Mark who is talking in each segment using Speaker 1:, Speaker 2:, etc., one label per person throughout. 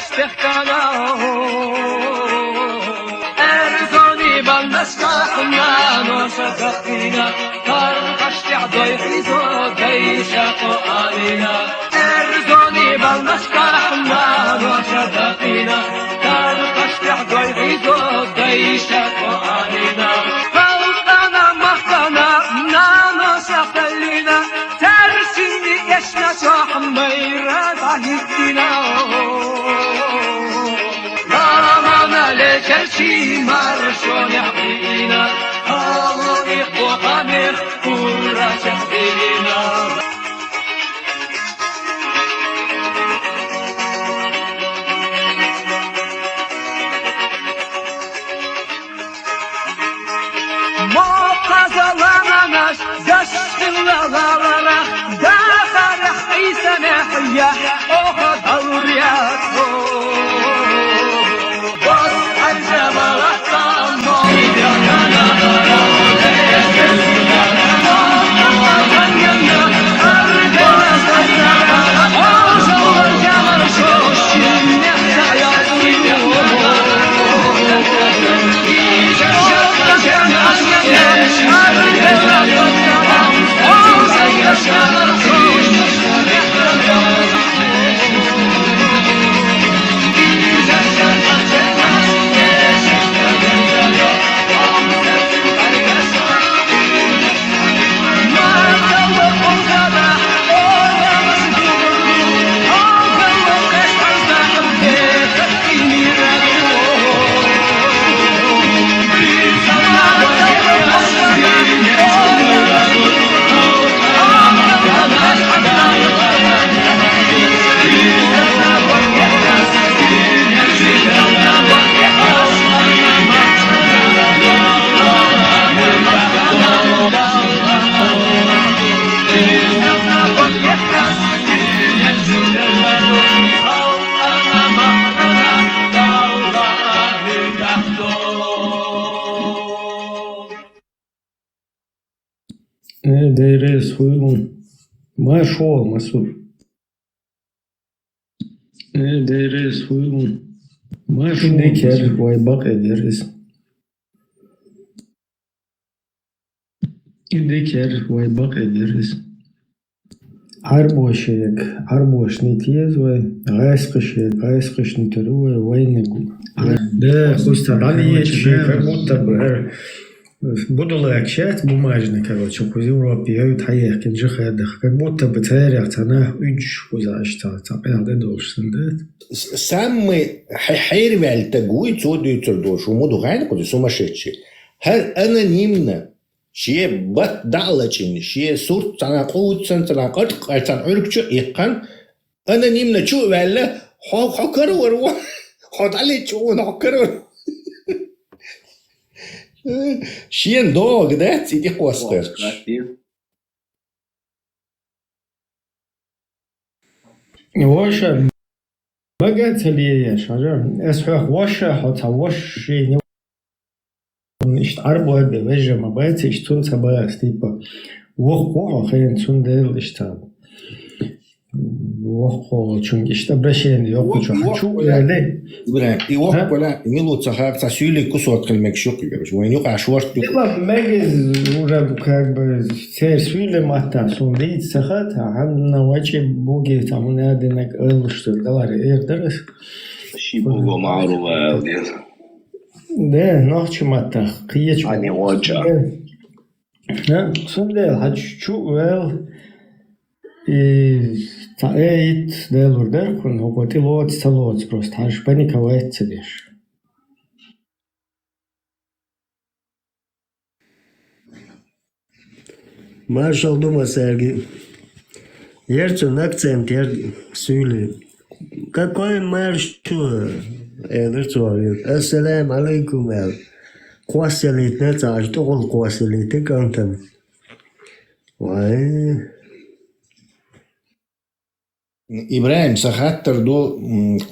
Speaker 1: استحكانا أرزوني بالنسكاحنا نوشفقنا ترقشت عدوي حيزو ديشاقو علينا أرزوني بالنسكاحنا نوشفقنا ترقشت عدوي حيزو ديشاقو علينا فوقنا مخنا نانوشفقنا ترسيني يشنا شوحن بيرا ضحكنا لكرشي مرشون يحبينا الله يقوى قمر كورا شحبينا ما قزلاناش زشتلالالنا داخل حيسا نحيا أخذ الرياض
Speaker 2: Değeri soygun. Maşo masur. Değeri soygun. Maşo neker vay bak ederiz. Deker vay bak ederiz. Arboşek, arboş nitiyez vay gaysqışek, gaysqış niteri vay negu. Да, хустарали чи как будто бы буду лакшать бумажный, короче, в Европе, я таяк, инжихадах, как будто бы царях цана üç uzlaşta, это должен, да?
Speaker 3: Самый хайрвель тагуй цодуются дош, умуду гайна, куда сумасшедший. Хер анонимно, шие бат далачин, шие сурт цана куутсан, цана картқан, уркчу иккан, анонимно чу вэлла, хокару варва, ходали чу, хокару. Шиен дог, да, иди хвостер.
Speaker 2: Ваша богатели я шажа. Эсхах ваша хотя ваши nicht arbeite, welche man weiß, ich tun es aber erst типа вохо хен цундел ишта. Вохо чунг ишта обращение yok хочу yani.
Speaker 3: Ibra, и вохо кола милуца харца сюли кусок кельмек шук говоришь. Войну кашварт.
Speaker 2: Ила мегез уже как бы все сюли мата сундит сахат, а на ваче боги там наденек эл что далар эрдерс.
Speaker 4: Шибуго марува дез.
Speaker 2: Да, ночь мата. Киеч.
Speaker 4: Ани оча.
Speaker 2: Да, сундел хачу эл и таэйт делурдер кун хопоти лоц талоц просто хаш паниковать цедеш.
Speaker 5: Marshall Duma Sergi. Ерчен акцент сөйле. Какой маршрут? Эдерцовит. Ассалам алейкум эл. Квасилит не цаж, тогол квасилит кантам. Вай.
Speaker 3: إبراهيم سخاتر دو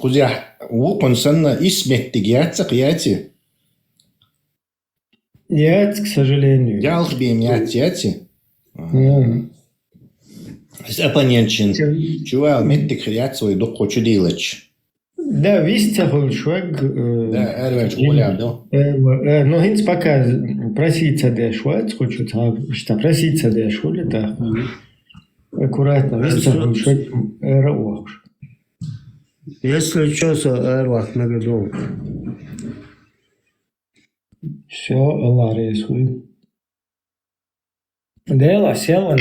Speaker 3: قزح وقن سنة اسمك تجياتس قياتي.
Speaker 2: Нет, к сожалению.
Speaker 3: Ялх бим яти. С оппонентчин. Чувал меттик хряц свой док хочу делать.
Speaker 2: Да, вистехал шваг.
Speaker 3: Да, эрвеч гулял,
Speaker 2: Ну, хинц пока проситься дешвать, хочу что проситься дешвали, да. Аккуратно, вистехал шваг эrawach.
Speaker 5: Если что, эрвах на году.
Speaker 2: Все, Allah рисует. Дела, села.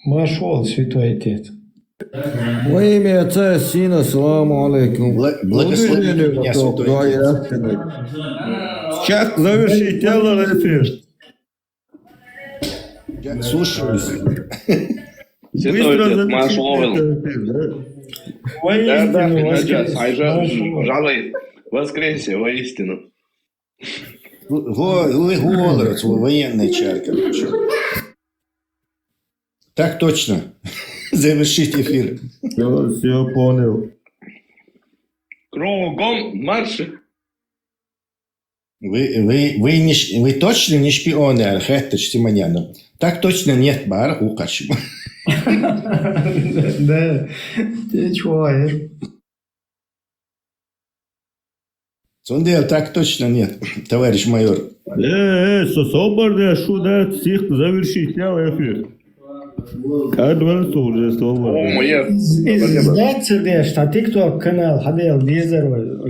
Speaker 2: Вошел Святой Отец.
Speaker 6: Во имя Отца и Сына, саламу алейкум.
Speaker 3: Благослови меня, Святой Отец.
Speaker 6: Сейчас заверши тело эфир.
Speaker 3: Я слушаюсь.
Speaker 4: Святой Отец, Маш Ловел. Да,
Speaker 2: Воистину,
Speaker 4: жалует воскресе, воистину.
Speaker 3: Вы говорите, военный человек. Так точно. Завершить эфир.
Speaker 6: Все понял.
Speaker 4: Кругом марш.
Speaker 3: Вы точно не шпионы, Архетыч Симоняну? Так точно нет, Бар Укаш.
Speaker 2: Да, ты чуваешь.
Speaker 3: Сундел, так точно нет, товарищ майор.
Speaker 6: Соборная шуда, всех завершить тело эфир. Адвансу уже
Speaker 4: О,
Speaker 6: собор.
Speaker 4: моя.
Speaker 2: Знаете, да, что TikTok канал ходил Визер,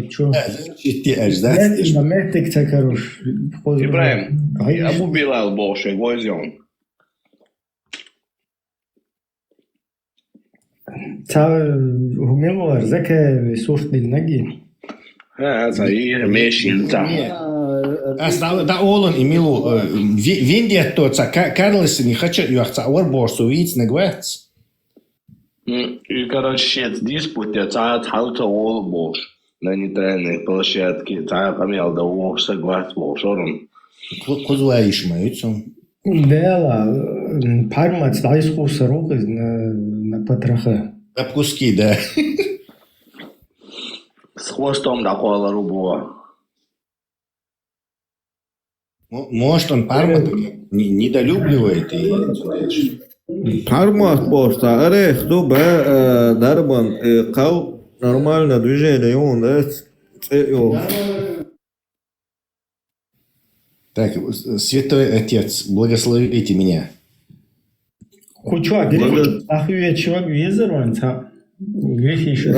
Speaker 2: что?
Speaker 3: Завершите, аж, да?
Speaker 2: Знаете, Мехтик хорош.
Speaker 4: Ибраим, Абу Билал Боши, Гвозден.
Speaker 2: Та умело, зака сушт дилнаги.
Speaker 4: صحيح ماشي انت
Speaker 3: Да, Олон и Милу, Виндия тот, Карлос не хочет, я хочу Орборсу видеть, не говорит.
Speaker 4: И, короче, диспут, царь халта Орборш. На нейтральной площадке, царь помял до Орборса, говорит Орборшором.
Speaker 3: Кузуариш маются.
Speaker 2: Дела, пармац, дай скуса рук на потроха.
Speaker 3: Об куски, да.
Speaker 4: С хвостом такого рубова.
Speaker 3: Может, он Парма недолюбливает и...
Speaker 6: Кармат просто, орех, дубе, дарбан, кал, нормально движение, он, да,
Speaker 3: Так, Святой Отец, благословите меня.
Speaker 2: Куча, грех, ахуя чувак Визер, он, грех еще.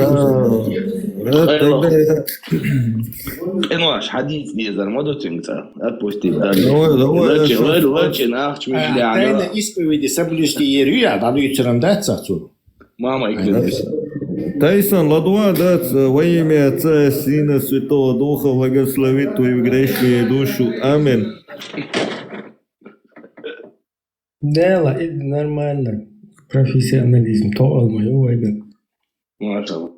Speaker 4: Инуаш, حديث ديزر ما دوتينكتا отпусти. Лучше нахч
Speaker 3: Тайна исповеди соблюсти ерю, а дадут рандаться отцу.
Speaker 4: Мама и клянусь.
Speaker 6: Тайсон Ладуа, да, во имя Отца, Сына, Святого Духа, благословит твою грешную душу. Аминь.
Speaker 2: Дела, это нормально. Профессионализм, то алмай, увайда.
Speaker 4: Машалла.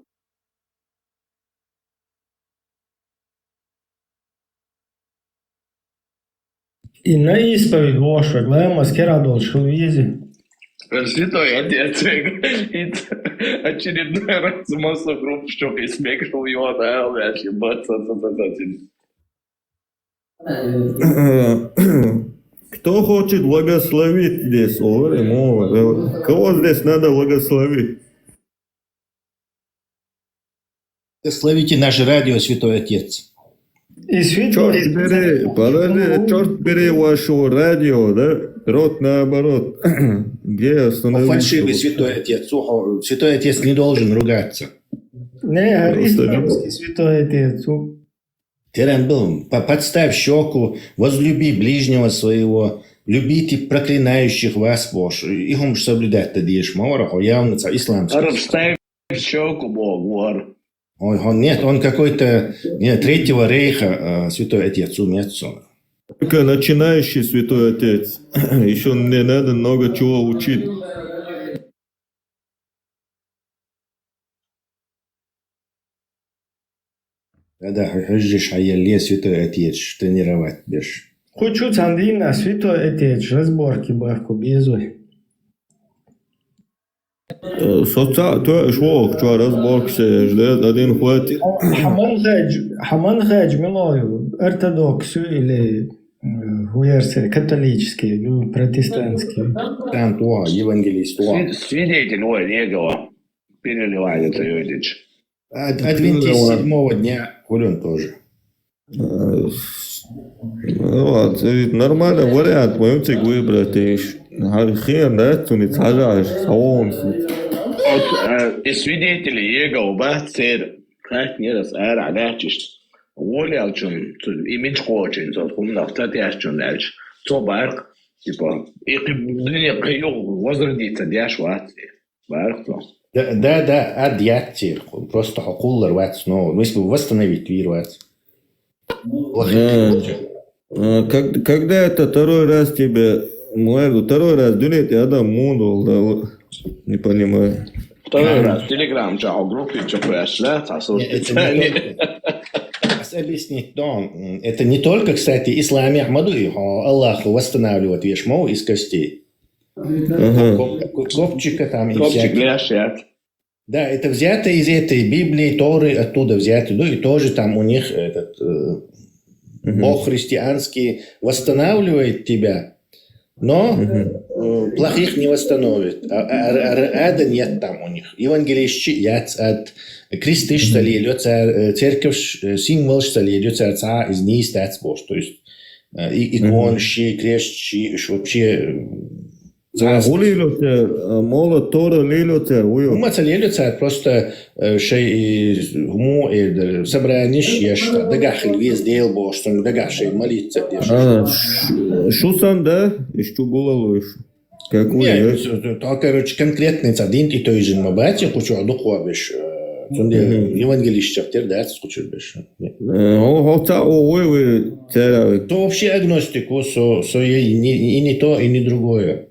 Speaker 2: И на исповедь ваша, главное, маскера должен визе.
Speaker 4: Святой Отец, очередной раз массу групп щекой смекнул его, да, блядь, ебаться.
Speaker 6: Кто хочет благословить здесь? Кого здесь надо благословить?
Speaker 3: Благословите наше радио, Святой Отец.
Speaker 2: И святой.
Speaker 6: Черт бери, подожди, черт бери вашего радио, да? Рот наоборот. Где остановиться?
Speaker 3: Фальшивый Святой Отец. Святой Отец не должен ругаться.
Speaker 2: Не, исламский святой отец.
Speaker 3: Терен подставь щеку, возлюби ближнего своего, любите проклинающих вас, Боже. Их он соблюдать тогда ешмора, явно исламский.
Speaker 4: Расставь щеку Богу.
Speaker 3: Нет, он какой-то Третьего Рейха, Святой Отец, умец.
Speaker 6: Только начинающий Святой Отец. Еще не надо много чего учить.
Speaker 3: Да, хожишь, а я Святой Отец, тренировать бешь.
Speaker 2: Хочу цандина, святой отец, разборки бахку безой.
Speaker 6: Шо, разборкся, ждет один хватит.
Speaker 2: Хаман хадж милою, ортодоксу или Уерцы католические, протестантские.
Speaker 3: Там то, евангелист, то.
Speaker 4: Свидетель, ой, Егова. Переливается Йодич.
Speaker 3: Адвентист 7-го дня, Кулен тоже.
Speaker 6: Вот, нормальный вариант, можете выбрать. Хрен, да, ты не сажаешь,
Speaker 4: И свидетели Егова, бахцер, как не раз, алячишь. Волялчун, имидж кочин, на статьяшчун дальше. Барк, типа, и возродиться, дяшвати. Барк, то.
Speaker 3: Да, адьяттир. Просто акуллар вац, но если восстановить вир вац.
Speaker 6: Когда это второй раз тебе, второй раз дунет, я дам мунду, да, не понимаю.
Speaker 4: Второй раз, телеграм, чао, группе, что пошла,
Speaker 3: Объяснить, да, это не только, кстати, исламе Ахмаду, Аллаху восстанавливает вешму из костей. Копчика там и всякие. Да, это взято из этой Библии, Торы, оттуда взято, и тоже там у них этот Бог христианский восстанавливает тебя, но плохих не восстановит. Ада нет там у них. Евангелище яц от Kristus стали, церковь символ стали, царца из ней стать Бог. То есть иконщи, крещи, вообще...
Speaker 6: Молот Тора лилюцер,
Speaker 3: Умаца лилюцер просто шей собрание шешта, дагахил весь дел Бог, что дагашей молиться.
Speaker 6: Шусан, да? И что было лишь?
Speaker 3: Нет, то, короче, конкретный один и той же мабати, кучу духовиш. Евангелище да, скучу больше. То вообще агностику, со и не то, и не другое.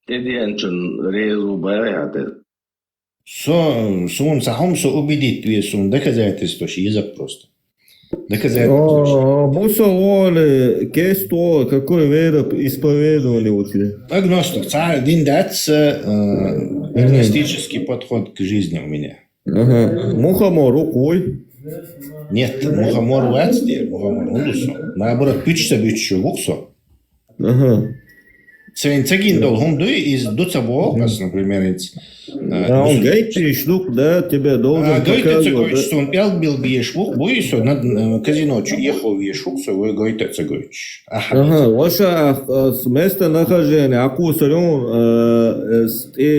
Speaker 4: Тедианчун резу баяты.
Speaker 3: Сун сахомсо убедить весун доказательство, что язык просто. Доказательство.
Speaker 6: Мусололи, кесто, какой вероисповедовали у тебя?
Speaker 3: Агностик. Один дац агностический подход к жизни у меня.
Speaker 6: Мухомор рукой.
Speaker 3: Нет, мухомор вацди, мухомор улусу. Наоборот, пичса бичу вуксо. Цегин долгом дуй из дуцабокас, например.
Speaker 6: Он гайти штук, да, тебе должен
Speaker 3: показывать. Что он пел бил биешвук, буйсо на казино ехал биешвуксо, вы гойте цегойч.
Speaker 6: Ваше местонахождение, акусарен,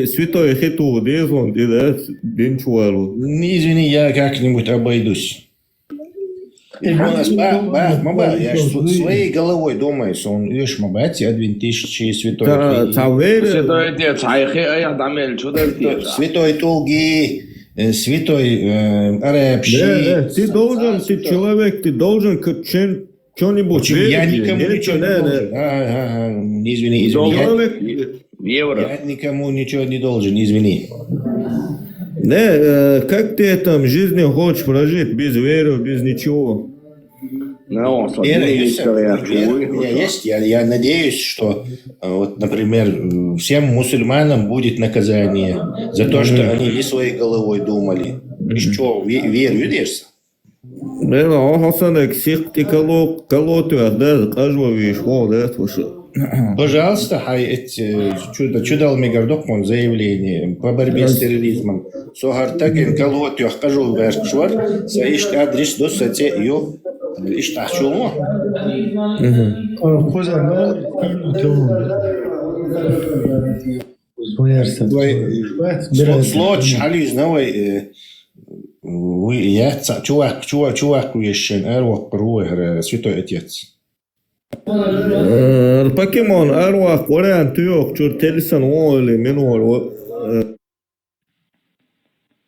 Speaker 6: святой хиту, дезон, да, денчуалу.
Speaker 3: Извини, я как-нибудь обойдусь. Я своей головой думаю, что он лишь мабати, а 2000 святой. Святой Толги, святой Арабши.
Speaker 6: Ты должен, ты человек, ты должен что-нибудь верить.
Speaker 3: Я никому ничего не должен. Извини. Я никому ничего не должен, извини.
Speaker 6: Да, как ты там жизнь хочешь прожить без веры, без ничего?
Speaker 3: Вера есть. Я надеюсь, что, вот, например, всем мусульманам будет наказание за то, что они не своей головой думали. И что, веру видишь?
Speaker 6: Да, Хасанек, сихти колоту, да, каждого вещь, да, слушай.
Speaker 3: Пожалуйста, чудал мегардокмон заявление по борьбе с терроризмом. Согартаген колоту, я скажу, вершвар, саишь адрес до сати ее иштачуло. Слоч, ализ, давай. Я чувак, уещен, эрвок, руэ, святой отец.
Speaker 6: Покемон, Арвах, вариант трех, чур Телесон, Уолли, Минор.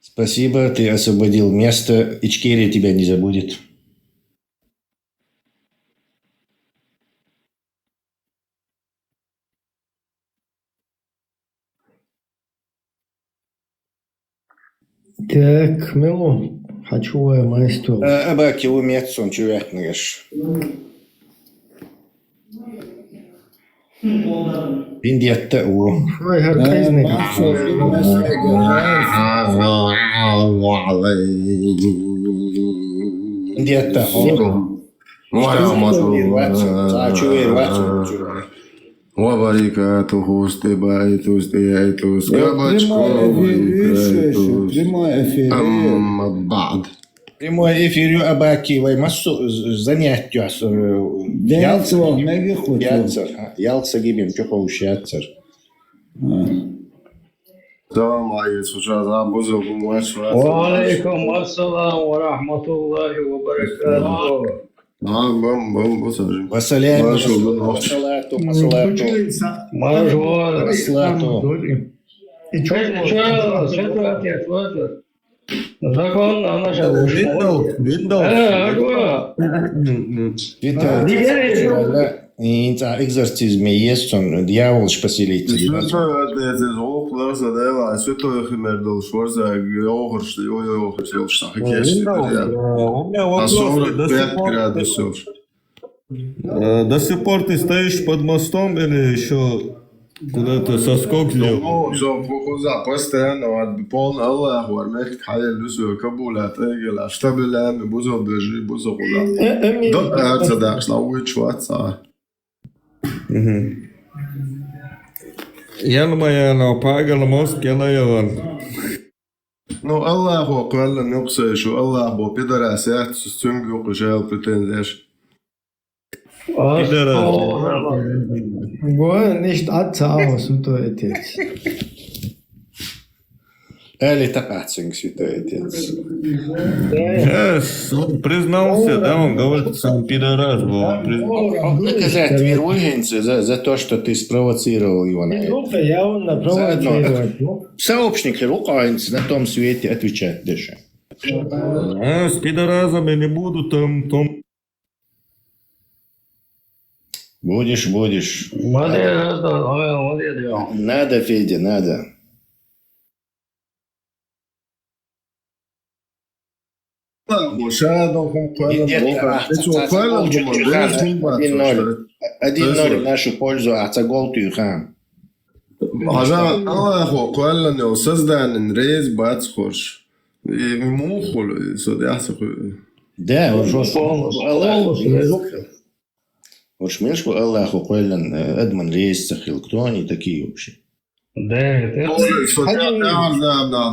Speaker 3: Спасибо, ты освободил место. Ичкерия тебя не забудет.
Speaker 2: Так, Мило, хочу майстер.
Speaker 3: Абаки умеет сон, чувак, наш. Bindiyette o.
Speaker 2: Vay her kayızne.
Speaker 3: Bindiyette o.
Speaker 6: وبركاته استبايته استيايته سكبتشكو أما بعد
Speaker 3: Прямой эфир Абаки, вай массу занятия. Ялца гибим, что получается.
Speaker 6: السلام عليكم شو بوزكم واشفاء
Speaker 1: وعليكم السلام ورحمة الله وبركاته.
Speaker 6: بم بوزكم
Speaker 3: Васаляем.
Speaker 6: Машу,
Speaker 1: Мажор. Что отец? Закон на наша
Speaker 3: Инца экзорцизме есть он, дьявол спаситель.
Speaker 6: До сих пор ты стоишь под мостом или еще куда-то соскок сделал? Постоянно полный Аллах, вармехт хая люсу, кабулат, эгела, штабелями, бузол бежи, бузол куда. Доктор отсадак, славы чуатса. Yanmaya no pagala most gelayon. No Allahu qalla nuqsa shu Allah bo pidara saat sungu qishal pretendesh.
Speaker 2: Wo nicht aus und отец.
Speaker 3: Эли тапацинг святой отец.
Speaker 6: Yes, он признался, да, он говорит, сам пидорас был.
Speaker 3: Наказать верующимся за то, что ты спровоцировал его на это.
Speaker 2: Ну-ка, я он направо.
Speaker 3: Сообщник руководитель на том свете отвечать дальше.
Speaker 6: С пидорасами не буду там.
Speaker 3: Будешь.
Speaker 1: Молодец.
Speaker 3: Надо, Федя, надо.
Speaker 6: مشاهدهم
Speaker 3: Один ноль в нашу пользу, а гол Тюхан.
Speaker 6: الله قال انه سزدان ريز باتخوش يموخل صديحس
Speaker 3: Да, вот шмешку Аллаху Куэллен Эдман Рейс Сахил. Кто они такие вообще?
Speaker 1: Да,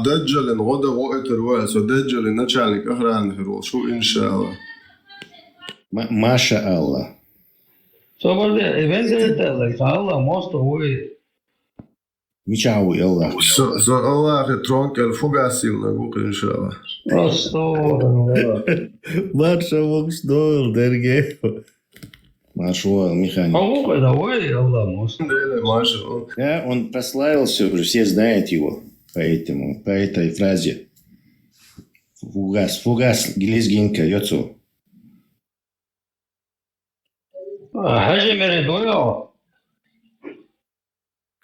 Speaker 6: دجل غدا وقت الوقت دجل начальник охраны شو ان شاء الله
Speaker 3: Маша Аллах.
Speaker 1: Соболе, eventually, Allah most of we.
Speaker 3: Мичауи Аллах.
Speaker 6: الله ترونك الفوقاسيل نقول ان شاء الله
Speaker 1: Просто.
Speaker 3: Маша Воксдойл, Дергеев. Маршуэл, механик.
Speaker 1: По-моему, давай, Allah most.
Speaker 3: Да, он прославился, уже все знают его по этой фразе. Фугас, Гелезгинка, Йоцу.
Speaker 1: Хажи Меридоя.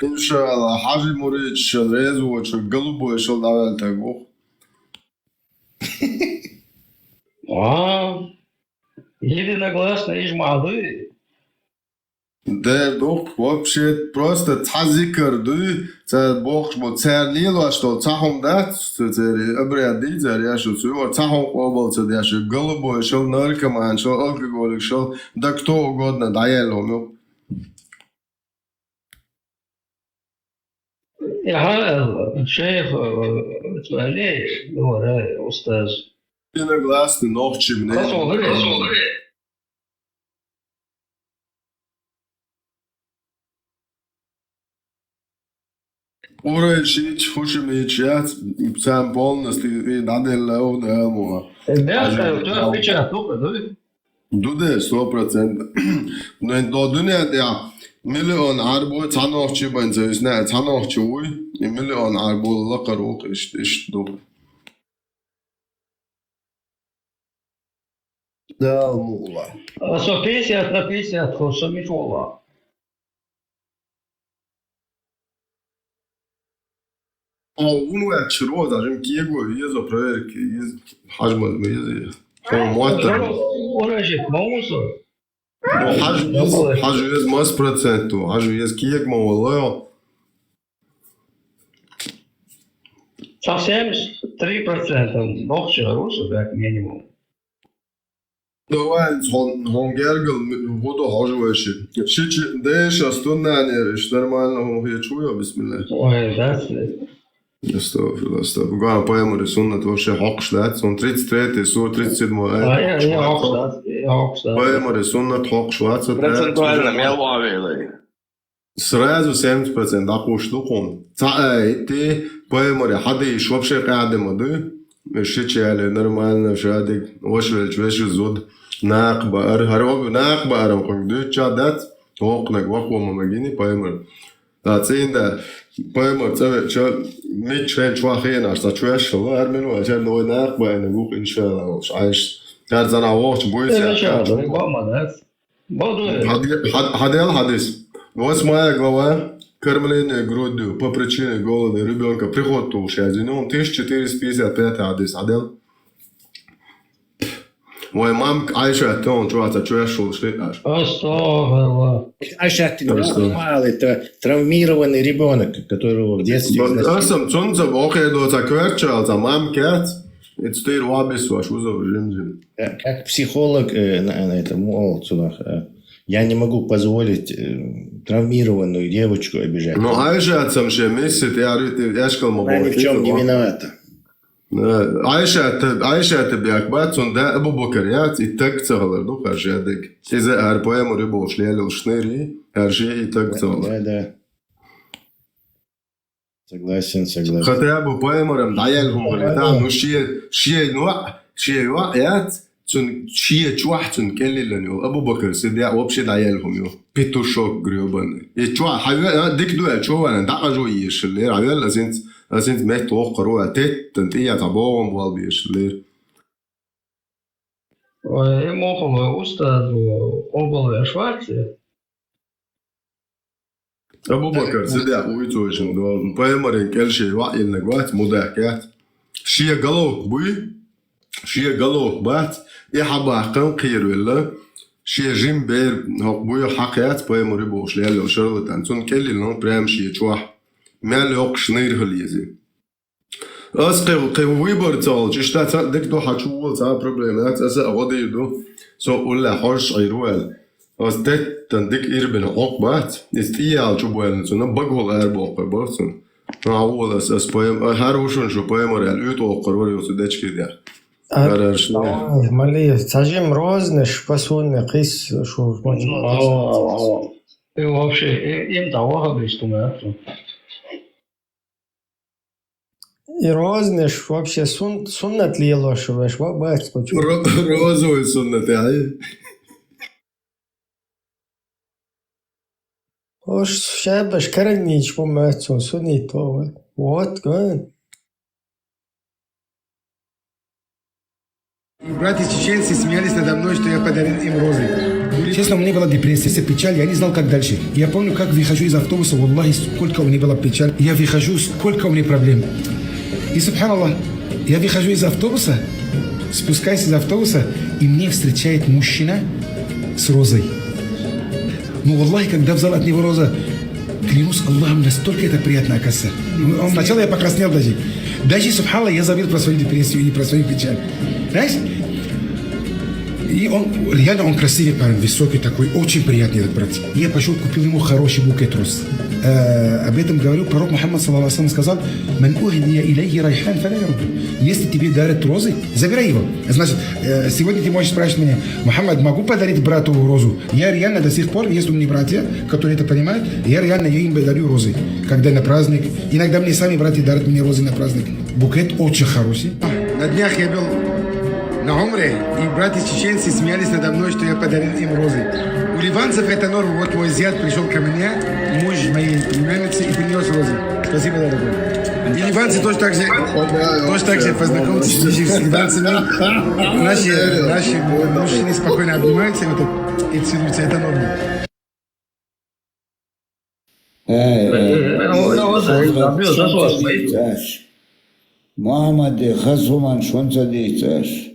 Speaker 6: ان شاء الله حاجه مريد شريز وشقلبه شو دعوه تاقو
Speaker 1: Единогласно из молодые.
Speaker 6: Да, дух вообще просто цазикер ду, це бог мо церлило, что цахом да, це обряди, це я що цю, цахом обал це я що голубо, що наркоман, що алкоголик, що да кто угодно даяло, ну.
Speaker 1: Я шейх Туалей, говорю, устаз.
Speaker 6: Единогласно ночи мне. Ура, шить, хушим и чат, сам полностью и надо ловно ему.
Speaker 1: Да, кто отвечает, только, да?
Speaker 6: Дуде 100%. Но до dünya ya milyon arbo tanokçu bence üstüne tanokçu uy milyon arbo lakarok işte do. Да, мула.
Speaker 1: Со 50 на 50, хочется мечола.
Speaker 6: Уну чиро даже киего езо проверки из хажма езо. Муатта.
Speaker 1: Урежит, маусо.
Speaker 6: حاجة يز ماس проценту, حاجة يز киек ма والله.
Speaker 1: Совсем 3%. Бог хороший, как минимум.
Speaker 6: Давай, он гергал, воду حاجة واشي. شيء دايش أستنى يعني إيش нормально هو هي شوية بسم الله.
Speaker 1: Ой, да.
Speaker 6: Astagfirullah. Gaan pojmori sunnat вообще hoqshlat. Son 33 sur 37
Speaker 1: Я Оксфорд.
Speaker 6: Pojmori sunnat hoqshlat.
Speaker 4: Процентуально меловые.
Speaker 6: Сразу 70% aqushluqum. Ты pojmori حديش вообще قاعدة مدو. مش على нормально شادك. وش زود. ناق بقر هروق ناق بقر مقدو تشادات. وقنك وقوة مجيني pojmori. Tācinda pojmori شو ميت شين شو أخينا عشان شو الله أرمنو عشان نوي ناقبة نقول إن شاء الله مش عايش كان زنا وقت بويس حديل حديث восьмая глава кормление грудью по причине голода ребенка приход туши он 1455 حديث حديل мой мам Айша тон чувата чуешул шлиташ
Speaker 1: Астагфирулlah.
Speaker 3: Это травмированный ребенок, которого в детстве...
Speaker 6: Асам цунца окей до закверчал за мам кет это стоит вабис ваш узор жимзим.
Speaker 3: Как психолог на этом я не могу позволить травмированную девочку обижать.
Speaker 6: Но Айша сам ще месяц я говорю я шкал могу.
Speaker 3: Она ни в чем не виновата. Айша تبيك بعد صندوق أبو بكريات يتك تغلر دوك أرجعك إذا أربعة مريبوش ليال الشنيري أرجع يتك تغلر. Да. Согласен.
Speaker 6: خطيا أبو بايمرم دايلهم غلطان شيء نوع تون شيء شواح تون كل لنيو أبو بكر سيدي وبشي دايلهم يو بيتو شوك غريبان يشوا حيوان ديك دوال شو أنا دعجو يشلير حيوان لازم ميت توقروا تيت تنتيا تباهم والبيشلير
Speaker 1: Мохова устаз обл Шварце.
Speaker 6: أبو بكر سيدي ويتوجن دول بايمرين كل شيء وعي النجوات مداكات شيء قلوك بوي شيء قلوك بات يحبا قن قير ولا شيء جيم بير هق بوي حقيات بايمري بوش ليالي وشرلت أنتون كل اللي برام شيء شواح مال يوق شنير هليزي قي ويبر تال جشتا دك دو حشول تا بروبليمات أسا أغدي دو سو ولا حرش عيروال دك تندك إيربن عقبات استيال شوبوال نسونا بقول أربع قبارسون أول أس بايم هاروشون شو بايمري الأوتو قرور يوسدش كده
Speaker 2: مالي تاجم روزنش пасунне قيس شو
Speaker 1: И вообще, им того обещаю.
Speaker 2: И рознеш вообще суннат ли лошовеш, бать почему?
Speaker 6: розовый суннат, ай.
Speaker 2: Ош шабаш каранич помацун сунни то. Вот гон.
Speaker 7: Братья чеченцы смеялись надо мной, что я подарил им розы. Честно, у меня была депрессия, печаль, я не знал, как дальше. Я помню, как выхожу из автобуса, валлахи, сколько у меня была печаль. Я выхожу, сколько у меня проблем. И, субханаллах, я выхожу из автобуса, спускаюсь из автобуса, и мне встречает мужчина с розой. Ну, валлахи, когда взял от него роза, клянусь Аллахом, настолько это приятно, оказывается. Сначала я покраснел даже. Даже, субханаллах, я забыл про свою депрессию и про свою печаль. Знаешь? И он, реально он красивый парень, высокий такой, очень приятный этот брат. Я пошел, купил ему хороший букет роз. Об этом говорил пророк Мухаммад, саллаллаху алейхи ва саллям, сказал: «Ман ухдия илейхи райхан фала ярудду». Если тебе дарят розы, забирай его. Значит, сегодня ты можешь спрашивать меня: Мухаммад, могу подарить брату розу? Я реально до сих пор, есть у меня братья, которые это понимают, я реально им дарю розы, когда на праздник. Иногда мне сами братья дарят мне розы на праздник. Букет очень хороший. На днях я был на умре, и братья чеченцы смеялись надо мной, что я подарил им розы. У ливанцев это норма. Вот мой зять пришел ко мне, муж моей племянницы, и принес розы. Спасибо, дорогой. И ливанцы тоже так же познакомьтесь с ливанцами. Наши мужчины спокойно обнимаются и целуются. Это норма.
Speaker 8: Muhammed Hazuman şonca diyeceğiz.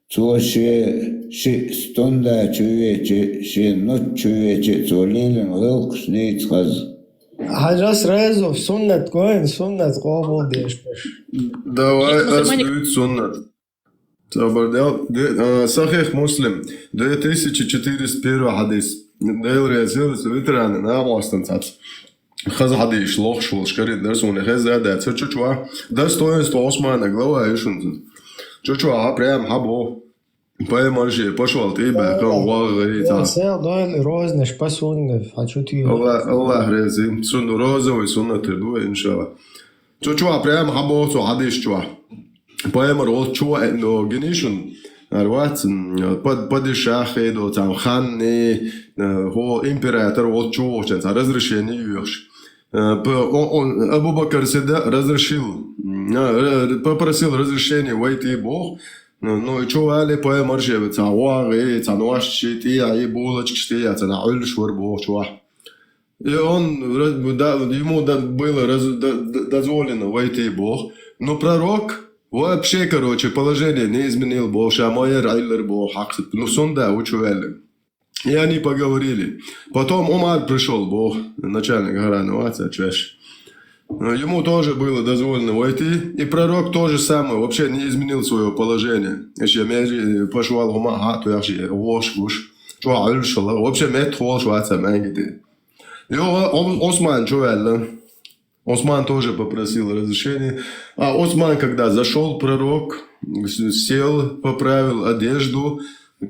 Speaker 8: Çoğuşu شي ستوندا شوية شي نوت شوية تولين غلق شنيت خز
Speaker 2: حاجة رازو سنة كوين سنة قابل ديش بش
Speaker 6: Давай остают суннат. Сахих Муслим, 2401 хадис. Дейл резилс ветераны на мостенцат. Хаз хадиш лох шул шкарит дерсуне хаз да чучуа. Достоинство Османа глава Ишунзен. Чучуа прям хабо. Поэмарши пошел ты бе кон вагри та.
Speaker 2: سير دويل روزنش بسون حاجوتي
Speaker 6: الله رزي سن روزو سنة تدو إن شاء الله. Чучуа прям хабо со хадиш чуа. Поэмар ол чуа но генишун. Арват падишах до там хан не хо император ол чуа чен разрешение юрш. Абу Бакр Сиддик разрешил, попросил разрешения войти Бог. Ну и чували поэмарши, цауаги, цануашчи, тия и булочки, тия, цанауль шварбо, чуа. И ему было дозволено войти Бог. Но пророк вообще, короче, положение не изменил Бог, шамайер айлер Бог, ну сунда учували. И они поговорили. Потом Умар пришел, Бог, начальник Гарануаца, чеш. Ему тоже было дозволено войти. И пророк тоже самое, вообще не изменил свое положение. Еще между пошел Умар, хату яши, вош, вообще мет вош, ваца, мэнгиты. И Осман чувал, Осман тоже попросил разрешения. А Осман, когда зашел пророк, сел, поправил одежду,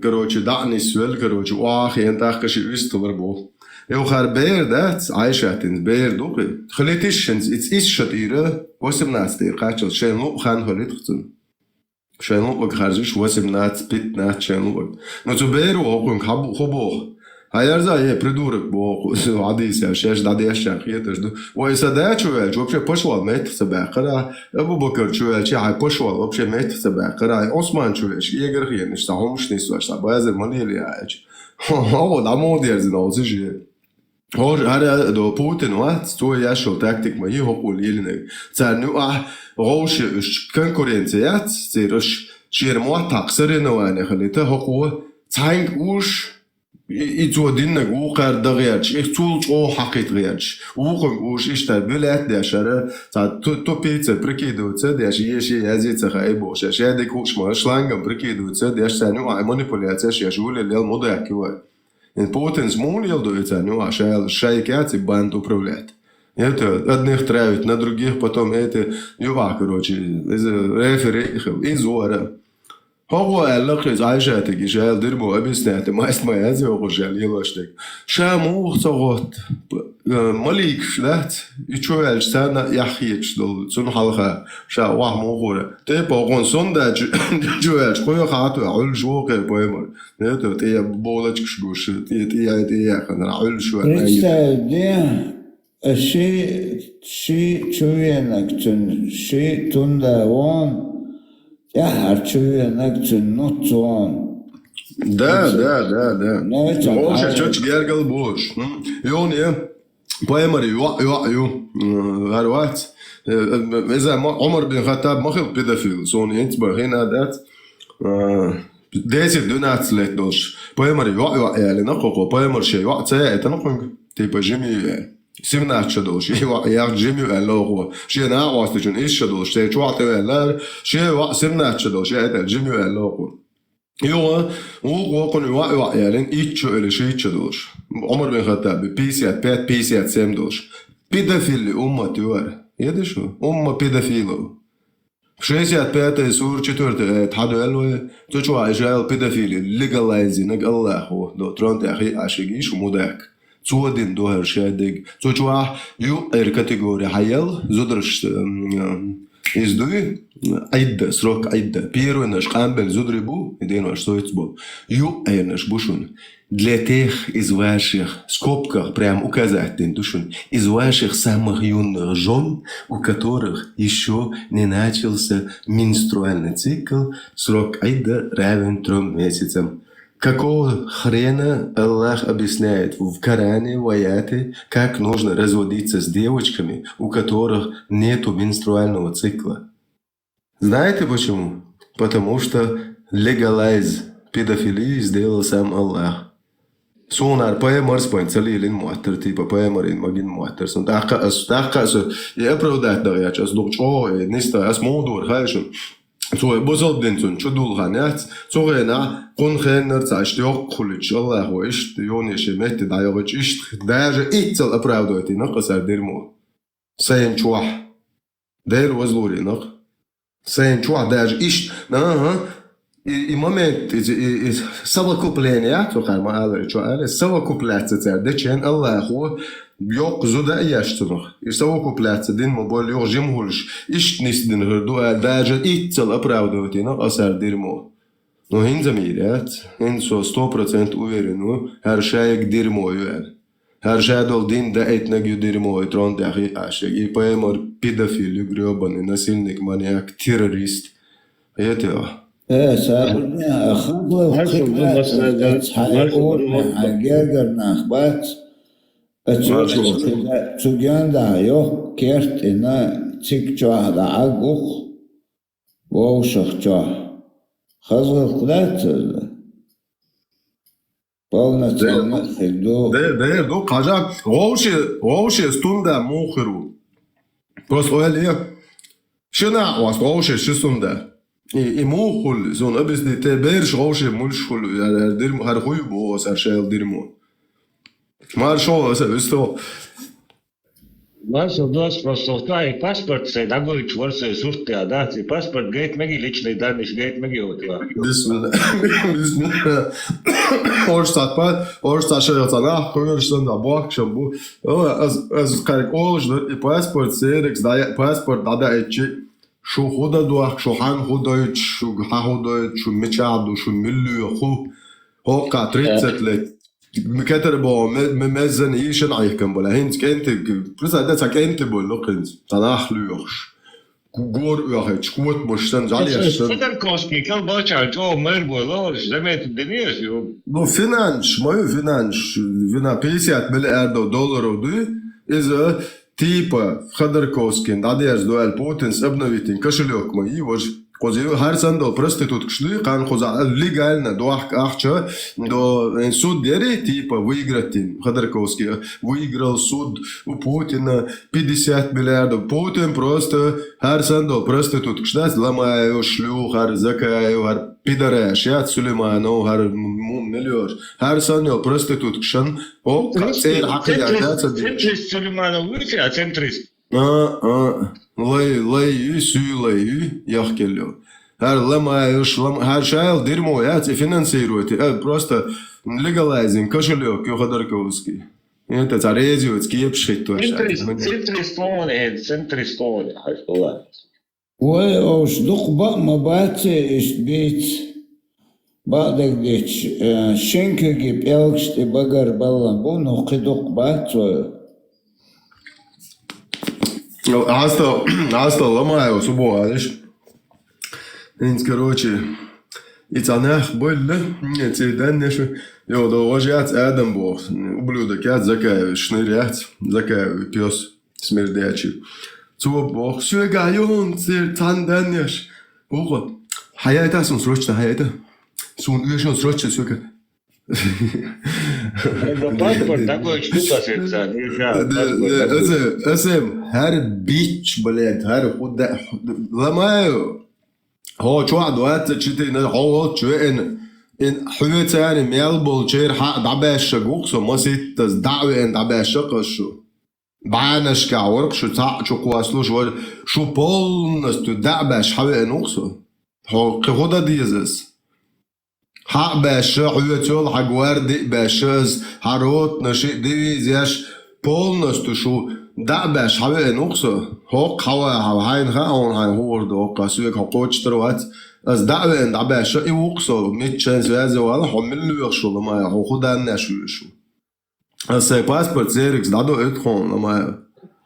Speaker 6: короче, дани свел, короче, ах, я так каши вистовар был. И у Харбер, да, Айшатин, Бер, духи. Халитишенс, it's шатира, 18 качал, шейну хан халитхцун. Шейну лук харжиш 18, 15 шейну лук. Но цу Беру окун хобох. А я знаю, придурок Бог, адися, шеш дадешан, хитожду. Ой, сада чувел, вообще пошел мет собакара. Абу Бакр чувел, чай пошел, вообще мет собакара. Осман чувел, егер хиениш, сахомшни суашта, базер манили ач. О, да модерзин, озижи. Har då Putin och så jag så taktik med ju hopul yelne. Så nu rosh konkurrensat, så rosh shir motak sereno ana khalita haqo tank ush يتودين وقار دغيرش يختول أو حقيقة غيرش وقم وش إشتى بلاد داشرة تو بيتزا بركيدو تداش يشي هزيت خايبو شادك وش ما شلانغم بركيدو تداش سانو عي مانيبولياتش يشول اللي الموضوع كوا إن بوتنس مول يلدو تانو عشان الشركات يبان управлять. Это одних травят, на других потом это юва, короче, из референтов, из ора. هو علاقة عايشاتك جال دربو أبيسنات ما اسمه هذا وقجال يلاشتك شامو صغات مليك شلات يشوال سنة يحيش دل سن حلقة شا واحد مغورة تبا قون سن دا جوال شوية خاطر عل جوقة بايمر نتو تيا بولج كشوش تيا خنا عل شوال
Speaker 8: представь شي чуенак тун ши тунда вон я чуенак тун нотон.
Speaker 6: Да. Бош, чуть гергал бош. И он я بايمر يو غروات إذا عمر بن الخطاب ما خلق بيدافيل سون ينتبه هنا دات ديسي دونات ليت دوش بايمر يو يعني نقو بايمر شيء يو تاعي تنقو تيبا جيمي سمنات شدوش يا جيمي اللو شيء ناقص تجون ايش شدوش تي شواتي ولا شيء سمنات شدوش يا جيمي اللو يو وقن يو يعني ايش اللي شيء شدوش عمر بن الخطاب بيسيات بيت بيسيات سمدوش بيدافيل تور يدشو بيدافيلو 65 سور 4 تحدوا تشوا إجراء بيدافيل legalizing الله هو دو ترانت أخي عشقيش ومداك تودين دوهر شادق تشوا يو كاتيجوري حيل زودرش издуй айда срок айда первый наш камбель зудрибу идея что это был ю наш бушун для тех из ваших скобках прям указать душун из ваших самых юных жен у которых еще не начался менструальный цикл срок айда равен 3 месяцам. Какого хрена Аллах объясняет в Коране, в аяте, как нужно разводиться с девочками, у которых нету менструального цикла? Знаете почему? Потому что legalize pedofili сделал сам Аллах. Sonar paemars pointsaliilin muattar tipa paemarin magin muattar sun taqas ja aprodat dariach as dokcho nista as modur khaishun so bozodin sun chudul khanat sorena qon khaner tsashtiq khulich Allah wa isht yoni shemet dayogich isht даже itsal apravdoti naqasar dirmo sayn chuah der wazluri naq sayn chuah даже isht И момент совокупления, то как мы говорили, совокупляться, да чем Аллаху yok zuda yaştınıq. Совокупляться din mo bol yok jimhulş. İş nisdin hırdu даже itsal оправдывать asar dirmo. Но хин замирят, хин со 100% уверен, her şey dirmo yer. Her şey dol din da etneg dirmo, tron dahi aşık. И поэмор педофил, грёбаный насильник, маньяк, террорист. Это
Speaker 8: سابرني أخبر حقيقة أخبات تجان ده yok kert ina çıkça da aguk boşakça hazırlıklar полноценно хилду
Speaker 6: ده دو قاجا غوشي ستوندا موخرو просто öyle şuna was غوشي şunda I موخل زون أبس دي تبرش غوشي ملشخل يعني ديرم هر خوي بو سر شايل ديرمو مار شو استو
Speaker 5: Вашу дочь просто и паспорт, sai dabūjāt versiju surtījā dāci pasport, gait megi ličnai danis, gait megi otā.
Speaker 6: Orstat šajā tādā, koviršana da bu akşam bu. Az karik oluşdu, I pasport sēriks, pasport dada etçi. شو خدا دوخ شو حن خدایت شو ها خدایت شو میچادو شو ملو خو هو قطرت لت مكتر با ممزن ایشن ایکن بولا هنس کنت پس ده سکنت بولو کنت تناخ لوخش گور اوهچ کوت مشتن جالیشتن
Speaker 5: Federkovski kalbačā to merbolos, zamēt denies, jo.
Speaker 6: No finanš, moju finanš, vina 50 milijardov dolarov du, Типа Ходорковский, надеюсь, дуэль Путин с обновителем кошелек мой, вот козел харсандо проститут кшли, кан коза легально дуах ахча до суд дери типа выиграть Ходорковский выиграл суд у Путина 50 миллиардов. Путин просто харсандо проститут кшли, ломаю шлюх, хар закаю, хар пидораш, я Сулейманов, хар миллиор, харсандо проститут кшан, о кацер хакия,
Speaker 5: Центрист Сулейманов выйти, а центрист.
Speaker 6: Lay jag geliyor. Her her şey dirmo ya финансируете. Просто legalizing кошелек Ходорковский. Это царезиоцкий епшит тоже.
Speaker 5: Центристоне, хашла.
Speaker 8: Ой, уж духба мабате ишбит бадак деч шенкеги пелкшти багар балан бу но кидук бацо.
Speaker 6: Asta ломаю субо, видишь? Короче, и цанах были, нет, и данные, я довожать Адам Бог, ублюдок, я закаю, шнырять, закаю, пес смердячий. Цо Бог, все гайон, цан данешь. Бог, hayata сон срочно, hayata. Сон еще срочно, все как.
Speaker 5: Паспорт такой штука сердца,
Speaker 6: اسم هر بيتش بلاد هر خد لما هو شو عدوات شتي هو شو ان حوت يعني ميلبل شير حق دعباش شقوق ما ست دعوة ان دعباش شو بعانش كعورك شو تاع شو قواسلو شو بولنس دعباش حوي نقصو هو خدا ديزس حق باشا عيوتول حق وردي باشاز حروت نشي ديويز ياش полностью شو دعباش حوي نقصو هو قوا هاين خاون هاين هورد هو قاسوك هو قوش تروات از دعوة دعباش اي وقصو ميتشان زوازي والا حملو يخشو لما هو خدا ناشو يشو از سي باسبورت زيركس دادو اتخون لما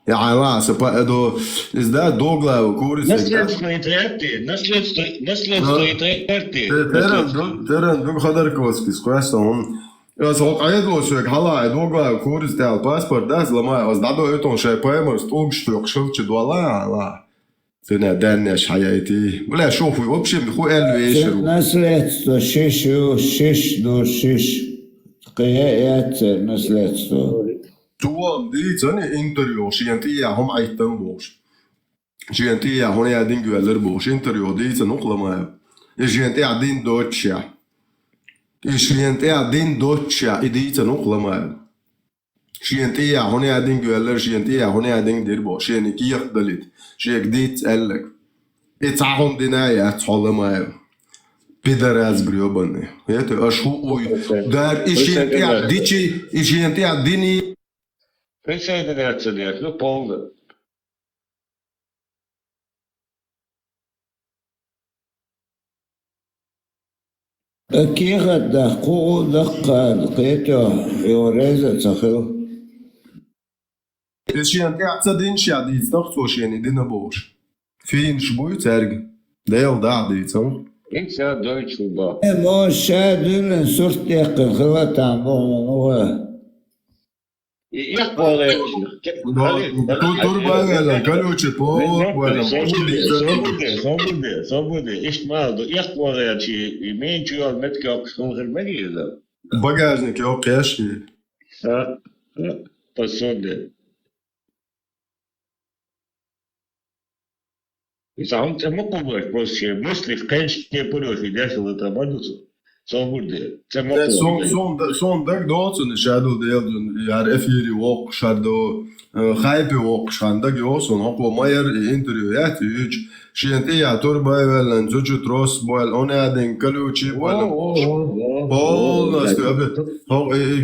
Speaker 6: يعني لا سبا ادو ازدا دوغلا وكوريس
Speaker 5: наследственные трети, наследственные трети.
Speaker 6: Терен друг Ходорковский сquesta он аз айдо сек хала доغلا وكوريس дал паспорт да лама аз дадо этон шай паймер стог штук шилчи дуала ла تنادانش حياتي ولا شوفوا وبشي بخو قال ايش
Speaker 8: Наследство, шиш до шиш. قيايات наследство.
Speaker 6: Tuo di zane interior scientia hom aitan bosh. Scientia hon ja din gweller bosh interior di zan oklama. Scientia din docha. Scientia din docha di zan oklama. Scientia hon ja din gweller scientia hon ja din dir bosh yani kiyak dalit. Shek dit ellek. Etsahom dinaya tsolama. Pidaraz briobane. Yete ashu oy dar scientia dici scientia dini
Speaker 5: Присоединяться нет, ну полно.
Speaker 8: كيغا دقو دقا قيتو يوريزا تخيل
Speaker 6: scientia tzadin shadit doch so sheni dina bosh. Fin shbuy zerg. Del da dit so.
Speaker 5: И вся дойч уба.
Speaker 8: مو شادون صرت يقل غلط عم بقول
Speaker 5: يقبل
Speaker 6: Turbagala kalюче по
Speaker 5: Свободы. Ишмалду. يقبل чи именчу он метка сконзер мегиза.
Speaker 6: багажник yok кеши.
Speaker 5: Посуды. И сам ты мог побыть просто мысли в конечные порохи дяхил это бадуцу. Свободы. Це мог
Speaker 6: Son dag dotsun shadow del yar efiri walk shadow khaype walk shanda gyosun hokwa mayer interview yat üç scientia turbayvelan zucu tros boel onaden kalюче boel полностью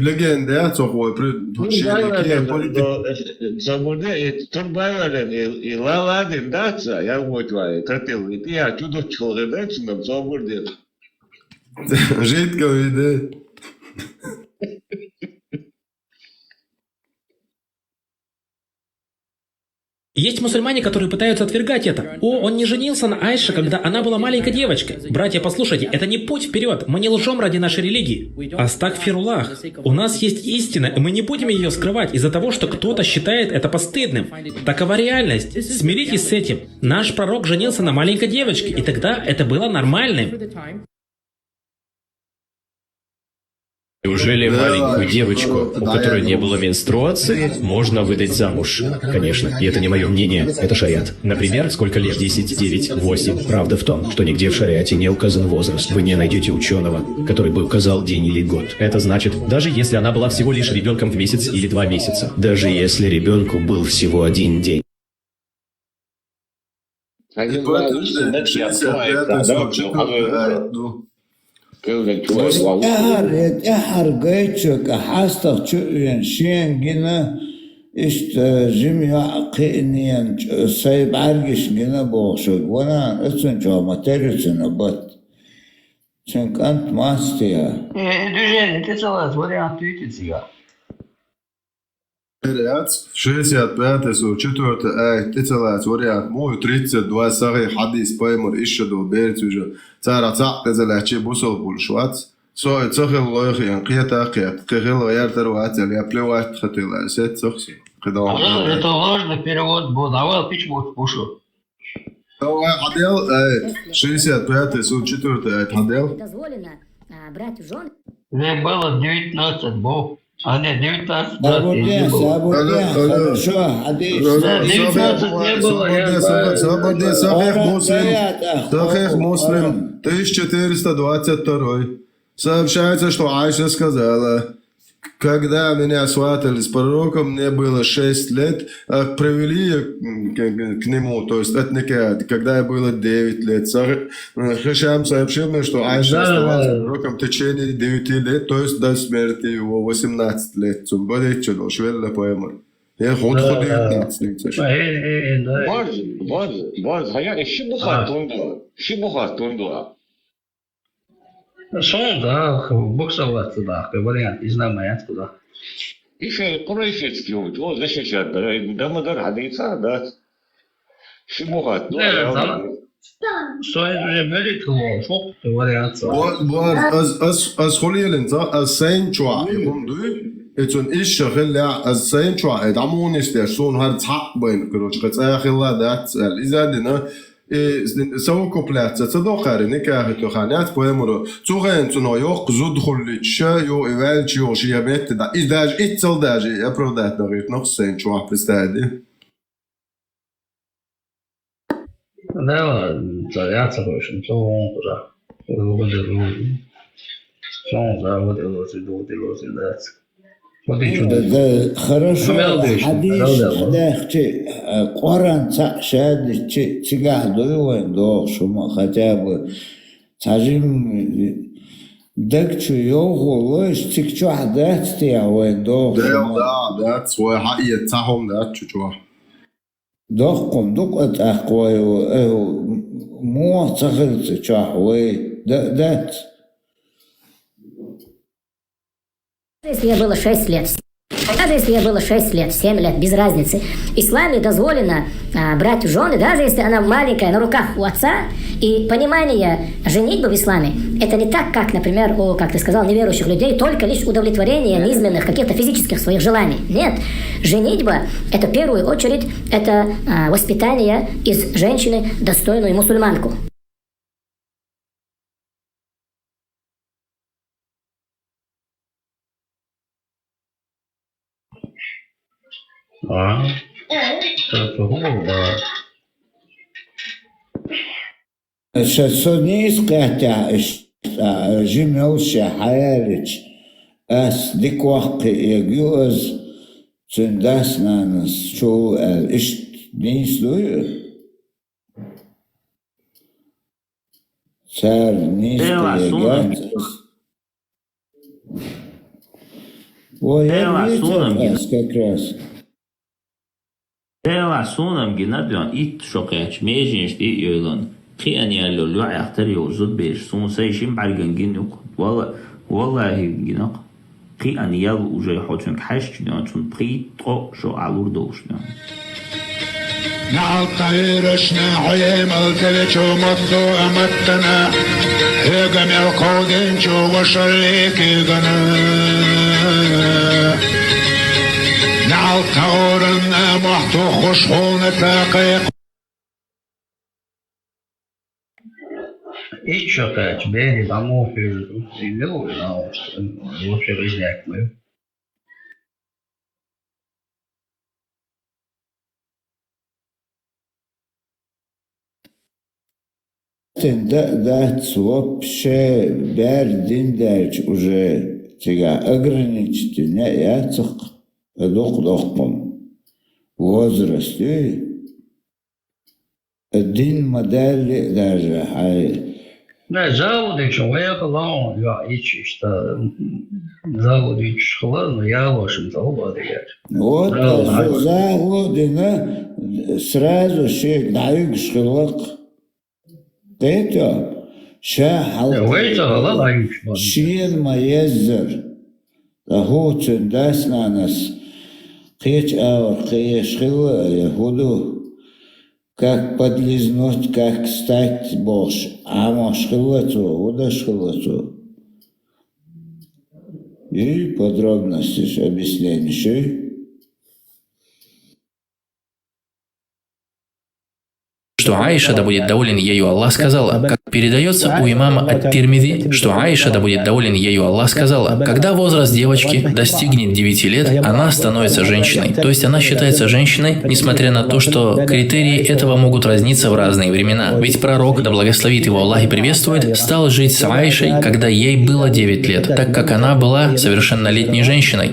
Speaker 6: легенда я цохой при
Speaker 5: Свободы. Турбайвален и лаладин даца. Я вот вай. Катил. И я чудо человек нам свободы.
Speaker 6: жидко виде.
Speaker 9: Есть мусульмане, которые пытаются отвергать это. О, он не женился на Айше, когда она была маленькой девочкой. Братья, послушайте, это не путь вперед. Мы не лжем ради нашей религии. Астагфируллах. У нас есть истина, и мы не будем ее скрывать из-за того, что кто-то считает это постыдным. Такова реальность. Смиритесь с этим. Наш пророк женился на маленькой девочке, и тогда это было нормальным.
Speaker 10: Неужели маленькую девочку, у которой не было менструации, можно выдать замуж? Конечно, и это не мое мнение, это шариат. Например, сколько лет? 10, 9, 8. Правда в том, что нигде в шариате не указан возраст. Вы не найдете ученого, который бы указал день или год. Это значит, даже если она была всего лишь ребенком в месяц или 2 месяца. Даже если ребенку был всего 1 день.
Speaker 8: احر قيتشك حاستق شؤين شين جنا اشت جميع قينيان سايب عرقش جنا بوشك وانا اتسن جو ماتيريسن بط شن كانت ماستيا
Speaker 1: Движение, ты целая, вариант видите,
Speaker 6: Ряд 65 و 4 آية تتلات وريات مو 32 صغير حديث بايمر إشدو بيرتوجو تارا تعق زلاتشي بوصل بولشوات سو تخل لوخي قيتا قيت قيل غير تروات اللي بلوات خطيلا سيت سخسي قدام
Speaker 1: Это важный перевод был. Давай пичмут пушу.
Speaker 6: حديل 65 و 4 آية حديل
Speaker 11: Дозволено брать в жены.
Speaker 1: Мне было 19 был. А нет, 19
Speaker 8: سابوتين хорошо حديث
Speaker 6: Свободе Сахих Муслим 1422 сообщается, что Айша сказала: когда меня сватали с пророком, мне было 6 лет, а привели к нему, то есть от Никея, когда я было 9 лет. Хишам сообщил мне, что Айша оставалась с пророком в течение 9 лет, то есть до смерти его 18 лет. Цумбадичо, швелла поэмор. Я ход 19 лет.
Speaker 5: Баз, я шибуха тундуа.
Speaker 1: Sonda boksavatı da variant izlemeyen bu da.
Speaker 5: İşte Kureyşetski o zaşeşat damadar hadisa da şibbuhat.
Speaker 1: Evet ama soyunca böyle kılıyor. Çok variant var.
Speaker 6: Az خليل انت az sen çoğa yapım duy. اتون إيش شغل لا السين شو عمون يستشون هاد حق بين كروش قد آخر ذات إذا دنا سو كوبلات تصدق نكاح تخانات بيمرو تغين تنايق زود خليش يو إيوالش يو شيابت دا إذا إتصل داجي أبرودات نغير نفس سين شو عبستادي
Speaker 1: لا这次会是中不是，我的路，上山我的路是路的路是那次，我的去的。
Speaker 8: ده хорошо حديث حداختي قران شاد تقعدوا وين دو شو ما خطاب تاجم دكتشو يوغو وش تكتشو حدات تيا وين دو
Speaker 6: ده سوى حقيقة تاهم ده تشوى
Speaker 8: دوقكم دقت أخوي مو تغلط تشاحوي دات.
Speaker 11: Если я было 6 лет, даже если я было 6 лет, 7 лет, без разницы, в исламе дозволено брать в жены, даже если она маленькая, на руках у отца, и понимание женитьбы в исламе, это не так, как, например, у, как ты сказал, неверующих людей, только лишь удовлетворение низменных, каких-то физических своих желаний. Нет, женитьба, это в первую очередь, это воспитание из женщины достойную мусульманку.
Speaker 1: это глупо.
Speaker 8: الشسونيس قاعد جمعوش حيالك أس ديك وقت يجوز تنداس نانس شو الاشت نيس لوي صار نيس يجات ويا كراس
Speaker 12: Ela sunam ginadyon it şokayç mecnişt yölan. Qiyanyallo lu'axtar yozud beş sun sayşim bargan ginuk. Wallahi ginak. Qiyanyal ujay hotun hash kinatun qito şo alur doshna.
Speaker 13: نعل طيرشنا عيم الكلتشو مطو أمتنا هيقم القودنشو وشريك الغنا نعل طورنا محتو خشخون تاقيق
Speaker 1: И что кач, бери домой, и ну, лучше резняк мы.
Speaker 8: That's вообще бердин дерч уже тебя ограничить не яцк докдоком возраст один модель даже хай.
Speaker 1: Да, заводы человека лаун, я ищу, что заводы школа, я вашим заводом.
Speaker 8: Вот заводы сразу шег дают школок. Это شين ما يزر هو تنداس نانس قيش أو قيش خلو يهودو как подлизнуть, как стать больше. А может шхилату, вода шхилату. И подробности объяснения.
Speaker 14: Что Аиша, да будет доволен ею Аллах, сказала, как передается у имама ат-Тирмизи, что Аиша, да будет доволен ею Аллах, сказала, когда возраст девочки достигнет 9 лет, она становится женщиной. То есть она считается женщиной, несмотря на то, что критерии этого могут разниться в разные времена. Ведь пророк, да благословит его Аллах и приветствует, стал жить с Аишей, когда ей было 9 лет, так как она была совершеннолетней женщиной.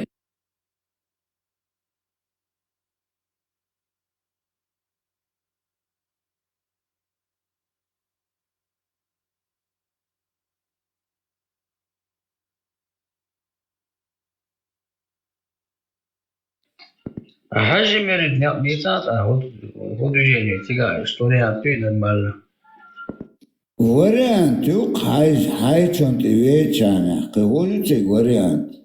Speaker 1: Хажи мерит не цата, вот движение тягает, что вариант ты нормально.
Speaker 8: Вариант юк хай чон ты вечана, кого-нибудь вариант.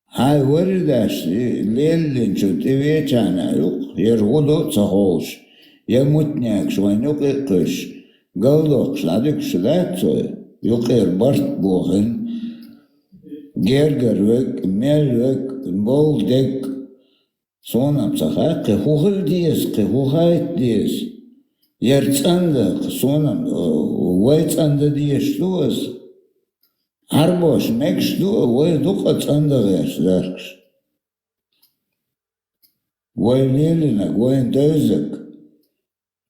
Speaker 8: Хай варидаш, леллин чон ты вечана, юк, ергоду цахолш, я мутняк, швайнюк и кыш, голдок шладык шладцой, юк барт бохен, gergervek, melvek, boldek. Sonam saha kehugel dies, kehugait dies. Yertsanda, sonam, waitsanda dies duas. Arbosh, meksh du, way dukatsanda gersh. Way lilina, way dözek.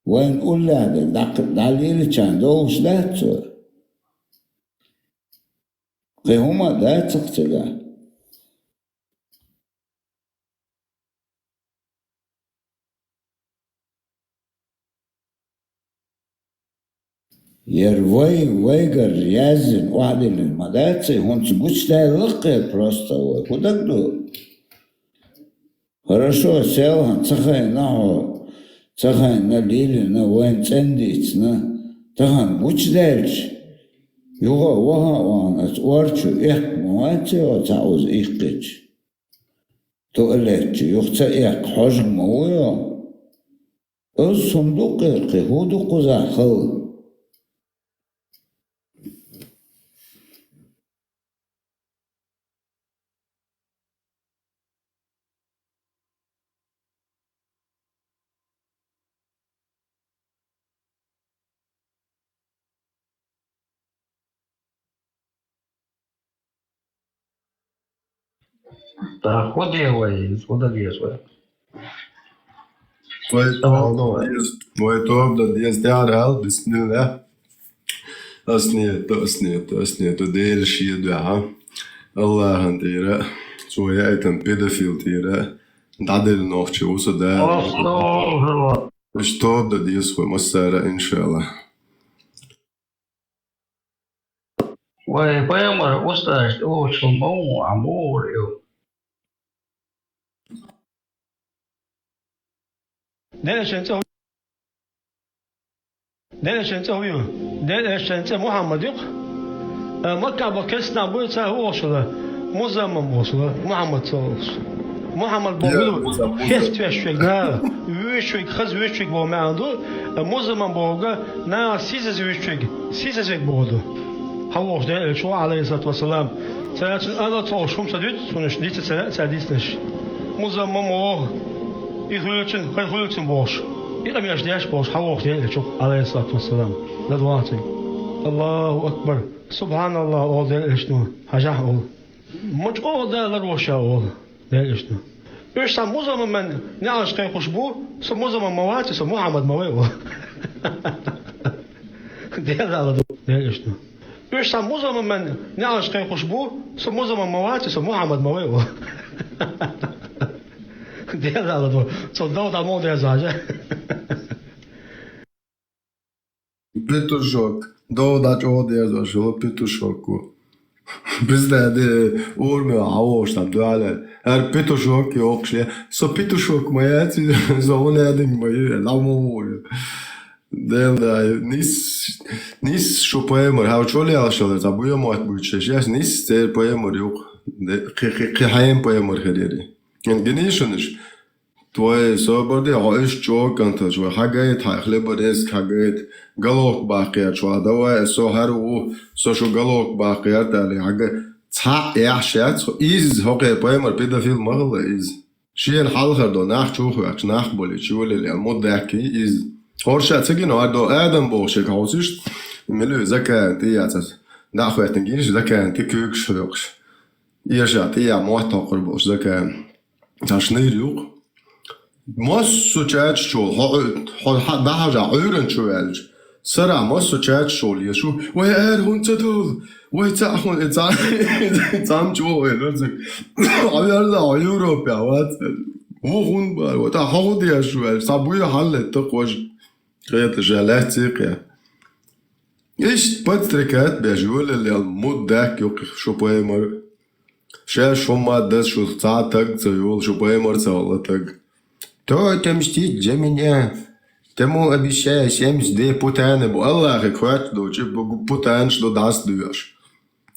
Speaker 8: Way ullade, dalili chan, doğuş latso. Kehuma da çıktıga. Jer vajgar jazin uadilin madaci, он гучная легкая просто, куда кто? Хорошо сел, он цахай налили, на воин цендиц, на тахан гучдальч. Юга он от орчу их муати, от ауз их кич. То элечи, юхца их хожг муя. Оз сундук ирки, худу кузахал.
Speaker 1: Пароход его и куда лезла.
Speaker 6: Vai to da diez dēra, bismillah. Asniet, tu dēļ šī dēha. Allah tīra, so jāitam pedofil tīra. Dadēļ nohči usa dēra. Viņš to da diez vai masāra, inšallah.
Speaker 1: Vai paimar uzstāst lūdzu mūmu amūriju.
Speaker 15: Neleşence Muhammed yok. Makka bakesna bu ise olsun. Muzammam olsun. Muhammed olsun. Muhammed boğulu. Heft veşvek na. Veşvek kız veşvek boğu meğandu. Muzammam boğu na sizes veşvek boğdu. Havuz değil. Şu aleyhissalatü vesselam. Sayacın Allah çoğuşum sadüt. Sonuç lise sadisneş. Muzammam boğu. İhülüçün boş. İlem yaşdayaş boş. Havuz değil. Çok aleyhissalatü vesselam. Ladvatı. Allahu Akbar. Subhanallah ol değil işnu. Hacah ol. Muç ol değerler boşa ol. Değil işnu. Üçten bu zaman ben ne aşkı kuşbu, bu zaman mavati, Muhammed mavi ol. Değerler değil işnu. Üçten bu zaman ben ne aşkı kuşbu, bu zaman mavati, Muhammed mavi ol. Değerler değil. Çok da mı değerler?
Speaker 6: Pitušok, daudz odiezo šo pitušoku. Bizde urmio avoštam duale. Pitušok yokşe. So pitušok mayati zonedim mayi lamur. Delda nis şu poemer ha çoli alşalar da bu yamat bu çeşes nis ter poemer yok. Hayem poemer hereri. Yani genişoniş. Твое соборди аиш чоканта чва хагайт хлеборез хагайт галок бақия чва давай со хару со шу галок бақия дали хага ца яшат из хоке поэмар педофил магла из шиен халхардо нах чухвач нах боли чулели моддаки из хорша цегино ардо адам боше хаусиш мелу закан тияцас нахватен гинш закан тикюкш йокш яша тия мотоқр бош закан ташнир юк Mosu çaç çol, ha daha ja öğren çövelç. Sıra mosu çaç çol yeşu. Vay hun çatol. Vay çahun zam çol elazı. Ayarda Avrupa vat. O hun var. O da havu diye şövel. Sabuya halletti koş. Kıyat jalat ya. İşte patrekat bejul el muddak yok şu poemar. Şey şu madde şu saatak zayol şu poemar sağlatak. То отомстить за меня. Тому обещаю 70 путаны. Аллах хватит, че путан, что даст даешь.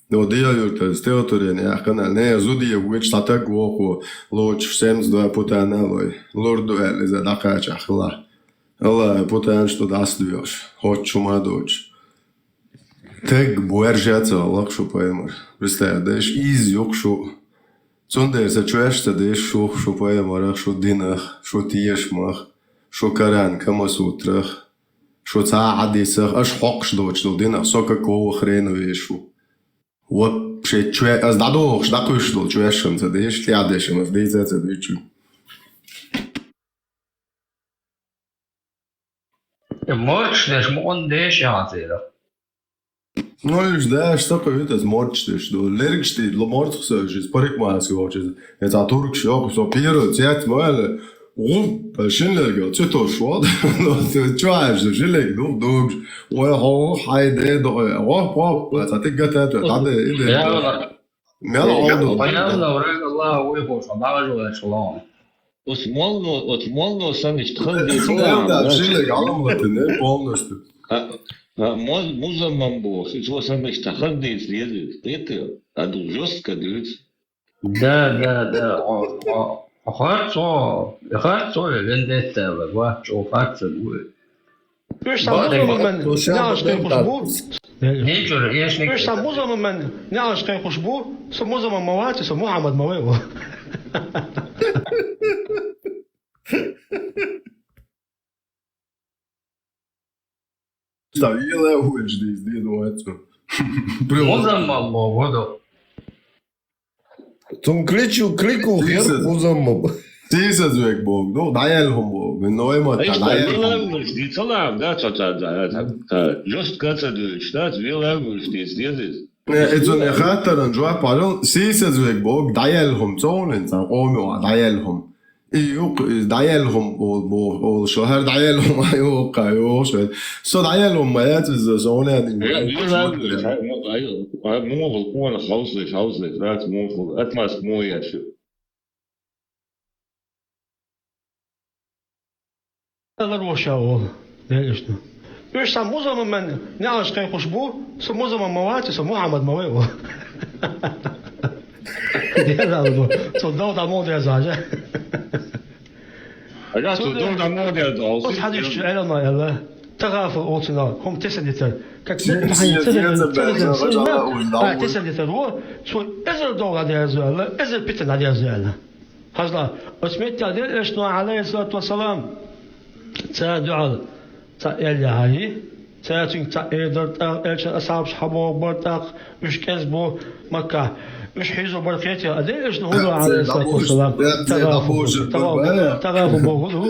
Speaker 6: Но делают это, сделают не ахана, не зуди уч татак воху, лоч 72 путана лой. Лорду эль за дакач ахла. Аллах путан, что даст даешь. Хоть чума дочь. Tek bu erjatsa Allah şu payamar. Представляешь, из yok şu. Sonda se çöşte de şu payamar, şu dinah, şu tiyeshmah, şu karan kama sutrah, şu saadisah, aş hoqş doçlo dinah, soka ko khreno yeşu. Ve şey çö az da doğuş da kuşlo çöşüm se de işte yadeşim az deyse se de çü.
Speaker 1: Morç deş mu on deş yazıyor.
Speaker 6: No już daš tako vidies morčtiš, do lergšti, lo morčtiš, iz parikmājas kočis. Ja tā turkši joku, so pierodz, jēt mēle, šinlergi, cito šod, no čājuši, šilegi, dūbš, un ho, haide, tā tik gatēt, tādi ide. Mēla oldu.
Speaker 1: Pajavna vrega Allah uihoša, nāžu već lon.
Speaker 5: Osmanlı sanış
Speaker 6: Šilegi alamlati, ne, polnosti.
Speaker 5: Музаман был, что самое штаханное следует. Это жестко говорится.
Speaker 1: Да. Хорошо, вендетта, вот, что факт будет.
Speaker 15: Музаман мен не ашкай хушбу, со музаман мавати, со Мухаммад мавево.
Speaker 6: Tā ielēvuši dīs dienu vecu.
Speaker 1: Muzamman bu vodu.
Speaker 3: Zum kliku hier muzamman.
Speaker 6: Tīsas vajag bog, nu, dajelhum bog, vienojumot tā dajelhum.
Speaker 5: Die Zollab, da just katsa durch, das vielēvuši dies diezis.
Speaker 6: Et un echataran joa paron, tīsas vajag bog, dajelhum zonin, tā omio, dajelhum. يوق دعيالهم و شهر دعيالهم يوقع يوشل صد دعيالهم ما يتزون يعني
Speaker 5: مو بالقوة خلصش لا مو أتمس مو يشوف
Speaker 15: هذا الوشاول ليش ده إيش سام مزمن من نعش كي خشبو سام مزمن مواتي سام محمد مويو هذا صدق ده مو ده زاجة
Speaker 5: صدق مو ده ده
Speaker 15: بس حد يشتغل ما يلا تغافل أوتنا هم تسديتر
Speaker 6: تسديتر
Speaker 15: هو شو إزر دولة ده زال إزر بيتنا ده زال هذا اسمه تعديل إيش نوع عليه الصلاة والسلام تعدل تعيل هاي تعتين تعيدر إيش أصحاب حبوا برتاق مش كذبوا مكة مش حيزوا بركيتي أدي إيش نقوله عليه الصلاة والسلام تغافوا بقوله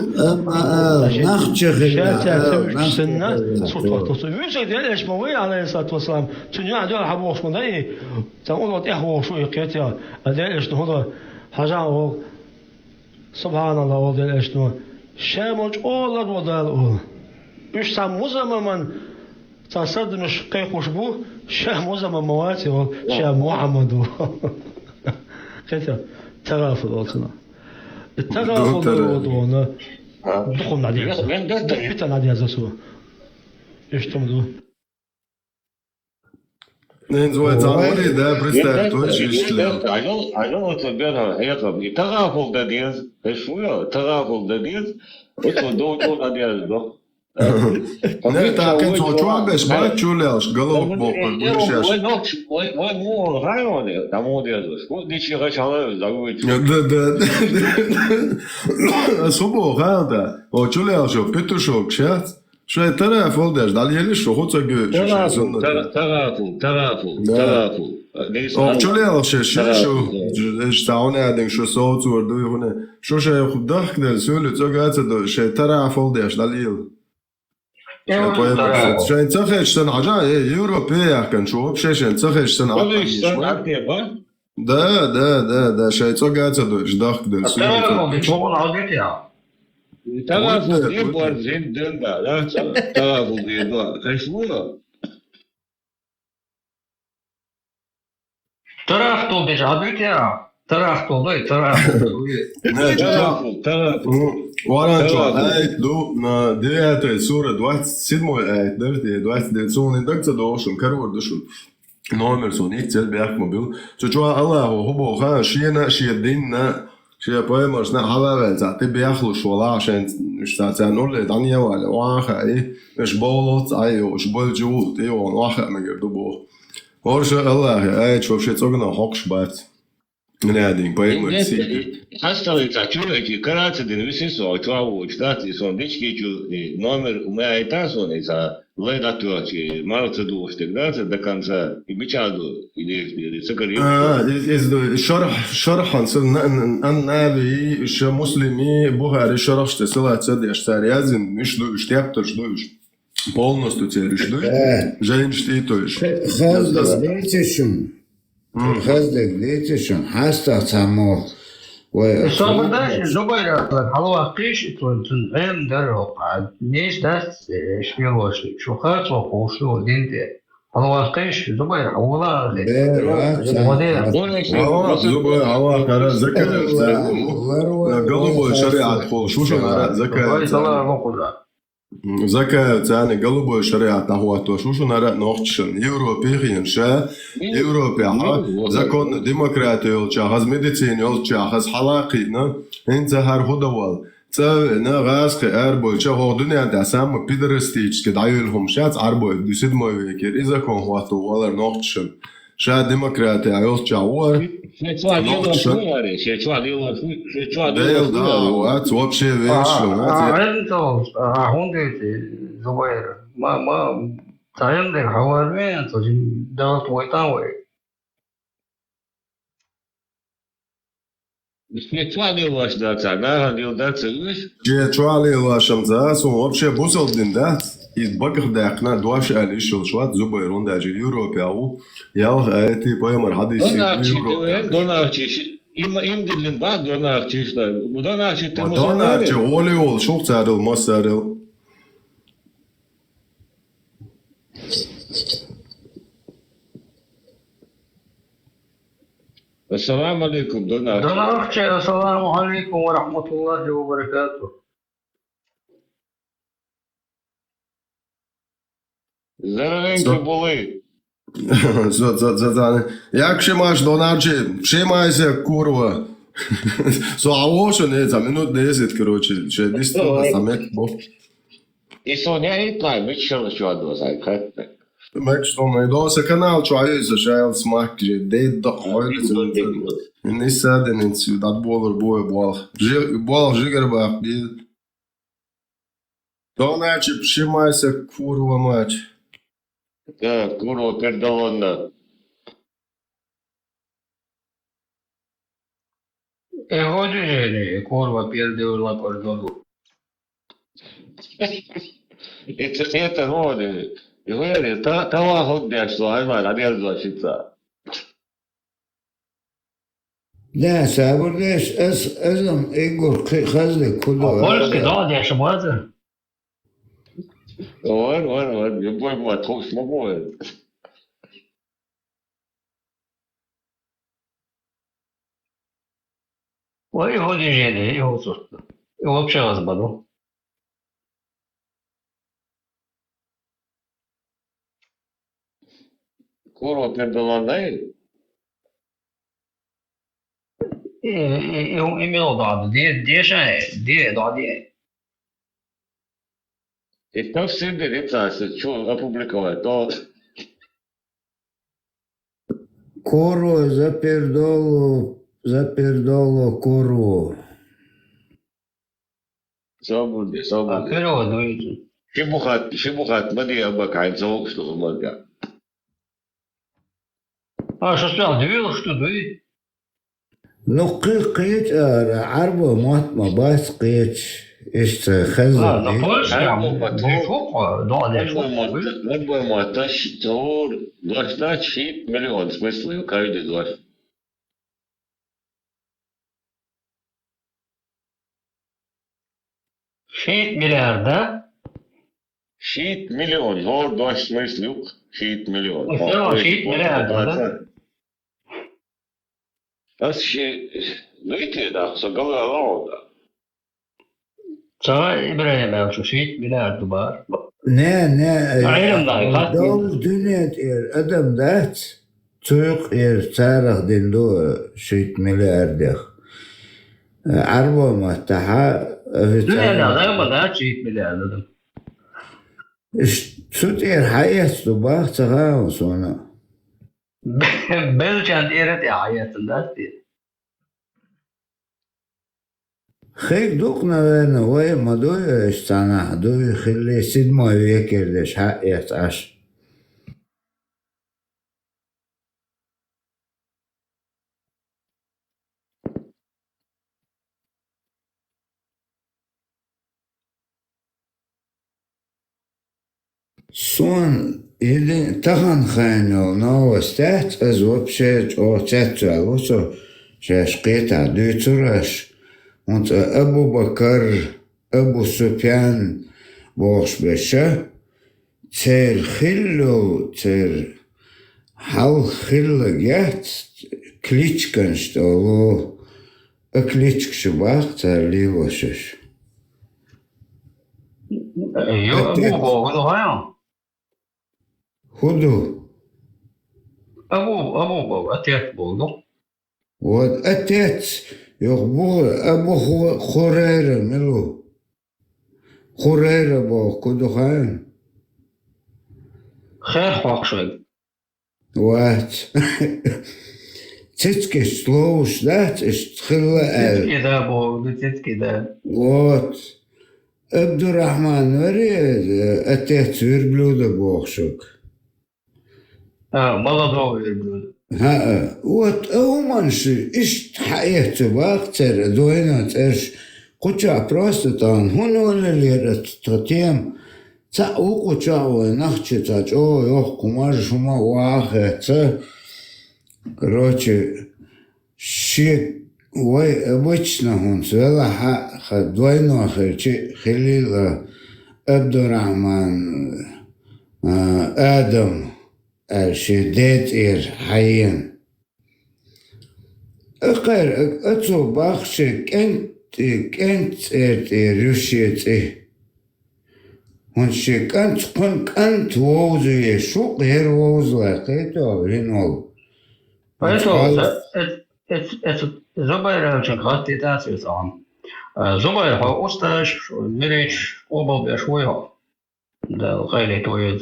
Speaker 15: شاتع سنة سلطة يوجد ديال إيش موي عليه الصلاة والسلام تنيا ديال حبوا شو ده تقول إيه شو يقيتي أدي إيش نقوله حاجة سبحان الله ديال إيش نقول شامج أولاد ودال إيش سام مزمن تصدق مش كي خشبو شام مزمن مواتي شام محمد كذا تغافل وصلنا التغافل وضعنا دخلنا عليه دخلنا عليه زسوا إيش تمدو
Speaker 6: نزوي تعملي ده بريستار توش يشتغل
Speaker 5: عجلة تبيرها هيك تغافل ده ديز شوية تغافل ده ديز إيش دول عليه ده
Speaker 6: Ne, tā, kad to čobeś bačuļaš, galvok bokar, buļšaš.
Speaker 5: Vai mūru rajoni, tam mūdiezus, ko niči račalēvis, daguviču.
Speaker 6: Da. Subo, hāda, o čuļaš jau pitušok šēc. Šai tarā foldēš, daļielis šo hoca gőš.
Speaker 5: Tarāfu.
Speaker 6: O čuļaš šo, es tā unēding šo saucu ar duju, šo šai hudahkdēļ sūļu, šai tarā foldēš, daļieli. شاين تخش سنة عجاء يوروبيا كان شو بشي شاين تخش سنة ده شاين تخش سنة جداخ ده
Speaker 5: تغافل يبقى زين دنبا لا تغافل يبقى خشونا
Speaker 1: تراختو بيش عبيتيا تراختو ضي
Speaker 6: تراختو Oranžo ēdu, diētai sura 27. ēd, 29. daksa došun, karordušun, nomers un ikcel bi akmobil. So čo Allahu hubo khan shiena shiedinna شيء بويمرش نحاول تعطي بيخلص ولا عشان مش تعطينوا لي دنيا ولا واخا إيه مش بولط أيوة مش بولجوت إيه واخا ما يردوبه ورش الله أي شوف شيء تقولنا حقش بات من هذين بويمرش
Speaker 5: Hasta čovjek karate da ne se so otvao štati son dečki номер у меня и та сон за леда туачи малце дуšte da kanza i bičadu ili sakari
Speaker 6: شرح أن أبي ش مسلمي بوهاري شرح تسلا تسدي أشتري أزين مش دوش تيابتش دوش полностью теришь دوش جاين شتي توش
Speaker 8: خزدك ليتشن حاستا تامو
Speaker 1: صبر ده زبير حلوة قيش تون عين درو قاعد ليش ده شبيلوش شو خاطر وقوشو دينتي حلوة قيش زبير والله
Speaker 6: زبير هوا كان زكاة قلبه شريعة خول شو نرى زكاة زكاة تاني قلبه شريعة هو تو شو نرى نوختشن يوروبيين شا يوروبيا زكون ديمقراطي يلشا هز ميديسين يلشا هز حلاقينا انت هر هدوال نا غاز اربو شا هو دنيا دسام بيدرستيج كدايلهم شات اربو ديسد موي كير اذا كون هو تو ولا نوختشن شا ديمقراطي يلشا ور ديل داوات вообще весело
Speaker 1: это хунде зубайр ма таянде хавармен то давал твой там
Speaker 5: Čvalila da цагара дил да цыгыш.
Speaker 6: Je čvalila šamza su вообще бусалдин да из бакхдакна дуаш али шул шват зубайрон да же Европяу ял эти поемар хадиси
Speaker 5: Донарчи им дилин ба донарчи что донарчи ты
Speaker 6: Донарчи олеол шук царил масарил
Speaker 5: السلام عليكم دونار
Speaker 1: السلام عليكم ورحمة الله وبركاته
Speaker 5: Здоровенько були.
Speaker 6: Як ще маєш донарчі? Ще маєшся, курва. Славошу не, за минут 10, короче, ще дійсно самек був.
Speaker 5: І Соня і плай, ми що до зайкати.
Speaker 6: Mek što me dosa kanal čuaju za šajal smak, že dej da hojlice. Ni sadenici, dat bolor boje bol. Bol žigerbah bil. To neće pšimaj se kurva mać.
Speaker 5: Da, kurva perdolona.
Speaker 1: Hođu žene, kurva perdolona perdolu.
Speaker 5: Это годы. И говорит, того ходня, что айма надежда щица.
Speaker 8: لا سابردش ازم ايجور خزلي كله
Speaker 1: Польский, да, я шмаза.
Speaker 5: Вон, любой мой труп смогу.
Speaker 1: Ой, хоđu žene, и вот что. И вообще разбаду.
Speaker 5: Kurva perdolona je.
Speaker 1: Имел да, где да.
Speaker 5: И то все делится, что опубликовать, то...
Speaker 8: Коро запердоло коро.
Speaker 5: Свободы.
Speaker 1: Перевод, видите.
Speaker 5: Шибухат, мадия бакайн, завок, что мадия.
Speaker 1: Что сказал, дивил, что дует?
Speaker 8: Ну, قيت عربة ما باس قيت إيش خزن.
Speaker 1: На польском, фуха, да,
Speaker 5: Любой моташ, то 26 миллион, в смысле, каждый 20.
Speaker 1: Шесть миллиард, да?
Speaker 5: 6 миллион, но 20 смысле, 6 миллион.
Speaker 1: Все, 6 миллиардов, да?
Speaker 5: Das видите, да, så gamla låda.
Speaker 1: Så İbrahim ben şu 6 milyar dolar.
Speaker 8: Ne.
Speaker 1: Aynen da.
Speaker 8: Dol dünyat adam dat. Türk tarih dindo 6 milyar. عربة متاحة
Speaker 1: لا ما داش يتملى
Speaker 8: شتير حياة صباح تغاوص وانا
Speaker 1: بلجان إيرتي حياة الناس دي
Speaker 8: خيك دوقنا وانا وي ما دوي اشتانا دوي خلي سيد ما يكر دش حياة عش Son ili tahan khaino no stat as wopshet o tatu also shashqita duturash und Abu Bakr Abu Sufyan bosh besha tser khillo tser hal khillo gat klitschkan stolo a klitschk shbach tser livoshish
Speaker 1: أبو هايو
Speaker 8: خذوا
Speaker 1: أبو أتيت بولو
Speaker 8: وأتيت يخبو أبو خريرة ملو خريرة بو كدو خان
Speaker 1: خير خوك شوي
Speaker 8: وات تتكي سلوش دات اشتخلة
Speaker 1: تتكي دا بو تتكي دا
Speaker 8: وات عبد الرحمن وريد أتيت وربلودة بوخشوك
Speaker 1: مالدو وربلودة
Speaker 8: ها وات أومانشي إشت حياته باقتر دوينات إرش قوشا براستان هونو اللي تتيم تاو قوشا ونخشي تاجو يوخ كمار شما واخي تا короче شيك وي обычно هون سولا خدوينو خلشي خليل عبد الرحمن آدم الشديد إير حيين أقر أتو باخشي كنت إير هون شي كنت ووزو يشو غير ووزو لقيتو رينول
Speaker 1: это Зубайр очень хватит сам. Зубайр усташ, мирич, обал бешвоя. Да, хайли твои.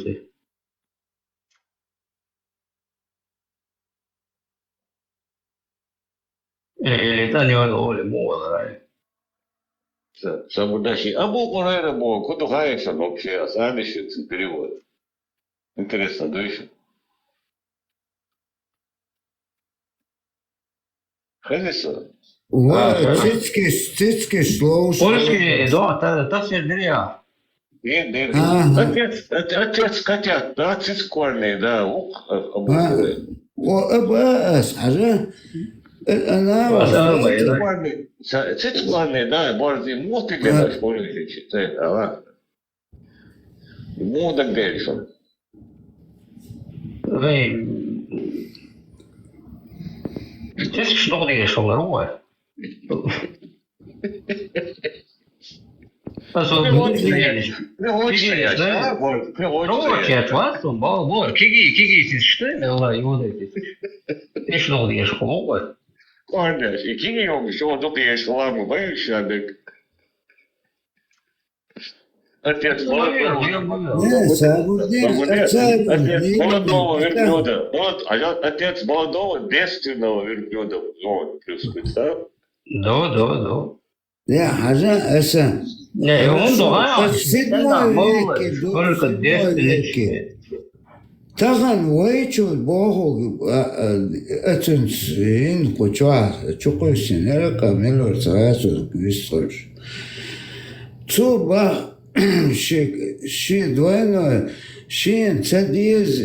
Speaker 1: Или та не оли мола.
Speaker 5: Самудаши. Абу Курайра бо, куда хаешься вообще, следующий перевод. Интересно, да еще? Хорошо.
Speaker 8: Цицки слоуш.
Speaker 1: Польский, да, та все дыря.
Speaker 5: Отец котят, да, цицкорный, да, Абу Курайра.
Speaker 8: وأبقى حاجة أنا
Speaker 5: цицкорный, да, борзи, мозг ты глядишь, помните, да, мозг глядишь.
Speaker 1: Het is nog niet eens zo roer. Also, Roertje, wat? Een bal, mooi. Kiki is stil, maar is nog niet eens gelopen.
Speaker 5: Cornes, ik ging jongens, zo dat hij is gelopen, weet je dat Отец молодого верблюда. Вот, отец молодого бедственного верблюда. Вот, плюс представь.
Speaker 1: Да.
Speaker 8: لا حاجة أسا
Speaker 1: لا هم
Speaker 8: تغن ويتشو بوهو أتنسين قوشوا تشوكو سنرقا ملور تغاسو كويستوش توبا شي دوينو شين تديز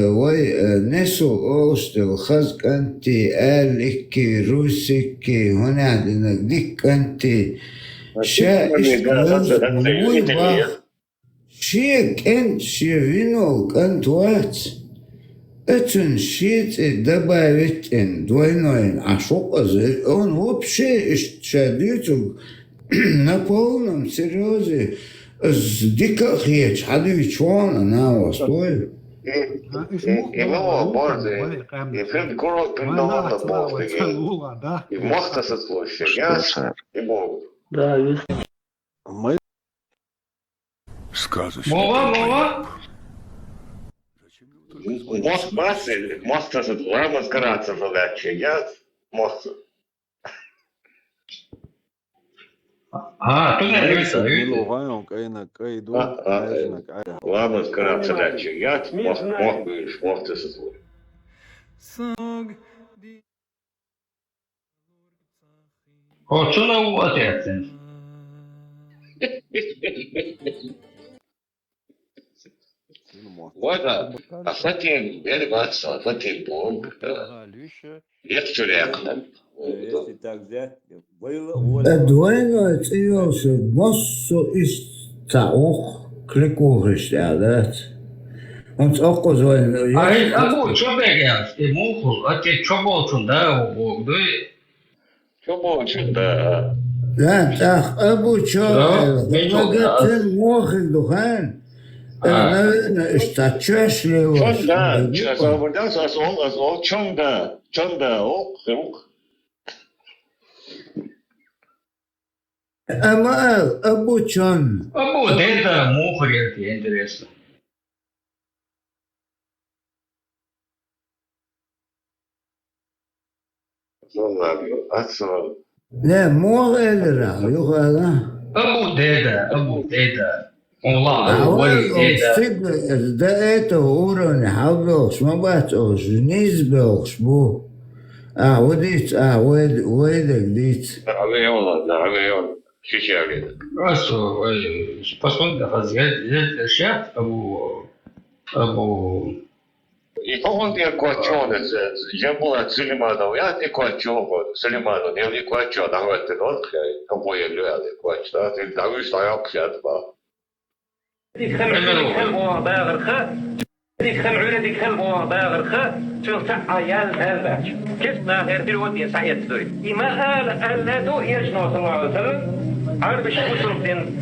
Speaker 8: وي نسو أوستل خزق أنتي آلكي روسيكي هنا عندنا ديك أنتي شائش موي باخ شيك أنت شيرينو كنت وات أتن شيت دبايت إن دوينوين عشوق زي أون هو بشي اشتشاديتو نابولنم سيريوزي ديكا خيش حدو يشوانا ناو أستوي
Speaker 5: И нового борзы, и фин курок пиндована борзы, и моста со слушай, и Бог.
Speaker 15: Да, есть.
Speaker 6: Мы сказочно.
Speaker 1: Мова.
Speaker 5: Мост массы, моста со рама скараться задачи, я мост.
Speaker 1: Tu neesi
Speaker 5: Rama skarаться задачи, я моста со слушай.
Speaker 1: Hoćuna u otjecen.
Speaker 5: Вода, а фатин, элевация, фатин бомб. Я человек.
Speaker 8: Двойной цивился массу из таух кликухиш дядет. Он цоку звонил.
Speaker 1: Abu çöbeğe, muhul, ati çöbolçunda o
Speaker 5: Çöbolçunda.
Speaker 8: لا تاخ ابو شوقي قلت موخ الدخان انا اشتاتشوش لي
Speaker 5: Çönda, buradan sonra çönda, ok.
Speaker 8: اما ابو شون
Speaker 1: Abu deda muhul je interesno.
Speaker 8: لا مو غير يقول
Speaker 1: Abu deda. Allah, ولي deda.
Speaker 8: ده ايته هورن حبلوش ما باتوش نيزبوش بو وديت ويدك ديت
Speaker 5: Нравится. Чичали.
Speaker 1: Раз, посмотри, разглядеть шеф, Abu
Speaker 5: И он не квачон, я была Сулейманов, я не квачон, Сулейманов, не квачон, а вот он кого-то люди квач, да, ты давишь, что я общаюсь, ба.
Speaker 9: ديك خلبوا باغر خا ديك خمعوله ديك خلبوا باغر خا تنفع عيال هذا كيفنا غير في الودي صحيح تدوي إما قال لا دو يجنو صلى الله عليه وسلم عرب الشمس دين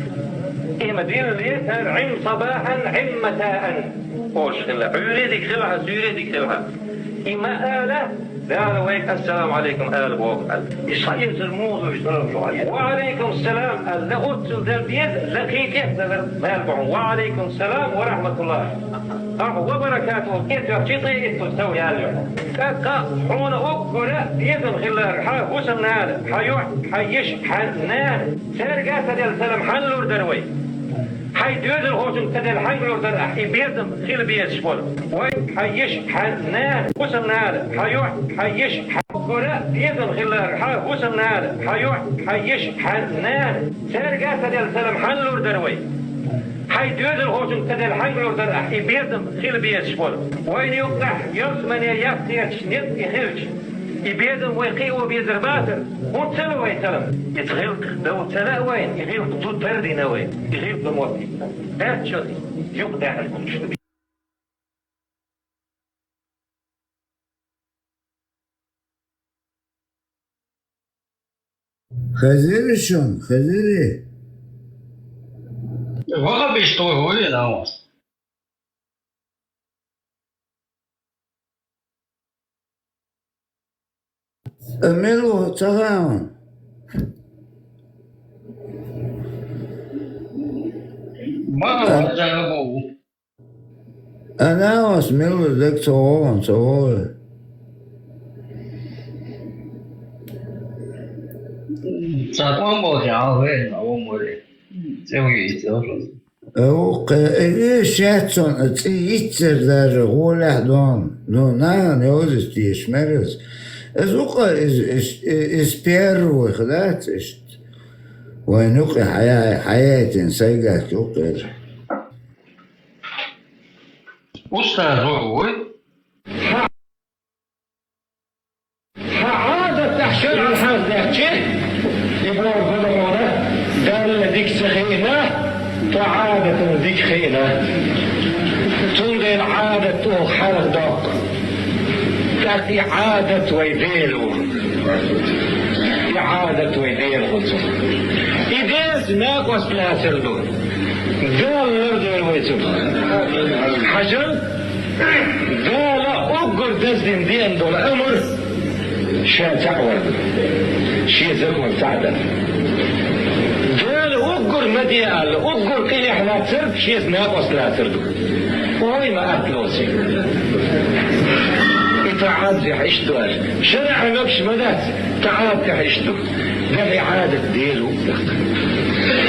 Speaker 9: إما دين اللي عم صباحا عم مساء وش خلا عوري ديك خلها سوري ديك خلها إما قال لا ويك السلام عليكم آل بوقع يصحيح الموضوع وعليكم السلام لا أرسل ذا البيد لقيت مالبعون وعليكم السلام ورحمة الله وبركاته كيف تشيطي تسوي هذا كاكا حون أكبر يدن خلال وصلنا هذا حيش حنان سرقات ديال سلام حنلور دروي حيدود الهوجم تدل حنلور در بيردم خيل بيد شبول حيش حنان وصلنا هذا حيش حكبر يدن خلال وصلنا هذا حيش حنان سرقات ديال سلام حنلور دروي حيدود الهوجم تدل حنلور در بيردم خيل بيد شبول وين يوقع يرسمن يفتي شنيت يخرج يبيدم ويقيوا بيدر باتر وتسلوا ويتلم يتغلق دو تلا وين يغلق طول بردي نوين يغلق موتي لا تشوتي يقدع الكل
Speaker 8: خزيري شون خزيري
Speaker 1: Valla bir što je ovdje na vas.
Speaker 8: أميلو تغاون
Speaker 1: Ma hocam bu.
Speaker 8: أنا أسميلو ذاك صغور
Speaker 1: Zaten bu ya ve o more. Sevgi istiyoruz.
Speaker 8: شاتون تيتر دار غولا دون نان يوزس تيشمرز ازوقا از بيرو خداتشت ونوقي حياة سيقات يقر
Speaker 1: Ustaz o.
Speaker 9: عادة تحشر الحاجة يقول فلونا قال ذيك سخينة فعادة ذيك خينة تلغي العادة وحرق دق تأتي عادة ويديلو إعادة ويديلو إذا ناقص لا تردون قال نرد الويتو حجر
Speaker 4: لا أقر دزن دين دول أمر شا تعور شي زلمة سعدة قال أقر مديال أقر كل إحنا ترد شي ناقص لا تردو وهي ما أكلوسي تعاد يعيشتو شرع نفس مدات تعاد يعيشتو قال إعادة ديلو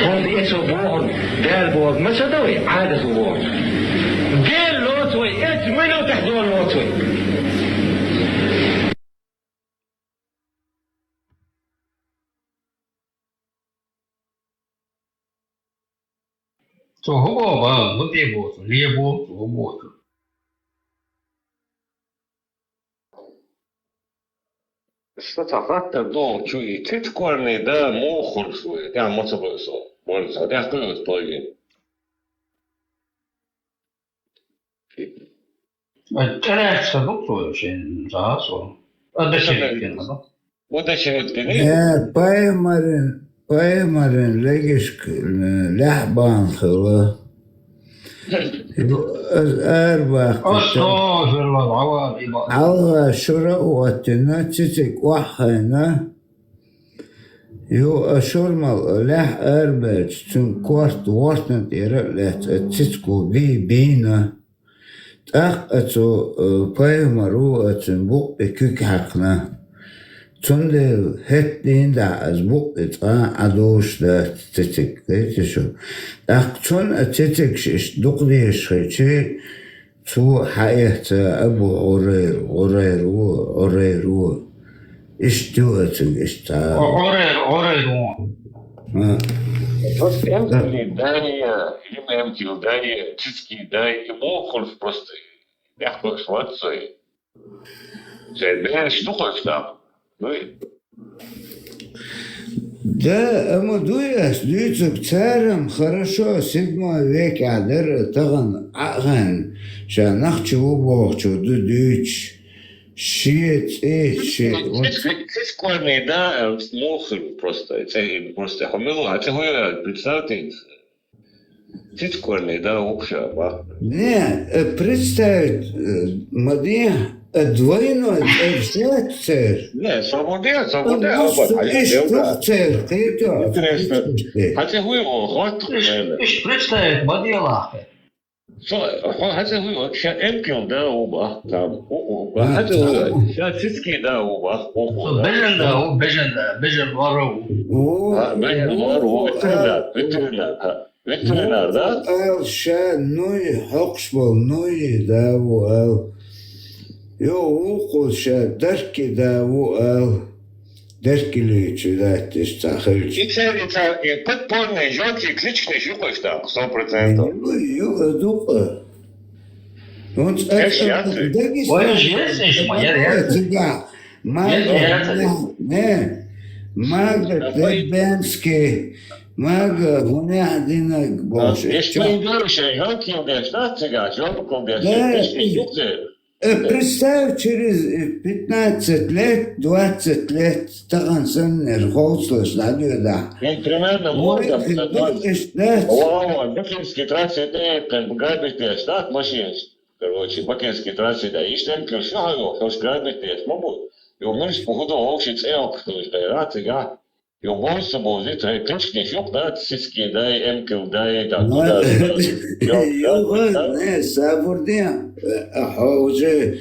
Speaker 4: هون يسو بوهن دال بوهن ما سدوي عادة بوهن ديل لوتوي اتمنوا تحدون لوتوي
Speaker 1: 做好不吧，我爹不做，你也不做不做。
Speaker 5: استطعت الضوء شوي تذكرني ده مؤخر شوي ده ما تبصو برضه ده كله طيب
Speaker 1: أنا صدقته شيء زاسو هذا شيء كنا
Speaker 5: وده شيء كده
Speaker 8: بايمرن لقيش لحبان خلا أربع
Speaker 1: أستغفر الله العوالي
Speaker 8: على شراء واتنا تتك وحنا يو أشرمل لح أربع تن كورت واتنا تيرلت تتكو بينا تأخ أتو بايمرو أتن بوق بكيك حقنا تندل هتين دا از بوق اتقا عدوش دا تتك ديتشو اقتون اتتكش دقديش خيشي تو حياة ابو عرير ايش دوتن ايش تا
Speaker 1: عرير
Speaker 5: بس امتى داي امتى داي تسكي داي مؤخر просто يحكوا شوات زي ده شنو قلت
Speaker 8: Да, Амадуяс, дюйцук царем хорошо, 7 век адыр таган аган, шанах чего бог, чего дюйч, щит,
Speaker 5: Тискорный, да, мохр просто, это просто хамило, а чего я представьте, тискорный, да, общая, ба.
Speaker 8: Не, представить, мадья, двойной царь.
Speaker 5: Не, свободен,
Speaker 8: царь, ты это.
Speaker 5: Интересно. Хотя вы его, вот,
Speaker 1: представить, мадья
Speaker 5: хотя вы вот сейчас эмкил, да, оба, там, хотя вы сейчас тиски, да, оба,
Speaker 1: بجن ورو
Speaker 5: ветеринар, да?
Speaker 8: Эл ша, нуй, хокшбол, нуй, да, эл. Йо, укул ша, дарки, да, эл. Дарки лечу, да, ты стахач.
Speaker 5: И подпольные жёлтые клички жукаешь так, 100%.
Speaker 8: Йо, дупа. Он Мага, Дебенский, Мага, Гунядинок, Боже.
Speaker 5: Если не веришь, жёлтые убеждать тебя, жёлтые
Speaker 8: Представь, через 15 лет, 20 лет, таган сеннер, холслыш, да.
Speaker 5: Примерно можно, Бакинский трассе, как бы грабить штат машин, короче, Бакинский трассе, да, и штемки, все, что грабить, могут. И у меня походу общий цел, что да, сега. И у меня с собой, это клички, жук, да, сиски, да, эмкил, да, и так, да.
Speaker 8: Не, сабурдия, уже,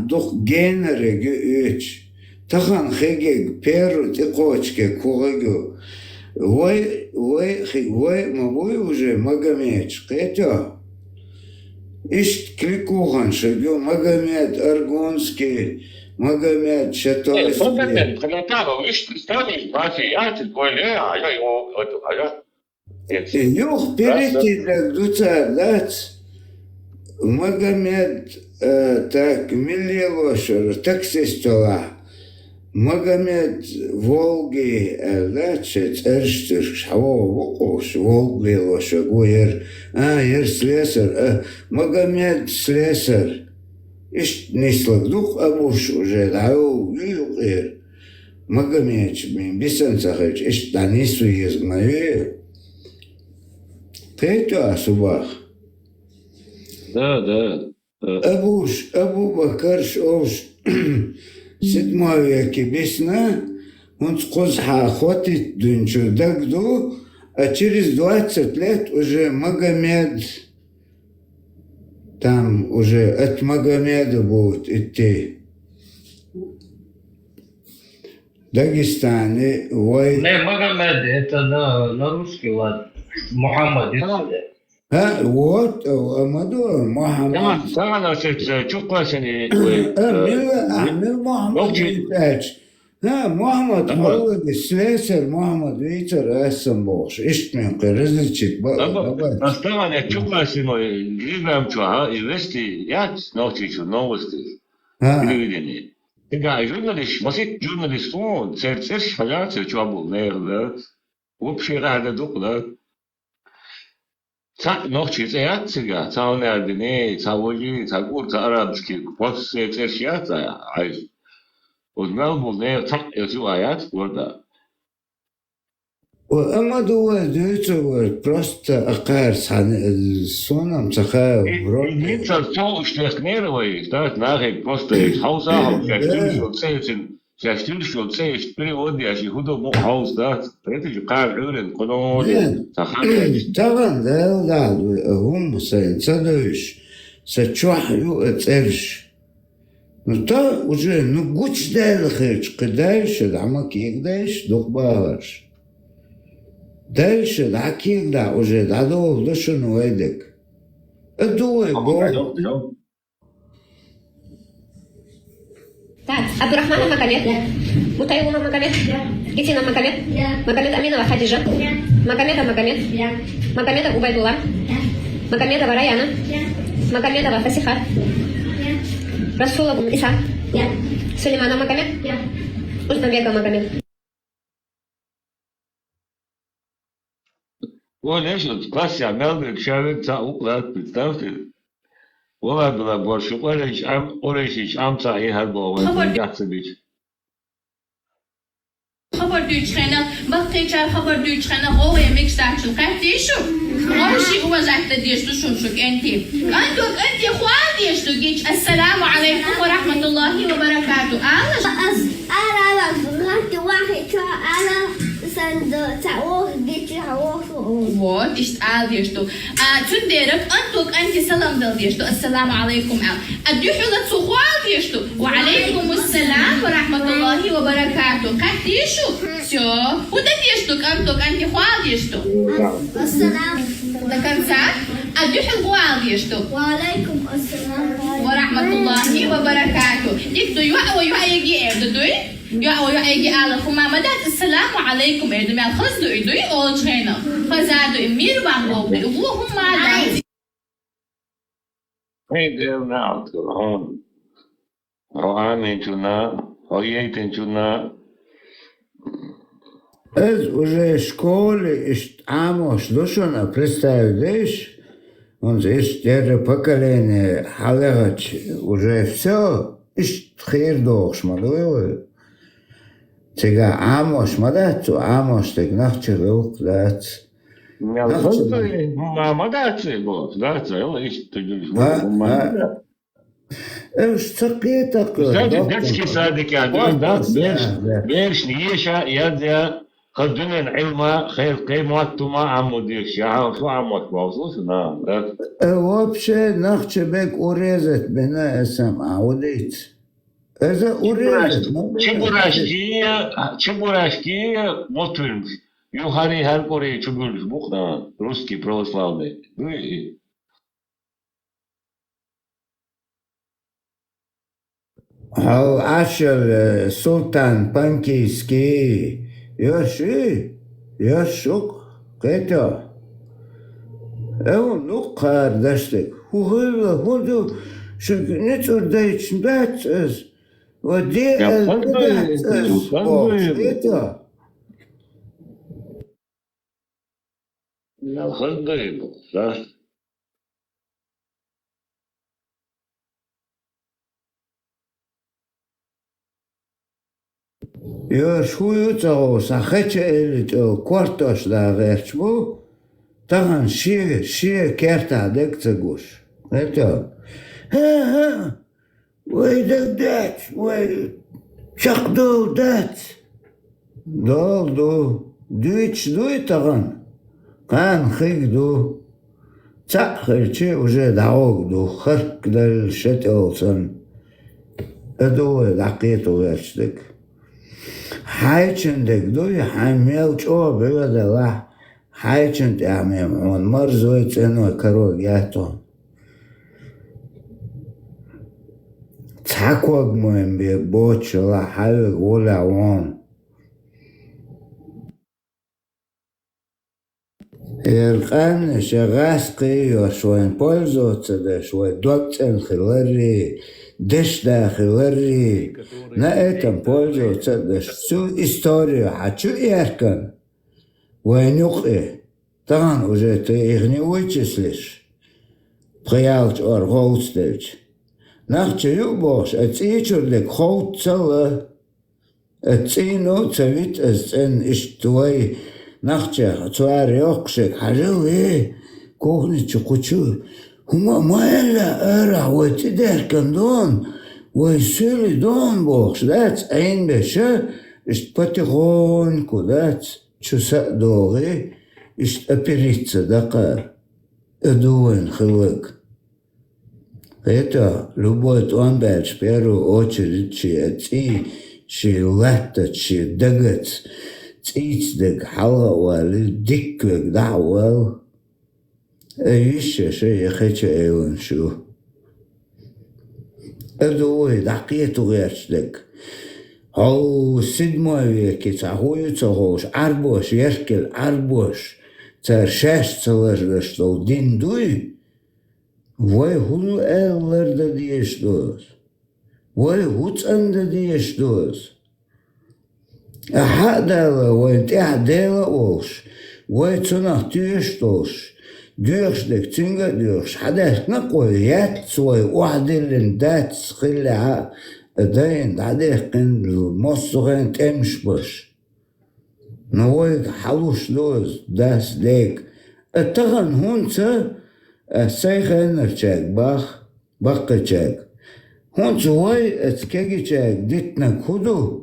Speaker 8: дух генереги üç. Tahan хеге перу текочке кугу. Вой, мабуй уже Магомед, это. Ишт кликухан, шагю Магомед Аргунский, Магомед Шатойский.
Speaker 5: Магомед, комментарий, ишь, представишь, братья, ты такой, я его,
Speaker 8: Юх, перейти так, дуца, дать. Магомед, так, Милилошер, таксистола. Магомед Волги, значит, эрштыр, шаво, вокош, Волги, лоша, гуер, ер слесар, Магомед слесар. Ишь, не слагдух, а муж уже, да, юр. Магомед, бисен сахач, ишь, да не суез, мою. Ты это, Асубах?
Speaker 5: Да.
Speaker 8: Абу Бакр Шоуш 7 веке бесна, он скозха охотит дунчу дагду, а через 20 лет уже Магомед, там уже от Магомеда будут идти. В Дагестане война.
Speaker 1: Не, Магомед, это на русский лад. Мухаммад.
Speaker 8: Вот, Амаду, Мухаммад.
Speaker 5: Tamam, çok klasini.
Speaker 8: Amir Muhammed Vitaç. Muhammed Havladı, Slesser Muhammed Vitaç Esenboş. İştmen kırızlıçık.
Speaker 5: Tamam, çok klasini. Grizem çoğa, investi, yat, notiçu, novosti. Televideni. Сега журналист, масит журналист, он церцер шаляться чабу, наверное, вообще рада докуда. Ца ночи цеят сега, цау нердине, цаули, цаур, царабский, вот церчията, ай. Узмел был не цак, эцу аят, горда.
Speaker 8: Амаду Витач просто акарс хан сонам цаха.
Speaker 5: Nicht so stechnerwei, da nachher просто Hausach, ja stimmt schon, ich bin und ja, ich hudo mo Haus da, это же кар урен, колони, цахач.
Speaker 8: Таван да, هم صدوش سچوح اترش. Ну то уже, ну гуч дальше, кидаешь, дамок игдаешь, духбаваш. Дальше, да, кигда уже, да, душен уэдек. Дуй, го.
Speaker 16: Так, Абдурахманов Магомед, Мутаилова Магомед, Гитина Магомед, Магомед Аминова Хадижа, Магомедов Магомед, Магомедов Убайдулла, Магомедова Раяна, Магомедова Фасиха, Расулова Иса, Сулейманов Магомед, Узбамбеков Магомед.
Speaker 5: Вот это класс, Мелберг, Шавик, Уклад, представьте. والله بلا برشو قريش عم صحيح هالبوان جاتسبيش
Speaker 17: خبر دوچخنه وقتی چه خبر دوچخنه او yemek starçıl kardeşim her şey o vaziyette diyorsun şunşuk enti enti خواه diyorsun geç Esselamu Aleyküm ve Rahmetullahi ve Berekatuhu
Speaker 18: أنا غلطت واحد شو أنا سند تعوض جيت تعوض
Speaker 17: Вот, işte al diyorsun. Tüm derek antuk anti salam dal diyorsun. Esselamu Aleyküm al. Adjuhula tsukhwal diyorsun. Ve Aleykümüsselam ve Rahmetullahi ve Berekatuhu. Kaç diyorsun? Все. Bu da diyorsun antuk anti khwal diyorsun.
Speaker 18: السلام
Speaker 17: Da kansa adjuhul khwal diyorsun.
Speaker 18: وعليكم السلام
Speaker 17: Ve Rahmetullahi ve Berekatuhu. Dik duyu ve yuhayi evde duy. يجي على خما مدات السلام عليكم إردم يعني خلاص دوي أول شينا خزادو إمير بانغو بيقوهم ما دام
Speaker 5: هيدا نعم هون رواني جنا هويتين جنا
Speaker 8: Ez уже школе амош душона представляешь, он здесь держит поколение халегач уже все ишт хир дохш мадуй. Сега амош мадацу амош тег нахче лукдат.
Speaker 5: Мадацу было, да, цело ишт тегиш.
Speaker 8: Цакета
Speaker 5: Знаете, детский садик я да, беш ниеша ядя خدنا علما خير قيمة ما عمودي شو عمود موصوص نعم
Speaker 8: вообще нахче бек урезать бена эсам аудит. Это урезать.
Speaker 5: Чебурашки мотвинг. Юхари Харкори Чубуль Бухна, русский православный.
Speaker 8: Ашер султан панкийский. Yaşık, keta. Ну, kardeşlik. Hudu, çünkü ne türde içindeyiz. Ve diğer eldeyiz. Keta.
Speaker 5: Ya, hıldayım, da.
Speaker 8: Шуюцаго сахача квартош да верчбу таган шие керта декцегуш. Это ها ويدقدات وشقدو دات دو دويتش دوي تغن كان خيك دو تأخرتي وجا دعوك دو خرك دل شتوصن ادو دقيتو غيرشدك حايچندك دوي حاميل چو بيودلا حايچند يعميمون مرزوي تنو كروغياتون تاكوغ موين بي بوچلا حاوغ ولا وون القان شغاسقي وشوين пользоваться да шوي доцен хилари деш да хилари на этом пользоваться да всю историю хочу яркан войнюхи там уже ты их не вычислишь приялч ор голстевич нахчу бош эцичурлек хоуцала эцину цавит эсен иштуай нахча цуари окшек хажуи кухничу кучу хума майла эра вот деркан дон ой сыли дон бокс that's ein беша ist потихоньку that's чуса доги ist опериться дака эдуэн хылык это любой томбер в первую очередь чи латта чи дагец цицдэг халавал диквэг давал эйшэ яхача эвэншу эдуэй дакиету гэрчлэг о седьмой веке цахуюца хош арбош еркел арбош цар шэшцэлэр что диндуй вой хул эллэр да диештос вой хуцан да диештос هذا وانت هذا وش ويتصنع تيشتوش ديرش دك تنجا ديرش حدث نقول ياتسوي وعدل دات خلع دين داديك مصغن تمش بش نويك حلوش دوز داس ديك التغن هونسا السيخن ارشاك باقشاك هونسا وي اتكاكيشاك ديتنا كودو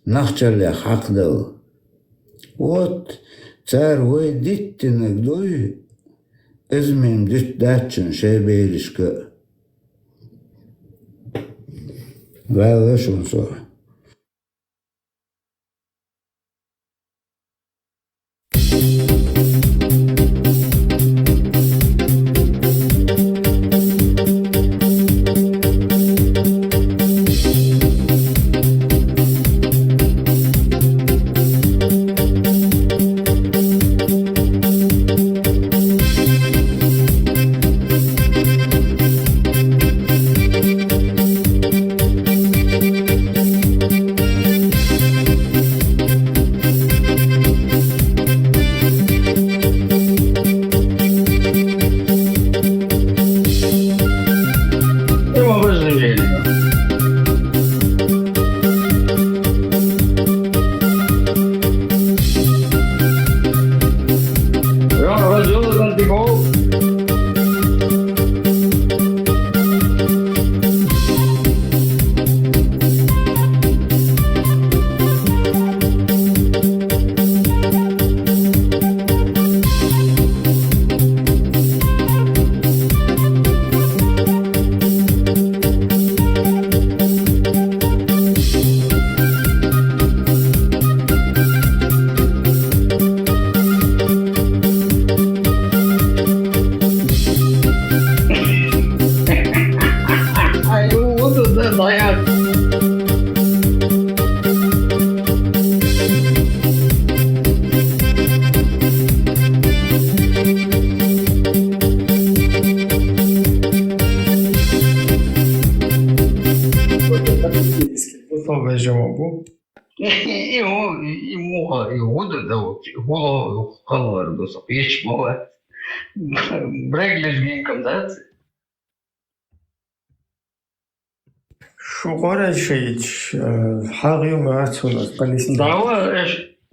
Speaker 8: نخشى حقدو вот царь вы дитти нагдой измем дит датчен шебелишка вэлэшун со
Speaker 2: شغل شيء حاغي وما تسولف قليل
Speaker 1: دعوة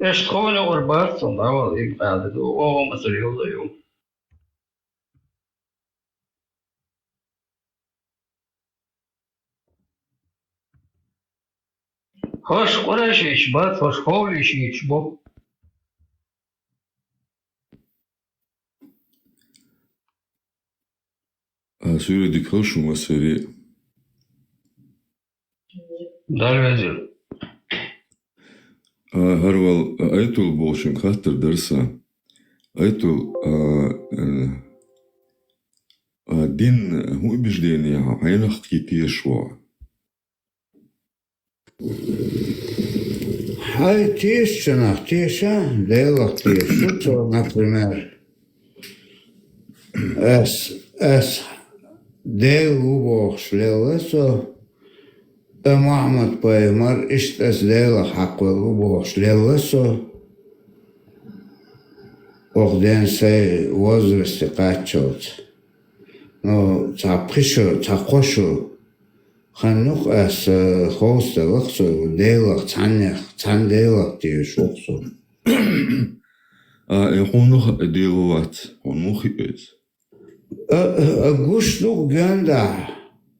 Speaker 1: ايش تخوني وربات دعوة بعد وهو مسؤول يوم Хош Курашич, бат, хош Ховличич, бо.
Speaker 6: Söyledik şu meseleyi.
Speaker 1: Dalvezir.
Speaker 6: Harval aytul bolşun kahtır dersa. Aytul din убеждения айнах китешва.
Speaker 8: Хай тишчинах тиша, делах тишу, то, например, эс делу бог шлелесо, Мухаммад Пайгамбар эс делах хақвелу бог шлелесо, охден сей возрасте качот. Но цапқошу ханнуқ ас хоста вақсо делах цан делах тишуқсо.
Speaker 6: Хонух делуат, хонух ез.
Speaker 8: Гушлуқ гönda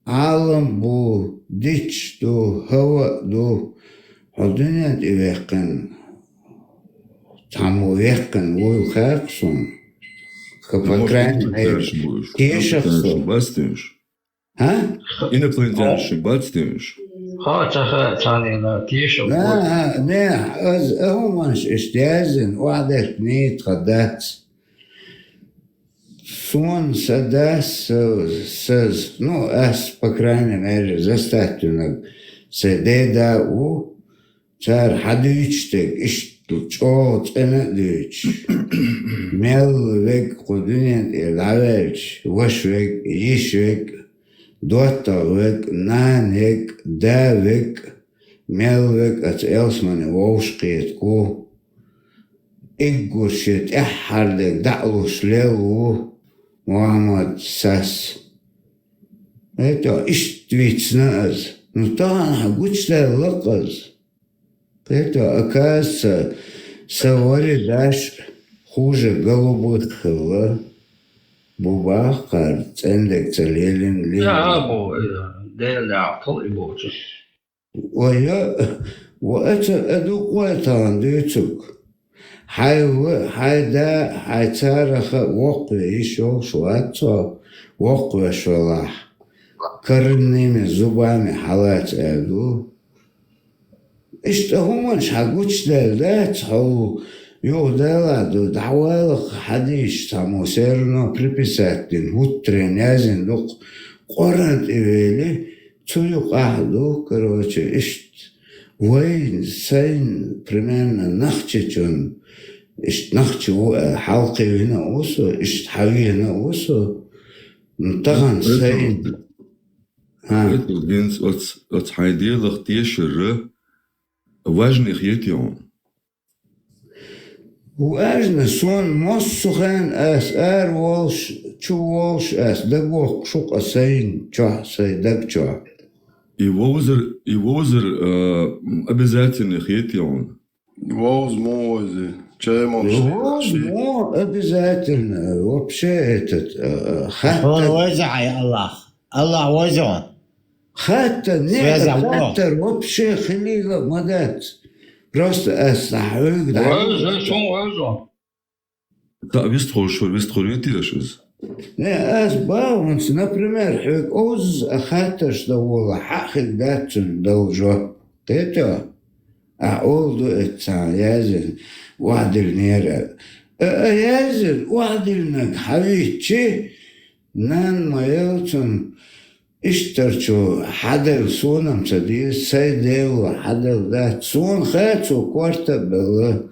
Speaker 8: алам бу дич ду хава ду ходунят ивеққан таму веққан вуйл хақсун. По крайней мере, тишахсо. А?
Speaker 6: Инопланетянши бацтимш.
Speaker 1: Хачаха цанина тиша.
Speaker 8: Не, humans istijzen, oadek niet gedat. Сон садас, ну, ас, по крайней мере, застатюнак, седеда у цар хадвичтек, чо ценадвич, мел век кудунят илавич, ваш век, иш век, дота век, нан век, да век, мел век, ац элсмане вовшкиет ку, иггуршит, эхардек, даълуш лелу, Мухаммад сас. Это иштвицназ. Ну там гучная лаказ. Это оказывается савори даш хуже голубых хла. Бубахар цендек целелин лин.
Speaker 1: Я бо деля толибочи.
Speaker 8: وأتى أدوقوتان ديتك حيدا حيتارخ وقوي شو شواتو وقوي شولاح كرنيمي زبامي حالات أدو همش حقوش دلات هو يودالادو دعوالق حديش تامو سيرنو приписатин хутрен язин дук قرنت إيلي تيوق أحدو короче وين سين примерно نخчечон نخчу حلقي هنا أوسو حوي هنا أوسو نطغن سين
Speaker 6: Это генс от хайделах тешеры важных етион.
Speaker 8: وأجن سون مصخن أر والش شو والش دقوق شوق سين شو سين دق شو
Speaker 6: И возер обязательных етион.
Speaker 13: Воз мози.
Speaker 8: Воз обязательно. Вообще этот
Speaker 19: Он воза يا الله. الله возон.
Speaker 8: حتى حتى вообще خليله مدات. Просто أستحوذ
Speaker 6: Да, вестролитишь.
Speaker 8: Не, баланс, например, оз хаташ довола хахик датчун должо. Это, олду это язин вадил нера. Язин вадилнак хавичи нан маелцун اشترچو حدل سونم سدی سیدل حدل دات سون خاتو کوارتا بله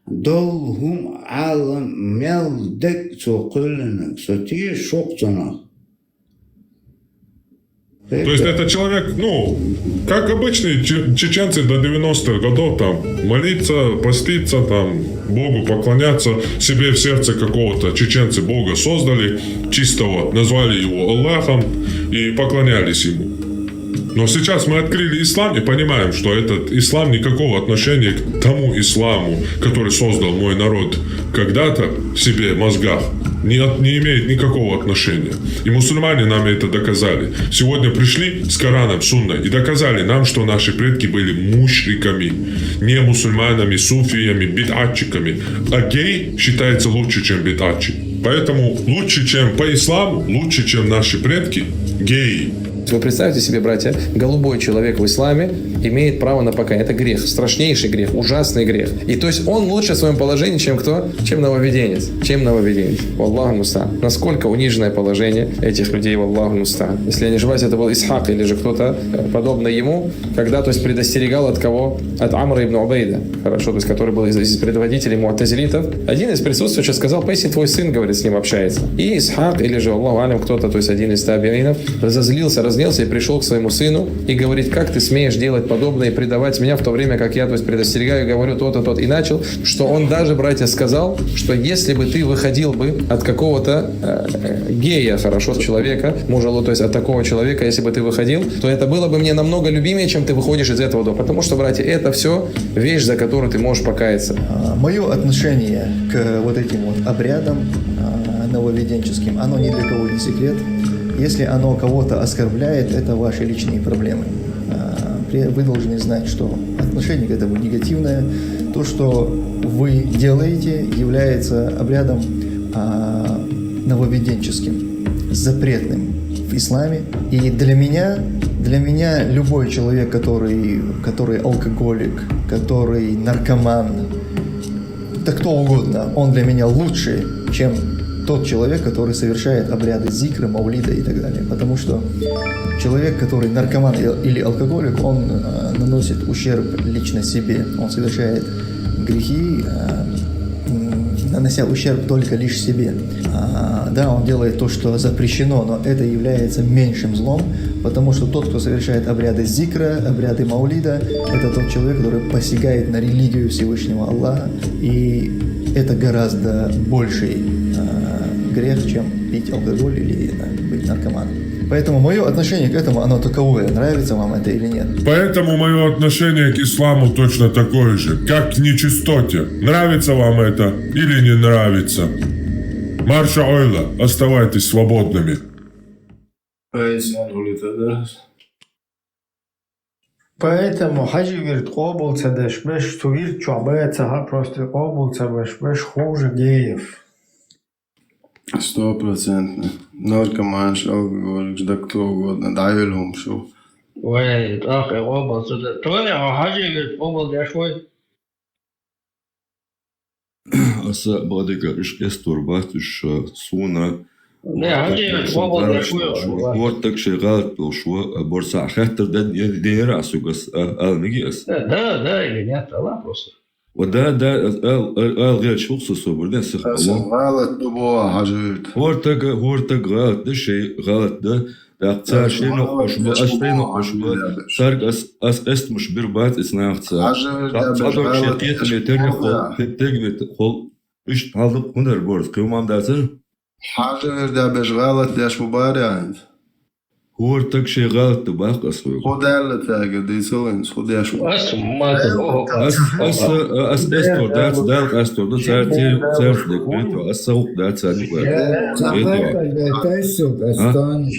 Speaker 8: دول هم عالم مل دک تو قلنك سوتي شوقتنا.
Speaker 20: То есть это человек, ну, как обычные чеченцы до 90-х годов, там, молиться, поститься, там, Богу поклоняться, себе в сердце какого-то чеченцы Бога создали, чистого, назвали его Аллахом и поклонялись ему. Но сейчас мы открыли ислам и понимаем, что этот ислам никакого отношения к тому исламу, который создал мой народ когда-то в себе мозгах, не имеет никакого отношения. И мусульмане нам это доказали. Сегодня пришли с Кораном, Сунной и доказали нам, что наши предки были мушриками, не мусульманами, суфиями, бид'атчиками. А гей считается лучше, чем бид'атчик. Поэтому лучше, чем по исламу, лучше, чем наши предки, геи.
Speaker 21: Вы представьте себе, братья, голубой человек в исламе имеет право на покаяние. Это грех, страшнейший грех, ужасный грех. И то есть он лучше в своем положении, чем кто? Чем нововведенец. Чем нововведенец. Валлаху муста'ан. Насколько униженное положение этих людей, валлаху муста'ан. Если я не ошибаюсь, это был Исхак или же кто-то подобный ему, когда, то есть, предостерегал от кого? От Амра ибн Убейда, хорошо, то есть, который был из предводителей му'тазилитов. Один из присутствующих сказал: если твой сын, говорит, с ним общается. И Исхак или же, Аллаху алям, кто-то, то есть один из табиинов, разозлился и пришел к своему сыну и говорит: как ты смеешь делать подобное и предавать меня в то время, как я, то есть, предостерегаю и говорю то-то, то-то. И начал, что он даже, братья, сказал, что если бы ты выходил бы от какого-то гея, хорошо, человека, мужа, то есть от такого человека, если бы ты выходил, то это было бы мне намного любимее, чем ты выходишь из этого дома. Потому что, братья, это все вещь, за которую ты можешь покаяться.
Speaker 22: Мое отношение к вот этим вот обрядам нововведенческим, оно ни для кого не секрет. Если оно кого-то оскорбляет, это ваши личные проблемы. Вы должны знать, что отношение к этому негативное. То, что вы делаете, является обрядом нововведенческим, запретным в исламе. И для меня любой человек, который алкоголик, который наркоман, да кто угодно, он для меня лучше, чем тот человек, который совершает обряды зикра, маулида и так далее. Потому что человек, который наркоман или алкоголик, он наносит ущерб лично себе. Он совершает грехи, нанося ущерб только лишь себе. Да, он делает то, что запрещено, но это является меньшим злом, потому что тот, кто совершает обряды зикра, обряды маулида, это тот человек, который посягает на религию Всевышнего Аллаха, и это гораздо больший грех, чем пить алкоголь или быть наркоманом. Поэтому мое отношение к этому, оно таковое. Нравится вам это или нет?
Speaker 20: Поэтому мое отношение к исламу точно такое же, как к нечистоте. Нравится вам это или не нравится? Марша ойла, оставайтесь свободными.
Speaker 2: Поэтому хаджи говорит: облца дашбеш, тувир чуабается, просто облца башбеш хуже геев.
Speaker 13: 100%. Наркоманш, алкоголик, да кто угодно, дай лом шо.
Speaker 1: Ой, ах, обал, твой, хаджи говорит, обал дашвой.
Speaker 6: Аса бадыка ишкестур батыш суна.
Speaker 1: Не, хаджи говорит, обал дашвой.
Speaker 6: Вот так шагат шо борса хаттер ден расугас алнигис.
Speaker 1: Да, или нет, Allah просто.
Speaker 6: وده غير شخص الصبر ده
Speaker 13: غلط بابا حاجات
Speaker 6: هورتك غلط ده شيء غلط ده اقتصار شيء نقش بأشتري نقش بسرق أس مش بربات إسناعتها صادق شيء قيت متر خل تجمد خل إيش هذا هنر بورس كم عم دازر
Speaker 13: حاجة ده بش غلط داش مبارد
Speaker 6: هورتك شيء غلط تباق أسوي
Speaker 13: خد على تاجر دي سوين خد يا شو
Speaker 6: أس استور دات استور ده صار دكتور أسوق دات ساني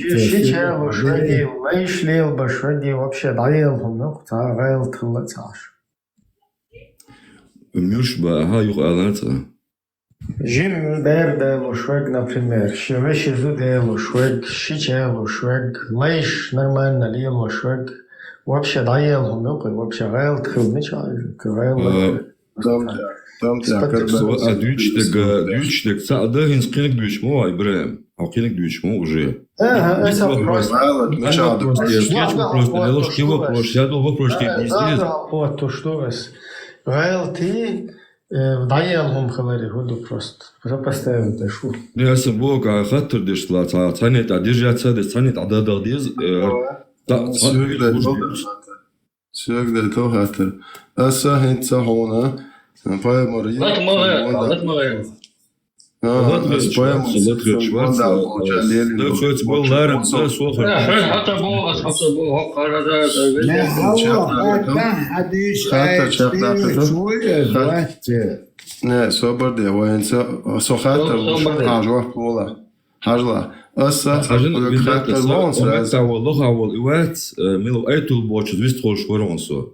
Speaker 2: شيء شدي وإيش ليه بشدي وابشي ضعيلهم نقطة غير تلتاش
Speaker 6: مش بقى هاي يقالاتها
Speaker 2: Jim Берда швег, например, Шевеши Зуде швег, Шичел швег, Лейш нормально лил швег, вообще даел хумюк, вообще гайл тхил ничего, гайл.
Speaker 6: Дючтек, сада инскинек дючмо, Ибраим, а кинек дючмо уже.
Speaker 2: Это
Speaker 6: просто. Я думал, вопрос,
Speaker 2: вот то, что вас. Гайл ты ضيعهم خلاري هدو بروست поставил ده شو
Speaker 6: يا سبوك خاطر ديش طلع ثاني تعدير جات ثاني تعداد غديز
Speaker 13: سوق ده تو خاطر هسه انت هنا باي مريض
Speaker 6: Latvijas Švarca, Dafets Bolāram,
Speaker 1: حتى بو هو قرار
Speaker 8: لا هو كان حديث
Speaker 13: Ne, sobardi, وين سو خاطر حاجة بولا حاجة أسا خاطر لونس
Speaker 6: راز والله أول إوقات ملو أيتول بوتش ويستخل شورونسو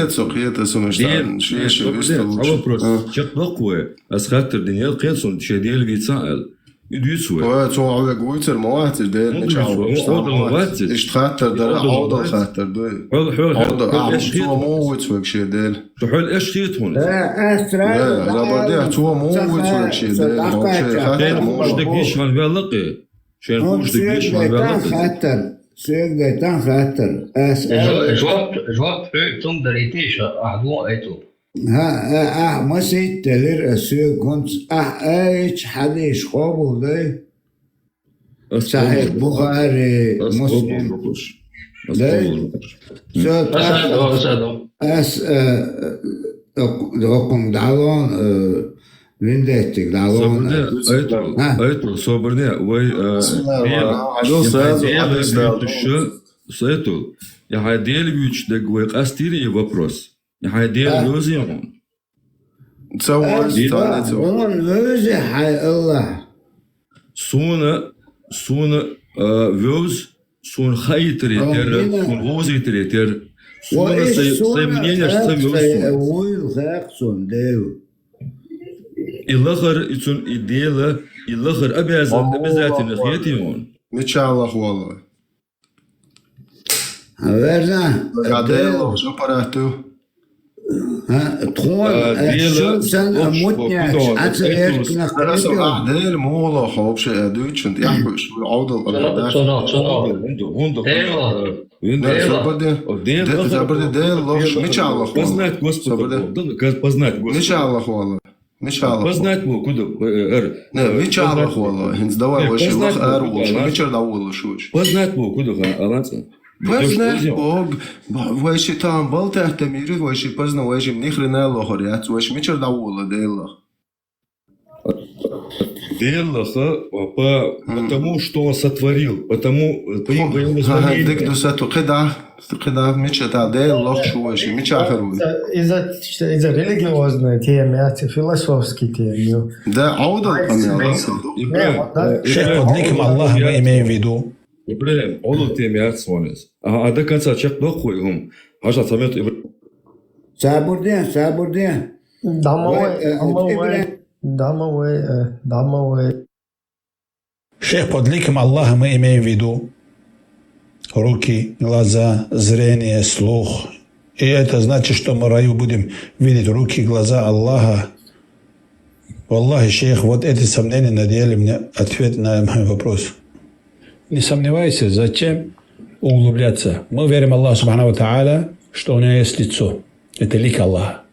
Speaker 13: سوقيت سمشتان شيء
Speaker 6: вопрос чет локве as خاطر دنيا قيسون شديل بيتسأل يدوسوا
Speaker 13: تو على قويتر مواتر ده نشاو خاطر ده عوض خاطر ده عوض تو موت وك شيء ده
Speaker 6: تحول ايش خيط هون
Speaker 13: لا بدي تو موت وك شيء ده
Speaker 6: خاطر مش دقيش من بلقي شيء مش دقيش من بلقي
Speaker 8: سيجتان خاطر
Speaker 1: جواب تم دريتيش أحدو أيتو
Speaker 8: ها ما سيت تلر أسيو كنت أيش حديش قابل ده صحيح بخاري مسلم ده أس رقم دعوان ويندتك دعوان
Speaker 6: أيتو صبرني وي Сету, я хотел вич да гвек астири вопрос. Я хотел лозион.
Speaker 8: он вёзе хай Аллах.
Speaker 6: Суна вёз, сун хайтри тер, сун возитри тер. Суна сомнение, что вёз. الآخر يكون إديله الآخر أبيزات نخيتيون.
Speaker 13: متشالله والله.
Speaker 8: هذا.
Speaker 13: قاعدين شو براتو.
Speaker 8: تخون سن متناش أتسير
Speaker 13: كنا قاعدين مولا خوب شيء دوتش أنت يحبش عوض الأرض.
Speaker 6: Познать его куда?
Speaker 13: Не, мечалах والله. هنز دوا وش الله أروش. ميشر دوا شوش.
Speaker 6: Познать его куда? Аланса.
Speaker 13: Познать بوج. وش تام بال تحت ميرو وش позна وش منخرنا الله خريات وش ميشر دوا ده الله.
Speaker 6: Дело потому что он сотворил, потому по им
Speaker 13: قدا ميشر ده الله شو وش ميشر خروج.
Speaker 2: إذا религиозные темы, философские темы.
Speaker 13: Да, عوض الأمر.
Speaker 7: شيء под ликом Аллаха мы имеем в виду.
Speaker 6: إبراهيم أول темы أتصونس. هذا كان سأشك نقويهم. هذا سمعت إبراهيم.
Speaker 8: صابر
Speaker 2: Дамовый.
Speaker 7: Шейх, под ликом Аллаха мы имеем в виду руки, глаза, зрение, слух. И это значит, что мы в раю будем видеть руки, глаза Аллаха. Аллахи, шейх, вот эти сомнения надели мне ответ на мой вопрос. Не сомневайся, зачем углубляться. Мы верим Аллаху Субхану Тааля, что у него есть лицо. Это лик Аллаха.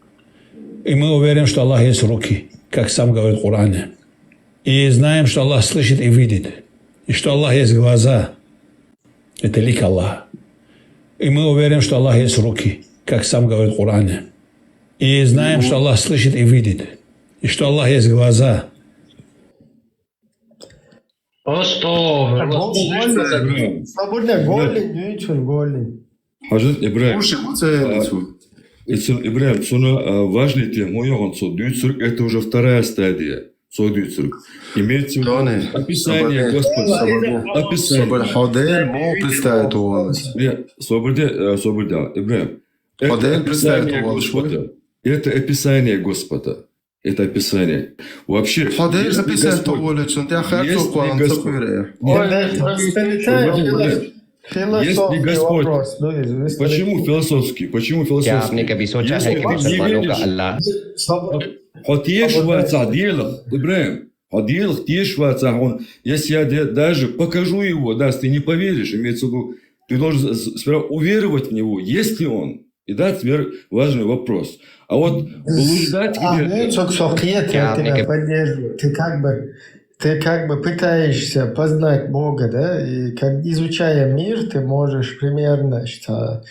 Speaker 7: И мы уверены, что Аллах есть руки, как сам говорит в Коране. И знаем, что Аллах слышит и видит. И что Аллах есть глаза. Это лик Аллаха. И мы уверены, что Аллах есть руки, как сам говорит в Коране. И знаем, что Аллах слышит и видит. И что Аллах есть глаза.
Speaker 2: Свободно голый, ничего голый.
Speaker 6: Хажат Ибраим. Ибраим, суна важный тем, это уже вторая стадия. Имеется в виду описание Господа. Описание. Свобода. Ибраим. Это описание Господа. Это описание. Вообще, если Господь... Почему философский? Почему философский? Вот ешваться делах, Ибраим, делах ешваться, он, если я даже покажу его, да, ты не поверишь, имеется в виду, ты должен сперва уверовать в него, есть ли он, и дать теперь важный вопрос. А вот блуждать где...
Speaker 2: Я тебя поддерживаю. Ты как бы пытаешься познать Бога, да, и как изучая мир, ты можешь примерно, что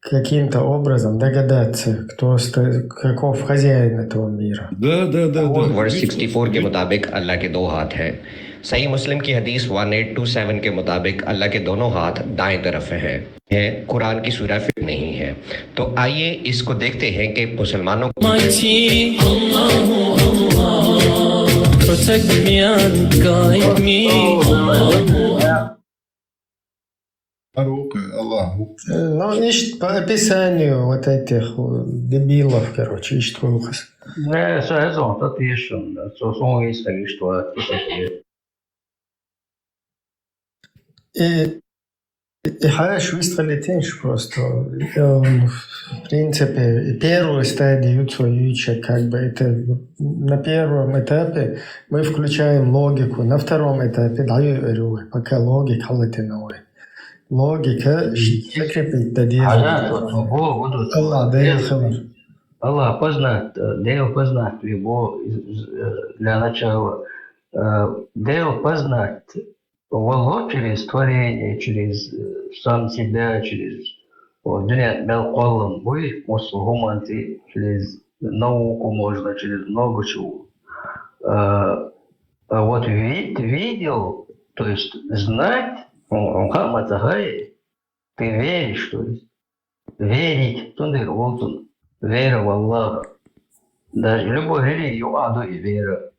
Speaker 2: каким-то образом догадаться, каков хозяин этого мира.
Speaker 21: Да.
Speaker 10: वर्स 64 के मुताबिक अल्लाह के 2 हाथ हैं। सही मुस्लिम की हदीस 1827 के मुताबिक अल्लाह के दोनों हाथ दाएं तरफ हैं। कुरान की सूरह फिर नहीं है। तो आइए इसको देखते हैं कि मुसलमानों
Speaker 11: Protect me and guide me.
Speaker 2: Ну, ищет по описанию вот этих дебилов, короче, ищет выход.
Speaker 1: Ne, så är sånt att det är så visst är что это.
Speaker 2: И хорошо выстрелить просто. В принципе, первую стадию Цоюча, как бы это на первом этапе мы включаем логику, на втором этапе даю пока логика латиновая. Логика закрепить
Speaker 1: Allah Allah познать, Дейл познать его для начала. Дейл познать Аллах через творение, через сам себя, через дунят белколом, вы мусульманты, через науку можно, через много чего. Вот видел, то есть знать, Мухаммад Агай, ты веришь, то есть верить, тундыр волтун, вера в Аллаха. Даже любой религию аду и вера.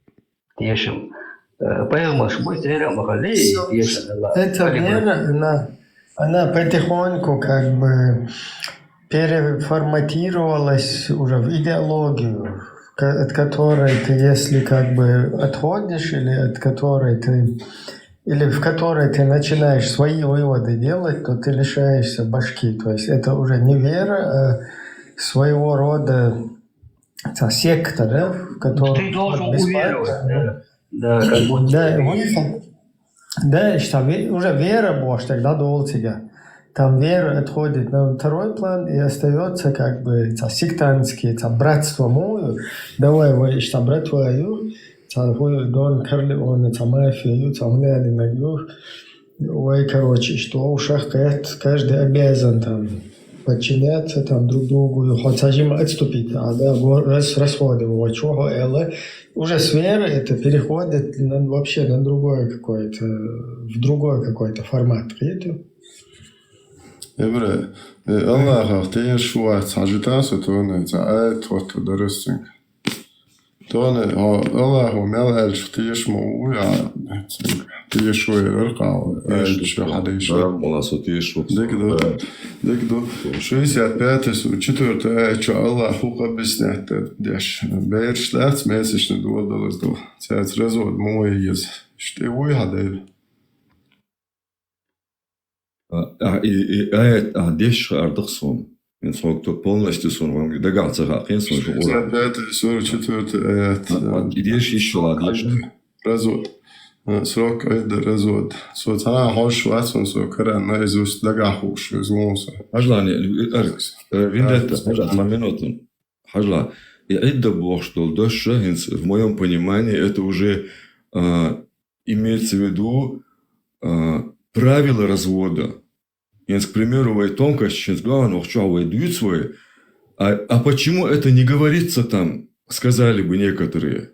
Speaker 1: Тешим. Поэтому быть вера Махали и тешим Аллах.
Speaker 2: Эта вера, она потихоньку как бы переформатировалась уже в идеологию, от которой ты, если как бы отходишь, или от которой ты, или в которой ты начинаешь свои выводы делать, то ты лишаешься башки. То есть это уже не вера, а своего рода секта, да, в которой
Speaker 1: ты должен уверовать, да, как будто
Speaker 2: да, что уже вера Божья тогда до тебя. Там вера отходит на второй план и остается как бы сектантские, братство мое, давай вы что брат твою, дон Карли он мафию, не наглю, ой, короче, что в шах каждый обязан там подчиняться там друг другу, хотя им отступить, а да, расходы, чего, уже с веры это переходит вообще на другой какой-то, в другой какой-то формат.
Speaker 13: Эбре, Аллах, ты шуа, цажитасу, то не цаэ, то доростинг. То не, Аллах, умел эльш, ты шму, я, ты шуа, ркал, эльш, хадиш.
Speaker 6: Молодцы, ты шуа.
Speaker 13: Декдо, 65 четвертое, что Аллах объясняет, деш, бейрш лац месячный дуадалас до, цац развод мой есть, что его хадил.
Speaker 6: Деш ардахсон. Инсон кто полностью сон вам догадаться, как инсон.
Speaker 13: 65 44 аят.
Speaker 6: Деш еще ладишь.
Speaker 13: Развод. Срок это развод. Социально хош ватсон со каран на изуст дагахуш измоса.
Speaker 6: Ажлане, виндетта, на минуту. Ажла. И это бог, что деш в моем понимании это уже имеется в виду правила развода. К примеру, в тонкость, через главное, что дают свои. А почему это не говорится там, сказали бы некоторые.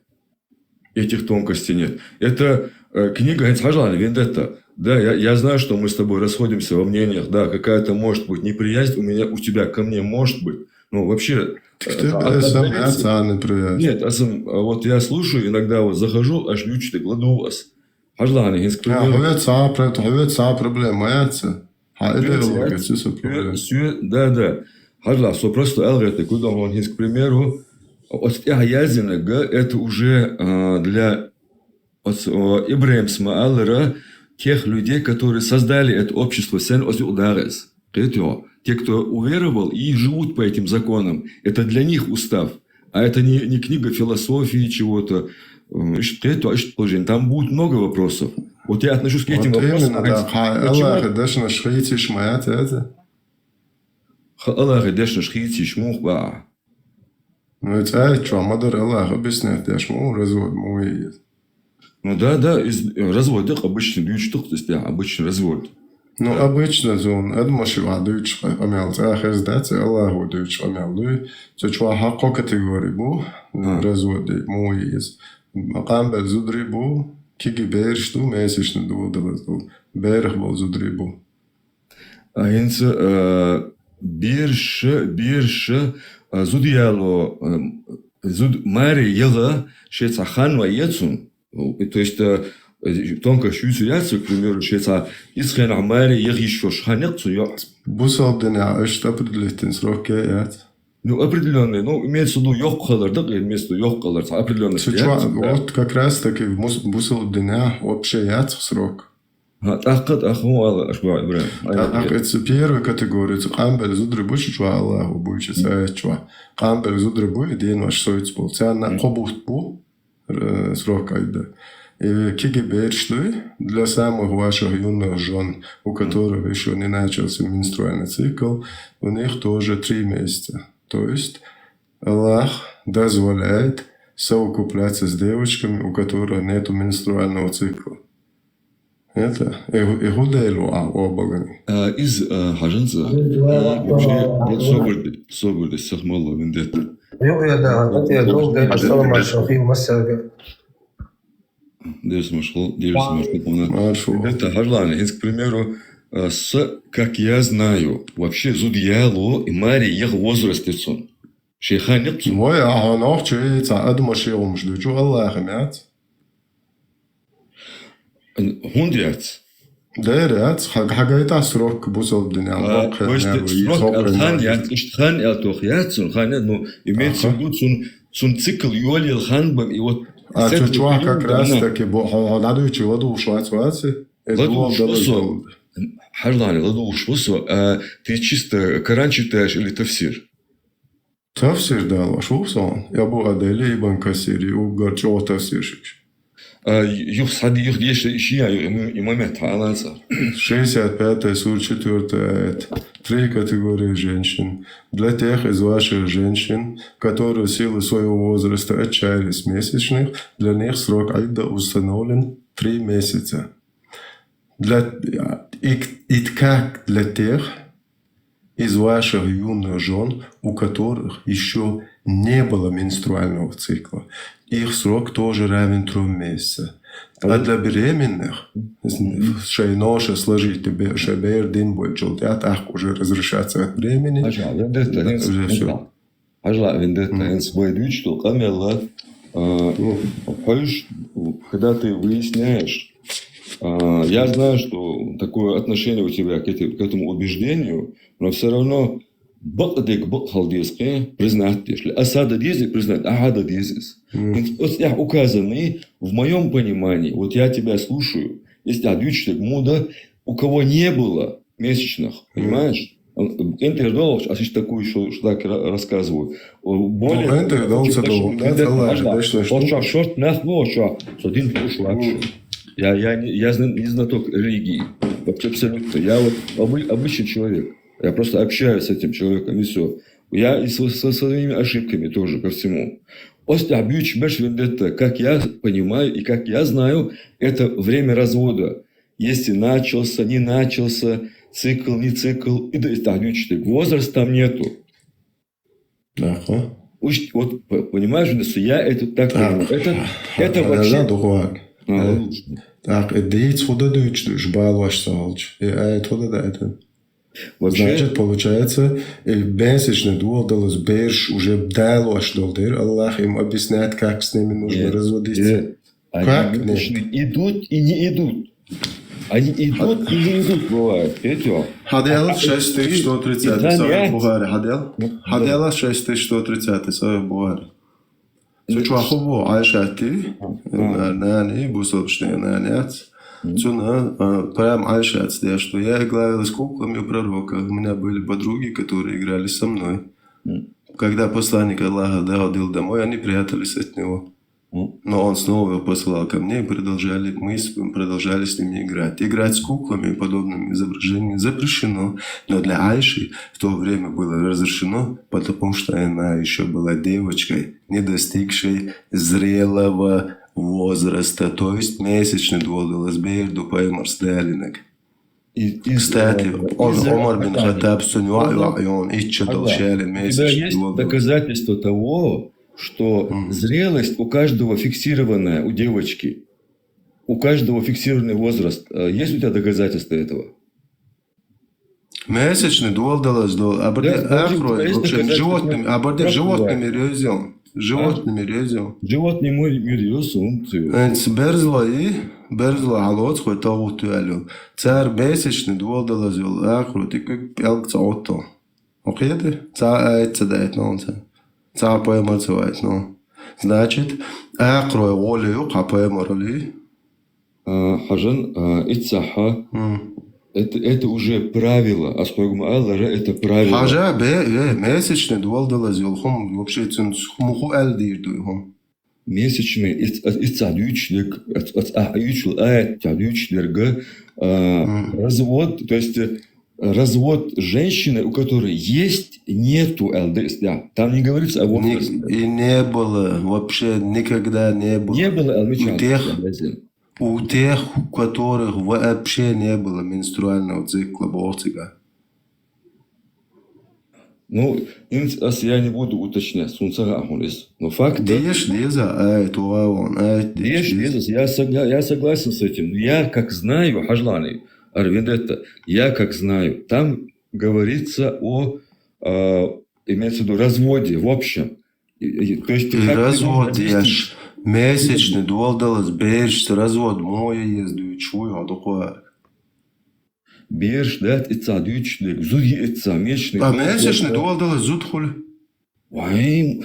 Speaker 6: Этих тонкостей нет. Это книга Хажлана Вендетта. Да, я знаю, что мы с тобой расходимся во мнениях. Да, какая-то может быть неприязнь у тебя ко мне может быть. Ну, вообще... Нет, вот я слушаю, иногда вот захожу, аж лючите, кладу у вас. Хажлана,
Speaker 13: проблема.
Speaker 6: Да. Хажла, что просто алгоритм, куда он есть, к примеру, от языка это уже для Ибраим Смаалера тех людей, которые создали это общество Сен Озюдарес. Те, кто уверовал и живут по этим законам, это для них устав. А это не книга философии чего-то. Там будет много вопросов. Вот я отношусь к этим вопросам. Аллах дешна шхити шмух ба.
Speaker 13: Ну это что, мадер Аллах объясняет, я шму развод мой есть.
Speaker 6: Ну да, развод, обычный бьют, то есть обычный развод.
Speaker 13: Ну, обычно он адмашива дучка амел захездать Аллаху дучка амел луй. Чучва хакко категории бу разводы муиз. Макамбел зудри бу киги бершту месячно дуодалазду. Берх был зудри бу.
Speaker 6: Aynısı bir zudiyalo зуд мари йыла шеца ханва ецун. То есть тонко шюсуяцу, к примеру, шеца исхена мари йыгишо шханецу яц.
Speaker 13: Бусал дня эшт определительный срок яц.
Speaker 6: Ну, определенный, ну, имеется в виду ёк калар, да, имеется в виду ёк калар, определенный
Speaker 13: срок. Вот как раз таки бусал дня вообще яц срок. Это первая категория. Камбель зудри бу чува Аллаху бу чува чува. Камбель зудри бу день ваш союз был. Цена кобут бу срок айда. И киги бершли для самых ваших юных жен, у которых еще не начался менструальный цикл, у них тоже 3 месяца. То есть Аллах дозволяет совокупляться с девочками, у которых нет менструального цикла. Это игуделу обогани.
Speaker 6: Из хажанца вообще собрали сахмала вендетта.
Speaker 1: Я долго стала машинкой массага.
Speaker 6: Девс машал, это хажлан. К примеру, как я знаю, вообще зудьяло и мари их возрастец он. Шейхан нет.
Speaker 13: Мой аханов чей цаадма шеум жду, чу Аллах мят.
Speaker 6: Хундиац.
Speaker 13: Да, ряд, хагайта срок бусал дня.
Speaker 6: Срок хан хан элтох яцун хан, ну имеется в виду цун цикл юалил хан и вот.
Speaker 13: А чувак как раз таки надо учить воду швайцарцы.
Speaker 6: Харлани, ладу швусу, ты чисто Коран читаешь или тафсир?
Speaker 13: Тафсир да, швусу. Я был Адели ибн Касири, у Горчева тафсирщик.
Speaker 6: Юхсади юх еще имамет аланса.
Speaker 13: 65-я сур 4-я. 3 категории женщин. Для тех из ваших женщин, которые в силу своего возраста отчаялись месячных, для них срок айда установлен 3 месяца. И как для тех из ваших юных жен, у которых еще не было менструального цикла. Их срок тоже равен 3 месяца. А для беременных, шейноша сложить шебер дин больше, так уже разрешаться от времени.
Speaker 6: Уже все. Ажла вендетта свой дуть, что камела, когда ты выясняешь, я знаю, что такое отношение у тебя к этому убеждению, но все равно бакдик бакхалдиски признать, если асада дизик признать, агада дизис. Вот я указаны в моем понимании, вот я тебя слушаю, если адючтик муда, у кого не было месячных, понимаешь? Интердолов, а сейчас такую еще так рассказываю. Более я не знаток религии, абсолютно. Я вот обычный человек. Я просто общаюсь с этим человеком и все. Я и со своими ошибками тоже ко всему. Как я понимаю и как я знаю, это время развода. Если начался, не начался, цикл, не цикл, и возраст там нету. Вот понимаешь, что я это так понимаю. Это вообще...
Speaker 13: Так, это значит, получается, месячный дуалдалас берш уже дайлош долдер, Аллах им объясняет, как с ними нужно разводиться. Как?
Speaker 6: Идут и не идут. Они идут и не идут, бывает.
Speaker 13: Хадел 6130, Сахих Бухари. Хадел 6130, Сахих Бухари. Сучвахово Айшати, Нани, Бусовшный Нанец. Прям Айша отсюда, что я играл с куклами у пророка. У меня были подруги, которые играли со мной. Когда посланник Аллаха доходил домой, они прятались от него. Но он снова посылал ко мне, и мы продолжали с ними играть. Играть с куклами и подобными изображениями запрещено. Но для Айши в то время было разрешено, потому что она еще была девочкой, не достигшей зрелого возраста, то есть месячный дводалас бейрду паймарс делинек. Кстати, Омар бин Хаттаб и он иччадал шелин
Speaker 12: У тебя есть доказательства того, что зрелость у каждого фиксированная, у девочки, у каждого фиксированный возраст. Есть у тебя доказательства этого?
Speaker 13: Месячный долдалась, животными резем. Животными резем.
Speaker 12: Животными резем.
Speaker 13: Берзла алоц хой тагуту алю. Цар месячный долдалась, ахро, ты как пелкца отто. Окей? Цар цадает нонса. Цар поэмацевает, но. Значит, ахро волю, а поэмороли.
Speaker 12: Хажан, ицаха. Это уже правило, а спорим, это правило.
Speaker 13: Хажа, месячный долдалась, хом вообще хумуху элдирду.
Speaker 12: Месячный, развод, то есть развод женщины, у которой есть, нету ЛДС. Там не говорится о возрасте.
Speaker 13: И не было, вообще никогда не было.
Speaker 12: Не было
Speaker 13: у тех, у которых вообще не было менструального цикла Бортига.
Speaker 12: Ну, я не буду уточнять, но факт... Я согласен с этим. Я как знаю, Хажлани, Арвиндетта, я как знаю, там говорится о, имеется в виду, разводе в общем. То есть,
Speaker 13: развод, месячный долдалась, берешь, развод, моя езду, чую, а такое.
Speaker 12: Берешь, да, это дючный, зуди это месячный.
Speaker 13: А месячный долдалась, зуд хули?
Speaker 12: Ой,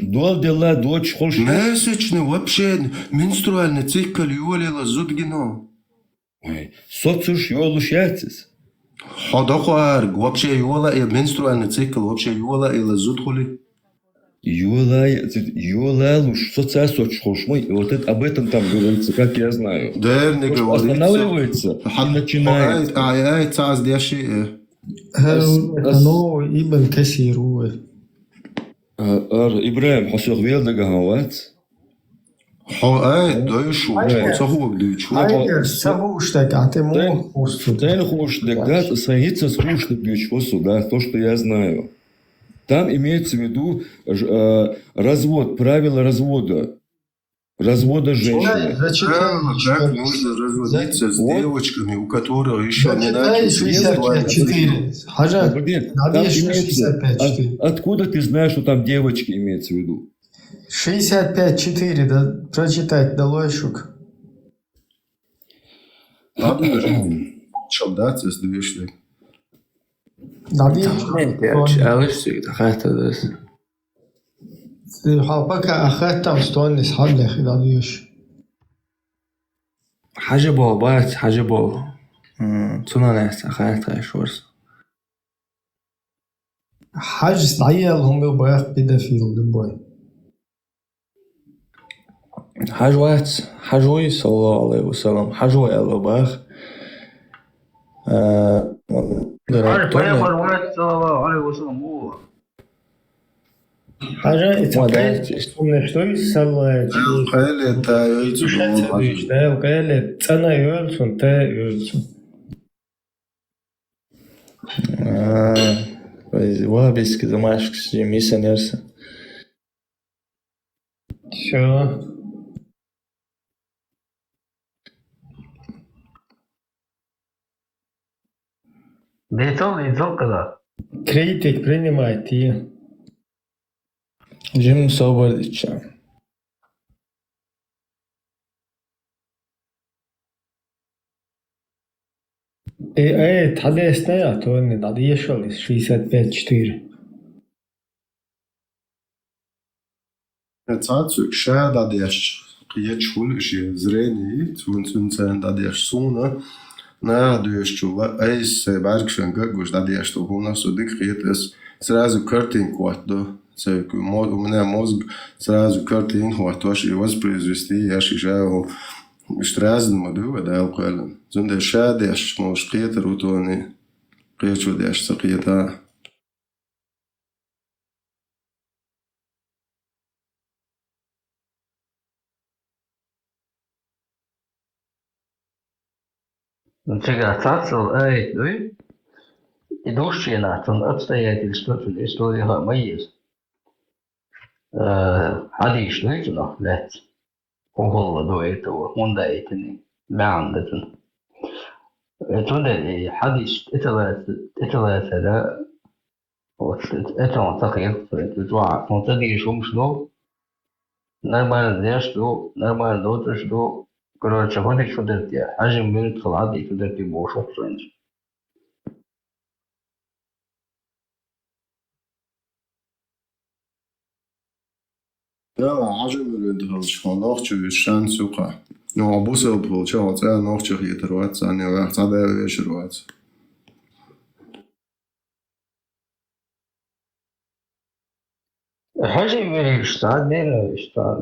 Speaker 12: долдала, дочь холш.
Speaker 13: Месячный, вообще, менструальный цикл, юлила, зуд гено.
Speaker 12: Ой, соцуш, юлушатис.
Speaker 13: Ходохуар, вообще, юла, и менструальный цикл, вообще, юла, или зуд хули?
Speaker 12: Юла, социальный холшмой, и вот это, об этом там говорится, как я знаю.
Speaker 13: Да, не говорится.
Speaker 12: Останавливается и начинает.
Speaker 13: Цаз деши.
Speaker 2: Оно ибн Касиру.
Speaker 12: Ибраим, хосох велдага хават.
Speaker 13: Дойшу, цахук дойшу.
Speaker 2: Сахуштак, а ты мог
Speaker 12: хусту. Ты хуштак, да, страница с хуштак дойшу, да, то, что я знаю. Там имеется в виду развод, правила развода. Развода женщины.
Speaker 13: Как можно разводиться с девочками, у которых еще не начали?
Speaker 12: Откуда ты знаешь, что там девочки имеется в виду?
Speaker 2: 65-4, да, прочитать Далойшук.
Speaker 13: Ладно же, чалдаться с движной.
Speaker 14: حاجة بابات حاجة بابا تونانيس أخذت عشورس
Speaker 2: حاج استعيالهم يبغى بدا في البوي
Speaker 14: حاجوات حاجوي صلى الله عليه وسلم حاجوي الباخ
Speaker 2: حاجة يتقال ونحتوي سلا
Speaker 13: قال
Speaker 2: تا قال أنا يولسون تا يولسون
Speaker 14: وابيس كده ماشك جميسا نرسا
Speaker 2: شو Критик принимайте.
Speaker 14: Джим Соболича.
Speaker 2: تحدثنا يا توني دادية شغلس 65-4.
Speaker 13: Цацу, ша дадеш, киечул, ши зрение, цунцун дадеш суна, на дешчу, эйс баркшенга, гуш дадеш, то у нас удик хитес, сразу картинку отдо. У меня мозг сразу картинку отдашь и воспроизвести, я шишаю штразному дува, да, алкоголем. Зунде шадеш, может, хитер утони, хитер деш, сакиета.
Speaker 1: Сега цацал ой, идущие на обстоятельства истории моей. Hadis nog net geholpen door het mondijten, maanden. Toen de hadis اتلات هذا اتلات het waar, want dat is soms nog normaal normaal dood do, короче, вот их что это, ажим будет холод и что это больше опций.
Speaker 13: Ja, عجب الدهش خلاص شو الشان سوقه. نو أبوس أبوه شو هذا نوخش خي تروات ثانية واحد هذا إيش روات.
Speaker 1: حاجة من الشتاء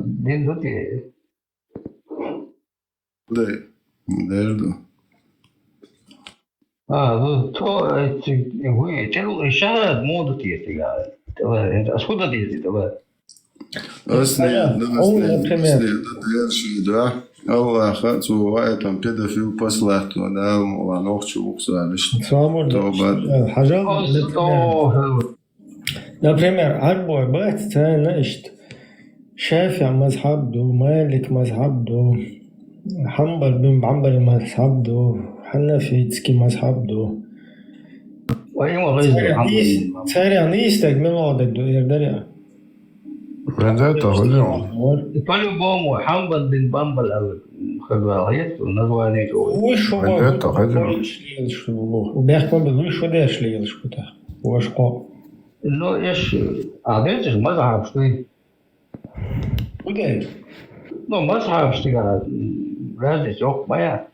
Speaker 1: دين دوتي.
Speaker 13: ديردو.
Speaker 1: تو هو تلو شهر مو دوتي تيجا. تبى أسكت دوتي تبى.
Speaker 13: أصلي شيء ده الله خد وقتهم كده في بصلة وده ونوخش وقصالش.
Speaker 2: حاجة. Например, арбой бать значит شافع مذهب دو مالك مذهب دو حنبل بن حنبل مذهب دو حنفي تسكي مذهب دو سارع نيستك من وضعك دو يردريا по-любому حنبل بن بامبل خبرايت ونزواني وش هو وبيحكم بالوش وده شليل شكوته وش قو Ну, видишь, мазхаб, что и... Ну, мазхаб, что разница, yok bayağı.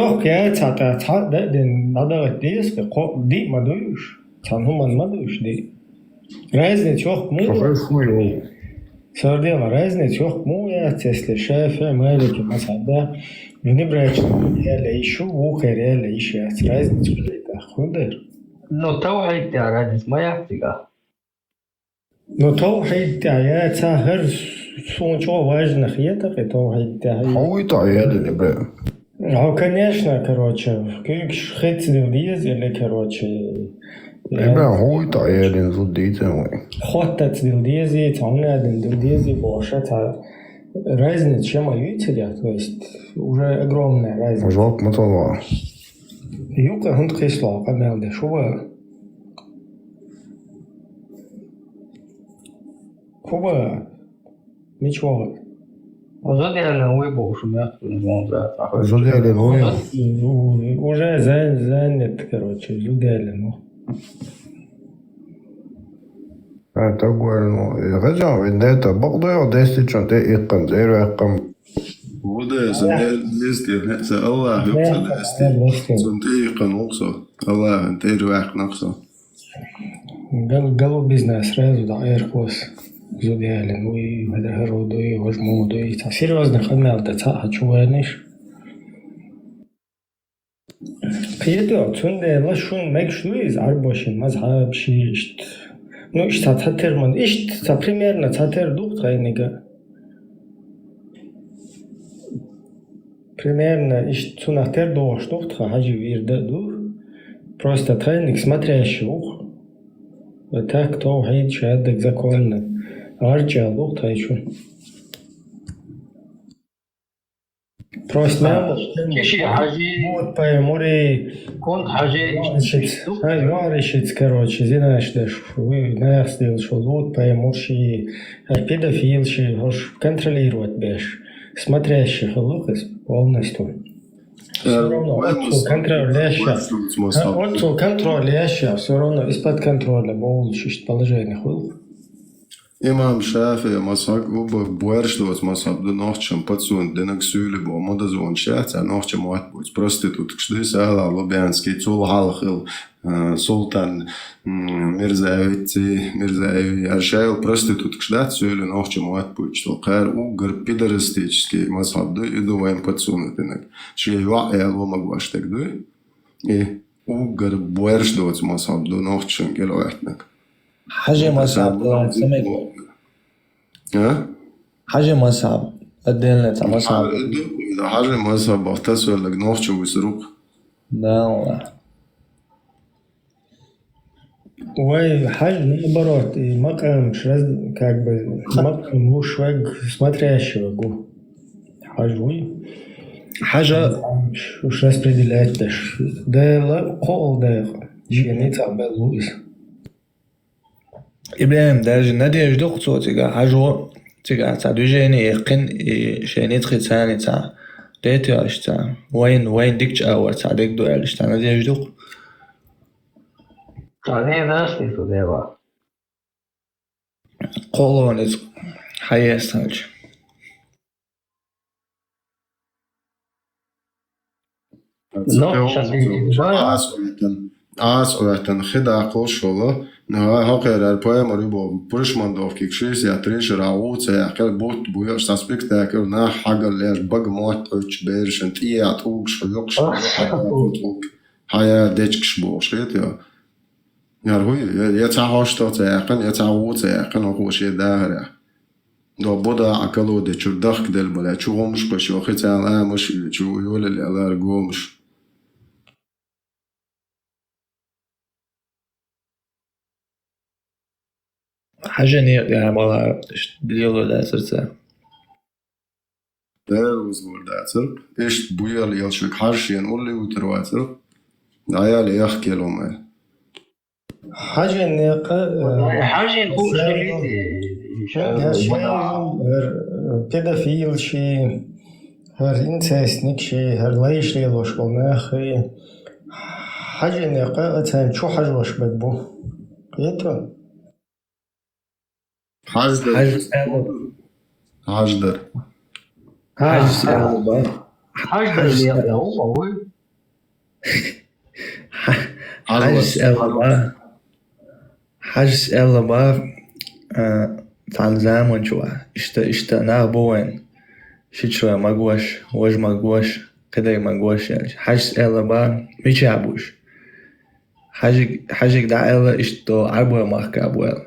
Speaker 2: Yok ya, надо здесь, ди мадуш, санхуман мадуш, ди. Разница yok mu? Сордела, разница yok mu ya, если шефе, малики, мазхаба, не брать, я ищу, ухер, я ищу, разница خودر. نو توحید دارد ما دیگه. نو توحید دارد تا هر سونچو واج نخیت که توحید دارد.
Speaker 6: هو تعیاد نبره.
Speaker 2: Ну, конечно, короче, как шхец дилдиз или короче.
Speaker 6: نبره هو تعیاد نزود دیدم.
Speaker 2: خودت дилдизи, тоннаден дилдизи باشه تا разница чем видите, то есть уже огромная разница.
Speaker 6: Жалко мотала.
Speaker 2: Юка хунд кисло, камелде, шуба. Куба, ничего. Задели выбор, что мягко не можно.
Speaker 6: Задели выбор.
Speaker 2: Уже занят, короче, задели, ну.
Speaker 6: Так говорю, рجع вендета, бقدر دستي شنطة إقام زيرو إقام.
Speaker 13: وده سنتي الله يقصد استي سنتي قنوصه الله انت رواق نقصه
Speaker 2: قالوا بيزنس رازو دا ايركوس زوديالن وي هذا هرودوي وجمودوي серьезно خدمة دا تاها شوانيش قيدو تونده لشون مكشويز عربوشين مذهب شيشت ну ишта татер ишта примерно татер дух трайнига примерно что на тердо что хаджи вирдаду просто тренинг смотрящий ух вот так то хейт шадак законно арча дух тайчу просто киши хаджи вот по море кон хаджи ай варишит короче знаешь да вы наверстил что вот по морши педофил ши хош контролировать беш смотрящий халухас полностью. Все равно контролящая, все равно из-под контроля получишь положение халух.
Speaker 13: Имам Шафи масак оба буэршдос масак до ночем пацун денег сюли бо мода зон шат а ночем мат будь проститут что сала лобянский цул халхил султан мирзаеви аршайл проститут что сюли ночем мат будь что кар угар пидорастический масак до иду воем пацун денег что я ломагваш так до и угар буэршдос масак до ночем гелоятнак
Speaker 14: حاجة مصعب سمعت حاجة مصعب الدين لتا مصعب
Speaker 13: حاجة مصعب بغتاس ولا جنوخش ويسروق
Speaker 14: لا والله
Speaker 2: Ой, حاجة наоборот, и макаем как бы макаем мушвег смотрящего гу. حاجة وش распределять даже. Да لا قول ده شيء نتعب لويس.
Speaker 14: إبراهيم даже надежда кто тига حاجة تيجا تاع دوجيني يقن شيء نتخي ثاني تاع ديتي اش تاع وين ديكش اور تاع ديك دو اش تاع надежда.
Speaker 1: تعالي ناس في تديوا.
Speaker 14: قولونز حياستاج.
Speaker 13: Asoveten خدع قوشولا نها هاقر البويم ريبو برشماندوف كيكشيس يا تريش راوت يا بوت بويش ساسبكتاك نا حاجة ليش بق موت قوش بيرش انت ايه اتوقش يقش هيا ديتشكش بوشيت يا روي يتعاشتات يقن يتعوت يقن وقوش يداهر دو بودا عقلو دي چردخ دل بلا چوغمش باش وخي تعالى مش چو يول اللي على رقومش
Speaker 14: حاجة يعني والله ديالو لا سرسا
Speaker 13: دار وزول داتر ايش بويا اللي يلشك حرش ينقول لي وترواتر عيالي يحكي لهم
Speaker 2: حاجة نيقة
Speaker 1: حاجة نقول
Speaker 2: كده في شيء هر إنساسنك شيء هر ليش لي لوش قلناخي حاجة نيقة أتان شو حاجة وش بقبو قيتو
Speaker 13: حاجدر
Speaker 14: حاجدر
Speaker 1: اللي هو
Speaker 14: حاجز الله بار تعال زمان شو اشتا نابوين شيت شوية ماقوش وج ماقوش كده ماقوش يعني حاجز الله بار ميش عبوش حاجك دا الله اشتو عبوه ماركا عبوه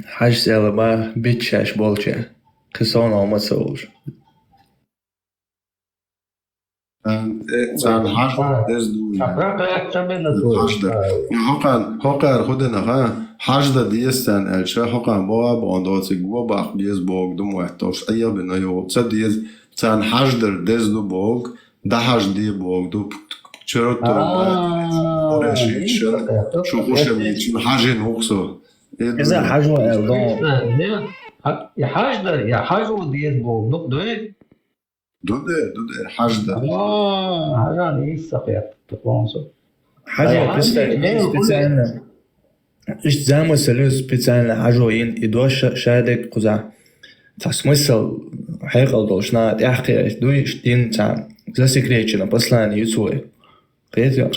Speaker 14: حاجز الله بار بيتشاش بولشا خسونا وما تسووش
Speaker 13: زعل حاجة دزدو هقر خودنا ها حاجة ديستان الشا هقر بوا بانداتي جوا باق ديز باق دم وحتاش أيه بنايو تديز تان حاجة دزدو باق ده حاجة دي باق دو چرا تو اورشی شو خوشه میچین حاجه نوخسو
Speaker 2: إذا حاجة ألدون
Speaker 1: يا حاجة ديز باق دوه
Speaker 13: دوده حاجة
Speaker 1: حاجة نيسا تقوانسو
Speaker 14: حاجة специально إيش زعمو سلو специально حاجة ين إدوش شادك قزع تا смысл حقيقة должна تحقي دوش دين تا засекречено послание Ицуэ. Понимаете?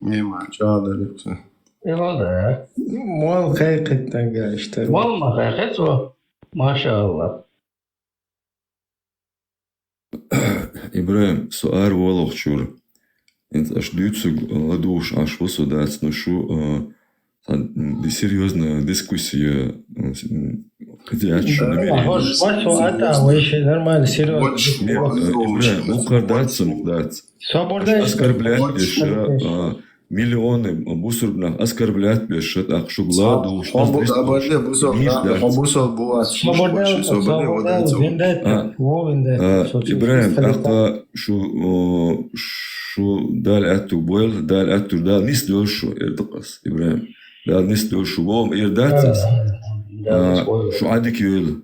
Speaker 13: نعم جاده لكسه
Speaker 1: ايه والله
Speaker 2: مو خيقة تنقى اشتري
Speaker 1: والله خيقته ما شاء الله.
Speaker 12: إبراهيم سؤال والله شور أنت أش ديتسوج لدوش أش وصدات نشو دي серьезная дискуссия миллионы бусурбнах оскорблять бешет ах шугладу Ибраим ака شو دال أتو بويل دال أتو دال نيس دوشو إردقص إبراهيم دال نيس دوشو بوم إرداتس شو عندك يقول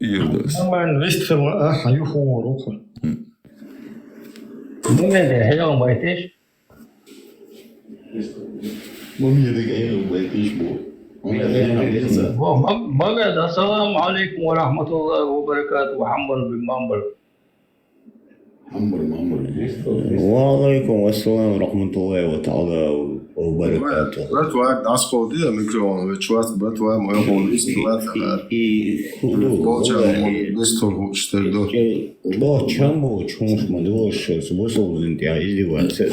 Speaker 12: إردقص
Speaker 2: طبعا ريست حيوفو روحه
Speaker 1: مين اللي حلو ما يتيش مجد السلام عليكم ورحمة الله وبركاته محمد بن مامبر
Speaker 3: وعليكم السلام ورحمة الله تعالى
Speaker 6: وبركاته. بتوعك داسكو دي ميكروفون وتشواس بتوع ما يقول استوات بستو اشتردو
Speaker 19: Bo čemu smo došli s Busovim izdevati se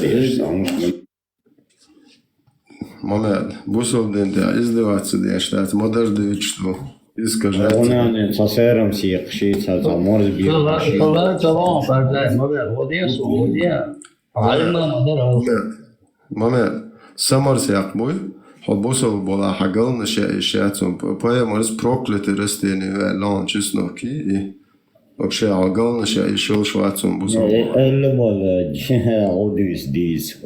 Speaker 6: Moment, Busovim izdevati se dešta, moderni što iskaže.
Speaker 19: Ona ne sa serom si jekšica za morz bio.
Speaker 1: طلعت طبعا فرد ما بقى وديع سعودية علمنا مدار
Speaker 6: Moment, samar se jakmuj, od Busov bola hagal na šećom, pa je morz proklete rasteni lan česnoki i вообще hagal na še išel švacom Busov.
Speaker 19: اللي بقى عوديس ديس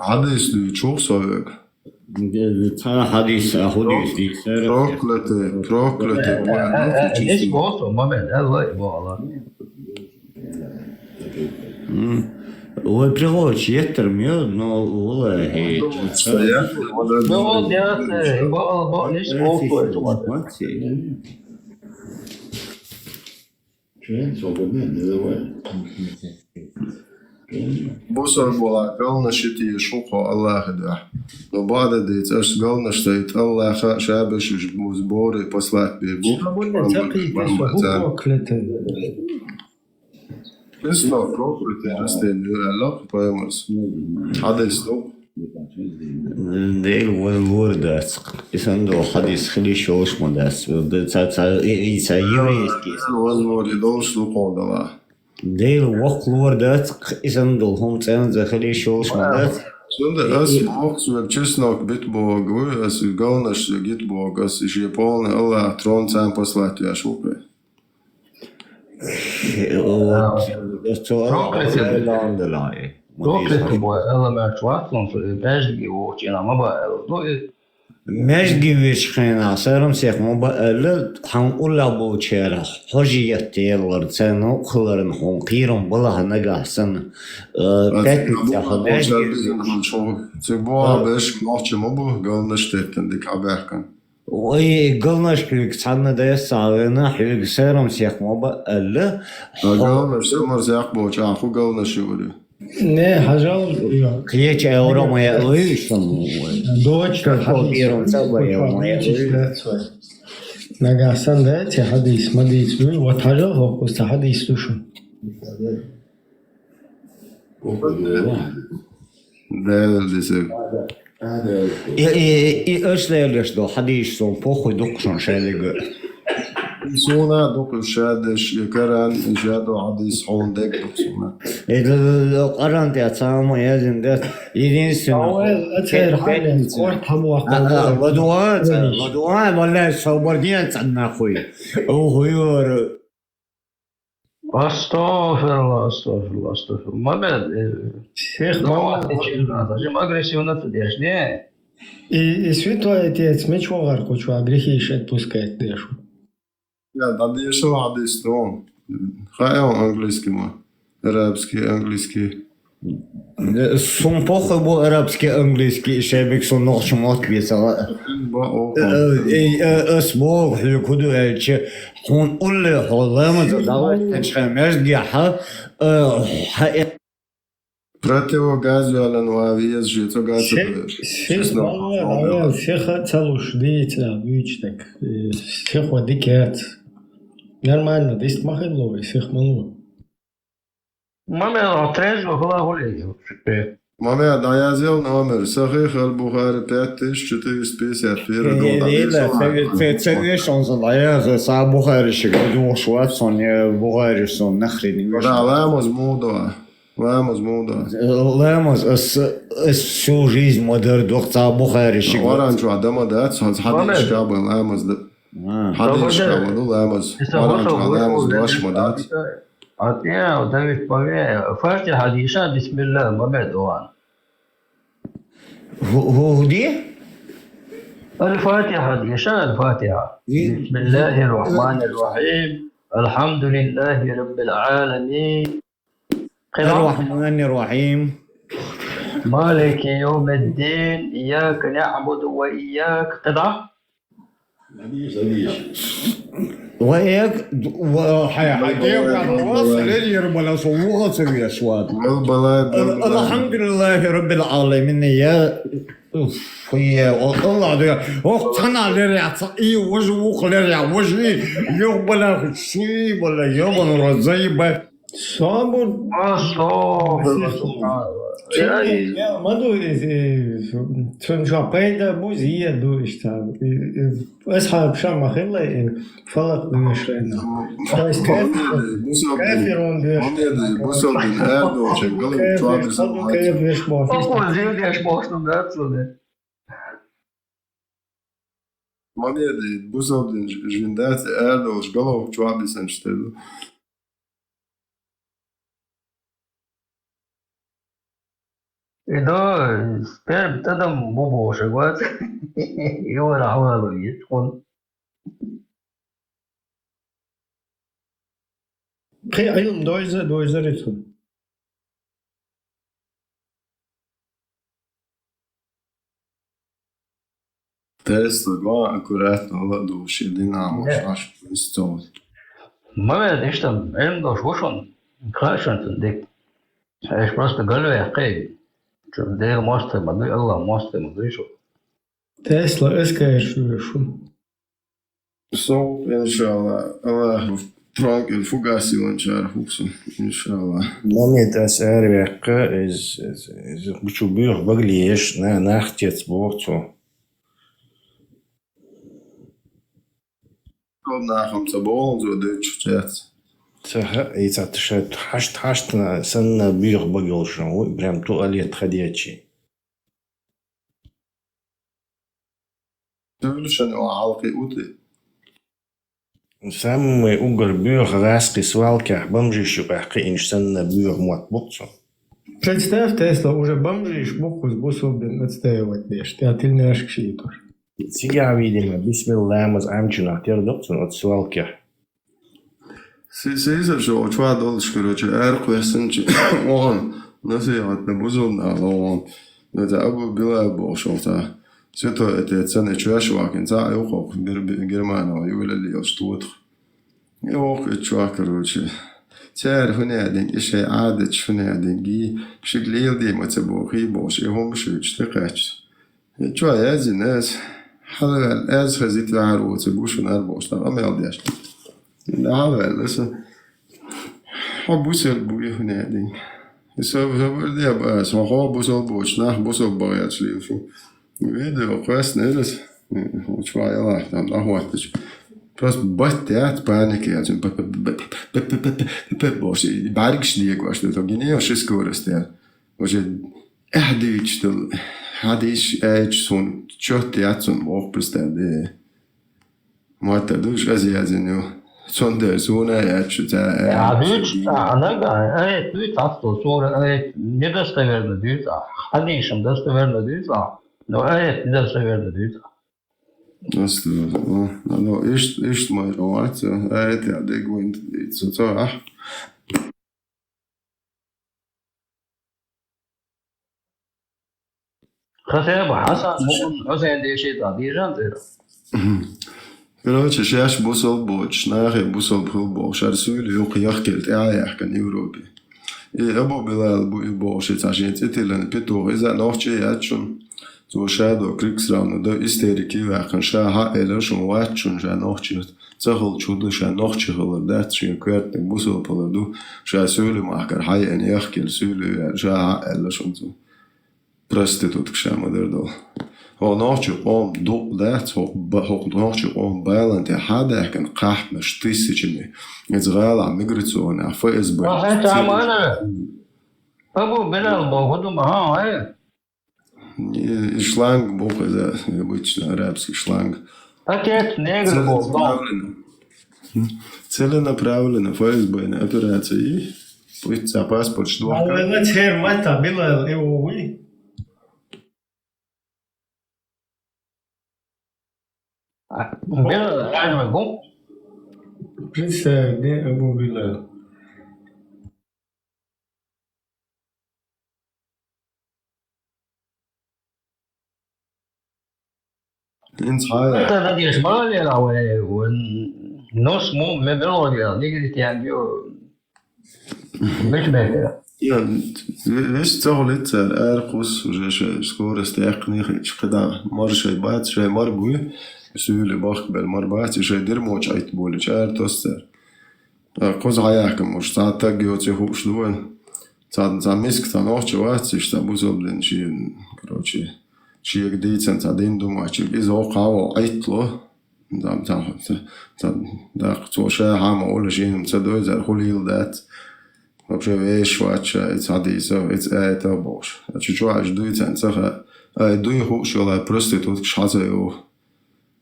Speaker 6: Hadis du çok savık.
Speaker 19: حديث حديث ديس
Speaker 6: Proklete.
Speaker 1: ايش بوصل ما بقى الله يبقى
Speaker 19: هو بريغوش يترميو نو والله هي
Speaker 1: بقول يا اخي بقول ليش بوصل
Speaker 6: Busov bola galna šiti šuko Allah da. No bada dic aš galna štait Allah šabaš zbori poslat bibu. Isno proklete rasteni Allah pojmos. Hadis to.
Speaker 19: ديل والوردات يسندو حديث خلي شوش مداس يسيريسكي
Speaker 6: والوري došlo kondala.
Speaker 19: ديل وقت الوردات يسندو هم تنزل خلي شوش مداس
Speaker 6: Sunde as moks med česnok bitbog, as galnaš gitbog, as je polne Allah tron sam poslati aš upe.
Speaker 1: Proklete boje, Allah me čvatlom bežgi uočina, ma ba
Speaker 19: مجدي خينا صارم سيخ مو بقى حنقول لابو تشارع حجية تيل ورتسانو خلرن حون قيرن بلا نجح سنة تاتن
Speaker 6: تاخدش تبوها باش موحش مبو قلنا شتيتن ديك عباحكن
Speaker 19: وي قلنا شكلك تعنا دايس عالينا حيلك صارم سيخ مو بقى لا
Speaker 6: قلنا شمر سيخ بو تشاخو قلنا شوري
Speaker 2: Ne, hažal,
Speaker 19: Klijeće euro moja lišom.
Speaker 2: doći
Speaker 19: Iron sabaj moja
Speaker 2: Naga san da je hadis, madis, wat hažal ho, usta hadis tušu.
Speaker 6: Del dise.
Speaker 19: I ösleyleš do hadis som pohuj dokšon šelige.
Speaker 6: Sona dok شادش يكران جادو عديس حون ديك سونا.
Speaker 19: قرنت يا سامو يا زندات يدين سنة.
Speaker 2: أتير حالي قرط حموه
Speaker 19: ودوات ولا صوبردين عندنا أخوي. أخوي
Speaker 1: استغفر الله استغفر الله استغفر الله ما بعد
Speaker 2: شيخ
Speaker 1: ما جم агрессивно тудеш не
Speaker 2: И святой отец, мы чего гарку, чего грехи еще отпускает дышу.
Speaker 6: Ja, dat is zo hadis toch. Ga je английский ма? Арабский, английский.
Speaker 19: Сум похуй был арабский, английский, шебек сон ночь мот писал. اسمه حلو هالشي هون قول لي والله ما تدعوت تشخمش جحا
Speaker 6: Противогазвали новия жито газа.
Speaker 2: Всех целуш деятеля, вичтек, всех водикет. Нормально, 10 махайловый, всех малу.
Speaker 1: Маме отрежу глаголей.
Speaker 6: Маме, да я взял номер. Сахих аль-Бухари 5454.
Speaker 19: Це он задає за Бухари ще говорю, що сон Бухари сон нахрен.
Speaker 6: Да, лемоз мудо.
Speaker 19: Лемоз всю жизнь модер доктор Бухари ще.
Speaker 6: Оранжу адама дат, хадиш кабы лемоз. Хадиш кабы лемоз. Оранжу лемоз дош модат.
Speaker 1: أتيا ودمك بوي فاتح حديثا بسم الله ما بدوان
Speaker 19: هو دي
Speaker 1: الفاتحة حديثا الفاتحة بسم الله الرحمن الرحيم الحمد لله رب العالمين
Speaker 19: الرحمن الرحيم
Speaker 1: مالك يوم الدين إياك نعبد وإياك قطعة
Speaker 19: وهيك حيقدر واصل يربى صوغة يا شواد الحمد لله رب العالمين يا هي والله ده وقتنا لريع اي وجهه لريع وجهي يقبل شيء ولا يبن رزيبه صابر Ja, maar zo'n chapéda buzia do estado. أصحاب شام خلا إن فلق بمشلنا. بس كافرون بيش. كيف يشبه؟
Speaker 1: أقوى زين يشبه سندات سنة.
Speaker 13: Manjedi buzaldin žvindēts ēdols galov čvābis enštedu.
Speaker 1: إذا سبير بتدم بوبو شغوات يورا عوالو يدخل
Speaker 2: Pri علم دويزة ريتون.
Speaker 13: Tesla glāna, kur etnoladuši dināmoši naši izcauti.
Speaker 1: ما إيش تم علم دوش وشون كلاشون تندك إيش просто قالوا يا قيد شو دير ماستر ما دي الله ماستر ما دي شو
Speaker 2: Tesla eskeeršušu.
Speaker 13: So, inšallah, Allah tranquil fugasi lančāra huksu, inšallah.
Speaker 3: Момент أسعار إز بشوبير بغليش نختيت بورتو.
Speaker 13: Kodnākam sabolu zo dēču čēts.
Speaker 3: يتعطشت حشت سنة بيغ بغل شنو برام تواليت خدياتشي.
Speaker 13: Tūlušana o halki uti.
Speaker 3: Самый угор бюр раски свалка бомжищу пахки инш сенна бюр мот бутсу.
Speaker 2: Представь, Тесла уже бомжиш букус бусобден отстаивать лишь. Ты отильняшк шиитор.
Speaker 3: Сега видимо, бисмилlah маз амчуна тердоксун от свалка.
Speaker 13: Сиза šo čvādoliš, karoči, ērku esenči, on, nasījāt nebuzulnā, on, tā abu bilē bolšo, tā, sveto etiet cene čvešvākin, tā, eukok, Germāno, jūleli jau stotru. Euk, čvā, karoči, cēr hunēding, išai ādeć hunēding, šik lieldim, atcebo, hīboš, ehomšīč, tekēč. Čvā, ēzin, حلال از خزيت العروت بوش ونربوش طبعا ما يقضيش العوال لسه حبوسل بوي هنادي يسوي دي بقى اسمه بوسل بوش نح بوسل بغيات شليفو فيديو قاس نلس وشوية الله طبعا هواتش بس بطيات بانيك يا جن بوش بعرقش ليك واش ده تجيني وش سكورستير وجد احديش تل هاديش ايش سون شوت ياتسون وقبستاد ما تدوش ازيازينو سون ده سونا ياتش تا
Speaker 1: عبيش أنا قاعد دويت عطو صورة недостоверно دويت حديشم достоверно دويت но недостоверно دويت
Speaker 13: Ну, إيش ما روعت يا ديجوين صح
Speaker 1: خسيب حسن ممكن حسين دي شيء تعديجان تيرا
Speaker 13: Короче, сейчас бусол боч, нахе бусол был боч, арсули юк яхкелт яхкан Европе. И або билал боч, цашент этилен петор, иза нохче ячун. So shadow krigsraune, da истерики вахан ша элешун вачун ша нохче. Цахал чуду ша нохче хала датши кварт бусол паладу. Ша сөйле махкар хай эн яхкел сөйле ша элешун. Prostitut kşamadırdı. O nahçı om do'lat o nahçı om balante hadakan qahmash tisichni. Izghala migratsiona FSB.
Speaker 1: هاي تعمانا أبو بلال بوهدو معاه هاي
Speaker 13: Шланг бог это обычно арабский шланг.
Speaker 1: أكيد негр бог
Speaker 13: Целенаправленно ФСБ на операции. Пусть за паспорт что.
Speaker 2: Але на цер мата Билал и
Speaker 1: بلال عجبك بوم
Speaker 2: Представь, где Абу Билал.
Speaker 13: انت هاي
Speaker 1: انت غادي يشبر لي راه والنص مو مبلغ نقدر يعني مش بهذا
Speaker 13: Ja, wees toch niet ergens scoren sterk niet gedaan. Maar ze baat ze maar boe. Zullen wacht bel maar baat ze der moch uit bolle char toster. Koz hayak moch taata gyoche hoş doen. Za misk ta noch chwat sich da buzoblen chi короче. Chi gditsen ta din do mach is auch kawo eitlo. Da so sha ha ma ol shin ta do zer hulil dat. Вообще вещь вача it's hadisa it's это бош. Значит, что аж дуется цеха. Дуй хушила просто тут шазаю.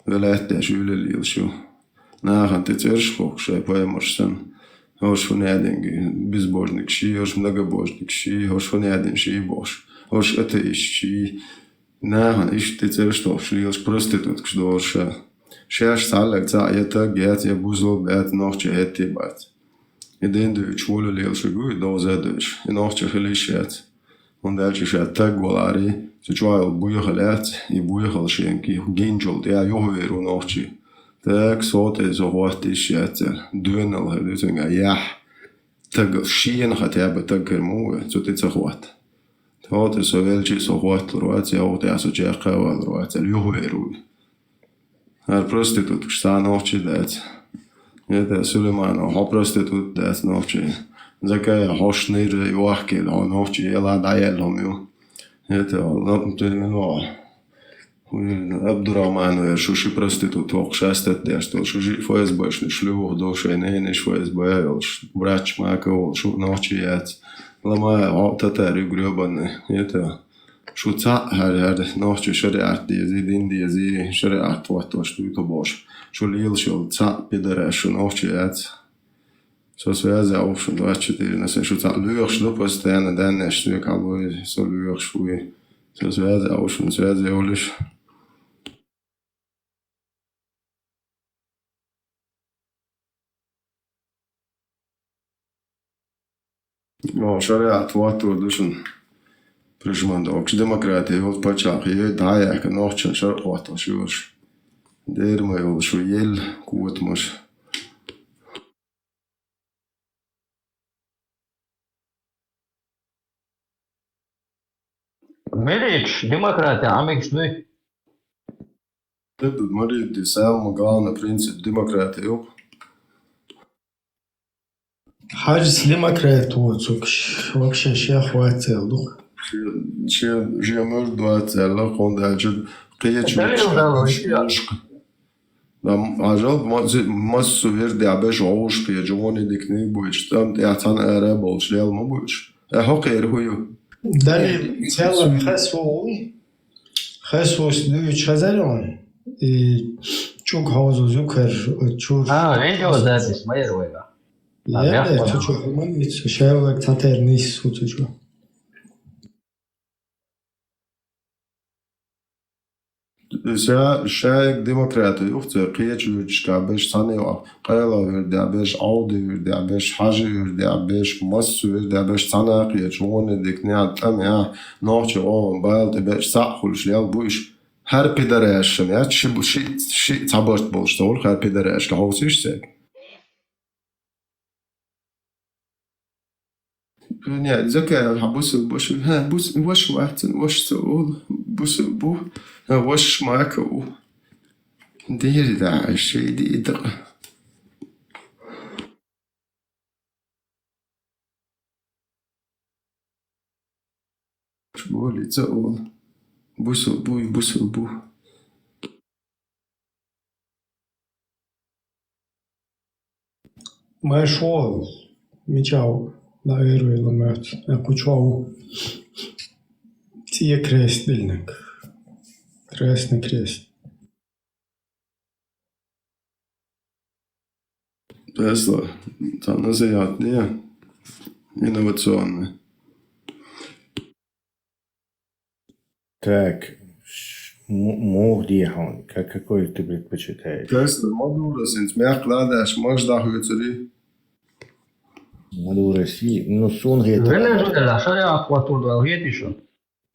Speaker 13: Велете жюле шо. Нахан ты цершхох ше поемошсан. Хош фунединги безбожник ши, хош многобожник ши, хош фунедин ши бош. Хош атеист ши. Нахан иш ты цершхох ши, хош просто тут кшдоша. Шеш салек за это гет я бузол бет ночь эти бат. Idén du csúlő lélső gúj, de az edős. Én azt csak elésért. Mondd el, hogy a tegvalári, hogy csajol bújjal lehet, és bújjal senki, géncsol, de jóvéró nachtsi. Teg szót ez a hart is egyszer. Dőnnel, hogy ütünk a jáh. Teg síjen, hát ebbe tegger múlva, szóval ez a hart. Tehát ez a velcsi a hartról, ez a hart, ez a cserkával, ez a jóvéró. Hát prostitut, stán nachtsi, de ez. Это Сулейман, а проститут дес ночи. Закая хошнир юахкел, а ночи ела даелом. Это лаптемено. Абдураман, шуши проститут, ох шестет дешто, шуши ФСБшный шлюх, доши нейниш ФСБ, врач макал, шу ночи яц. Лама татари гребаны. Это шуца хар ночи шариат дизи, дин дизи, шариат вато, что это бош. Шо лил шо ца пидерашун овчият. Så svärze auch schon Deutsche, die das schon sagt, Lüger schnuppers der dann der Stück aber so Lüger schwui. So svärze auch schon sehr sehr olisch. No, šariat vatu dušan prižmanda, ok demokratija jau pačāk, ja dājā, ka nošķin šarvatu šūš. Dērma jau šo jēl kūtmuš.
Speaker 1: Merič, demokratija, amik švi.
Speaker 13: Tad Marija di selma galna princip demokratija jau.
Speaker 2: حاجز ديمقراط вообще شيء خواته له
Speaker 13: شيء جمر دوات لا قند اجد قيش عجب ما سوير دي عباش عوش قيا جواني ديكني بوش تام تعتن اراب بوش ليال ما بوش حقير هو
Speaker 2: دالي تيلا خسو سنوش خزالون چوك هاوزو زوكر چور
Speaker 1: اینجا وزادش ما يرويها
Speaker 2: Ja, to čo pomôžeme, šéf, taterný sú to čo.
Speaker 13: شايك ديمقراطي أختي قيش ويش عباش صنيعة قيلة وردي عباش عودي وردي عباش حاجة وردي عباش مص وردي عباش صنع قيش وون ديك نيع تميع نوعش أون بالد باش ساقل شليال بوش هر بيدراش شميات شي تعبرت بولشتول هر بيدراش كهوسيش ساك يعني ذكاء حبوس بوش ها بوس وش واحد وش تقول بوس بو وش معك و دير ده الشيء دي دقة شو بقولي تقول بوس بو بوس بو
Speaker 2: ما شو ميچاو Наверное, мать. Я кучу тие крест дельник. Крестный крест.
Speaker 13: Tesla, tā называют не инновационный.
Speaker 3: Так, мухдихон, какой ты предпочитаешь?
Speaker 13: Tesla, модура, синц мях кладаш, можешь дахуется
Speaker 3: Maduro, sì, non sono
Speaker 1: Venezuela, شارع أخواتو الوهيتي شو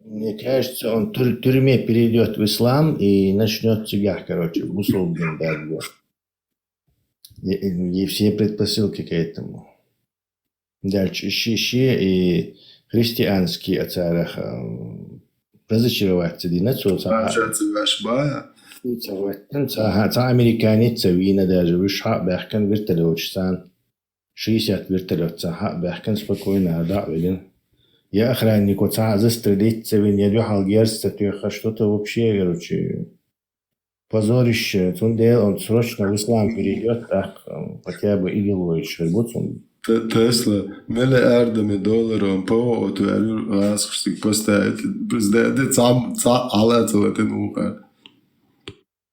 Speaker 3: Мне кажется, он в тюрьме перейдет в ислам и начнет тягать, короче, мусульман борьбу. И все предпосылки к этому. Дальше и христианские оцарах разочароваться динацию. Американец вина даже вышха бахкан вертолетчан 60 вертолетца бахкан спокойно да велин. Я охранник вот застрелиться вин я дюхал герста что-то вообще короче позорище. Он срочно в ислам перейдет, так хотя бы идеологию работу.
Speaker 13: Tesla $1 миллиарда по отверю расхожих поставить президент сам алатывает наука.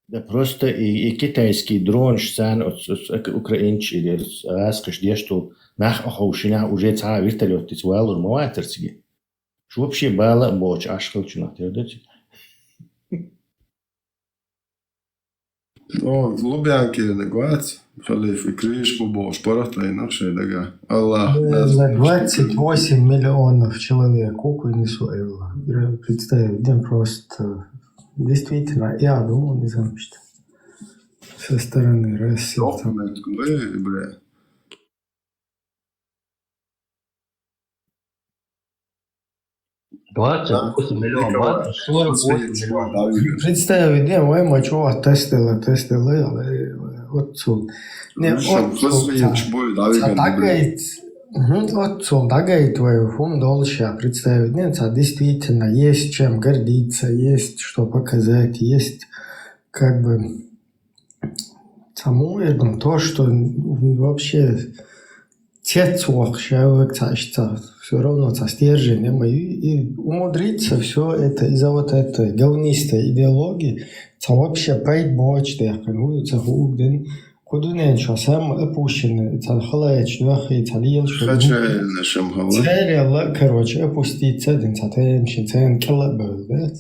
Speaker 3: Да просто и китайский дрон шсан от украинчи расхож где что нах охушина уже ца вертолет тисвал урмаватерсги. Что вообще бала боч ашхалчина тёдать.
Speaker 13: Ну, в Лубянке негвать, шали фикриш побол, шпарахтай нахшей дага. Аллах.
Speaker 2: 28 миллионов человек, сколько Венесуэла. Представить, да, просто действительно, я думал, не знаю, что со стороны России.
Speaker 1: 28 миллионов, 48 миллионов.
Speaker 2: Представить, не, мой мачо тестила, от цул. Не, от цул, дагает твою фум дольше, представить, не, действительно, есть чем гордиться, есть что показать, есть как бы саму то, что вообще человек все равно со стержнем и умудриться все это из-за вот этой говнистой идеологии вообще пройбочь, куда ничего сам опущенный, халач, халил, цель, короче, опуститься, один цатемшин, цен килобел, да?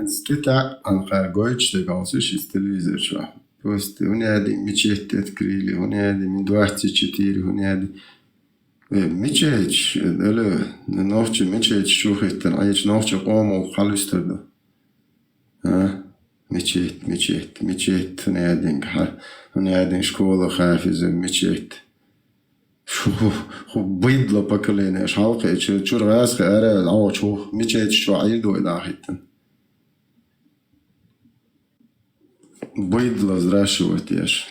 Speaker 13: Скита анхаргойч тегался из телевизора. Просто у меня мечеть открыли, у меня 24, у меня мечеть, да, ночью мечеть шухитен, а я ночью кому халистерда. Мечеть, у меня один школа хафиза мечеть. Ху быдло поколение, шалка, чурваск, ара, аучу, мечеть, что айду дахитен. Быдло зращивать ешь.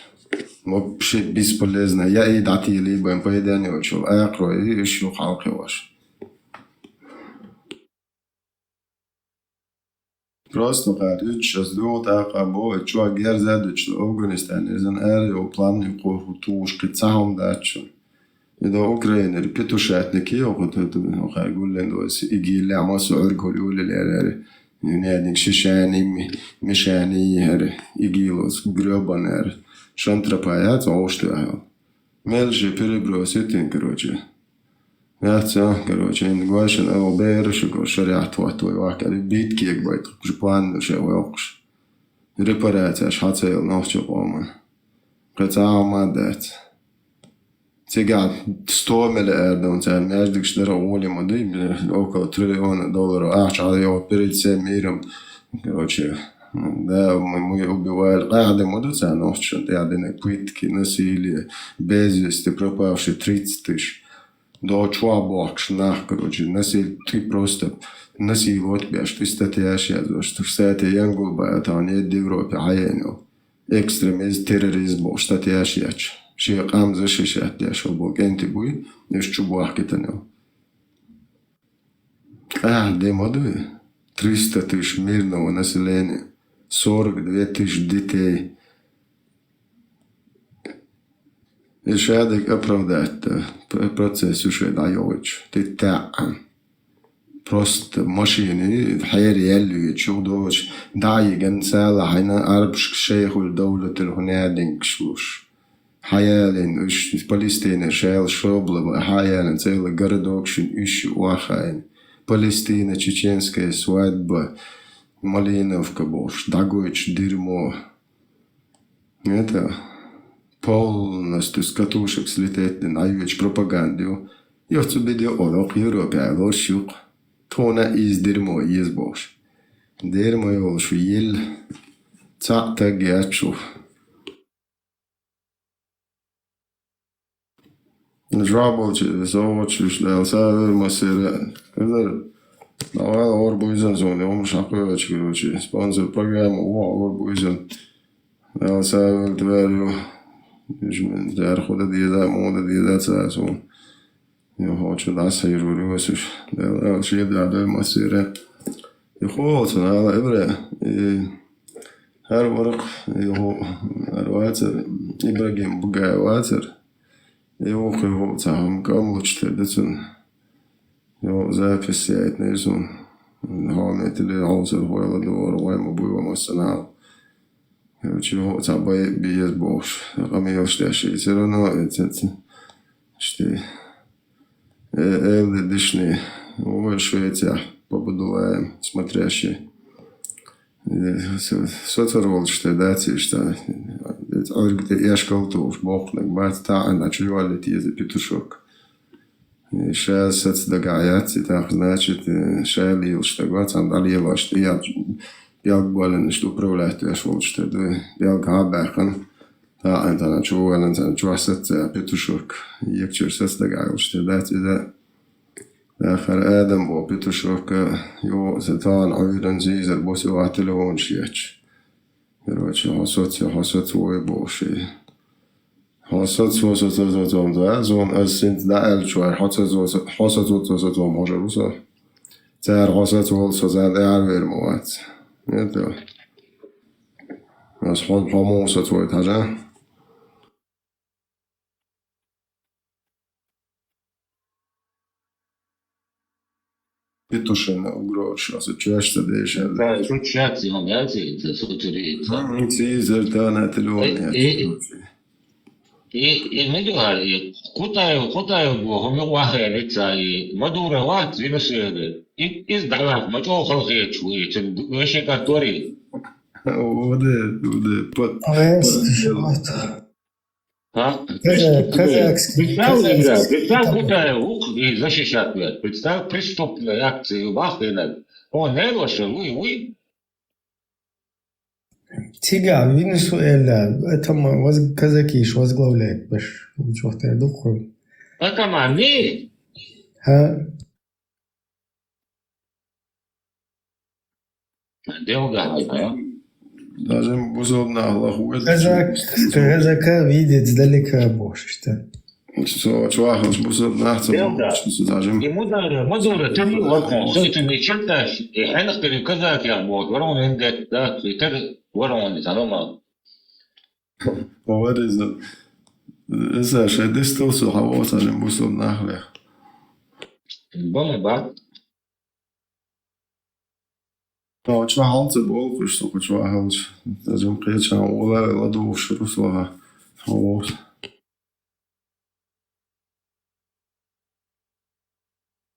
Speaker 13: Вообще бесполезно. Я и дати либо им поедание учил, а я крою и ищу халки ваш. Просто говорю, что сделал так, а бо, что герзаду, что Афганистан, изан эрио, планы, коху, тушки, цаум дачу. И до Украины, петушатники, вот это, гулен, иги лямасу, оргулю, лерери. Нядник шишани, мешани, игилос, гребанер, шантрапаяц, оштуал. Мельжи перебросит, короче. Я короче, ингвашен, обершико, шарятва, твой вакари, битки, як байт, жпан, шевокш. Репарация, шацел, ночью пома. Кацау мадец. Сега 100 миллиарда, он царь между штера оли моды, около $1 триллиона. Ах, а я перед всем миром, короче, да, мы убивали, каждый моду царь ночью, ядерные пытки, насилие, безвести, пропавшие 30 тысяч. До чуабок, шнах, короче, насилие, ты просто насиловать бьешь, ты статья сейчас, что кстати, янгул бает, а нет в Европе, а я не. Экстремизм, терроризм, статья сейчас. Шея камза шишат я шобок энтибуй, неш чубуах китанел. Демодуй. 300 тысяч мирного населения, 42 тысячи детей. И шадик оправдать процесс уже даёвич. Ты таан. Просто машины, хайр ялли, чудоч, дайген сала, хайна арбшк шейхул дawlat الهنادين كشوش. حيالين إيش فلسطين شايل شوبلة حيالين زي городокшин إيش واخاين Палестина, чеченская свадьба, Малиновка, бош, дагоич, дерьмо. Это полностью с катушек слететь на юж пропаганду. Я в тебе олох Европе лошук. Тона из дерьмо из бош. Дерьмо олшу ел. Цата гячу. Жаболчи, заводчиш, лелсавер массера. Давай Орбуизен зоны, он шапкович, короче, спонсор программы Орбуизен. Лелсавер тверю. Där хода диеда, мода диеда, цасон. Jag хочу да сайру русиш. Да, шеда да массера. Jag хочу на эвре. Her ورق يهو الواتر إبراهيم بقى واتر يهو خيهو تاهم كاملش تدتن يهو زافس ساعت نيزون هامت اللي عنصر هو يلدور وهم بوي ومسناو يهو تشيهو تابعي بيز بوش رقمي يوشتاشي ترنا شتي элды дышны увы Швеция побудуваем смотрящий соцорвал что да что я школтов бохлик бат та на чувствовали за петушок сейчас это догаяться так значит шалил что год сандалия что я говорю что управлять я шел что я габахан та это на чувствовал петушок я через догаял что да это آخر آدم با پیتوشوک یو زتان عیران زیزر باسی و عطلون شیچ یروچه حاسد وی باشی حاسد زوزم زون از سنت دعال شوار حاسد زوزم ماجروسا تر حاسد وال سازد ویر موات نیده از خود حموسد وی تجا Петушина угрош, асоциация дешевле.
Speaker 5: Да, асоциация, он яйца, сутурица.
Speaker 13: Цизер, да, на телефоне.
Speaker 5: И не говори, куда его, мы вахерится, и мадура ват, винуседы. И сдавать, мы то хохечу, и тем выше который. Представь, куда ух и защищать меня. Представь преступные акции Вахтина. Он не вышел, вы.
Speaker 2: Тига, Венесуэла, это казакиш возглавляет, баш, ничего ты духу.
Speaker 5: Это мани. Делга,
Speaker 13: Даже бузовна Аллаху.
Speaker 2: Казака видит сдалека больше, что?
Speaker 13: Чувак, бузовна
Speaker 5: и мудара, ты не лаком, что это не черташ, и хэнах ты казак я бот, ворон индет, да, и ты ворон, это нормально.
Speaker 13: What is it? إذا شدست وصحوات عشان بوصل نحله.
Speaker 5: بعد.
Speaker 13: No, čo halce bol, už čo halce. Takže prieča ule ledu šruslova.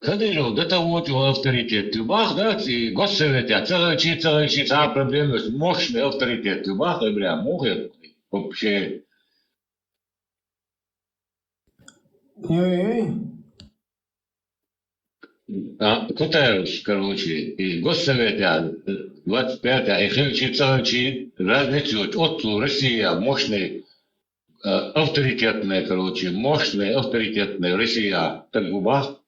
Speaker 5: Kadiro, это вот авторитет. Бах, да, и госсовет, целая проблема, мощный авторитет. Бах, и бля, могут вообще. Кутаевич, короче, и Госсовет, 25-я, и Хельчица, разницу от Россия, мощный, авторитетная, короче, мощная, авторитетная Россия, так губах,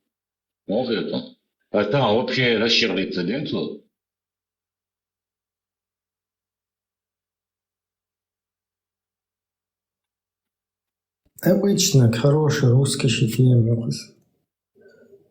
Speaker 5: может он. А там вообще расширится денцу.
Speaker 2: Обычно хороший русский щитин.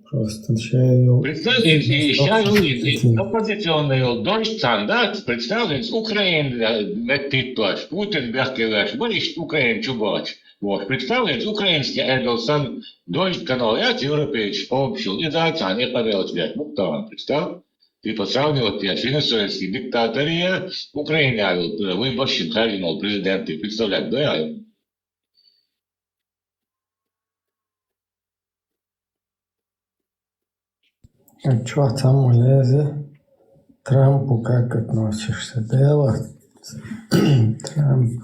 Speaker 2: Просто
Speaker 5: представьте, сейчас оппозиционный Deutschland, да, представьте, Украина, титулаш, Путин, бяхкеваш, бориш, Украин, чубач. Вот, представьте, украинский Эдельсон, Deutsch канал, я европейский, общил, и дальше, и повел тебя, Муктан, представь. Ты посравнивал тебя, венесуэльский диктатория, Украина, выборщик, кардинал, президент, ты представляешь, да,
Speaker 2: А что там лезе? Трампу как относишься? Дело? Трамп.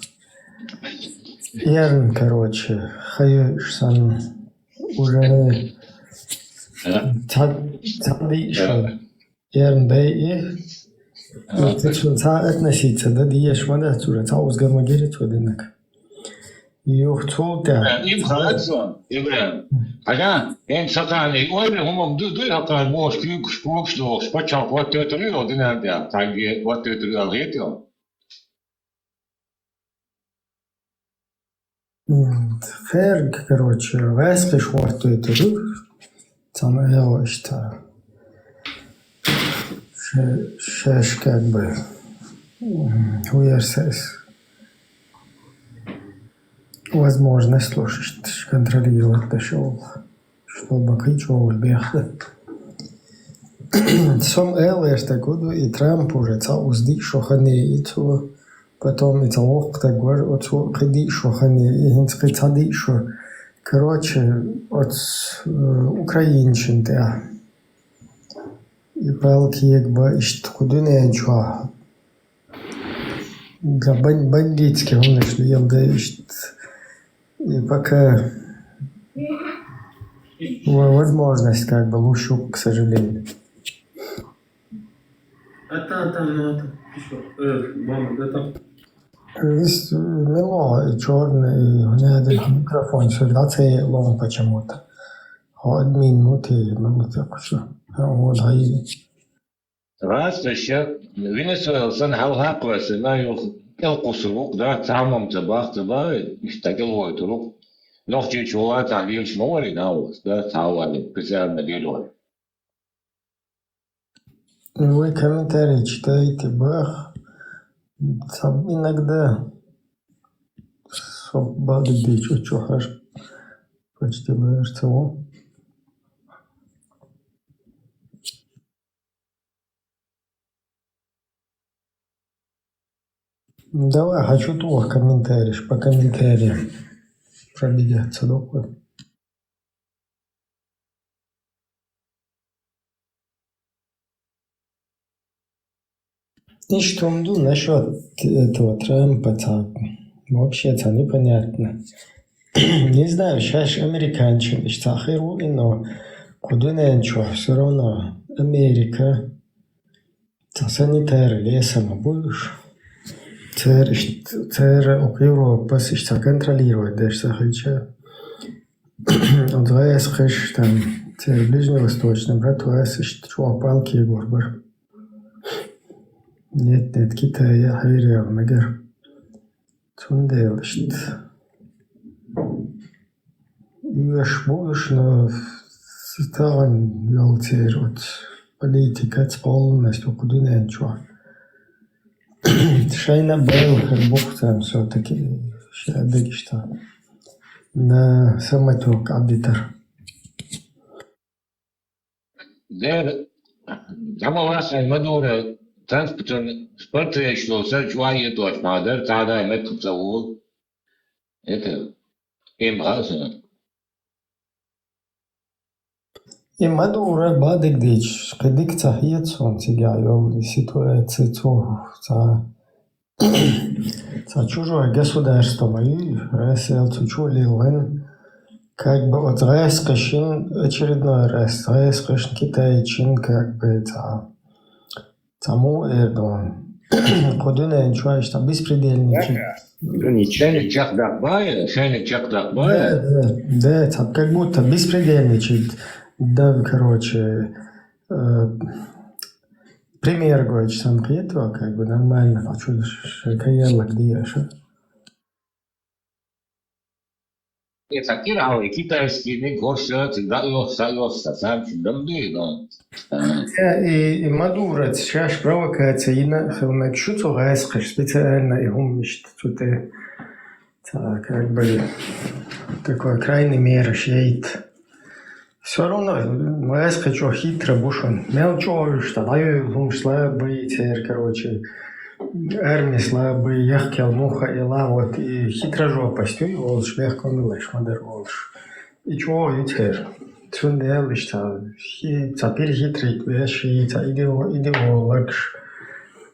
Speaker 2: Ерн, короче, хайшсан уже цадишал. Ерн бей ты что относиться, да диешь мада цура цаус гамагерит водинак. يوختوتا
Speaker 5: إيه خلاص إبراهيم أنا إن سكاني وين هم دو هكذا موش كيوكش لو سبتشان وات تريو دينا ده تانجي وات تريو الهيتيو
Speaker 2: Ферг, короче, вески шварту это рук. Там я что шеш как бы уерсес. Возможность слушать, контролировать дошел, чтобы кричал бег. Сам Элэш такую и Трамп уже цал узди шохане и то потом и цалок так говорит от ходи шохане и хинский цади шо. Короче, от украинчин да. И палки якба ищет куда не ничего. Для бандитских он нашли елда ищет. И пока возможность как бы лучше, к сожалению. Есть мело и черный, и у меня один микрофон всегда целый почему-то. Одни минуты все. Вот гаи.
Speaker 5: раз еще Венесуэла сан халхаквас на القصروق ده تعمم تبا يشتغل طرق نوع جوا تعليل شنو اللي ناوس ده تعوالي بسبب مدينه
Speaker 2: Вы комментарии читаете, бах, иногда свободы бить, что хорошо, почти БРЦО. Давай, хочу твой комментарий, по комментариям пробегаться, да? И что он думает насчет этого Трампа, вообще-то непонятно. Не знаю, сейчас американцы, что херули, но куда ничего, все равно Америка, санитары лесом будешь. Цер Европа sich контролирует, даже захоча. Und weiß ich, там, цер ближневосточный, брат, weiß ich, что палки и горбар. Нет, Китай, я верю, мегер. Цундел, что. Юж будешь, но стан ялцер от политика полностью куда ничего. Шайна был бух там все-таки шадык что на самотек абитар.
Speaker 5: ده جمع واسع المدورة ترانسبورتن سبرتي شلو سر شوية توش مادر تعالى متك بسوول это им غاسنا
Speaker 2: И Мадура бадик дич, кадик цахиет сон тигайол ситуации за чужое государство мои рассел чужой лен как бы от раскошин очередной раз раскошин китайчин как бы тому Эрдоган куда ничего что беспредельничает.
Speaker 5: Шайник Чакдакбая.
Speaker 2: Да, как будто беспредельничает. Да, короче, пример говорит, сам этого, как бы нормально, а что каялла где же?
Speaker 5: Это кирау, китайский не горше, всегда его союз, сам чудом дует.
Speaker 2: И Мадура сейчас провокация, и на фильме что-то раскрыть специально, и он мечтает, что-то как бы такой крайней меры шеет. Все равно, я хочу хитро бушон. Мелчо, что даю, он слабый, короче, армия слабый, я хотел муха и лавот, и хитро жопостью, он шмех милыш, модерволш. И чего, и теперь. Цундел, что теперь хитрый вещи,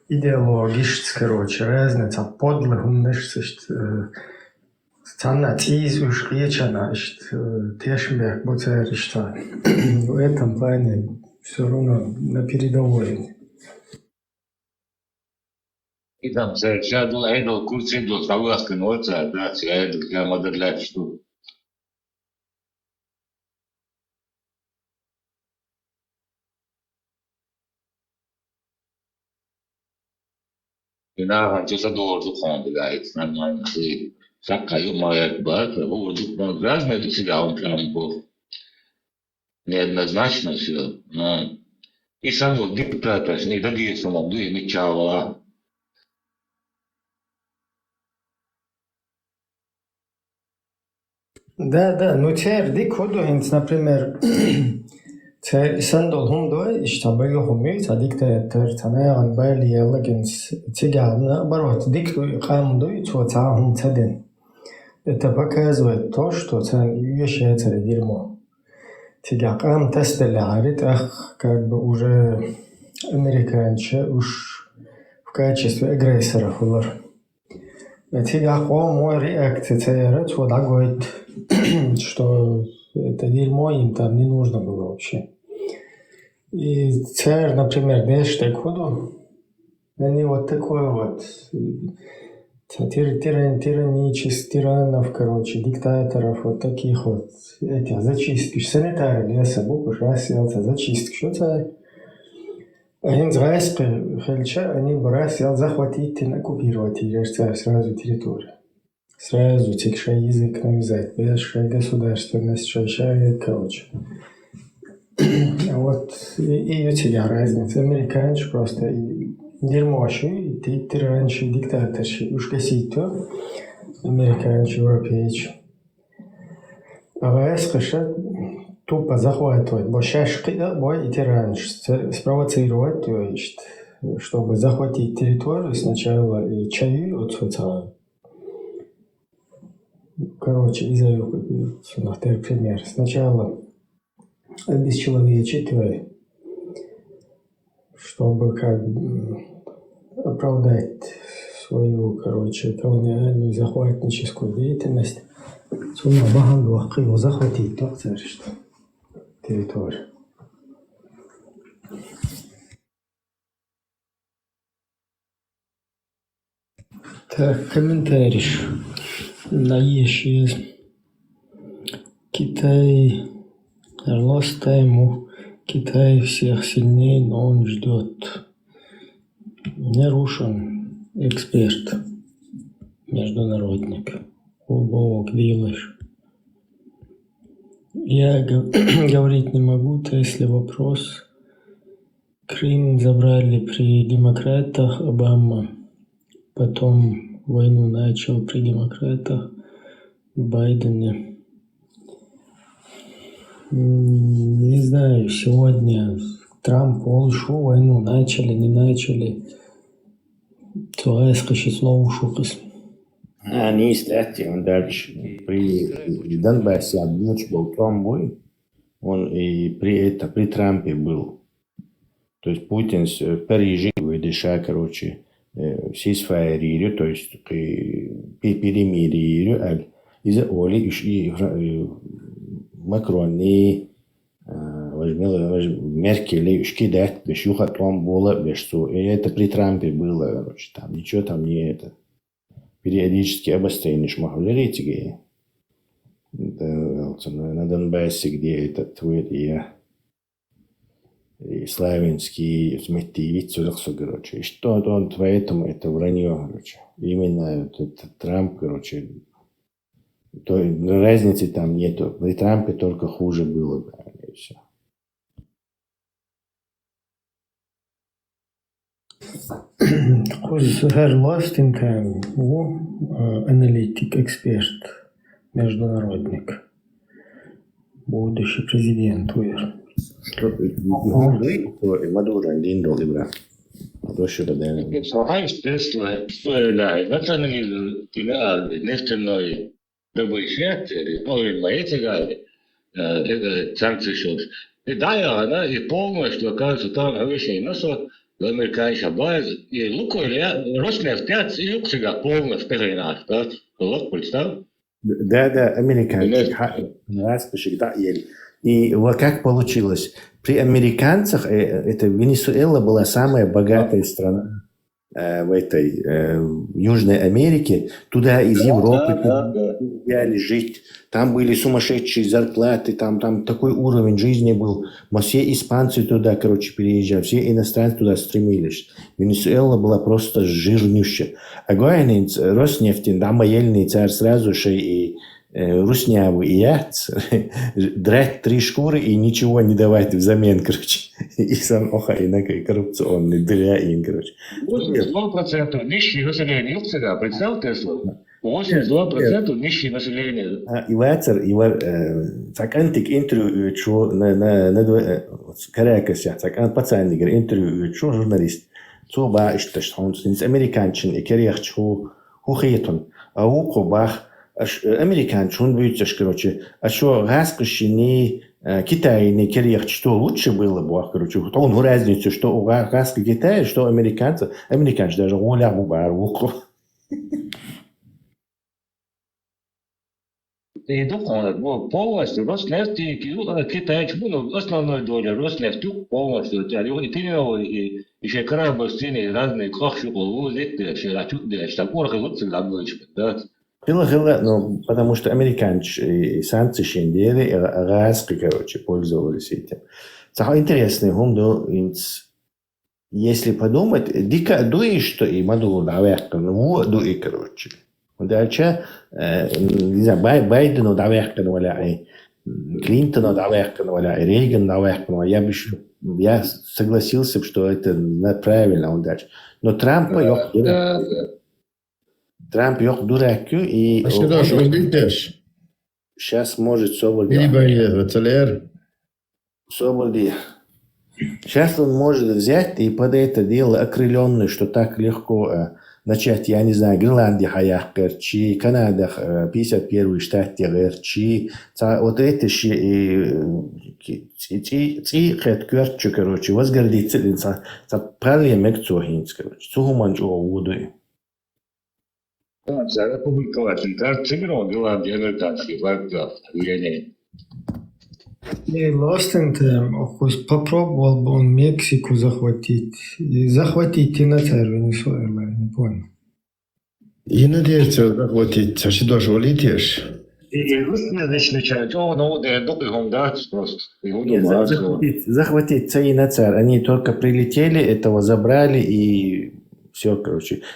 Speaker 2: идеологически, короче, разница, подлых, умнешь, Цана тиз уж речана, что Тешенберг Буцер, что в этом плане все равно на передовой.
Speaker 5: И там сначала это курсы до согласки норца, да, это для модерля что. И на han just ador du kan det där ett man sig. Sacka ju моя бата, вот тут разные тут себя он прям был. Неоднозначно все. И сам вот депутата, не дадие самому, и мечала.
Speaker 2: Да, ну теперь дик ходуинц, например, сандол хундой, штабай хумит, диктатор, танаян байли ялагинс, тигана, барот, дикту хамдуй, цвацахум цадин. Это показывает то, что вещается дерьмо. Тигакам тестили арит, как бы уже американцы уж в качестве агрессоров улар. Тигаком мой реакция вот говорит, что это дерьмо им там не нужно было вообще. И царь, например, Дэштег ходу, они вот такой вот тиранических тиранов, короче, диктаторов, вот таких вот, этих зачистки, санитары леса, буквы, расселся, зачистки, что царь? Они зрайские хельча, они бы рассел захватить и оккупировать ее царь сразу территорию. Сразу текший язык навязать, большая государственность, шайшая, короче. А вот и у тебя разница. Американцы просто дерьмоши, и ты раньше диктаторши. Уж гасить то, американцы, европейцы. А войска тупо захватывать, бо шашки, бой и раньше спровоцировать, то есть, чтобы захватить территорию сначала и чаю от социала. Короче, изаю, пример. Сначала обесчеловечить, чтобы как оправдать свою, короче, колониальную захватническую деятельность. Сумма багандуах его захватить, то царство, территорию. Так, комментарий. Наещие Китай роста ему, Китай всех сильнее, но он ждет. Нарушен эксперт, международник. Бог делаешь. Я говорить не могу, то если вопрос. Крым забрали при демократах, Обама. Потом войну начал при демократах, Байдене. Не знаю, сегодня Трамп ушел, войну начали, не начали. Това искаше слово шукас.
Speaker 3: Они он дальше при Донбассе объявил, был Трамп, он и при Трампе был. То есть Путин в Париже выдыша, короче, ceasefire, то есть перемирие, из-за Оли и Макрон и Меркель, кидать, без юха там было, без что. И это при Трампе было, короче, там ничего там не это. Периодически обострение шмахулеритики. На Донбассе, где этот твит и славянский сметтивец, короче. И что он, поэтому это вранье, короче. Именно этот Трамп, короче, то разницы там нету. При Трампе только хуже было бы, и все.
Speaker 2: Herr Ластенко, аналитик, эксперт, международник, будущий президент УР.
Speaker 3: Мадуро, один доллар. Дошло до этого.
Speaker 5: Сохранность тесла, что ля, национализм, нефтяной добычи, ну, мои тягали, это санкции шут. И да, она и полностью, оказывается, там обычно носо, американская база, и Лукойл, Роснефть, и Люксига полностью перенаш, да? Лок, представь?
Speaker 3: Да, американцы. И вот как получилось? При американцах это Венесуэла была самая богатая страна в этой Южной Америке. Туда из Европы приезжали жить. Там были сумасшедшие зарплаты, там такой уровень жизни был. Все испанцы туда, переезжали, все иностранцы туда стремились. Венесуэла была просто жирнющая. А Гуайнинц, Роснефть, там ельный царь сразу же и русняву и яц, драть 3 шкуры и ничего не давать взамен, И сам и коррупционный, дыряин,
Speaker 5: 82% нищие населения. Yok сега, представьте слово. 82% нищие населения.
Speaker 3: И вацер, так антик интервью, что на Каракасе, так пацанник интервью, что журналист, что баш, что он с американцем, и керех, что хухетон, а у кобах американцы, он будет, а что раскрещены Китай не керех, что лучше было бы, он разницу, что у раска Китая, что американцы даже уля бубару.
Speaker 5: И духовно, полностью Роснефть, Китай, основной доля Роснефть полностью, и ты и еще корабль стены разные крохи,
Speaker 3: Ну, потому что американцы санкции шендели, раски, пользовались этим. Это интересный если подумать, дика дуи, что и Мадуру наверное, дуи, Дальше, не знаю, Байдену наверное, валя, Клинтону наверное, валя, Рейган наверное, я согласился, что это правильно он дальше. Но Трамп yok duraku и сейчас может Сейчас он может взять и под это дело окрыленный, что так легко начать, я не знаю, Гренландия хаякер, чи Канада 51 штат тегер, чи вот это хэт возгордиться, проблема кцохинц, цухуманч овуды.
Speaker 5: Опубликовать интерцигрон Гренландии американский варграф,
Speaker 2: И Лостент попробовал бы он Мексику захватить. И захватить и на царь Венесуэлы, я не понял.
Speaker 13: И надеется захватить, а что даже улетишь?
Speaker 5: И русскоязычный человек, просто.
Speaker 3: Захватить царь и на царь. Они только прилетели, этого забрали и все,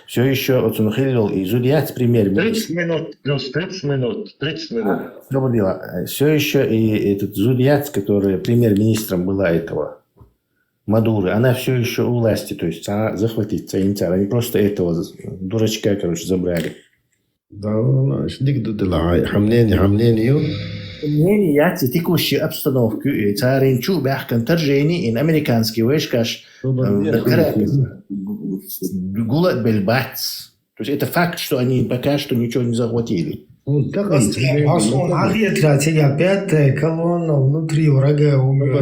Speaker 3: все еще от Сунхилил и Зудьяц премьер-министр.
Speaker 5: 30 минут плюс 30 минут.
Speaker 3: Все еще и этот Зудьяц, который премьер-министром была этого Мадуры, она все еще у власти, то есть она захватить царь. Они просто этого дурачка, забрали.
Speaker 13: Да, хамнение.
Speaker 3: Мнение текущей обстановки царин чубях конторжений и американский войскаш гулат бельбац. То есть это факт, что они пока что ничего не захватили.
Speaker 2: Пятая колонна внутри врага умерла.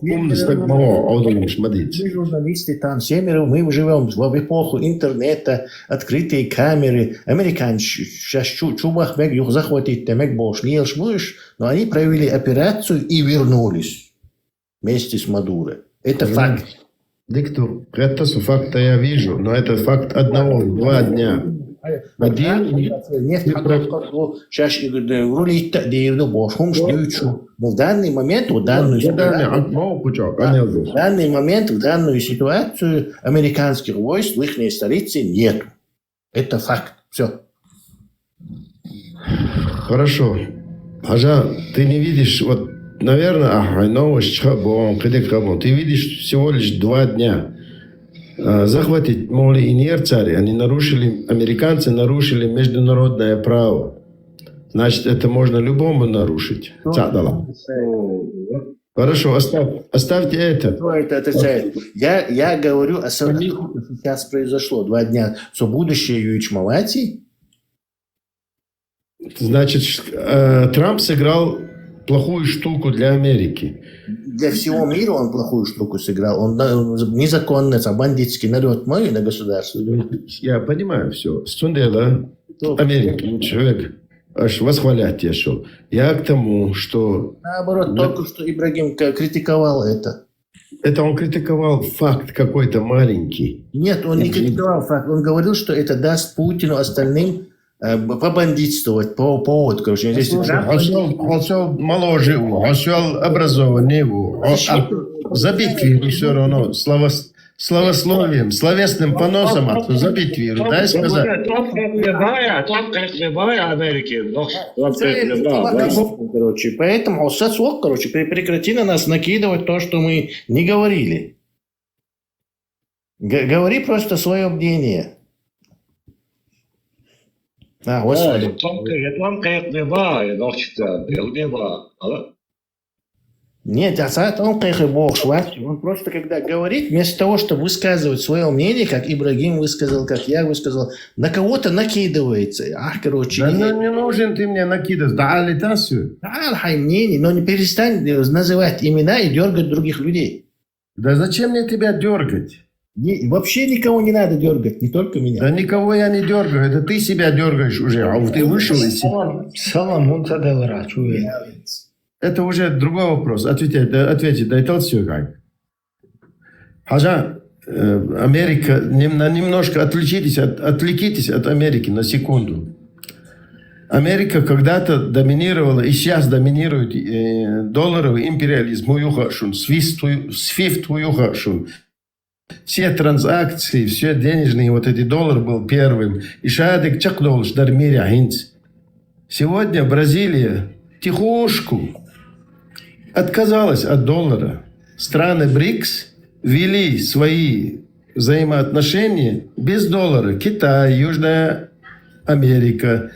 Speaker 3: Мы журналисты там, мы живем в эпоху интернета, открытые камеры. Американцы сейчас чубах мэг захватить, мэг бош, не елшмуешь, но они провели операцию и вернулись вместе с Мадуро. Это факт.
Speaker 13: Диктор, это факт я вижу, но это факт 1-2 дня.
Speaker 3: Сейчас рулить тадирду бошум штучу. Но в данный момент, в данную ситуацию американских войск в их столице нет. Это факт. Все.
Speaker 13: Хорошо. Хажа, ты не видишь, вот, наверное, новость, ты видишь всего лишь 2 дня. Захватить могли и не цари, американцы нарушили международное право. Значит, это можно любому нарушить. Хорошо, оставьте это.
Speaker 3: Что это отрицает? Я говорю о том, что сейчас произошло 2 дня, что будущее Юичмалати.
Speaker 13: Значит, Трамп сыграл плохую штуку для Америки.
Speaker 3: Для всего мира он плохую штуку сыграл. Он незаконно, бандитский налет мой на государство.
Speaker 13: Я понимаю все. Сундела,
Speaker 3: Америки, человек аж восхвалять я шел. Я к тому, что...
Speaker 9: Наоборот, только что Ибрагим критиковал это.
Speaker 3: Это он критиковал факт какой-то маленький.
Speaker 9: Нет, он не критиковал факт. Он говорил, что это даст Путину остальным побандитствовать, повод, короче. Здесь
Speaker 3: он моложе его, он образованный его. Забить вирус все равно, словословием, словесным поносом, а то забить вирус, дай сказать.
Speaker 9: Короче, поэтому соцлог, короче, прекрати на нас накидывать то, что мы не говорили. Говори просто свое мнение. Господи. Нет, он просто когда говорит, вместо того, чтобы высказывать свое мнение, как Ибрагим высказал, как я высказал, на кого-то накидывается. Короче.
Speaker 3: Да не нужен ты мне накидывать. Да, алитасию.
Speaker 9: Да, мнение, но не перестань называть имена и дергать других людей.
Speaker 3: Да зачем мне тебя дергать?
Speaker 9: Вообще никого не надо дергать, не только меня.
Speaker 3: Да никого я не дергаю, это ты себя дергаешь уже, а ты вышел из себя. Это уже другой вопрос. Ответьте, дай толстюгай. Хажа, Америка, немножко отвлекитесь от Америки на секунду. Америка когда-то доминировала и сейчас доминирует долларовый империализм. Свифт. Все транзакции, все денежные, вот эти доллар был первым. И шадик чакдолш дармиря хинц. Сегодня Бразилия тихушку отказалась от доллара. Страны БРИКС ввели свои взаимоотношения без доллара. Китай, Южная Америка,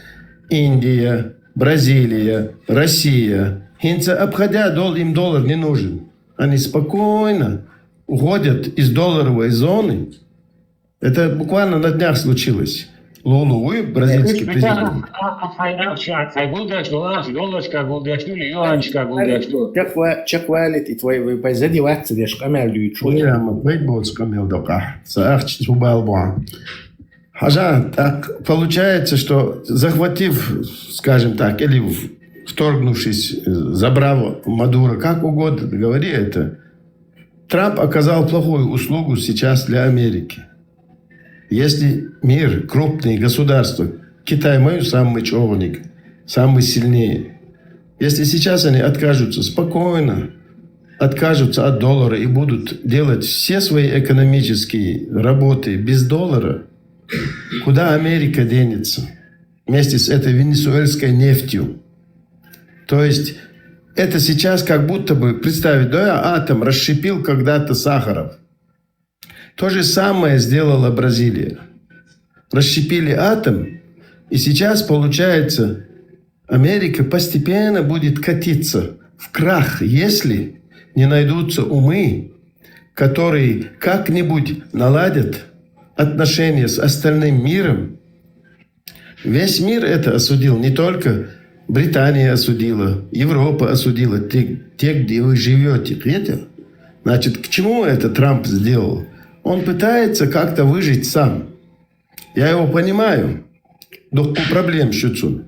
Speaker 3: Индия, Бразилия, Россия. Хинца, обходя им доллар не нужен. Они спокойно уходят из долларовой зоны. Это буквально на днях случилось. Лулу, вы бразильский президент.
Speaker 9: Чак валит и твои позадеваться, дешь камелью и чуть.
Speaker 3: Я мапред был с камел дока. Саахчи субалбуа. Хажа, так получается, что захватив, скажем так, или вторгнувшись, забрав Мадуро, как угодно, говори это, Трамп оказал плохую услугу сейчас для Америки. Если мир, крупные государства, Китай мой самый човник, самый сильнее, если сейчас они откажутся спокойно, откажутся от доллара и будут делать все свои экономические работы без доллара, куда Америка денется вместе с этой венесуэльской нефтью? То есть это сейчас как будто бы, представить, да, атом расщепил когда-то Сахаров. То же самое сделала Бразилия. Расщепили атом, и сейчас, получается, Америка постепенно будет катиться в крах, если не найдутся умы, которые как-нибудь наладят отношения с остальным миром. Весь мир это осудил, не только Британия осудила, Европа осудила, те, где вы живете. Видите? Значит, к чему это Трамп сделал? Он пытается как-то выжить сам. Я его понимаю. До проблем щуцун.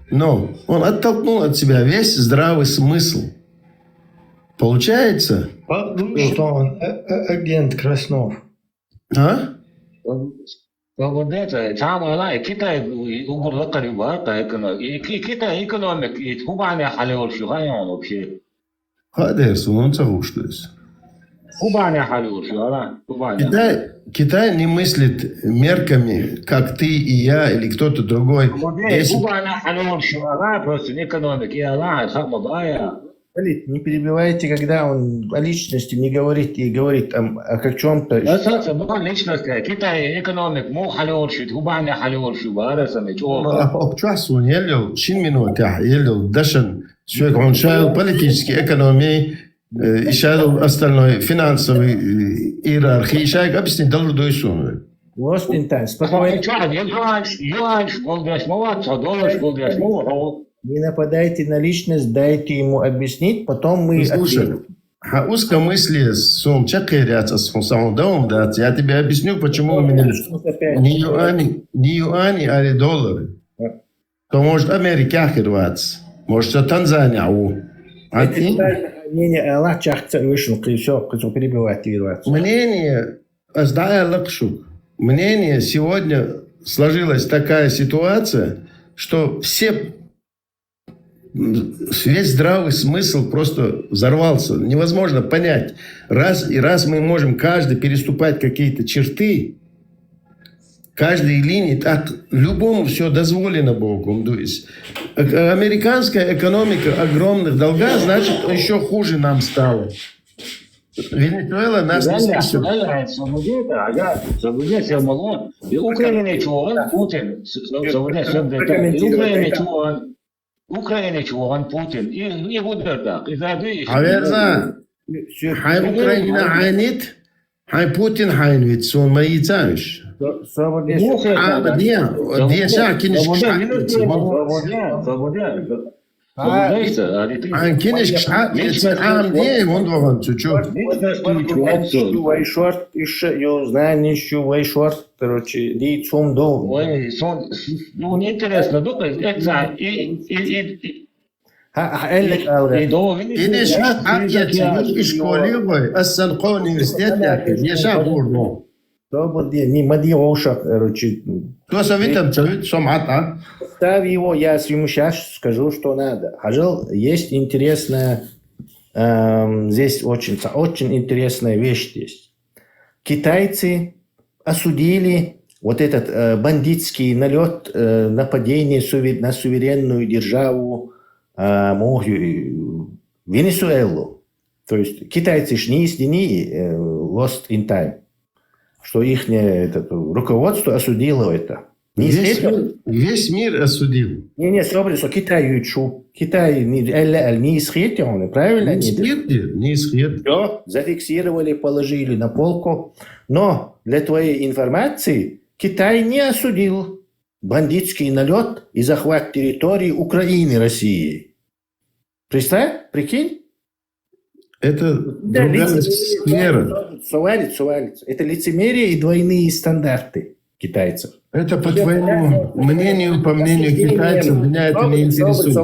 Speaker 3: Но он оттолкнул от себя весь здравый смысл. Получается?
Speaker 2: Что он агент Краснов.
Speaker 3: А?
Speaker 5: Китай экономик, вообще.
Speaker 3: Хадес, он соглашается. Китай не мыслит мерками, как ты и я или кто-то другой.
Speaker 9: Не перебивайте, когда он о личности не говорит и говорит там о чем-то.
Speaker 5: Китай экономик,
Speaker 3: обчасун елил 6 минут, елил дашен, человек он шел политической экономии, и шел остальной финансовой иерархии, человек объяснить должен дойсун.
Speaker 9: Не нападайте на личность, дайте ему объяснить, потом мы
Speaker 3: ответим. А узкомыслие сум чакеряться с самодомом, да, я тебе объясню, почему у меня не юани, а доллары. то может Америка херваться, может все Танзания.
Speaker 9: Это мнение Аллах чахца вышел, и все, кто перебивает вирваться.
Speaker 3: Мнение, мнение сегодня сложилась такая ситуация, что весь здравый смысл просто взорвался. Невозможно понять. Раз мы можем каждый переступать какие-то черты, каждой линии, так любому все дозволено Богом. То есть американская экономика огромных долгов, значит, еще хуже нам стало. Венесуэла нас не спасет.
Speaker 5: Украина чуган Путин и гудердак.
Speaker 3: Аверза, хай Украина хайнит, хай Путин хайнит, сон мои цариш.
Speaker 9: Короче, лицом до.
Speaker 5: Ой, ну неинтересно,
Speaker 9: Ставь его, я ему сейчас скажу, что надо. Хажал, есть интересная, здесь очень интересная вещь есть. Китайцы осудили вот этот бандитский налет, нападение на суверенную державу Венесуэлу. То есть китайцы ж не lost in time, что их руководство осудило это.
Speaker 3: Весь мир осудил.
Speaker 9: Не, смотри, что Китай учу. Китай не исхитрил, правильно?
Speaker 3: Не исхитрил.
Speaker 9: Все, зафиксировали, положили на полку. Но для твоей информации, Китай не осудил бандитский налет и захват территории Украины России. Представь, прикинь?
Speaker 3: Это другая сфера.
Speaker 9: Сувалится. Это лицемерие и двойные стандарты китайцев.
Speaker 3: Это по твоему мнению, по мнению китайцев, меня это не интересует.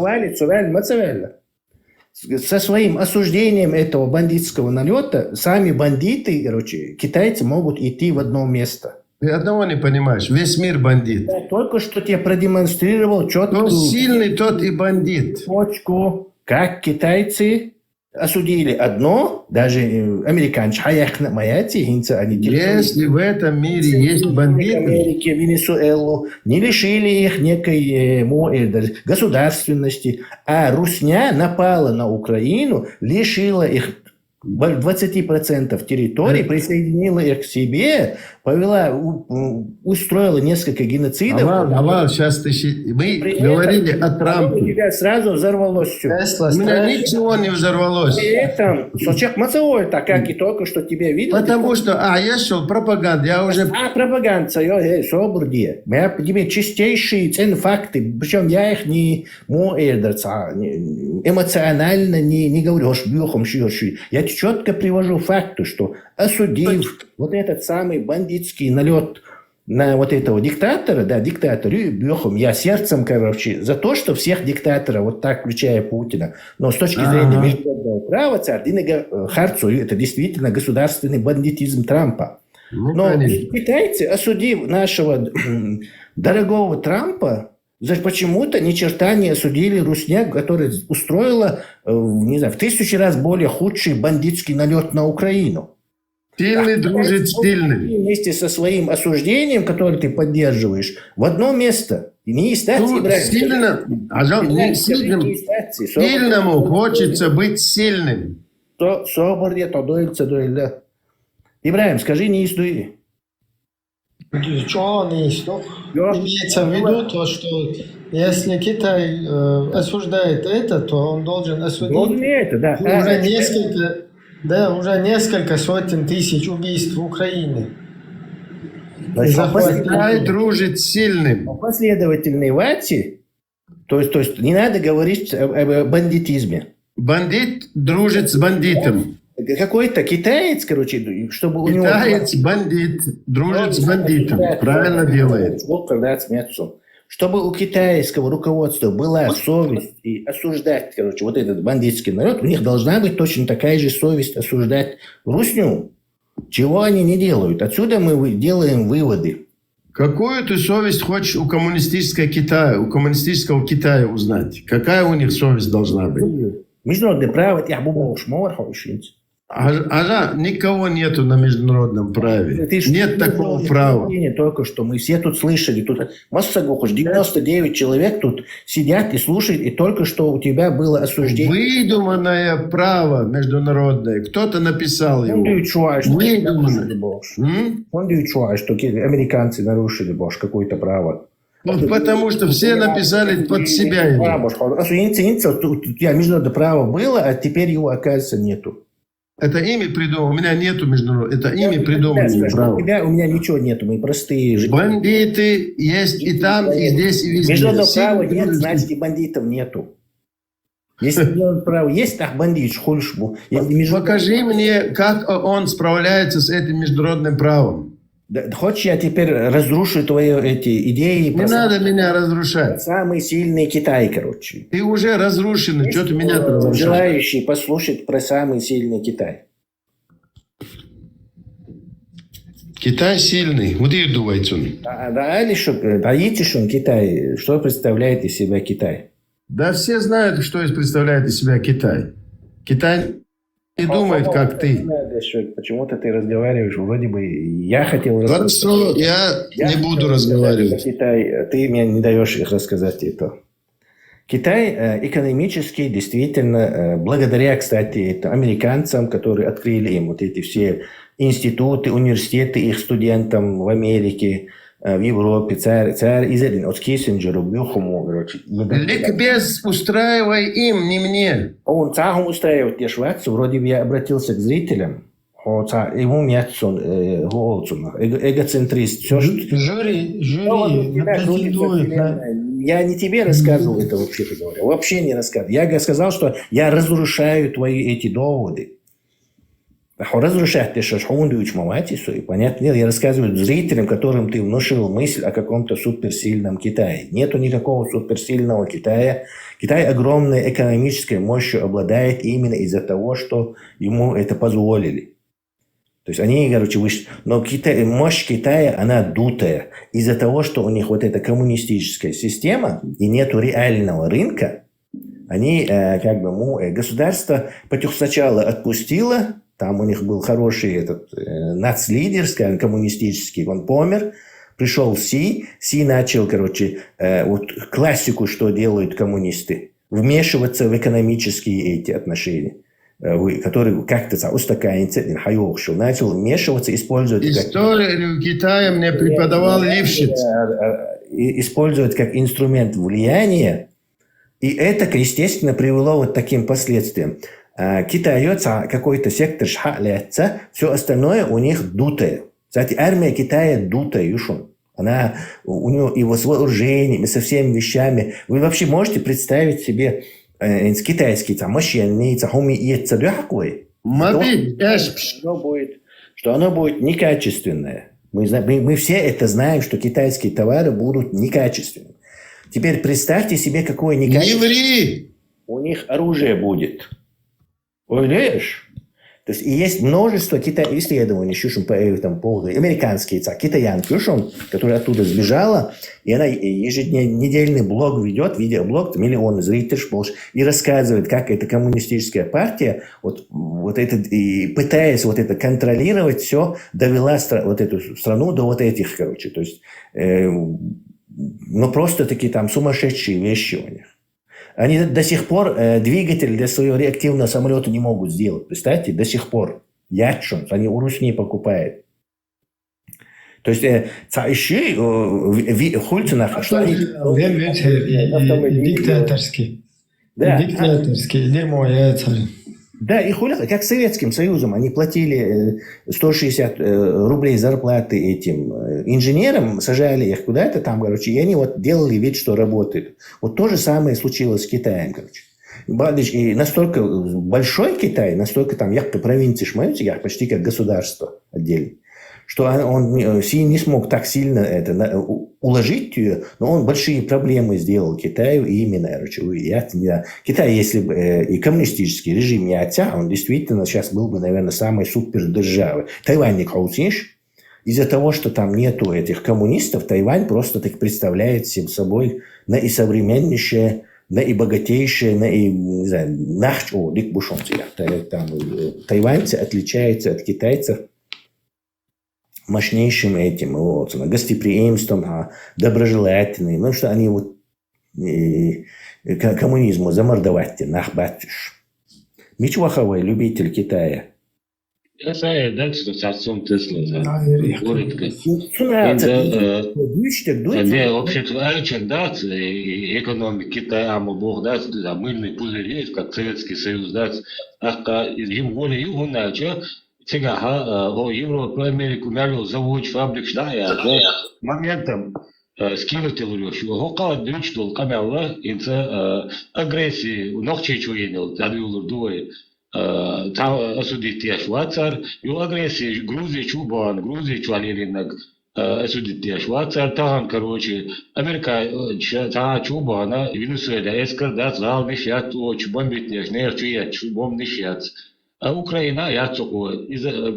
Speaker 9: Со своим осуждением этого бандитского налета сами бандиты, китайцы могут идти в одно место.
Speaker 3: Ты одного не понимаешь, весь мир бандит.
Speaker 9: Я только что тебе продемонстрировал четкую...
Speaker 3: Кто сильный, тот и бандит.
Speaker 9: Точку, как китайцы осудили одно, даже американцы,
Speaker 3: если в этом мире есть бандиты,
Speaker 9: Америке, Венесуэлу, не лишили их некой государственности, а русня напала на Украину, лишила их 20% территории, присоединила их к себе, устроила несколько геноцидов.
Speaker 3: Сейчас мы говорили о Трампе.
Speaker 9: У тебя сразу взорвалось все.
Speaker 3: У меня ничего не взорвалось.
Speaker 9: При этом, так как и только что тебя видел.
Speaker 3: Потому что, я шел, пропаганда, я уже...
Speaker 9: пропаганда, соборди. Я тебе чистейшие факты, причем я их не эмоционально не говорю, я четко привожу факты, что осудив вот этот самый бандитский налет на вот этого диктатора, я сердцем, за то, что всех диктаторов, вот так, включая Путина, но с точки зрения международного права, это действительно государственный бандитизм Трампа. Но китайцы, осудив нашего дорогого Трампа, почему-то ни черта не осудили русня, которая устроила, в 1000 раз более худший бандитский налет на Украину.
Speaker 3: Сильный дружит с сильным.
Speaker 9: Вместе со своим осуждением, которое ты поддерживаешь, в одно место. Не
Speaker 3: сильному хочется быть сильным.
Speaker 9: Ибрахим, скажи, не истуй.
Speaker 2: Что не истуй? Имеется в виду то, что если Китай осуждает это, то он должен осудить уже несколько сотен тысяч убийств в Украине.
Speaker 3: Китай дружит с сильным.
Speaker 9: Последовательной вати, то есть не надо говорить о бандитизме.
Speaker 3: Бандит дружит с бандитом.
Speaker 9: Какой-то китаец, чтобы у него...
Speaker 3: Китаец, бандит, дружит с бандитом. Правильно делает.
Speaker 9: чтобы у китайского руководства была совесть и осуждать, короче, вот этот бандитский народ, у них должна быть точно такая же совесть осуждать русню. Чего они не делают? Отсюда мы делаем выводы.
Speaker 2: Какую ты совесть хочешь у коммунистического Китая узнать? Какая у них совесть должна быть?
Speaker 9: Международное право, я буду шмор,
Speaker 2: Ага, никого нету на международном праве. Нет такого права.
Speaker 9: Только что мы все тут слышали, тут 99 человек тут сидят и слушают, и только что у тебя было осуждение.
Speaker 2: Выдуманное право международное. Кто-то написал его.
Speaker 9: Выдуманное. Что американцы нарушили, какое-то право.
Speaker 2: Потому что все написали под себя его.
Speaker 9: У международное право было, а теперь его, оказывается, нету.
Speaker 2: Это ими придумал. У меня нету международного. Это ими придумали право.
Speaker 9: У меня ничего нету. Мы простые жители.
Speaker 2: Бандиты есть и там, и здесь, и везде.
Speaker 9: Международного права нет, значит и бандитов нету. Если международное право есть, так бандит, хульшбу.
Speaker 2: Покажи мне, как он справляется с этим международным правом.
Speaker 9: Да, хочешь, я теперь разрушу твои эти идеи?
Speaker 2: Не надо меня разрушать.
Speaker 9: Самый сильный Китай, короче.
Speaker 2: Ты уже разрушен, что ты меня разрушаешь?
Speaker 9: Желающий послушать про самый сильный Китай.
Speaker 2: Китай сильный. Вот и думаете он.
Speaker 9: Китай. Что представляет из себя Китай?
Speaker 2: Да все знают, что представляет из себя Китай. Китай не думает, как ты.
Speaker 9: Почему-то ты разговариваешь, вроде бы я хотел рассказать.
Speaker 2: Хорошо, я не буду разговаривать.
Speaker 9: Китай, ты мне не даешь их рассказать это. Китай экономически действительно, благодаря, кстати, американцам, которые открыли им вот эти все институты, университеты, их студентам в Америке, в Европе, царь Израиль, от Киссинджера, Бюхому, короче.
Speaker 2: Ликбез устраивай им, не мне.
Speaker 9: Он сам устраивает, я швецу, вроде бы я обратился к зрителям. Ему Мятсон, эгоцентрист. Все,
Speaker 2: жюри претендует на...
Speaker 9: Я не тебе рассказывал это, вообще-то говоря. Вообще не рассказывал. Я сказал, что я разрушаю твои эти доводы. Разрушать ты что, понятно? Я рассказываю зрителям, которым ты внушил мысль о каком-то суперсильном Китае. Нету никакого суперсильного Китая. Китай огромной экономической мощью обладает именно из-за того, что ему это позволили. То есть они, короче, вышли. Но мощь Китая, она дутая. Из-за того, что у них вот эта коммунистическая система и нету реального рынка, они, государство сначала отпустило. Там у них был хороший этот нацлидер, скажем, коммунистический, он помер, пришел Си начал, короче, вот классику, что делают коммунисты, вмешиваться в экономические эти отношения, которые как-то устаканятся, начал вмешиваться, использовать...
Speaker 2: Историю Китая мне преподавал Лившиц.
Speaker 9: Использовать как инструмент влияния, и это, естественно, привело вот таким последствиям. Китай какой-то сектор шхаляется, все остальное у них дутое. Кстати, армия Китая дутая, она у нее и с вооружениями, со всеми вещами. Вы вообще можете представить себе китайский машинный, что оно будет некачественное. Мы все это знаем, что китайские товары будут некачественными. Теперь представьте себе, какое некачественное у них оружие будет. Понимаешь? То есть и есть множество исследований по этому поводу. Американские китаянки, которая оттуда сбежала, и она еженедельный блог ведет, видеоблог, миллионы зрителей, и рассказывает, как эта коммунистическая партия, и пытаясь контролировать все, довела вот эту страну до вот этих, то есть, просто такие там сумасшедшие вещи у них. Они до сих пор двигатель для своего реактивного самолета не могут сделать. Представьте, до сих пор. Ячон, они у Руснии покупают. То есть, хульцинах, что они...
Speaker 2: Диктаторский.
Speaker 9: Да.
Speaker 2: Диктаторский, дерьмо, яйца.
Speaker 9: Да, и как Советским Союзом. Они платили 160 рублей зарплаты этим инженерам, сажали их куда-то там, и они делали вид, что работают. Вот то же самое случилось с Китаем, И настолько большой Китай, настолько там, провинции шмаются, почти как государство отдельно, что он не смог так сильно уложить ее, но он большие проблемы сделал Китаю и именно Китай, если бы и коммунистический режим не отца, он действительно сейчас был бы, наверное, самой супердержавой. Тайвань не хаусишь. Из-за того, что там нету этих коммунистов, Тайвань просто так представляет всем собой наисовременнейшее, наибогатейшее, тайваньцы отличаются от китайцев мощнейшим этим гостеприимством, доброжелательным, ну что они вот коммунизму замордовать нахбатишь. Мичваховой любитель Китая.
Speaker 5: Я знаю, да, что с отцом Тесла, да, городка. Да, вообще-то, раньше, да, экономика Китая, бог, да, мыльный пузырь есть, как Советский Союз, да, им более югу начал, сега, Европу, Америку, мялю, завод, фабрик, да, я, моментом, скинуть лучше, гокал, дочь, толка мяла, инца, агрессии, ногче чуенил, задвил двое. Осудить Швейцар, и агрессия Грузии Чубан, Грузии Чуалеринок, осудить Швейцар, там, короче, Америка, Чубана, Венесуэла, Эскарда, Зал, Нищат, Чубомбит, Нерчуя, Чубом Нищат. А Украина, я цоко,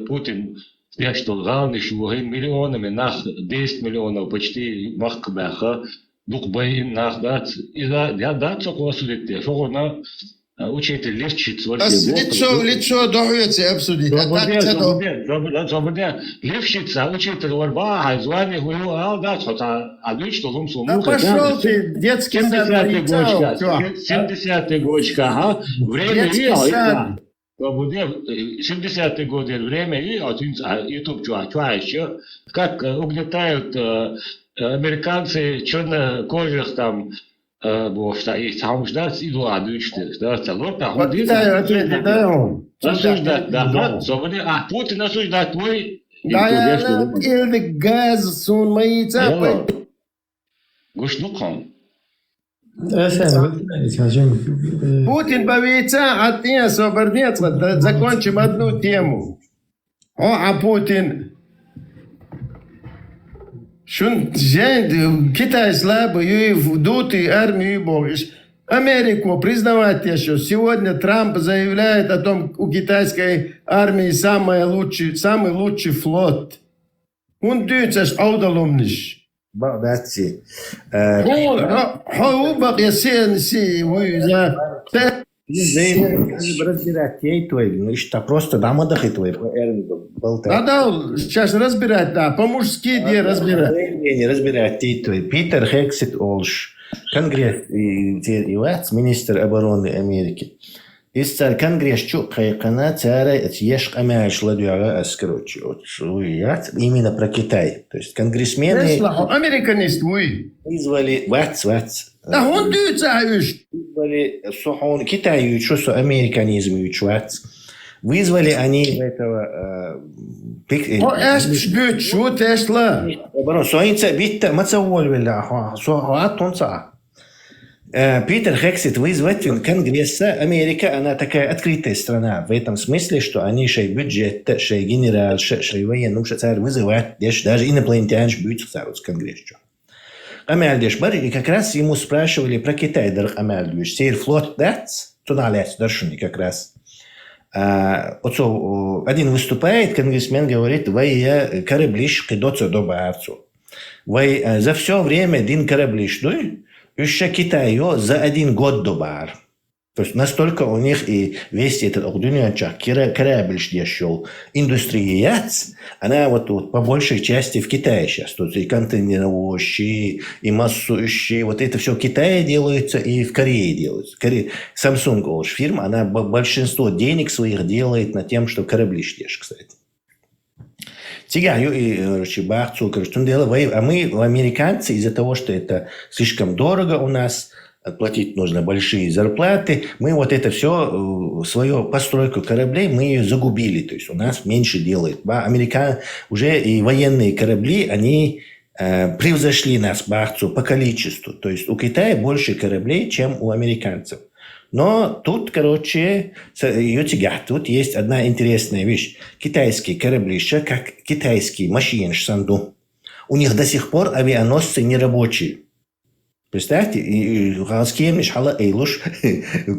Speaker 5: Путин, я что, Зал, Нищугин, миллионами, нах, 10 миллионов, почти, Махкбеха, Духбайн, нах, да, и да, цоко осудить, что она, учитель левчиц
Speaker 13: лицо договаривается обсудить.
Speaker 5: Левчица, учитель Орба, звание говорил, да, что-то, что лум суму.
Speaker 2: Пошел ты, детский сад.
Speaker 5: 70-й годочка, ага, время и 70-е годы, время и YouTube еще, как угнетают американцы чернокожих там, что есть там ждать и дуадучты, да, целорта. Осуждать, да, а Путин осуждать твой.
Speaker 2: Да, или газ, сон мои цапы.
Speaker 5: Гушнуком.
Speaker 2: Путин боится от нее освободиться. Закончим одну тему. А Путин... Китай слабый, вдутый армию борешь. Америку признавать еще. Сегодня Трамп заявляет о том, у китайской армии самый лучший флот. Он дается с аудаломниш.
Speaker 9: Багдадси.
Speaker 2: Хаубак я си за.
Speaker 9: Разбирать твой, что просто дамадах и твой.
Speaker 2: Надо сейчас разбирать, да, по-мужски где разбирать.
Speaker 9: Не разбирать твой. Питер Хексет Олш, Конгресс, министр обороны Америки. Из царь Конгресс чукайкана царя ешь амяш ладюара аскрочи. Именно про Китай. То есть конгрессмены...
Speaker 2: Американист вы.
Speaker 9: Вызвали...
Speaker 2: Да он дается,
Speaker 9: вызвали Сухон... Китай, что американизм, вызвали они этого...
Speaker 2: Что Тесла?
Speaker 9: Соинца битта мацаольвеля. Питер Хексет вызвать Конгресса. Америка, она такая открытая страна. В этом смысле, что они шей бюджет, шей генерал, шей военный, царь вызывать, даже инопланетяне будут в Конгрессе. Амельдеш Барри, и как раз ему спрашивали про Китай, дорог Амельдеш. Сейр флот дац, туда лез, даршуни как раз. Один выступает, конгрессмен говорит, вы кораблиш кидоца до баарцу. Вы за все время один кораблиш, еще Китаю за 1 год до бар. То есть настолько у них и весь этот огненчак, корабль шел, индустрия, она вот по большей части в Китае сейчас. Тут и контейнеровщи, и массующие, вот это все в Китае делается и в Корее делается. Samsung фирма, она большинство денег своих делает на тем, что корабли шлешь, кстати. Тигаю и Чебахцу, а мы, американцы, из-за того, что это слишком дорого у нас, платить нужно большие зарплаты, мы вот это все, свою постройку кораблей, мы ее загубили. То есть у нас меньше делают. Уже и военные корабли, они превзошли нас, Бахцу, по количеству. То есть у Китая больше кораблей, чем у американцев. Но тут, короче, тут есть одна интересная вещь. Китайские корабли, как китайские машины санду, у них до сих пор авианосцы не рабочие. Представьте,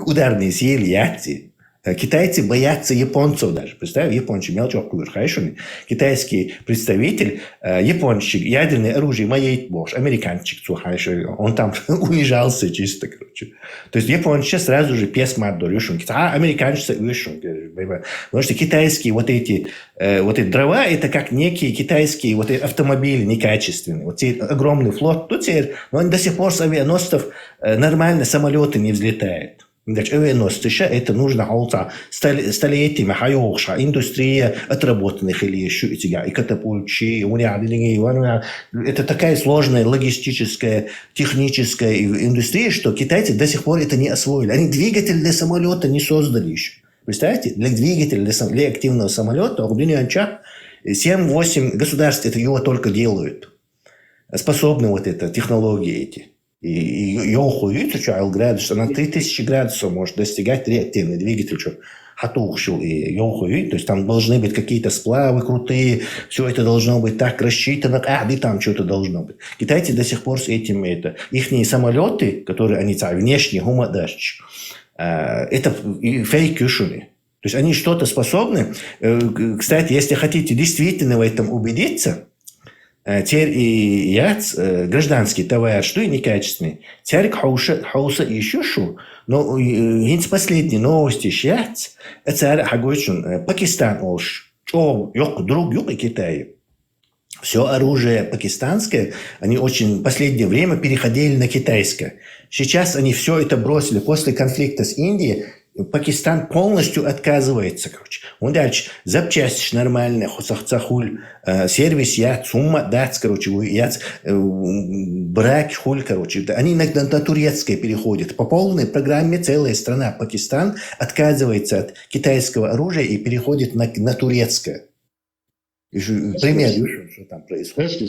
Speaker 9: ударные силы яхты. Китайцы боятся японцев даже. Представь, японцы мелчок верхайшуны. Китайский представитель, япончик, ядерное оружие моей бож, американчик, он там унижался чисто, короче. То есть японцы сразу же пес маддор, американцы вышел. Потому что китайские вот эти дрова, это как некие китайские вот эти автомобили некачественные. Вот эти огромный флот, тут теперь, но он до сих пор с авианосцев нормально самолеты не взлетают. Это нужно столетиями индустрия отработанных или еще и катапульчи. Это такая сложная логистическая, техническая индустрия, что китайцы до сих пор это не освоили. Они двигатель для самолета не создали еще. Представляете? Для двигателя, для активного самолета 7-8 государств это его только делают. Способны вот это, технологии эти. И градус, на 3000 градусов может достигать реактивный двигатель, то есть там должны быть какие-то сплавы крутые, все это должно быть так рассчитано, и там что-то должно быть. Китайцы до сих пор с этим их самолеты, которые они внешне гумадашчи, это фейк-юшуны. То есть они что-то способны. Кстати, если хотите действительно в этом убедиться, теперь и гражданский товар, что и некачественный. Теперь хауса еще что. Но из последней новости сейчас, это Пакистан друг и Китай. Все оружие пакистанское, они очень в последнее время переходили на китайское. Сейчас они все это бросили. После конфликта с Индией Пакистан полностью отказывается, короче. Он дальше запчасти нормальные, сервис сумма дать, короче, брак, короче. Они на турецкое переходят. По полной программе целая страна Пакистан отказывается от китайского оружия и переходит на турецкое. Пример, что там происходит.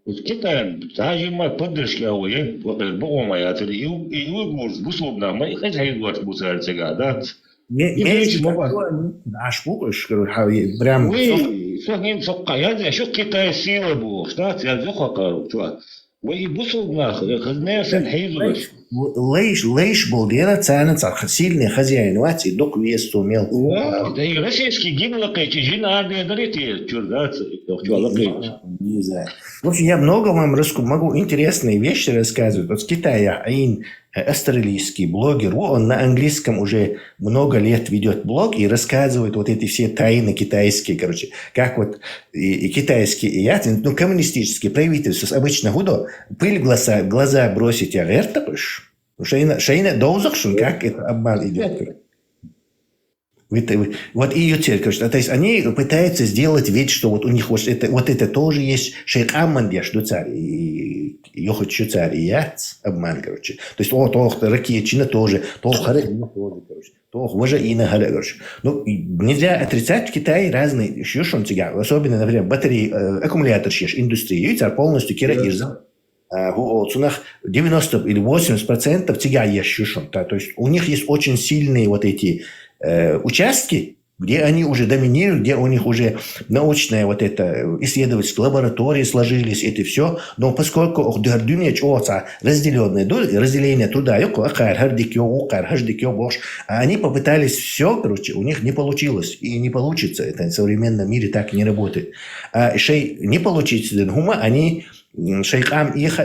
Speaker 5: В Китае тажима поддержка богомая, и уйгур бусловна, мы хотели вот бусарцега, да?
Speaker 9: Аж букаш, прям.
Speaker 5: Вы, я что Китай сила был, что я захотел, что. Вы бусловна, хазнесан хейзуш.
Speaker 9: Лейш был делать ценца, сильный хозяин, вати док весту мел.
Speaker 5: Да и российский гимн эти жинады дарите, чурдаться,
Speaker 9: не знаю. В общем, я много вам могу интересные вещи рассказывать. Вот с Китая один австралийский блогер, он на английском уже много лет ведет блог и рассказывает вот эти все тайны китайские, короче, как вот и китайские, коммунистические правительства обычно гудо, пыль в глаза бросить, я говорю, тапыш. Шейна доузахшун, как это обман идет. Вот и теперь, короче, то есть они пытаются сделать вид, что вот у них вот это тоже есть шейх Амман, что царь, и хочу царь, и яц, обман, короче. То есть, ракетчина тоже, харакина тоже, короче. Уже и на горе, короче. Ну, нельзя отрицать в Китае разные еще особенно, например, батареи, аккумулятор индустрии, и царь полностью кира ирза. В ценах 90 или 80% тяга есть шушон. То есть у них есть очень сильные вот эти участки, где они уже доминируют, где у них уже научная вот эта исследовательская лаборатория сложились, это все. Но поскольку разделение труда, они попытались все, короче, у них не получилось и не получится. Это в современном мире так не работает. А не получится, они шейхам их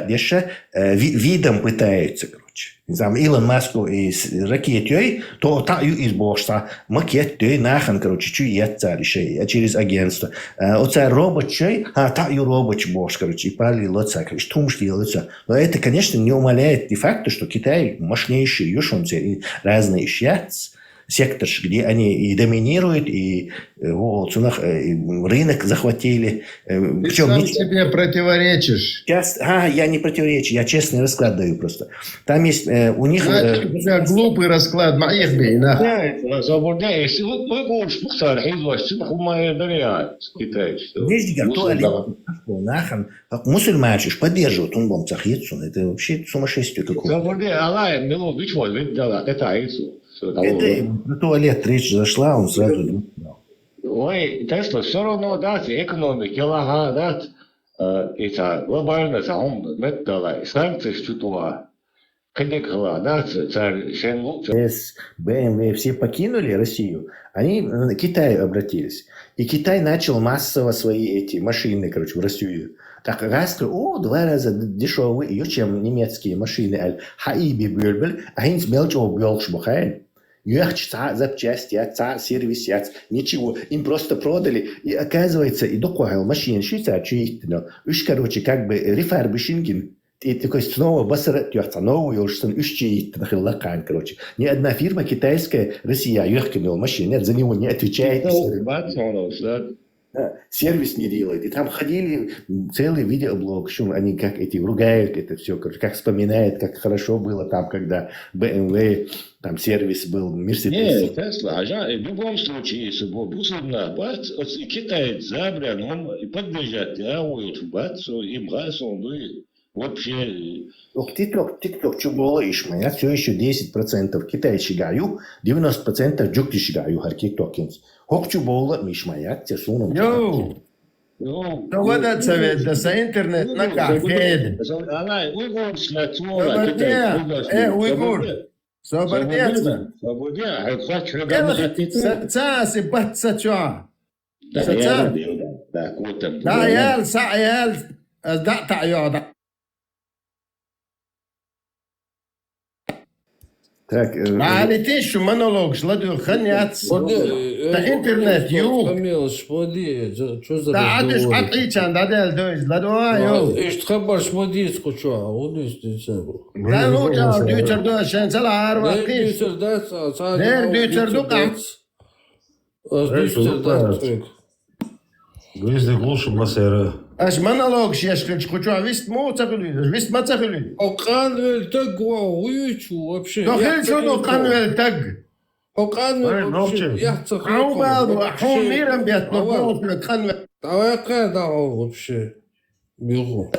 Speaker 9: видом пытаются, короче. Илон Маск из ракетой, то из бошта макет той нахан, короче, чует царь шей, через агентство. Оцарь робот чей, робот бош, короче, и пали лоца, короче, тумшли лоца. Но это, конечно, не умаляет де факто, что Китай мощнейший юшонцы и разные щац. сектор, где они и доминируют, и рынок захватили.
Speaker 13: Ты сам себе противоречишь.
Speaker 9: Я не противоречу, я честный расклад даю просто. Там есть у них...
Speaker 13: глупый расклад, моих бейнах.
Speaker 5: Заблуждаешься. Вы будешь пухтар, хизваш, моя доверяет китайцы.
Speaker 9: Мусульманчиш поддерживают умбомцах яйцу. Это вообще сумасшествие какое-то.
Speaker 5: Заблуждай, Аллах, мило, бичвой, видела, это яйцо.
Speaker 9: Это на туалет речь зашла, он сразу...
Speaker 5: Ой, так что все равно, да, экономики, лага, да, это глобально заум, металла, санкции, что-то, конекла, да, царь Шенгу.
Speaker 9: BMW все покинули Россию, они к Китаю обратились. И Китай начал массово свои эти машины, короче, в Россию. Так раз, 2 раза дешевые, чем немецкие машины. Хаиби бюльбель, а они смелчего бюльшбухай. Запчасти, сервис, ничего. Им просто продали. И оказывается, и докугал машин швейцарчий. Короче, как бы рефарбишинген. И такой снова басарат юрца новую, что он ищет нахиллакан, короче. Ни одна фирма китайская, Россия, юркамил машин, нет, за него не отвечает. Сервис не делает. И там ходили целый видеоблог, что они как эти ругают это все, как вспоминают, как хорошо было там, когда BMW, там сервис был, Mercedes.
Speaker 5: Нет, Тесла, в любом случае, если бы условно, китаец забран, и поддержать, и бросил, вообще...
Speaker 9: TikTok, что было ишмая, все еще 10% Китай шигаю, 90% джукти шигаю, харкитокинс. Хокчу было мишмая, те суном.
Speaker 13: Йоу! Доводят совет, да за интернет на кафе. Уйгур! Собордец! Саца сипат сача. Саца? Да, ял, саял, да, тайода.
Speaker 9: Так,
Speaker 13: летишь, что монолог, шладу, ханяц. Да интернет, ю. Да, адиш, атличан, да, дойс, ладу, ю.
Speaker 11: Иштхабар шмадиц, куча, удис, дисабу.
Speaker 13: Да, ну, да, дючер, да, шенцел, арва, киш.
Speaker 11: Дючер, да,
Speaker 13: дючер, дукам.
Speaker 11: Дючер, да,
Speaker 3: Гвизды глуши масера.
Speaker 13: Аш монолог шешкач, куча, вист мо цагулин, вист ма цагулин.
Speaker 11: Оканвель так, уючу, вообще.
Speaker 13: Да, хельцо, но канвель так.
Speaker 11: Оканвель, вообще, я цахлю.
Speaker 13: Аубал, ахом миром бят, но болт, канвель.
Speaker 11: Давай, да, вообще, бегу.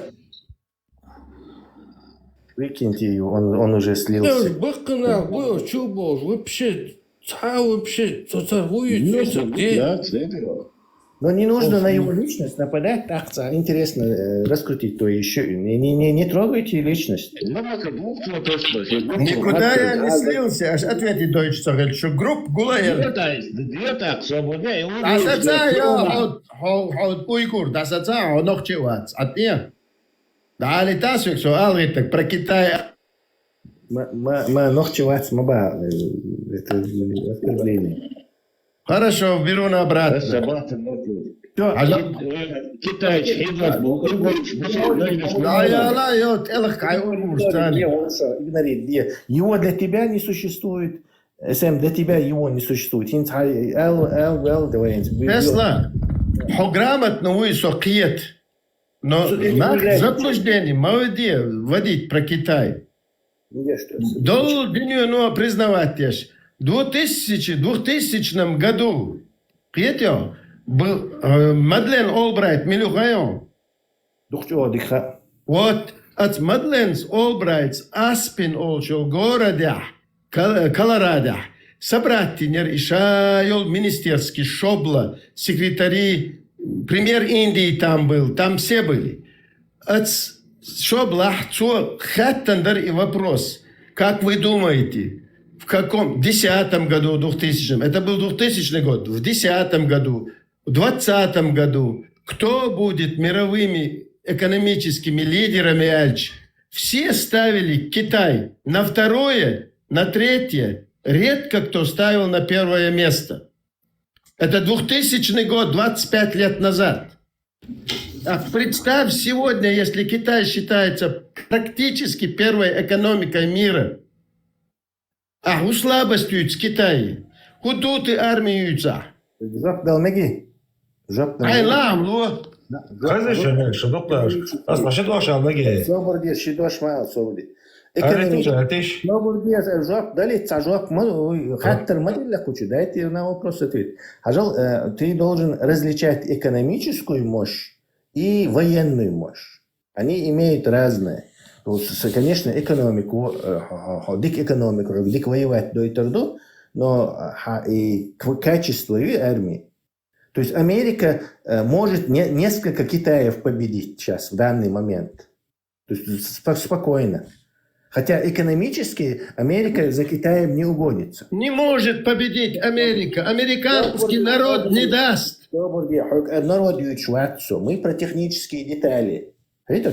Speaker 9: Выкиньте его, он уже слился.
Speaker 11: Бахкана, был, чубол, вообще, вообще, уючу, где?
Speaker 9: Но не нужно на его личность нападать, так, интересно раскрутить, то еще не трогайте личность.
Speaker 13: Никуда я не слился, аж ответить дойч цагал, что групп гулаер. Дасаца, я, ход уйгур, дасаца, онох чевац, от не. Да, летасвик, что алриток про Китай.
Speaker 9: Ма нох чевац, маба, это оскорбление.
Speaker 13: Хорошо, беру на обратно.
Speaker 5: Китайцы,
Speaker 9: его для тебя не существует. Для тебя его не существует.
Speaker 13: Тесла, грамотно высокиет. Но заблуждение, молодец, водить про Китай. Должен признавать теж. В 2000 году, был Мадлен Олбрайт, Милюхайон. Вот от Мадлен Олбрайт, Аспин Олчо, города, Колорадо, собратья, Ишайол, министерский, Шобла, секретари, премьер Индии там был, там все были. От Шобла, Хаттандер и вопрос, как вы думаете, в каком? В 10 году, 2000-м. Это был 2000 год. В 10 году, в 20 году. Кто будет мировыми экономическими лидерами Альч? Все ставили Китай на второе, на третье. Редко кто ставил на первое место. Это 2000 год, 25 лет назад. А представь сегодня, если Китай считается практически первой экономикой мира, а слабостью с Китая.
Speaker 6: Кутуты армиюца.
Speaker 9: Жап далмеги. Жап
Speaker 6: Ай лам, ло.
Speaker 2: Хазишь, что доктор? Асмашет ваша албаги.
Speaker 9: Собордир, шидош мал, собордир.
Speaker 2: Экономически.
Speaker 9: Собордир, жап, дали, жап, хаттер, мадилля кучу, дайте на вопрос ответ. Ажал, ты должен различать экономическую мощь и военную мощь. Они имеют разные. Конечно, экономику, дик экономику, дик воевать до и торду, но и качество армии. То есть Америка может несколько Китаев победить сейчас, в данный момент. То есть спокойно. Хотя экономически Америка за Китаем не угонится.
Speaker 6: Не может победить Америка. Американский народ не даст.
Speaker 9: Народ ючватсо. Мы про технические детали. Это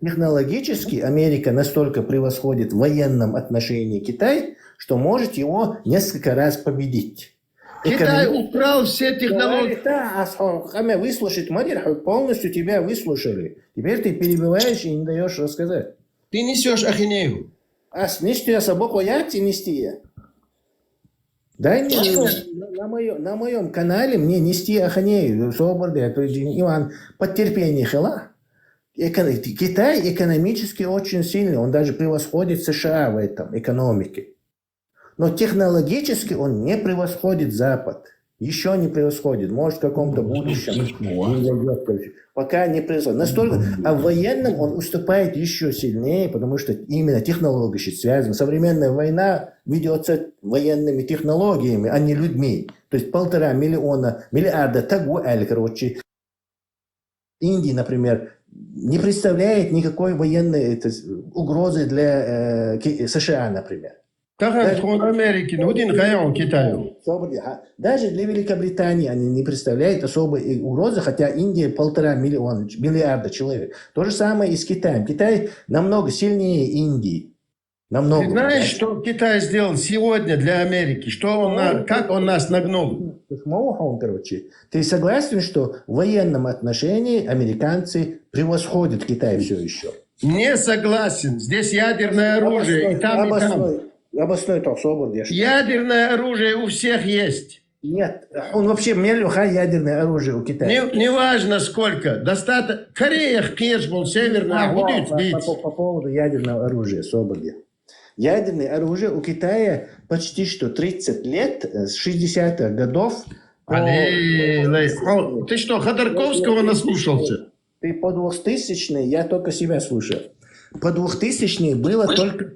Speaker 9: технологически Америка настолько превосходит в военном отношении Китай, что может его несколько раз победить.
Speaker 6: Китай украл все технологии.
Speaker 9: Выслушать, Мария, полностью тебя выслушали. Теперь ты перебиваешь и не даешь рассказать.
Speaker 6: Ты несешь ахинею.
Speaker 9: А снести я собаку яйца нести. Дай мне на моем канале мне нести ахинею. Иван, подтерпение хила. Китай экономически очень сильный. Он даже превосходит США в этом экономике. Но технологически он не превосходит Запад. Еще не превосходит. Может, в каком-то будущем. Пока не превосходит. Настолько, а в военном он уступает еще сильнее, потому что именно технологии связаны. Современная война ведется военными технологиями, а не людьми. То есть 1,5 миллиарда тагуэль, короче. Индия, например, не представляет никакой военной угрозы для США, например.
Speaker 6: Даже
Speaker 9: для Великобритании они не представляют особой угрозы, хотя Индия 1,5 миллиарда человек. То же самое и с Китаем. Китай намного сильнее Индии. Намного.
Speaker 6: Ты знаешь, что Китай сделал сегодня для Америки? Как он нас нагнул?
Speaker 9: Ты согласен, что в военном отношении американцы превосходят Китай все еще?
Speaker 6: Не согласен. Здесь ядерное оружие. И там, и там.
Speaker 9: Обосной то собор.
Speaker 6: Ядерное оружие у всех есть.
Speaker 9: Нет, он вообще ядерное оружие у Китая.
Speaker 6: Не важно сколько. Достаточно. Корея, Кешбол, Северная будет бить.
Speaker 9: По поводу ядерного оружия, Соболь. Ядерное оружие у Китая почти что 30 лет, с 60-х годов.
Speaker 6: Ты что, Ходорковского наслушался?
Speaker 9: Ты по 2000-е, я только себя слушал. По 2000-е было только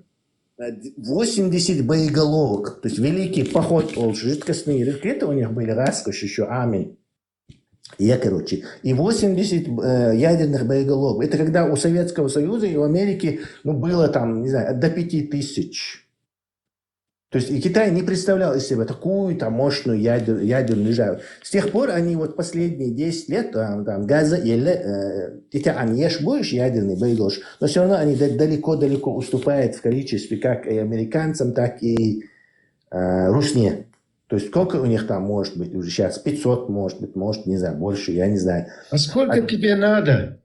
Speaker 9: 80 боеголовок. То есть великий поход, жидкостные ракеты у них были, роскошь еще, аминь. И 80 ядерных боеголовок. Это когда у Советского Союза и у Америки было там, не знаю, до 5000. То есть и Китай не представлял из себя такую там мощную ядерную жаву. С тех пор они последние 10 лет газа они будешь ядерный боеголовок, но все равно они далеко-далеко уступают в количестве как и американцам, так и русне. То есть сколько у них там может быть уже сейчас? 500 может, не знаю, больше, я не знаю.
Speaker 6: А сколько тебе надо?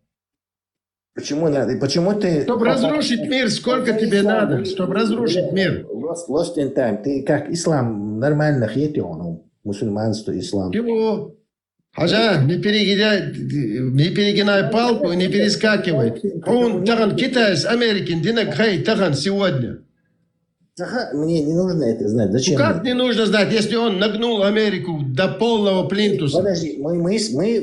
Speaker 9: Почему надо? Почему ты...
Speaker 6: Чтобы разрушить мир, сколько тебе надо? Чтобы разрушить мир.
Speaker 9: Lost in time. Ты как ислам нормально хетион, мусульманство, ислам.
Speaker 6: Чего? Хажа, не перегинай палку и не перескакивай. Он таган Китай с Америкой, динак хай таган сегодня.
Speaker 9: Мне не нужно это знать. Зачем?
Speaker 6: Как не нужно знать, если он нагнул Америку до полного плинтуса?
Speaker 9: Подожди, мы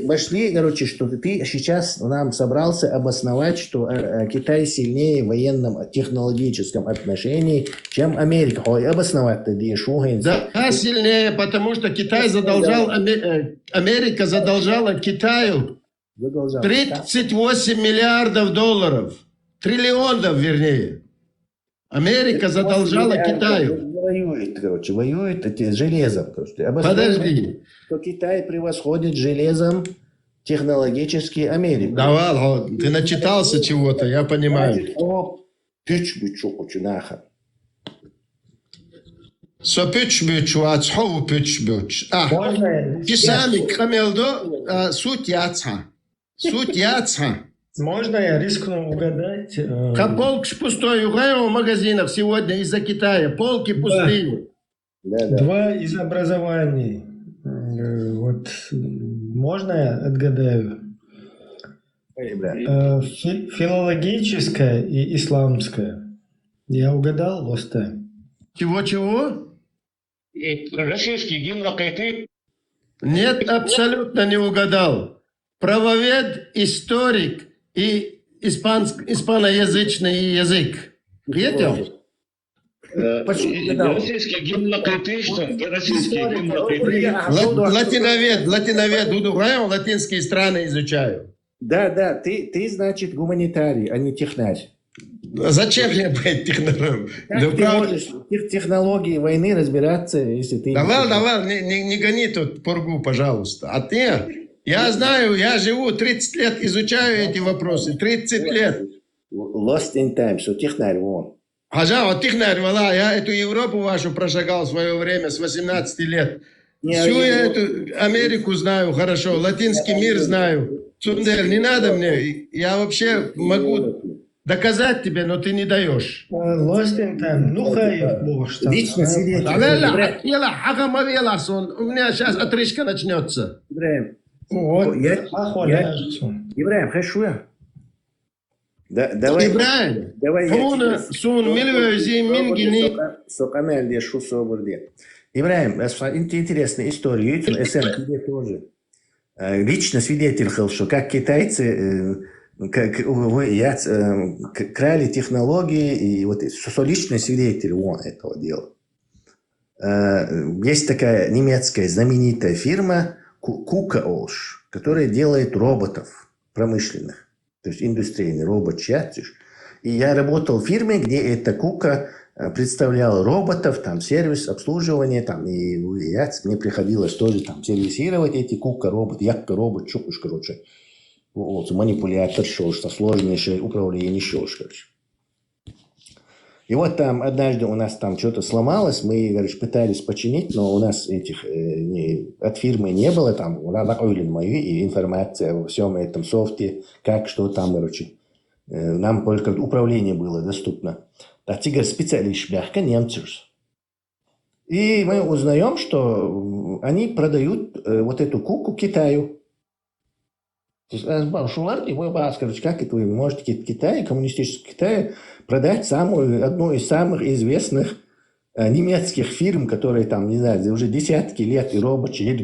Speaker 9: вошли, что ты сейчас нам собрался обосновать, что Китай сильнее в военном технологическом отношении, чем Америка. Ой, обосновать-то
Speaker 6: Да, сильнее, потому что Китай задолжал, Америка задолжала Китаю 38 миллиардов долларов. Триллионов, вернее. Америка задолжала Китаю.
Speaker 9: Воюет железом.
Speaker 6: Подожди.
Speaker 9: Что Китай превосходит железом технологически Америку.
Speaker 6: Давал, ты начитался чего-то, я понимаю. Часами Камелдо, суть яца. Суть яца.
Speaker 2: Можно я рискну угадать?
Speaker 6: Полки пустой, у в магазинах сегодня из-за Китая. Полки пустые.
Speaker 2: Два из образований. Вот можно я отгадаю? Филологическое и исламское. Я угадал, Лосте?
Speaker 13: Чего?
Speaker 5: Российский гимн Акайты.
Speaker 13: Нет, абсолютно не угадал. Правовед, историк и испаноязычный язык. Видел?
Speaker 5: Российский гимн Акайты, что? Российский гимн Акайты.
Speaker 13: Латиновед, латинские страны изучаю.
Speaker 9: Да, ты, значит, гуманитарий, а не технарь.
Speaker 13: Зачем мне быть технарем?
Speaker 9: Как ты можешь в технологии войны разбираться, если ты...
Speaker 13: Давай, не гони тут пургу, пожалуйста. А ты? Я знаю, я живу 30 лет, изучаю эти вопросы. 30 лет.
Speaker 9: Lost in time, что технарь, вон.
Speaker 13: Вот технарь, я эту Европу вашу прошагал в свое время с 18 лет. Всю я эту Америку знаю хорошо, латинский мир знаю. Цундель, не надо мне, я вообще могу доказать тебе, но ты не даешь.
Speaker 2: Lost in time. Ну,
Speaker 9: Лично свидетель.
Speaker 13: У меня сейчас отрыжка начнется.
Speaker 9: Ибраим, хорошо. Давай.
Speaker 13: Ибраим.
Speaker 9: Ибраим, интересная история. тебе тоже. Лично свидетельствовал, что как китайцы крали технологии, и вот что лично свидетель этого дела. Есть такая немецкая знаменитая фирма KUKA, которая делает роботов промышленных, то есть индустрийный робот. И я работал в фирме, где эта KUKA представлял роботов, там сервис, обслуживание, там, и мне приходилось тоже там сервисировать эти KUKA роботы, робот, чукуш, короче, вот, манипулятор, что сложное управление, короче. И вот там однажды у нас там что-то сломалось, мы, говоришь, пытались починить, но у нас этих от фирмы не было, там, и информация во всем этом софте, как, что там, короче. Нам только управление было доступно. А теперь специалист бляхка немцев. И мы узнаем, что они продают вот эту KUKA Китаю. Как это вы можете Китай, коммунистический Китай, продать одну из самых известных немецких фирм, которые там, не знаю, уже десятки лет и рабочие,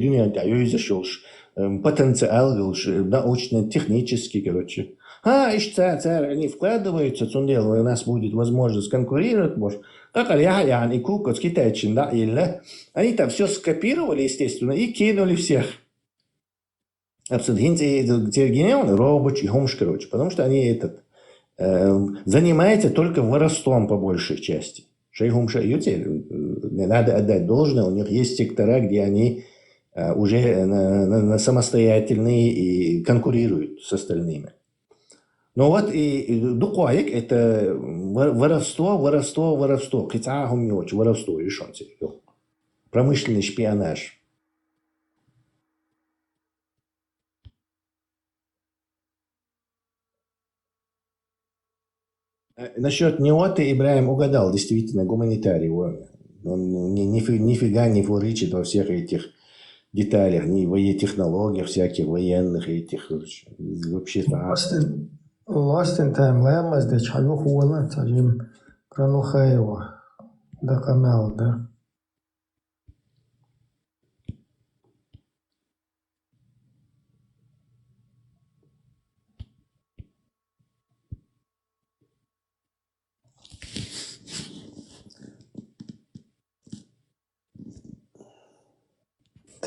Speaker 9: потенциал, научно-технический, короче. Они вкладываются, у нас будет возможность конкурировать, может. Они там все скопировали, естественно, и кинули всех. Абсолютно рабочий, короче, потому что они занимаются только воровством по большей части. Не надо отдать должное, у них есть сектора, где они уже самостоятельные и конкурируют с остальными. Но вот и дукуаек – это воровство. Воровство решен. Промышленный шпионаж. Насчет него ты, Ибраим, угадал, действительно, гуманитарий. Он нифига не фурычит во всех этих деталях, ни в технологиях всяких военных этих вообще.
Speaker 2: Lost in time. Лэмас де чайву хуэлэн цажим кранухаева. Да камел, да.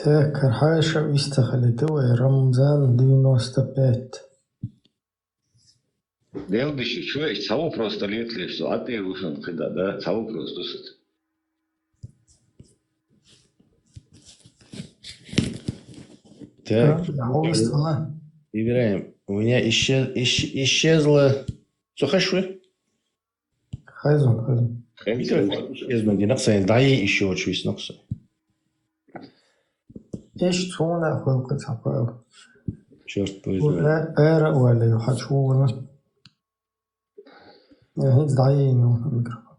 Speaker 2: Так, Архайша Вистахалитова, Рамзан 95.
Speaker 5: Делдыш, что цаво просто лет что, а ты ушел когда, да, цаво просто сут.
Speaker 9: Так, Ибраим, у меня исчезло... Сухашвы?
Speaker 2: Хайзон.
Speaker 9: Исчезло, где нахсай, да и еще чуть нахсай.
Speaker 2: Ишчуна хвалка цапал.
Speaker 9: Черт возьми.
Speaker 2: Эра уали, хачуна. Хиц даи микрофон.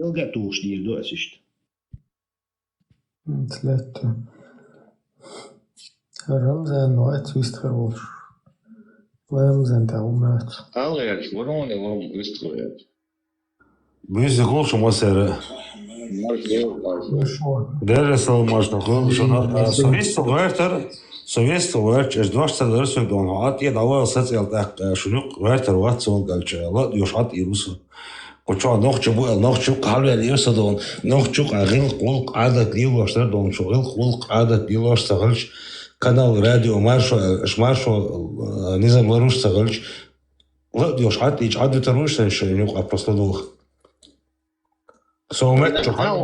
Speaker 3: يلقى توش دير دو أسشت
Speaker 2: ثلاثة رمزان وقت ويستخدموش رمزان تعومات
Speaker 5: Alliert, waarom en waarom is het?
Speaker 7: بيزي قولش مصير درس الماجنا قولش سويست غيرتر سويست غيرت اش دوشت درس دون عاطي دوا صت يلتق شنوق غيرتر وقت سون قالش لا يوش عاطي يروس قلتوا نوخ قالوا لي يصدون نوخ غير قلق عادة ديال واشتر دون شو غير قلق عادة ديال واشتغلش канал радио маршо низам ларуш сагалч ла диош хат ич адве таруш шенюк а просто дух сомет чухал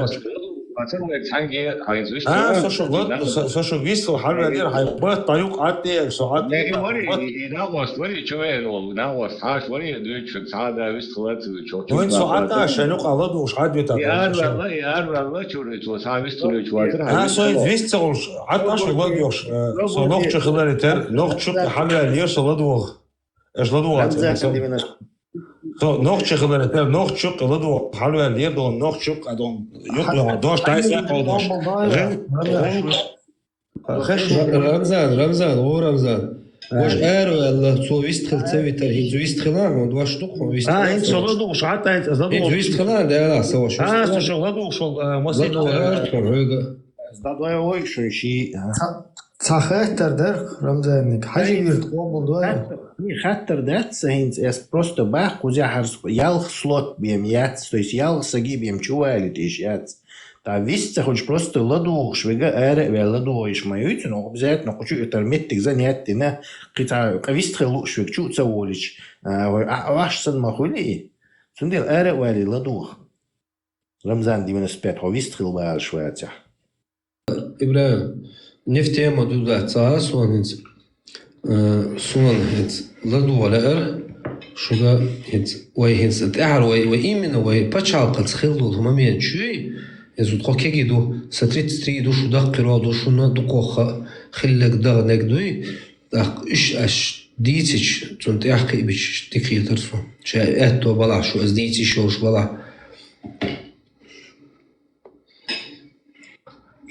Speaker 7: سوشو فيستو حلوة دي هيبقى طريق عادي ساعات وين ساعات عشان يقع ضده وش عاد بيتابع سويت فيستو عاد مش بيجوش صنوخش خلال تر نوخش حلوة دي صلدوه ايش لدوه نوخش خلال تر نوخش لدوه حلوة دي دون نوخش دون يطلع دوش تايس يقودوش
Speaker 4: رمزان هو رمزان واش ارو الله سو ويستخل تسوي ترهيب زو ويستخلان واش تقوم ويستخلان
Speaker 3: انت صلدو وش عاد انت
Speaker 4: زو ويستخلان ده لا سوا شو
Speaker 3: صلدو شو مصيد استدعي ويش شيء
Speaker 2: خاطر درك رمزانك حاجة يرتقوا بالدواء
Speaker 3: خاطر دات сахинц es просто бах кузя харс ялх слот бем яц то есть ялх саги бем чуали тиш яц та висца хочешь просто ладу швега эре ве ладу иш маюц но обязательно хочу это меттик занять на кита вистрелу швег чу цаволич ваш сан махули сундел эре ве ладу Рамзан 95 هو вистрел бал швеца
Speaker 4: إبراهيم نفتي ما دودا تاس وانت سون هت لدو ولا شو هت وي هت تعر وي من وي بتشال قد خلو هم مين شوي إذا تقول كيدو ستريت ستري شو دقيرة دو شو ندقو خلك دغ نقدوي دق إيش ديتش تنت أحكي بيش تكفي ترسو شاء أتو بلا شو أزديتي شوش بلا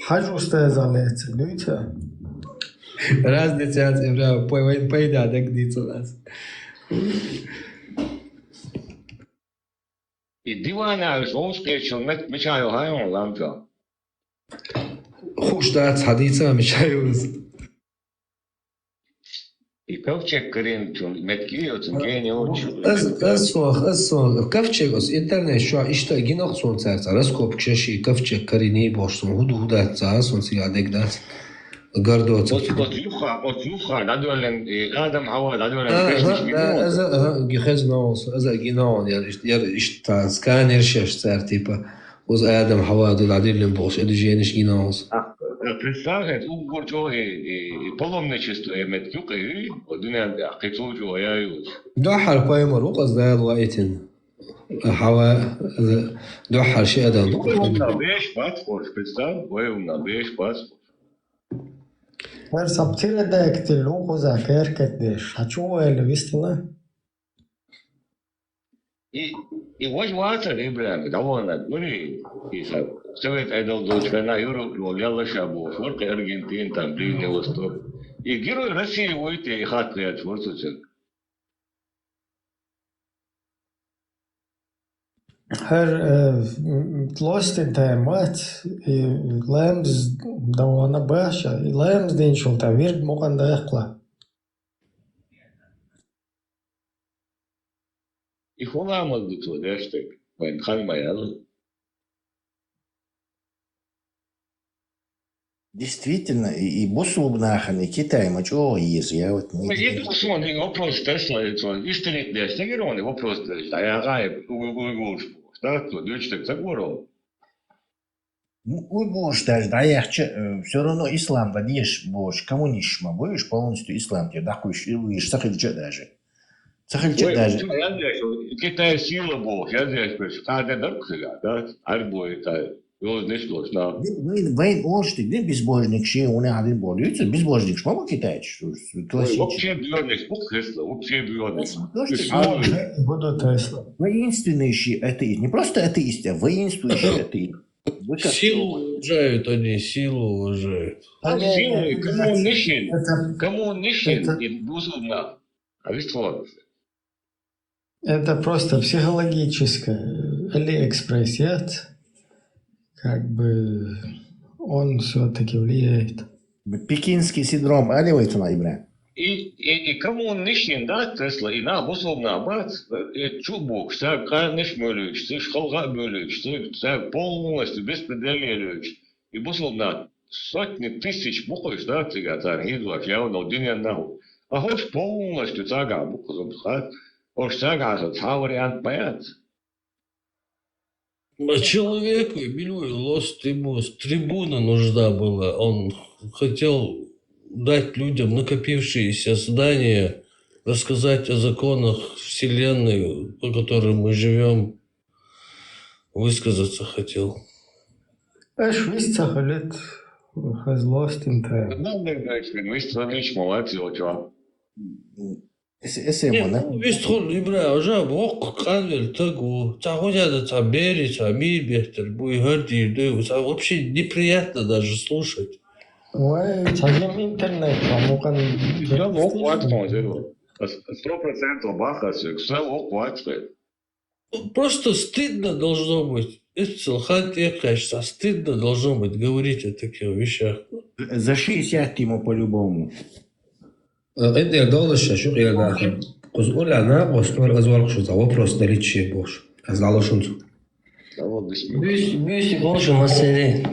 Speaker 2: حاجة أستاذ عليك دويتها
Speaker 4: راز ديتات إبراهيم وين بيدا دك ديتو راز
Speaker 5: الديوان عايش وش كيشل مش هايو هايو لامجا
Speaker 4: خوش دات حديثة مش هايوز
Speaker 5: كوفشك كريم متكيو تنجيني وش
Speaker 4: أسوأ كوفشك أس إنترنت شو إشتا جينا خصون سرت راسكوب كشاشي كوفشك كريني باشتم هدو دات ساسون سيادك دات قردوت
Speaker 5: أطيوخا دادولن آدم حوا دادولن
Speaker 4: أزا جهاز ناس أزا جينان يا إشتا سكانر شاش سرتيبا وز آدم حوا دول عدلن باش أدجينش جيناس
Speaker 5: Представляет, угорчо паломничество меткюк и одна акицужо яют.
Speaker 4: دوحر بايمر وقصد الوقتين حوا دوحر شيء ده
Speaker 5: На беш паспорт, представь, вы на беш паспорт.
Speaker 2: هر سبتير ده كتلو خوزا كير كدش هتشو اللي بيستلا
Speaker 5: И вот ватер Ибрахим, довольно, говори, Совет Айдал Дочкана, Юру, Ляла Шабу, Форка Аргентин, там, Ближний Восток. И герой России выйти и хатли от Форцуцин.
Speaker 2: هر تلاست انتهامات لامز دوانا باشا لامز دين شو تعبير ممكن ده يقلع
Speaker 5: И хуламал дутло, дэштег, вайн хан маял.
Speaker 3: Действительно, и боссу бнахан, и Китай, мачо, я вот не...
Speaker 5: Я думаю, что он вопрос Тесла, истинный дэштег, он вопрос дэштег, а я гай, угулшпу, так, то дэштег загорал.
Speaker 3: Уйгуш даже, да, я все равно ислам, да, дешь, бош, коммунизм, будешь полностью ислам, тебе дохуешь, и выешь, сахильча даже. Сахильча даже.
Speaker 5: Китай сила бог, я здесь, каждый дорог, да, альбой, это... Yok ne istiyorsun?
Speaker 9: Вайн олшты, где безбожник ще, он один борется, безбожник, что мы китаешь, что
Speaker 5: Вообще бьёрник, бог Хесла, вообще бьёрник.
Speaker 2: Буду Тесла.
Speaker 9: Воинственный атеист, не просто атеист, а воинствующий атеист.
Speaker 11: Силу уважают они, силу уважают.
Speaker 5: Кому он нищен, и безумно. А ведь вот.
Speaker 2: Это просто психологическое Алиэкспресс, как бы он все-таки влияет.
Speaker 9: Пекинский синдром, аливается на Ибрahim.
Speaker 5: И кому он нищен, да, Тесла, и на безумно, бац, чубок, вся карниш мөлюч, вся шхалга мөлюч, вся полностью беспределяющий. И безумно сотни тысяч буквы, да, цигатар, гидуак, я он один нахуй. А хоть полностью цага буквы, уж цага, это вариант поэт.
Speaker 11: А человеку ему с трибуны нужна была. Он хотел дать людям накопившиеся знания, рассказать о законах Вселенной, по которой мы живем, высказаться хотел.
Speaker 2: Швейцар лет has lost in time.
Speaker 5: Ну, молодец,
Speaker 11: Вестхол Ибра уже вок канвел тагу, тагуня табери, тамир бехтер, буйгарди, да, вообще неприятно даже слушать.
Speaker 2: Ой, цагим интернет, мукан.
Speaker 5: Все вок ватмо, 100% баха, все вок ватмо.
Speaker 11: Просто стыдно должно быть. Ицелхат, я, конечно, стыдно должно быть говорить о таких вещах.
Speaker 9: За 60 ему по-любому.
Speaker 4: انت يا دولش شو غير داخل قول انا واستمر ازوار شو زوا просто наличие бош از дало шунцу
Speaker 15: büyüsü konuşun masayı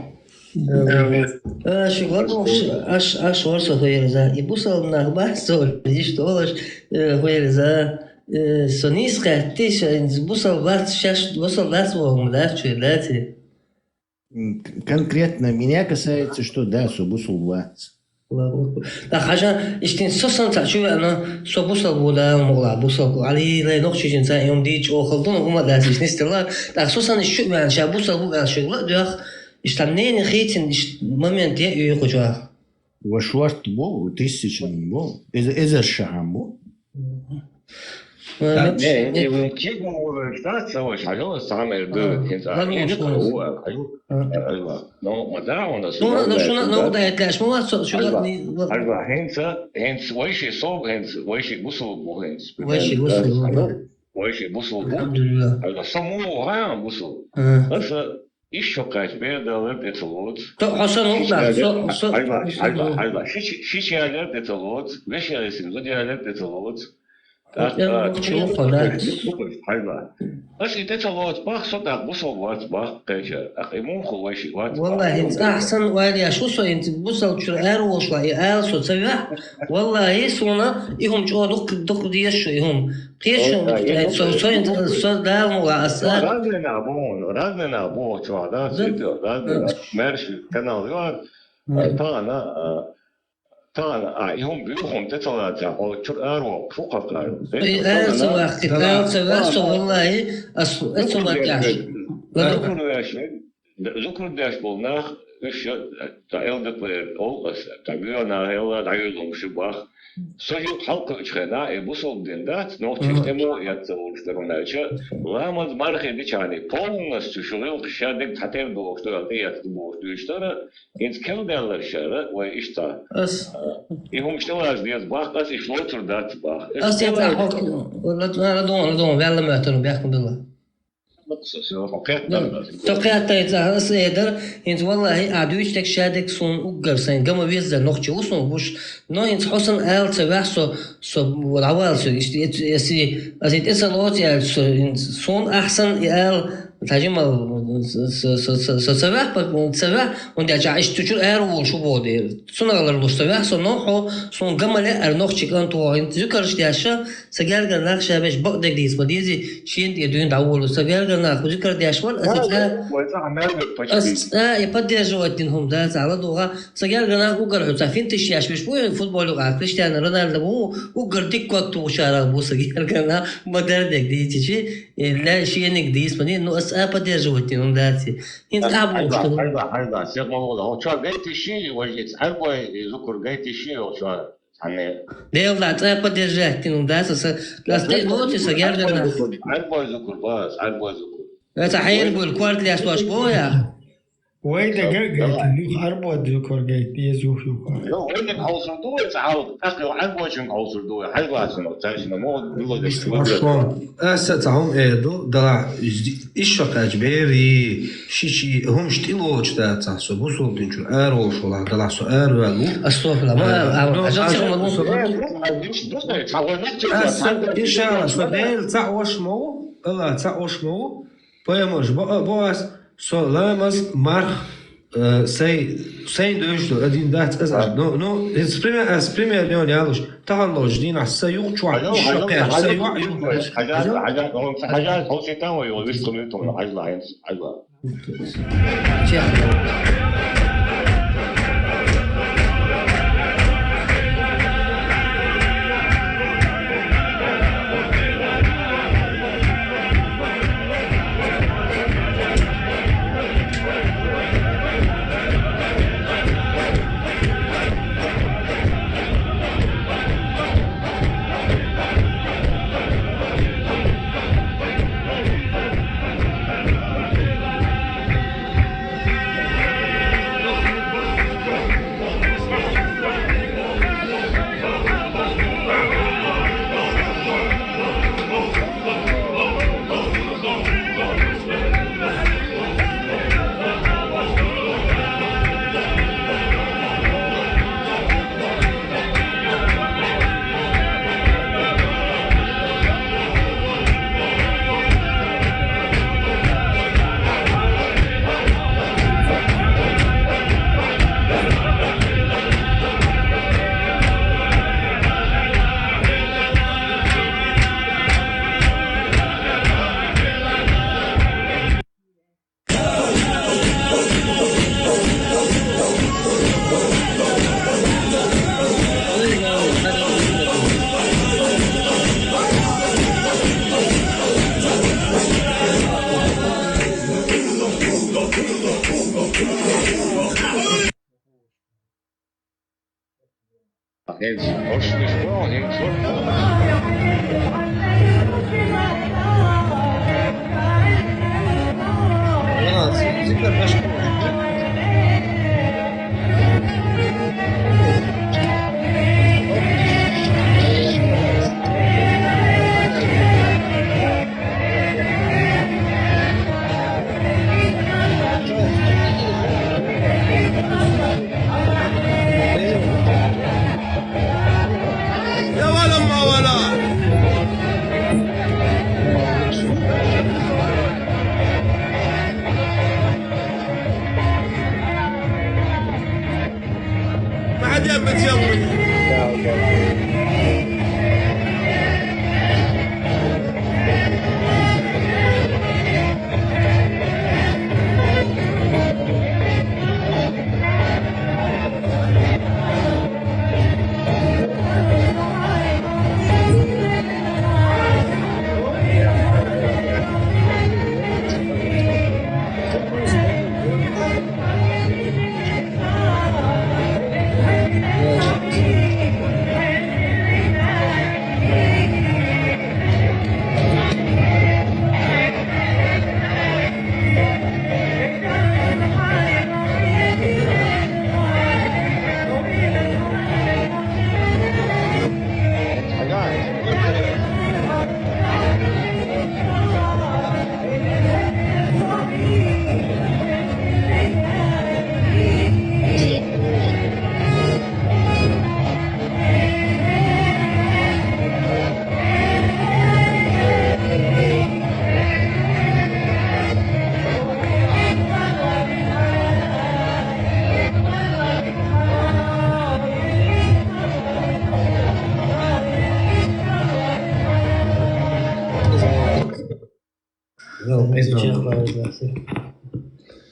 Speaker 15: şu gordon aş varsa koyarız и бусал на басол и что лаш koyarız сониска ты бусал вас сейчас бусал вас вам да что дайте
Speaker 9: Конкретно меня касается, что да, субусул 20.
Speaker 15: لا حاجة اشتين سوسن تعشوا أنا سبوسل بودا مغلا بوسل علي لا نقش جنسا يوم ديج أو خلطون وما داسش نستلا لا سوسن الشو يعني شابوسل بودا شغل ده اشتنين خيتين момент я ее хочу.
Speaker 9: وشوارت بو 1000 بو إذا الشعب بو.
Speaker 5: Не, чего ждаться, алло, самое но да, у нас.
Speaker 15: Ну, да, это ж мы что
Speaker 5: hens вайши соб, hens вайши бусул бу, hens. Вайши бусул бу. Алло, саму гаам бусул. Это еще как бедалер это вот.
Speaker 15: То Хасан да.
Speaker 5: Алло, шичалер это вот, вешалесин, зодиалер это вот. بس انت تلوت باخ صدق بوصل وات باخ كيجا اخي مو خويش وات
Speaker 15: والله انت احسن والي شو سو انت بوصل شرعر وشلا ال سو تسمع والله سونا يهم جو دق ديش يهم قيش سو انت سو دال مو اسال
Speaker 5: رادنا بو تو هذا رادنا مارش كانال يوار طبعا يهم بيهم تطلع او تشرارو فوق قالوا
Speaker 15: والله اسمع كاش
Speaker 5: ذكر داش بولناخ ايش تعال دبر او تعبيرنا هيلا دايلهم شباخ سوي حلقه اشخنا يبوصل دندات نوع تشتمو يتصورشتروناچا لامز мархи бичани полностью шулил шадек татер до что я думаю что что инс келдалар шара ва ишта и хум что аз диас бах аз ich лотер дат бах
Speaker 15: аз я ولا möten بيحكم بالله توقعت إذا سيدر إنت والله عدوش تك شادك صون أجر سين جم بيزا نقطة وصون بوش نو إنت حسن آل تبعث سو والعوال سو يسي أزيد إنسان يعني صون أحسن آل تاجم سبح und der ja ist schon wohl schon wurde so eine lustige so noch so ein gammel noch chicken to in zucker der سجل قال شابش بقدر ديس بديزي شين يدون داول سجل قال ذكر ديشوال يبدي جواتهم ده على دوغا سجل قال وقر تعرفين تشياش مش بو فوتبول وقع كريستيانو رونالدو وقر ديك وقت وشارع بو سجل قال ما دردك دي تشي لا شيء نقديس مني إنه поддерживать инундации.
Speaker 5: هذا شيخ موضوع هو شو قلت الشيء وجدت حربه ذكر قلت الشيء وشو يعني
Speaker 15: ده يطلع поддержать инундации. Ласты лучше согярдена.
Speaker 5: حربه ذكر بس حربه ذكر.
Speaker 15: Это حين بالكوارت اللي أسواش بويا.
Speaker 2: وين قلت اللي حربه ذكر قلت يزوف يقول.
Speaker 5: لو وين حوصل دوي تعاود أصله حربه شن حوصل دوي حربه شنو تاجنا مو بالله
Speaker 4: أصلاً أستهم إيدو دلع إيشك أجباري شيء هم شتيلو جدا تحسو بوصل تنشو أروش ولا دلع سو أروالو
Speaker 15: أستغفر ما
Speaker 4: إن شاء الله سبيل تعوش مو الله تعوش مو بيمش بواس سلامز مرخ sem dövüştü adin dat azar no esprime leon yalos tahallos din asayuq chwa
Speaker 5: حاجات هو شيء تاني ويسكم انتم عجله عجله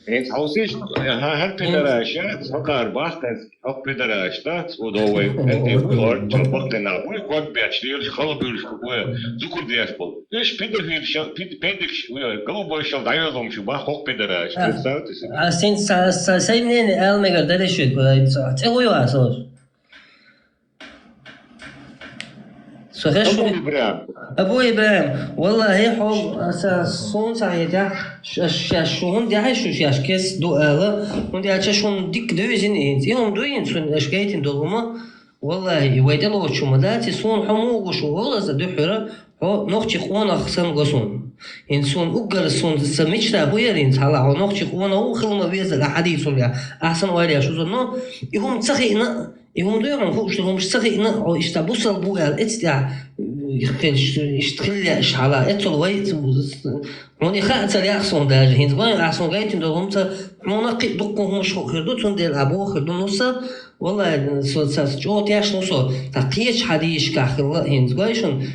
Speaker 5: انت حوسيش هل بدراشات هقار باختن او بدراشات ودوي انت بور تنبطنا ويكون بيشتيل خلبيش كوي ذكر دياشبل ايش بده في الشغل بيدك قلبه شغل دايرهم شو باخو بدراش
Speaker 15: سين ساينين الميجر ده شو تقول يا اساس أبو إبراهيم والله هي حب أساس صون سعيدة شون دي عايشوا شاش كيس دو ألا وندي عايشون ديك دوزين إنت يوم دوين صون أشكايتين دوما والله ويدلو شو مداتي صون حمو وشو والله زدو حرة هو نختي خونا خسن قصون إن صون أقل صون سميش لا بويا إن حلا هو نختي خونا هو خلنا بيز الحديث ولا أحسن ولا شو زنو يهم تسخينا يهم دويرن فوق شو هم تسخينا أو يشتبوصل بويا إتستع يشتغل إشعلا إتل ويت هوني خاطر يحصل ده هند وين أحسن جايتين دوهم تا مناقي دقهم مش خردو تندل أبو خردو نصا والله سوتس جوت ياش نصو تقيش حديش كاخلا هند جايشون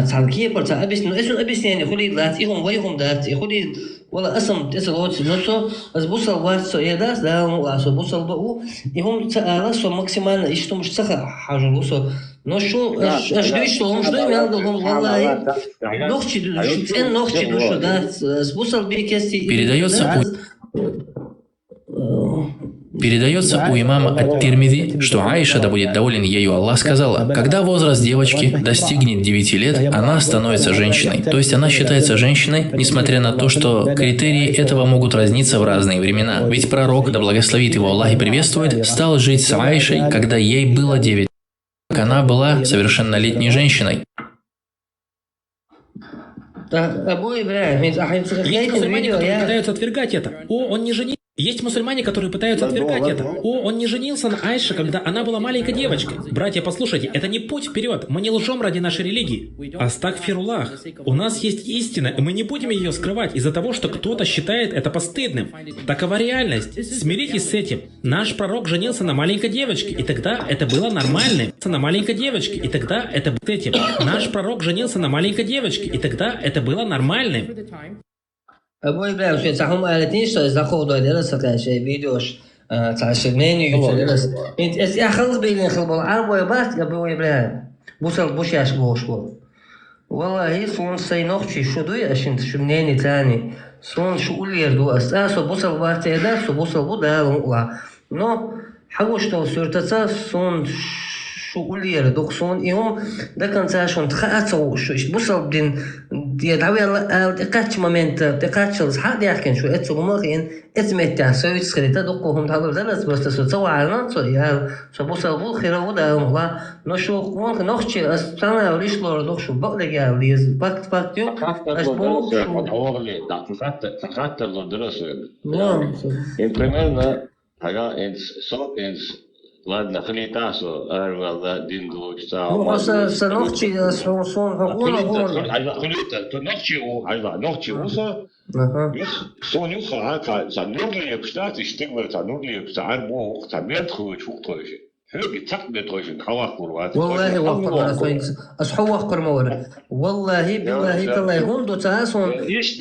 Speaker 15: تعلقيه برتا أبيس إنه إسم أبيس يعني خلي لاتيهم ويهم دات خلي والله اسم تسلوت نصو بس بوصل واسو يداس لا واسو بوصل بقو يهم تأرسو ماكسيمال إيش مش سخ حاجة بوصل نشو اش دويش لهم شو دويم يالدهم والله نختي شو نختي دوشو دات بوصل بيكستي
Speaker 16: Передается у имама Ат-Тирмизи, что Аиша, да будет доволен ею Аллах, сказала: когда возраст девочки достигнет 9 лет, она становится женщиной. То есть она считается женщиной, несмотря на то, что критерии этого могут разниться в разные времена. Ведь пророк, да благословит его Аллах и приветствует, стал жить с Аишей, когда ей было 9 лет. Она была совершеннолетней женщиной.
Speaker 18: Есть мусульмане, которые пытаются отвергать это. Он не женился. Есть мусульмане, которые пытаются отвергать это. Он не женился на Айше, когда она была маленькой девочкой. Братья, послушайте, это не путь вперед. Мы не лжем ради нашей религии. Астагфируллах. У нас есть истина, и мы не будем ее скрывать из-за того, что кто-то считает это постыдным. Такова реальность. Смиритесь с этим. Наш пророк женился на маленькой девочке, и тогда это было нормальным. На маленькой девочке, и тогда это было этим. Наш пророк женился на маленькой девочке, и тогда это было нормальным.
Speaker 15: أبو إبراهيم شو تاعهم قالتنيش تزاخو ده درس كان شيء فيديوش تاع الشماني درس أنت أخلص بين خلب العرب ويبات أبو إبراهيم بوصل بوش ياش بوش والله هي صون سينوخشي شو دوي عشان شمناني تاني صون شو قول يردو أساسه بوصل بات يداس وبوصل بودا ولا نو حقوش تو سورتة صون شو قول يردو صون يوم ده كان تاشون تخاطو شو إيش بوصل بدين يدعوي الله تقاتش مومنت تقاتش الصحة دي أحكي شو إتسو مماغين إتمت تحسوي تسخريتا دقوهم تحضر درس بس تسوي على نصو يا شو بوصل بو خير ودا والله نشوف ممكن نخشي أستنى وليش لور نخشوا بقلق يا ليز باكت يو أشبو
Speaker 5: أورلي تخاطر الدراسة نعم إن كمان حاجة إن صوت إن ладно, хлитасо, арвал дин глучца.
Speaker 15: Ну, санохчи сон хакуна гон.
Speaker 5: Хлита, то нохчи у, нохчи уса. Сон юха, за нурли штат, штигвер за нурли арбо, за медху чухтойши. هيك تقبل توجد حواق قروات
Speaker 15: والله وقر كويس أصحوا وقر مور والله بالله تالله هوندو تاسون
Speaker 5: إيش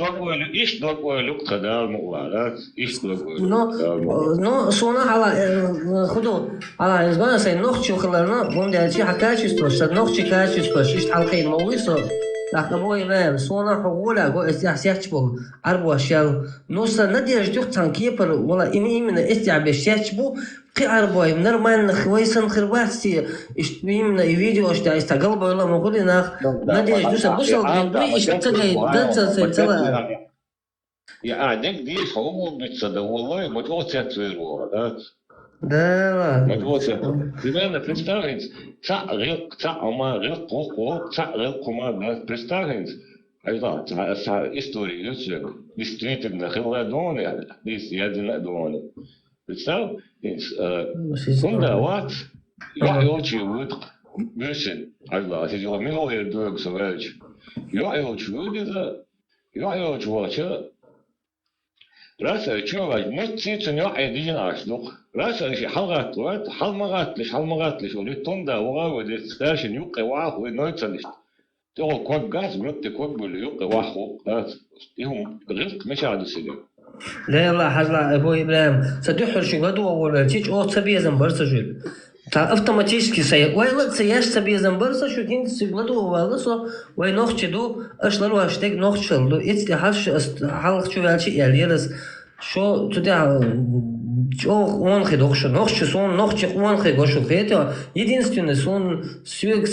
Speaker 5: دوغوي لوك خدال مقالات إيش دوغوي
Speaker 15: نو صونا على خدو على إنسان سين نختشو خلنا بوندي هالشي حكايشتوش سد نختشي كايشتوش إيش حلقين مويسو لحقبوي بام صونا حقولا جو استيحشبو أربو أشياء نوصل ندير جدوك تنكيبر ولا إني من استيعبشيحشبو قاربوي نرمان خويسن خرباتي اشتبيمنا فيديو اشتا استقلب ولا مقولنا نادي جوسا بوصل بندوي اشتغل دانسا سلا
Speaker 5: يا عندك دي هو بتصدق والله ما توصلت في الورا
Speaker 15: да
Speaker 5: ما توصلت بما представить تا ما غير قوق تا غير كما представить ايضا تا история действительно خلادون يعني يدنا دون представь Fundawat, jag är очевид, мюсен, Allah, det är min och dög så väl. Jag är очевид det, jag är очевид. Rasa tjuva, måste sen jag är din asloq. Rasa شي حلقات وقت حلمغات ليش ولتوندا وغاود ستاشن يقي واخ ونوتسنش. تو كوك غاز مت كوك بل يقي واخ. هم غلق مش عاد سلام.
Speaker 15: لا لا حزلا أبو إبراهيم سدحر شو قدوا ولا تيج أو تبي زنبرس جل تا автоматически сая ولا سياش تبي زنبرس شو كين سيبلدوا ولا صو وينوخ تدو أشلر واشتك نوخ شلدو إتلي حلق شو هالشي ياليرس شو تدع он хидох шо нох сон нох чи он хидох шо это единственный сон сюк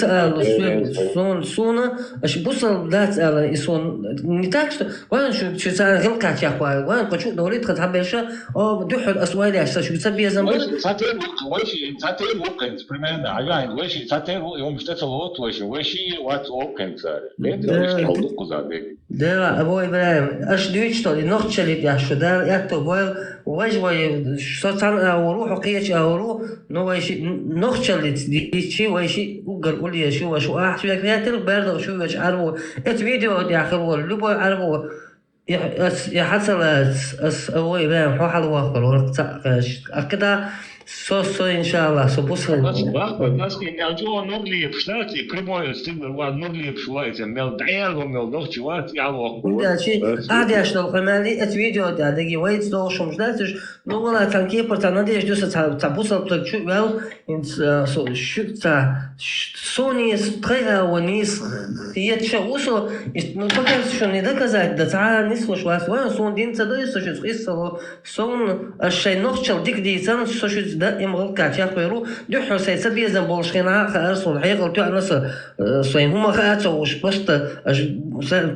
Speaker 15: сон сона аж бусал дать и сон не так что ван шо часа гилка чахва ван хочу дорит хат хабеша о духр асвайли аш шо сабия замбар
Speaker 5: ساتر وشي ساتر ممكن примерно عجائن وشي ساتر يوم اشتغلت وشي وات اوكن صار ليه مش قضاء
Speaker 15: ده ابو ابراهيم اش دويتش تو نوخ شليت يا شو ده يا تو بويل وجوي صار وروح وقيش أورو نويش نخشلت دي شيء ويشي وقر قولي يا شو أحسن لك يا ترى برضه شو وش عربو فيديو دي آخر لبو عربو يحصل أو يبان هو حلو آخر أكده سو إن شاء الله سو بوصل
Speaker 5: بس كنا جو نورلي بشتاتي كريمو ستيبل واد نورلي بشوية مل دعيال ومل نوخ شوات يعلو
Speaker 15: ده شيء عادي أشتغل قمالي الفيديو ده دقي وايد دو شو مش داتش نو ولا تنكي برتاندي إيش دوس تبوصل بلك شو ويل إنت سو شو تا سوني سبقها ونيس هي تشوسو نو بقى شو ندك زاد ده تعال نسوي شوات وين سون دين تدري سو شو قصة سون الشيء نوخشل ديك دي سنة سو شو ده إمغل كاتيا خيرو دحر سيسبي زنبول شخنا خارسون حيقل تعنس صين هما خاتوش بس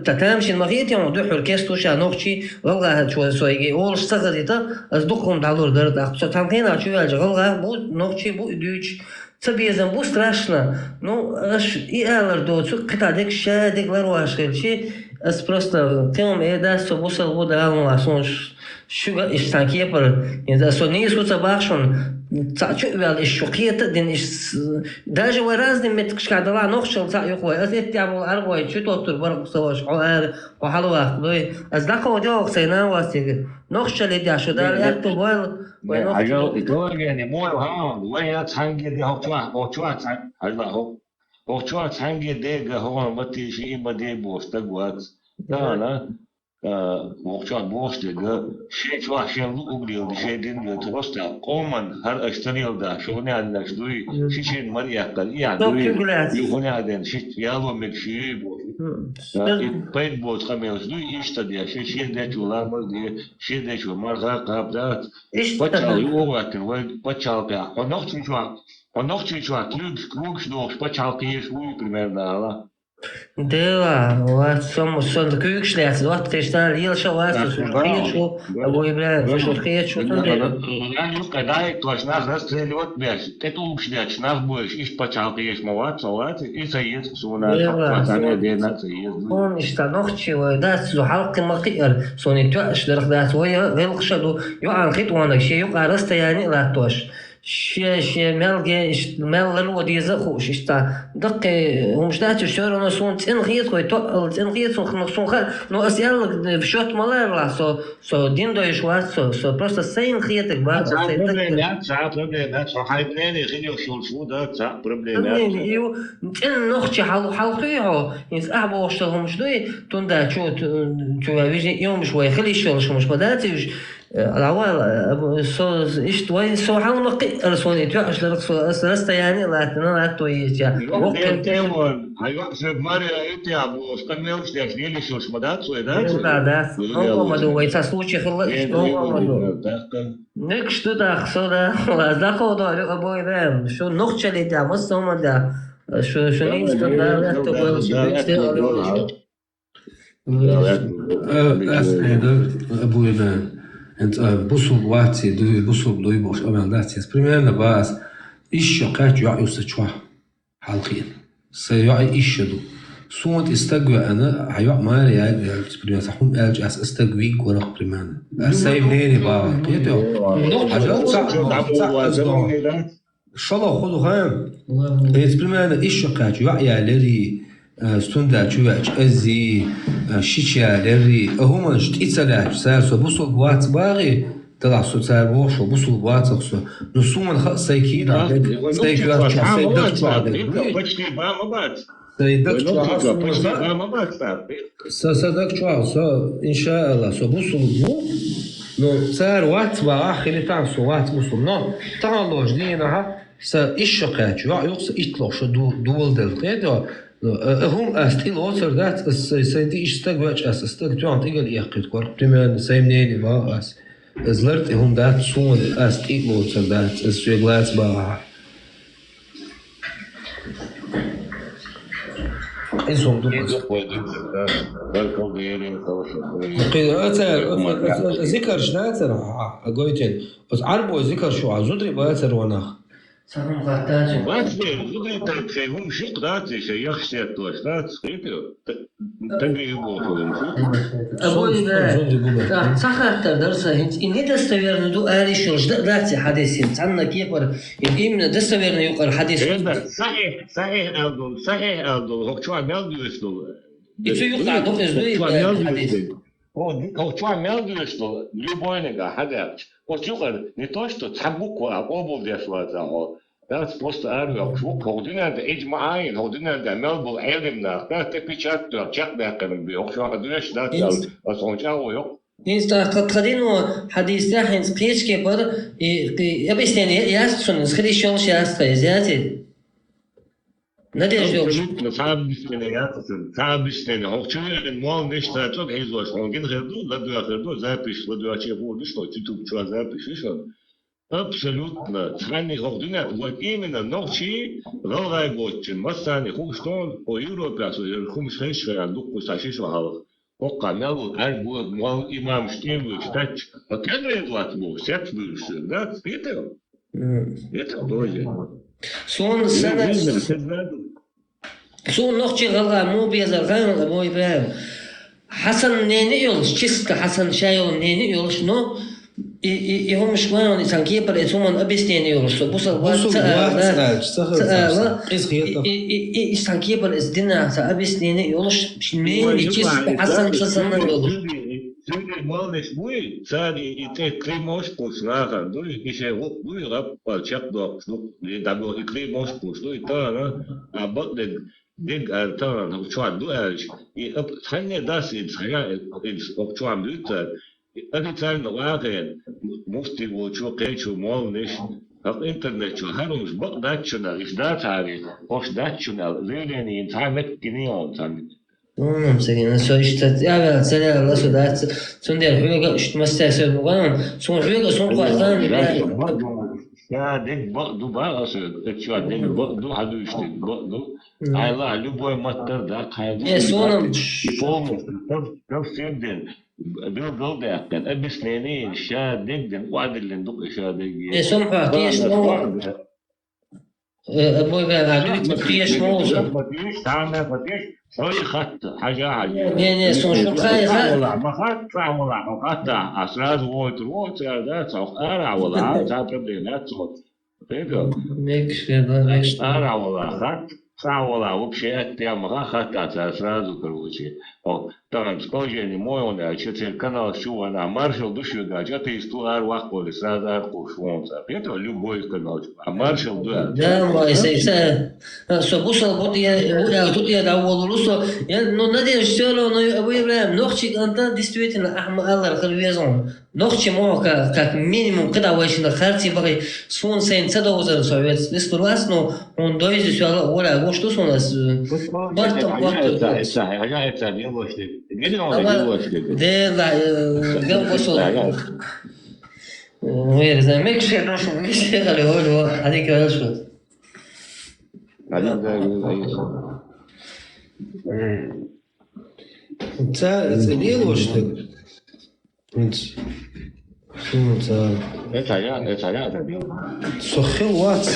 Speaker 15: تتامش المغيت يوم دحر كيستوش نوخشي والله شو سويجي أول شغلته أصدقهم دالور درد أقصى تانكينا شو يالج والله بو نوخشي بو دوش سبي زنبو страшно ну аж и алар доцу китадек шадек ларваш хелши أس просто تيم إيدا سبوسل ودا عملاسونش شو إشتاكيه بر يعني أصلا سوتsa бахшон تعشق ويال الشقية تدين إش даже وراز نمت كشكادلا نخشل تعيقوا أزيد تعمل أربعة شو توتر برق سواش حوار وحلوة دوي أزدقوا وديوك سينا واسيق نخشل يدي شو دار يكتب وين
Speaker 5: عجل يقول يعني مو ها وين تانجي دي هو توا هلا هو توا تانجي دي هو متي شيء ما دي بوستقوات لا وقتان بوستق شيء توا شيء لوبليو شيء دين توستا قومن هر اشتريل دا شو نعلش دوي شيء مريا قال يعني دوي يهون عدن شيء يالو مكشي بين بوت خميس دوي اشتدي شيء ده جولا مر شيء ده جو مرغا قابلات بتشال يوغاتن وين بتشال بيا ونوختي شو كلوك شنو بتشال كيش وي примерно لا
Speaker 15: ديلا واتسم الصند كيكش ليس الوقت تشتغل ليل شو واسس شو أبو إبراهيم شو تخيل شو
Speaker 5: يعني يبقى دايك توش ناس ناس تريلوت بيش تتوبش ليش ناس بوش إيش بتشالقيش مواد صوات إيسايد سونا واتانا دينا سيد
Speaker 15: هون اشتنوختي ودات زو حلق مقير سوني توش درخدات ويا غير شدو يوعى الخيط وانا شيء يوقع رست يعني لا توش شيء ملقي مل الودي زخوش إشتا دقي ومش دات الشهر أنا صون تنغيت خوي تنغيت صون خل نو أسيال في شوت ملار لا سو دين دو يشوات سو просто سين خيتك بعد
Speaker 5: проблемات حيبناني خليو شو ده проблемات
Speaker 15: يو تن نختي حلقيعو ينس أحبو وشتغل مش دوي توندا شو ويجي يوم شوي خلي الشغل مش بداتيش الأول سو إيش توي سو حال مقي أرسوني توعش لرسل يعني لا توي جا
Speaker 5: وقت تيمون هيوقف مرة إنتي أبو استنى وش تشنيل شو مدات سو ده
Speaker 15: هو مدو ويتسلوشي خلص هو مدو نكش تدا خسرة لازقوا ده أبو إبراهيم شو نخشى اللي ده مصر ده شو نيجي تدا تقول
Speaker 4: أبو إبراهيم أنت بوصل واتي دوي بوصل دوي بوش أمان داتيس بريميرنا باس إيش قاعد يعيوس تشوا حالقين سيعي إيش دو سوت استجوا أنا هيوع ماري يعني بريميرنا سحوم ألج أس استجوي ورق بريميرنا أسايب نيني بابا يدو حاجات شلا خدو خام بريميرنا إيش قاعد يعيا لري ستوندا تشوش أزي شيشة لري هما جت إتسلاش سار سو بوصل بوات باغي طلع سو سار بوش وبوصل بوات سو نسومن خاص سيكيدا سيكيدا سيدك بعد سيدك شو إن شاء الله سو بوصل بو Но царь ват баах или там суват мусульм. Но там лож динага sa ishaqat ja yoqsa itlosh dual delta هم استيل اوتر ذات سنتي اشتاق واج اس استاق جوانت ايجل يقيت كور بريمير سيمنين با اس زلرت هم ذات سون استيل اوتر ذات سويغلاتس با انسون دو ذكر شناتر اقويتين بس عربو ذكر شو عزودري باتر وناخ
Speaker 15: Самым хватает.
Speaker 5: هم شق ذات شيء يخشى توشتات سكيتو تجربه
Speaker 15: أبوي سخرت درسه هنت إن دستويرنا دو آليش رجد ذاتي حديثين تعنا كيبر إمنا دستويرنا يقر حديث
Speaker 5: صحيح أبدو هو شو عمل بيشتغل
Speaker 15: إتو يقع دو إزدوي حديث
Speaker 5: هو شو عمل بيشتغل любойнega حدث وشوفر не то что цабуку а обул дешвата о das просто арга шук ходинад иджмаин ходинад мелбул элимна да тепичат чак бакын би окшо адеш да асончао yok
Speaker 15: Инста قدينو حديث تاعين سقيش كيبر يبستني ياسون سخريشون شاست زياتي نادي
Speaker 5: абсолютно сабистene хохчуен мол нешта ток эзош онген герду ладуахерду запиш ладуачеву что YouTube чуа запишешь абсолютно цранный ходина вот именно ночи рогай готчин масани хуштон по Европе асо хумшешра дуку сашиш вахал Ока мелу арбу мол имам штеву штач покены латбу сет вырши да это тоже
Speaker 15: Сон نخشي غلغا مو بيزر غير أبو إبراهيم حسن نيني يولش كيسك حسن شايل نيني يولش نو يهم شوان إنسان كيبر إتومن أبيس نيني يولش بوصل وات إنسان كيبر إزدنا أبيس نيني يولش نيني كيسك حسن حسن يولش
Speaker 5: Сюда малыш буй, цари и те кремош пушнаха, ну и еще вот буй раб пальчак док, ну и дабо и кремош пуш, ну и то на, а вот дег то на чуан дуэль, и ханне дас и царя из чуан дуэль, это царь на лагерь, муфти вот чу кечу малыш, как интернет чу харумш бок датчуна, из датари, ош датчуна, зелени интернет кинеон тамит.
Speaker 15: Tamam senin so işte ya sen Allah sudat son der hüga işte mesele mugan son hüga son kuartan
Speaker 5: ya dek bak du ba asıl ekşi dek bak du hadu işte bak du ayla любой matter da kaydı
Speaker 15: sonum
Speaker 5: çok sevdin bil derken ebisneni şa dekden vadilin duk şa dek
Speaker 15: son partiye أبوي بقى عدوك مفيش موزة
Speaker 5: تعمل مفيش شوي خط حاجة
Speaker 15: يعني شو خايف
Speaker 5: ما خط ولا خط أسرار ووت ده صح أرع ولا تعرف بدينا تصوت فيديو
Speaker 15: ميكش
Speaker 5: أرع ولا خط ولا вообще это ما خط сразу короче там скажи не мой он читал канал что она маршал душу да что-то из туар вахполи сразу аркушонца это любой канал а маршал да
Speaker 15: ما يسيسا سبوسا بود يا тут я давал русо я но надеюсь что но أبوي إبراهيم نخشي أنت действительно أحمد الله خلويزون نخشي معه как минимум когда واشنا خارتي بقى سون سين تدوزر совет بسكرواس но он доизы все ولا вот что у нас бартом
Speaker 5: это
Speaker 15: Да, я пошел. Мир, за миг ще прошу, ще говорю, а ти кажеш що?
Speaker 4: Це діло ж так. حلوات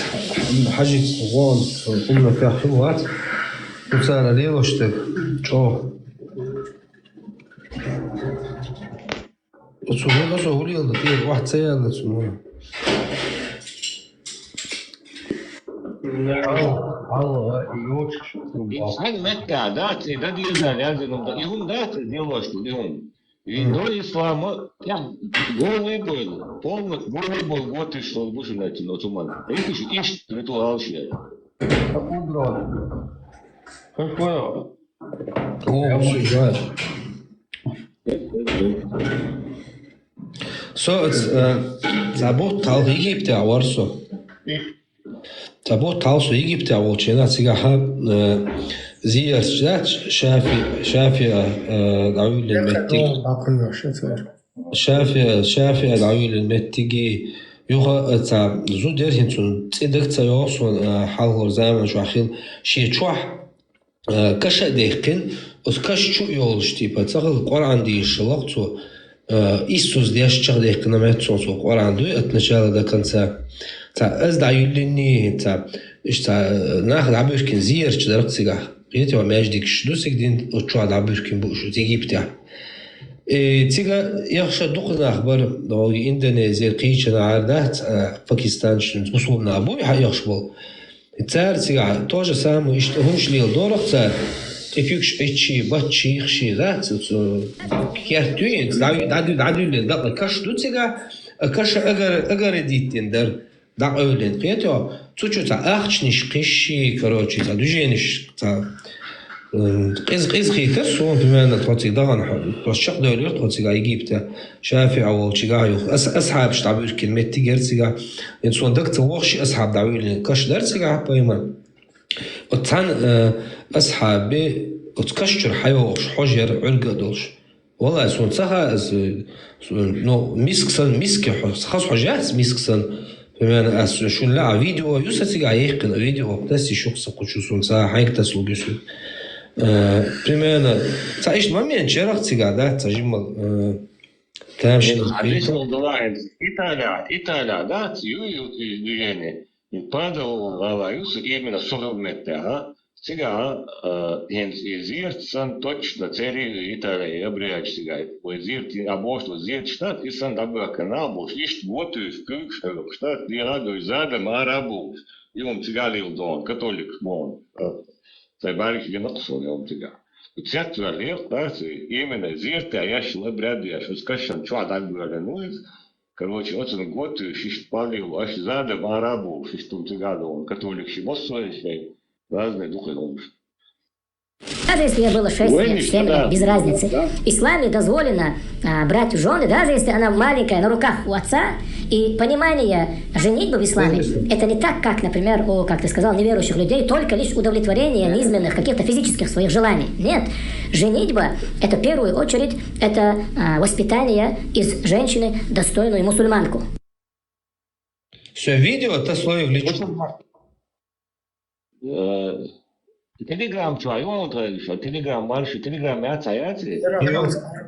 Speaker 4: حاجة صغار قلنا فيها حلوات وسأنا ليه واشتك شو وتسوهولة سهولي يلا كتير واحد سيئة يلا تسوهولة
Speaker 5: İnsan Mekka dati da diyorlar yazılımda. İhun dati diyorlar işte İhun. Do İslam'ı ya волейбол, полный волейбол вот и что будешь найти на туман. Это же ищет ритуал вообще.
Speaker 4: Какое? О, Забот тал Египте аварсо. Забот тал со Египте аволчена цига زيارة شافي العيون المتي شافي العيون المتي يوها تا زودر هنتون تدك تا يوصل حال زمان شو أخيل شيء شوح كش دقيقين وكش شو يولشتي بتاخذ القرآن دي شلقته إيسوس ديش شغل دقيقنا ما تصوص القرآن دو أتنشال ده كان تا أزد عيوني تا إيش تا ناخذ عبير كن زير كده رقصي قيتي وما يجديك شدوسك دين وتشواد عبير كن بوشو تيجي بتاع تيجا يخشى دقنا أخبار لو إندونيسيا قيتشنا عردات باكستان شنو وصلنا أبوي حق يخشبل تار تيجا توجه سامو يشتهمش ليل دورك تار تفيكش إتشي باتشي خشي ذات كيرتوين دعدو لين دقة كش دو تيجا كش أجر ديتين در دع أولين قيتي تشو تا أخشنيش قشي كروتشي تا دوجينش تا قيز خيتر سون بما أن توتي دغن توشق دولير توتي قا يجيبته شافع أو شجاعي أصحاب شتعبير كلمة تجار تيجا إنسان دكت وخشي أصحاب دعويل كش در تيجا بايما وتعن أصحاب وتكشر حيوش حجر علقة دولش والله سون صها نو مسكسن مسك خاص حاجات مسكسن بما أن شو لا فيديو يوسف تيجا يحكي فيديو بس يشوف سقوط سون صها حيك تسلو جسوا примерно تعيش ما مين شرق تيجا تجمل تمشي
Speaker 5: Италия да движение падал лаваюс именно 40 метров сега изирт сан точно цели Италия обряд сега изирт абошло зирт штат и сан дабра канал бош ишт вот в кюкштер штат дирагу зада марабу и он тигалил дон католик мон Zij waren genoeg zo om te gaan. Het zegt wel heel dat именно зирт а я шла бряду я что скажем что так было ну короче вот он год шесть палил аж зада арабу шесть он тигал он католик шибосой разные духи думаешь
Speaker 17: Даже если ей было 6 лет, 7 лет, без разницы. В исламе дозволено брать в жены, даже если она маленькая, на руках у отца. И понимание женитьбы в исламе, это не так, как, например, у, как ты сказал, неверующих людей, только лишь удовлетворение низменных, каких-то физических своих желаний. Нет. Женитьба, это в первую очередь, это воспитание из женщины достойную мусульманку.
Speaker 4: Все видео, это слой в личном.
Speaker 5: Telegram çayı şu Telegram var şu Telegram ya çayatı.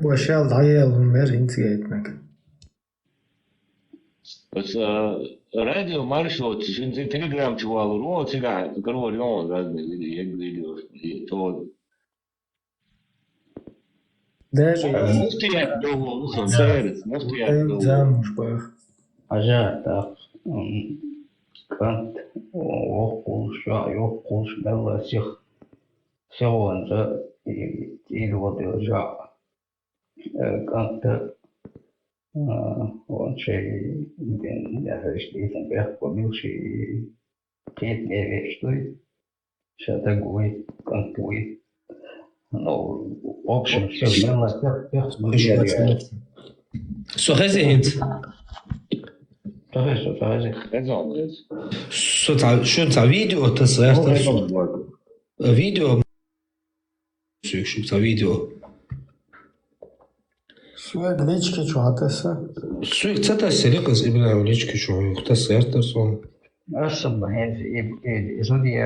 Speaker 2: Bu şey dayı olmuyor intiye etmek.
Speaker 5: Bas radyo marşo şimdi Telegram çuvalı o çıga görüyor razные video to.
Speaker 2: Даже
Speaker 5: Muhtiyat doğu seyret muhtiyat doğu.
Speaker 2: Замуж был.
Speaker 1: Ажа Kant оқуш, оқуш, бәлі сеуанжа илуады жа Kant он шей яғыштейсің бәқ көміл шей кетме вештой шатагуй, Kantуй ну, в общем, все бәлі
Speaker 4: Сохезинт. شو تاع فيديو تصوير فيديو شو تاع فيديو
Speaker 2: شو ليشكي شو هتسا
Speaker 4: شو تاع سرقة ابن ليشكي شو تصوير تصوم
Speaker 1: أصلا هذا إزودي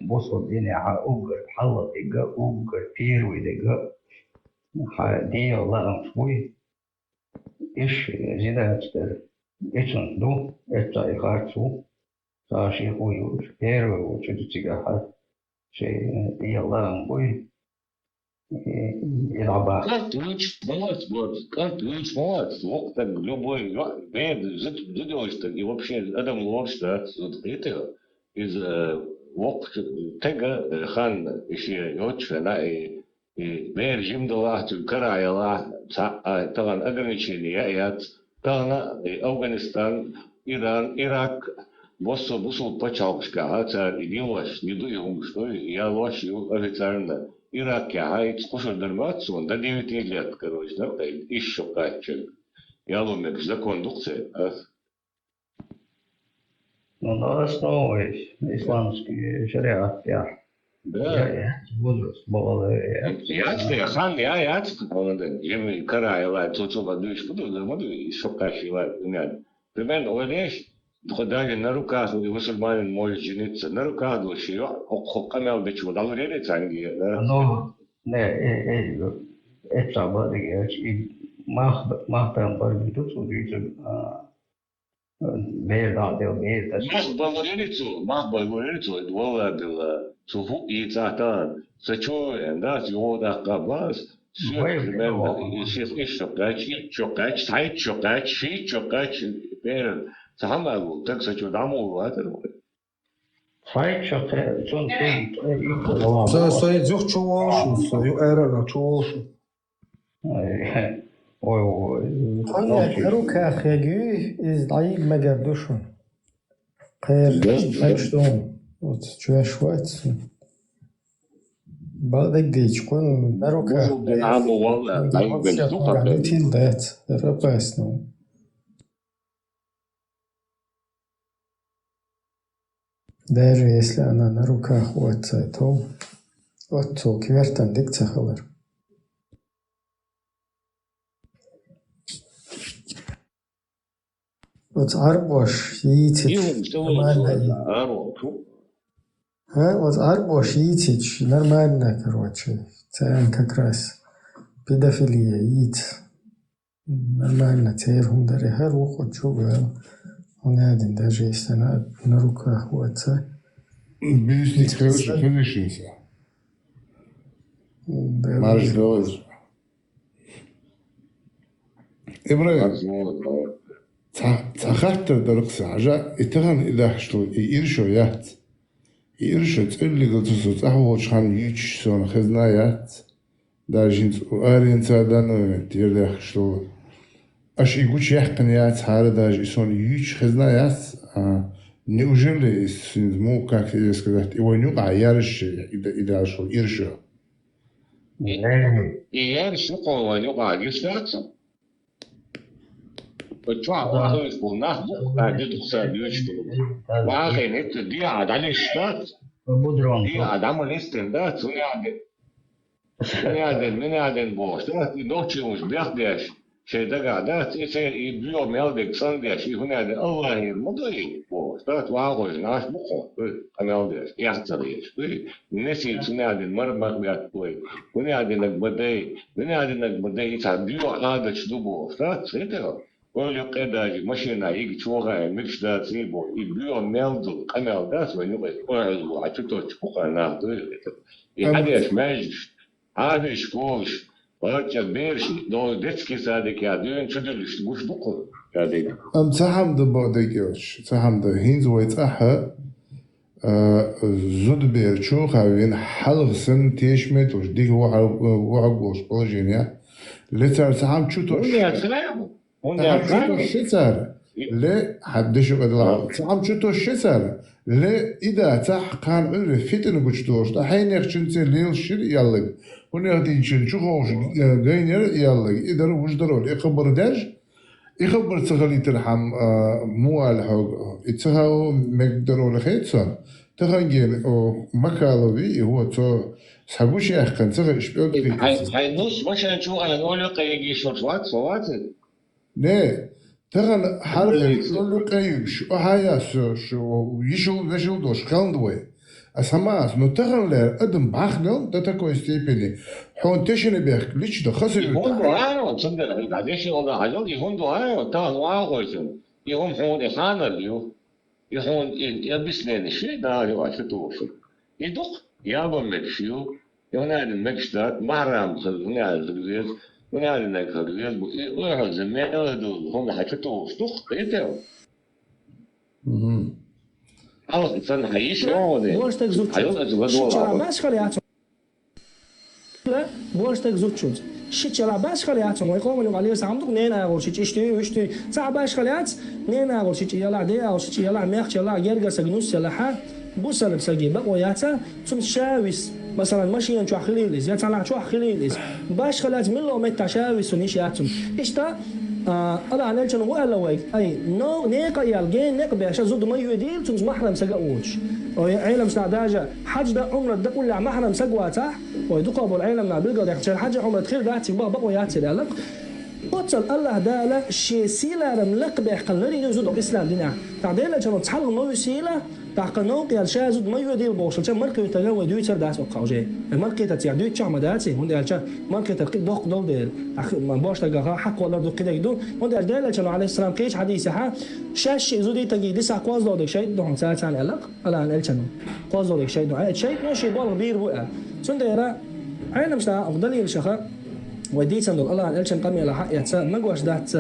Speaker 1: بوصل إني أوجر حلط إجا أوجر بيرو إجا حدي الله أنفوي إيش زيادة Ечен ду, это и харцу, саши хуюш, первый очередь тигаха, шей ялан бой, и раба.
Speaker 5: Как ты молодец, молодец, вот так любой, задумаешь так, и вообще, это лучше, да, это из вот тега хан еще очень, да, и мэр жимдала, караяла, там ограничения, я Тана, Афганистан, Иран, Ирак, Босу Пачалшка, царь Илош, не думаю, что я лошью официально. Ирак, я спошел нормацию, до 9 лет, короче, да, еще качек. ялумек закондукция.
Speaker 1: Ну, на основе исламский шариат, я.
Speaker 5: Да.
Speaker 1: Возраст был.
Speaker 5: Я хан, я он еми карайла, то душ, буду, буду и шокашила, нет. Примерно олеш, даже на руках у мусульманин может жениться, на руках души, хоккамел бечу, дал реде цанги.
Speaker 1: Ну, не, это было, и махтам барбиту, судить,
Speaker 5: Мах балгорицу, двола была, суфу и цатан, сачоен, да, сьогода кабас, все примерно, чокач, сайт чокач, ши чокач, перед, самалу, так сачо даму ватеру.
Speaker 1: Сайт чокач, он
Speaker 2: Сайт зюх чувошу, сою эрера чувошу. أنا أروك خيجي إز ضعيف ما جردوشون خير أشتون وتشوي شوات بعد جيش كون أروك يعني تيل دات رباسنو داير يسلا أنا نروك أخوات تو واتو كيرتن ديك تخلر Вот арбош яйцич нормально. Вот арбош яйцич нормально, короче. Это как раз педофилия, яйц. Нормально, церхум дарихар уход чугал. Он один, даже если на руках у отца.
Speaker 13: Бюстник финишился. Марш говорит. Ибраим. Цахатта дарксажа итаган илахшлу иршоят иршот эллиготусу цахвочхан ючсон хезнаят дажин ориентадан тирдахшлу аш игуч яхканият хара даж сон юч хезнаят неужели ну как сказать его не аярш идашл иршо
Speaker 5: И я решил, что он не старается. Почему он был на где-то садится? Ваге нет, диа дали штат. Диа дамонистен, да, цуняде. Цуняде бог. Да, и ночью уж бегдешь. Шейдага, да, это и био мелдик сандеш, и хуняде, Аллах, модой бог. Да, вагой наш бог. Амелдеш, яхтареш. Неси цуняде мармагят твой. Хуняде нагбадей, это био адоч дубов. Да, это Olha o que é machina aí que chora mix da tribo e bio meldo canal das vai não vai olha a tudo tipo na do e hades magic hades coach pode ver do детский садик я дön чудились буш буку я дей
Speaker 13: تهم ده بادگیش تهم ده هینز وایت اه زود بیرچو خوین حلق سن تیش متوش دیگه وعگوش بلجینیا لتر تهم چطور شتر لا حدش قدلا تعم شتو شتر لا إذا تح كان عرف فتن قشتوش تحين يخشن تليل شر يلا ونهدي شن شو خوش غينير يلا إذا وجدرول يخبر داش يخبر تخلي ترحم موال حق يتسهو مقدرول خيتسون تخنجين أو مكالوي هو تو سحبوش يحكن تخش بيوت
Speaker 5: هاي نص مش شو أنا نقول لك يجي شوات
Speaker 13: لا تغن حرف يقول قيش وهاي شو يشو دوش خلندوي اسماس نو تغن لا ادم باخنل تتكو استيبني حون تشني بيخ ليش ده خسر
Speaker 5: يهون دعاء صندل بعدين شو هذا يهون دعاء تا واغوشن يهون حون خان اليو يهون يبسني شيء ده يواشتوش يدق يابا مكشيو يهون هذا المكشدات محرم خلوني على الزجاج ونعرف انك خليل ويروح زمان دول هم حكيتوا صدق ايه خلاص انسان هيعيش
Speaker 20: Boas tak zucciut. Boas tak zucciut. Shit la bas khaliat mo يقوم لو عليه صندوق نينا او شي تشتي تاع باش خليات نينا او شي يلا دي او شي يلا ميخ يلا يرجع سجنوس يلا ح بوصل بسجي بقوياتا ثم شاويس مثلا ماشي انتو خليلز يا طلع شو خليلز باش خلات من لو مت شاويس ونيشاتهم اشتا ألا نلشن ولا ويك أي نو نيقا يالجين نيقا بيشا زود ما يوديل تنز محرم سجاوش وعيلم سناداجة حج ده عمر ده كل محرم سجواته ويدق أبو العيلم نابلقى ده عشان حج عمر تخير ده تبغى بقى ياتي لك قتل الله دالا شيء سيلا رملك بيحقلني يزود الإسلام دينا تعديل عشان تصحل ما يسيلا تعقنوا قيال شازود ما يوديل بوش عشان مركب يتجاوز دويتر داس وقاوجي المركب تتيع دويت شعب داتي هون عشان مركب تركيب دوق دول ديل ما باش تلقى حق ولا دوق كده يدون هون ديل عشان عليه السلام كيش حديث ها شاش يزودي تجي ديسا قواز دول شيء دوهم ساعات عن علق ألا أنا عشان قواز دول شيء دو شيء ماشي بال بير بقى سنديرة عين مش أفضل يلشخا ودي سندل الله الشن قمي على حق يتسا مجوش دات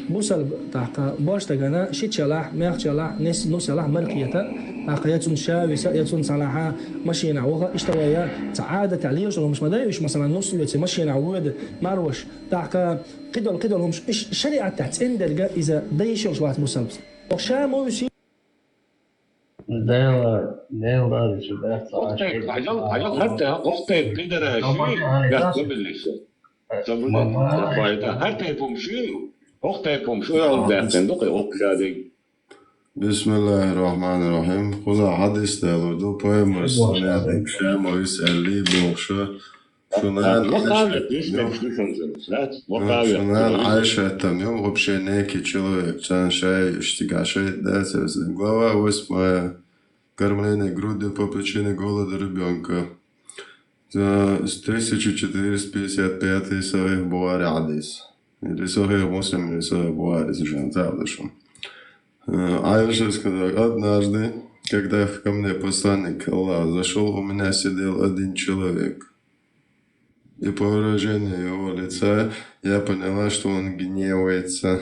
Speaker 20: بوصل تحت باش تجنا شيء شلاح مير شلاح نس شلاح ملكيته عقياتون شاوي يتون صلاحها مشي نعوها اشتويا سعادة تعليش ولا مش مدايش مثلا نص اللي مشي نعود مروش تحت كده هم الشريعة تحت اندرجة إذا دايش وشوات مسلس وشا مو يصير
Speaker 1: دايلا
Speaker 5: حتى أختي كده شيء قبل لسه
Speaker 13: بسم الله الرحمن الرحيم خذ حديث دالو دو بويم رسالة شام ويسأل لي بوخشة شنال عايشة تميم вообще некий человек чай штигашей дается глава 8 кормление груди по причине голода ребенка с 1455 Сахих Бухари хадис. Или Сахих Муслим, или Сахих Бухари, совершенно правда, что. Айша сказал, однажды, когда ко мне посланник Аллаха зашел, у меня сидел один человек. И по выражению его лица я поняла, что он гневается.